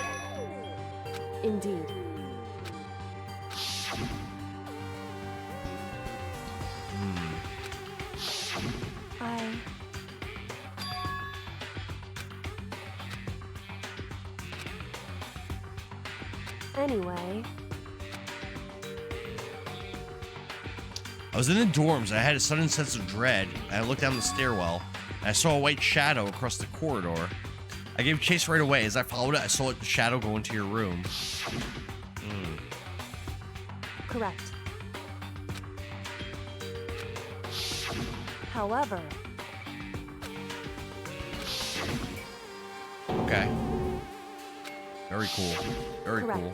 Indeed. Anyway. I was in the dorms and I had a sudden sense of dread. And I looked down the stairwell and I saw a white shadow across the corridor. I gave chase right away. As I followed it, I saw the shadow go into your room. Correct. However. Okay. Very cool. Very Correct. cool.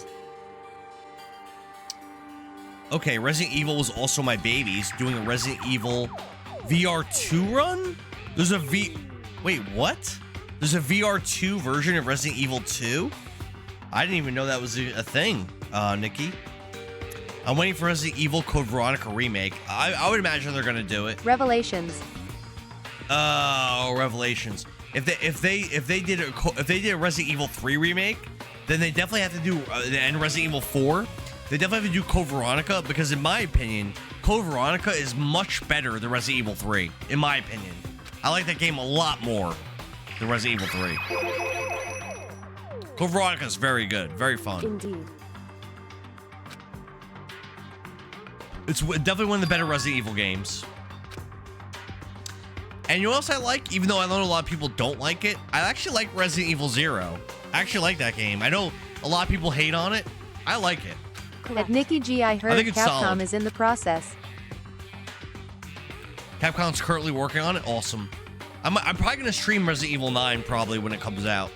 Okay, Resident Evil was also my baby's doing a Resident Evil VR2 run? There's a Wait, what? There's a VR2 version of Resident Evil 2? I didn't even know that was a thing, Nikki. I'm waiting for Resident Evil Code Veronica remake. I would imagine they're gonna do it. Revelations. Oh, Revelations. If they did a Resident Evil 3 remake, then they definitely have to do and Resident Evil 4. They definitely have to do Code Veronica because, in my opinion, Code Veronica is much better than Resident Evil 3. In my opinion, I like that game a lot more than Resident Evil 3. Code Veronica is very good, very fun. Indeed. It's definitely one of the better Resident Evil games. And you know what else I like? Even though I know a lot of people don't like it, I actually like Resident Evil 0. I actually like that game. I know a lot of people hate on it. I like it. At Nikki G, I heard think it's Capcom solid. is in the process. Capcom's currently working on it. Awesome. I'm probably going to stream Resident Evil 9 probably when it comes out.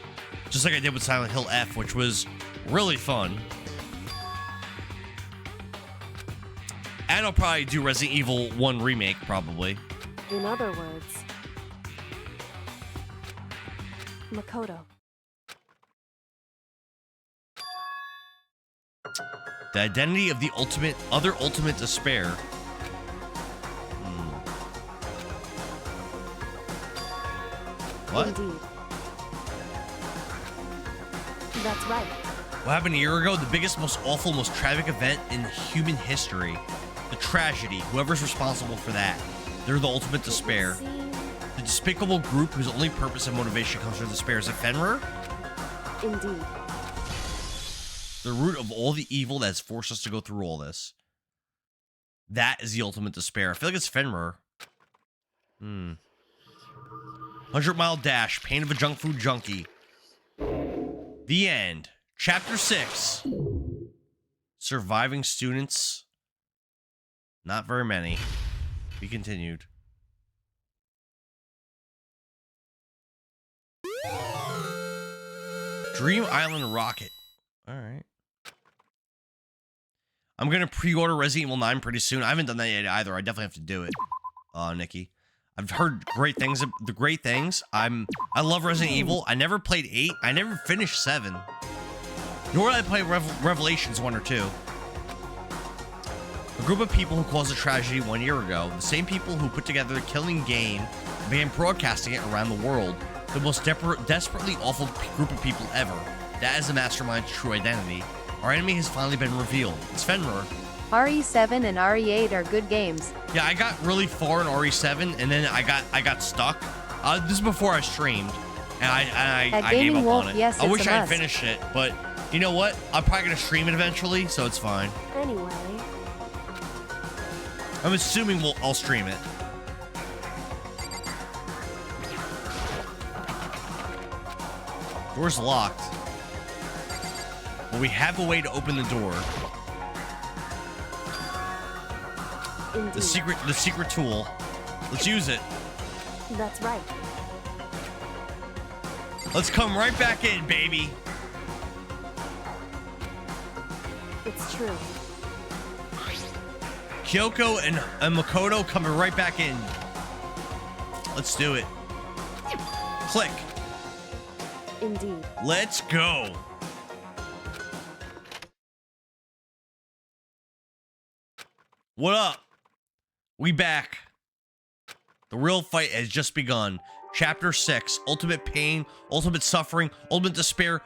Just like I did with Silent Hill F, which was really fun. And I'll probably do Resident Evil 1 remake probably. In other words, Makoto. The identity of the other ultimate despair. What? Indeed. That's right. What happened a year ago? The biggest, most awful, most tragic event in human history. The tragedy. Whoever's responsible for that. They're the ultimate despair. The despicable group whose only purpose and motivation comes from despair. Is it Fenrir? Indeed. The root of all the evil that has forced us to go through all this. That is the ultimate despair. I feel like it's Fenrir. 100-mile dash. Pain of a junk food junkie. The end. Chapter 6. Surviving students. Not very many. Be continued. Dream Island Rocket. All right. I'm going to pre-order Resident Evil 9 pretty soon. I haven't done that yet either. I definitely have to do it, Nikki. I've heard great things. I love Resident Evil. I never played 8. I never finished 7. Nor did I play Revelations 1 or 2. A group of people who caused a tragedy 1 year ago. The same people who put together the killing game and began broadcasting it around the world. The most desperately awful group of people ever. That is the mastermind's true identity. Our enemy has finally been revealed. It's Fenrir. RE7 and RE8 are good games. Yeah, I got really far in RE7 and then I got stuck. This is before I streamed, and I gave up on it. Yes, I wish it's a I had must. finished it, but you know what? I'm probably gonna stream it eventually, so it's fine. Anyway. I'm assuming I'll stream it. Door's locked. But we have a way to open the door. Indeed. The secret tool. Let's use it. That's right. Let's come right back in, baby. It's true. Kyoko and Makoto coming right back in. Let's do it. Click. Indeed. Let's go. What up? We back. The real fight has just begun. Chapter 6, ultimate pain, ultimate suffering, ultimate despair,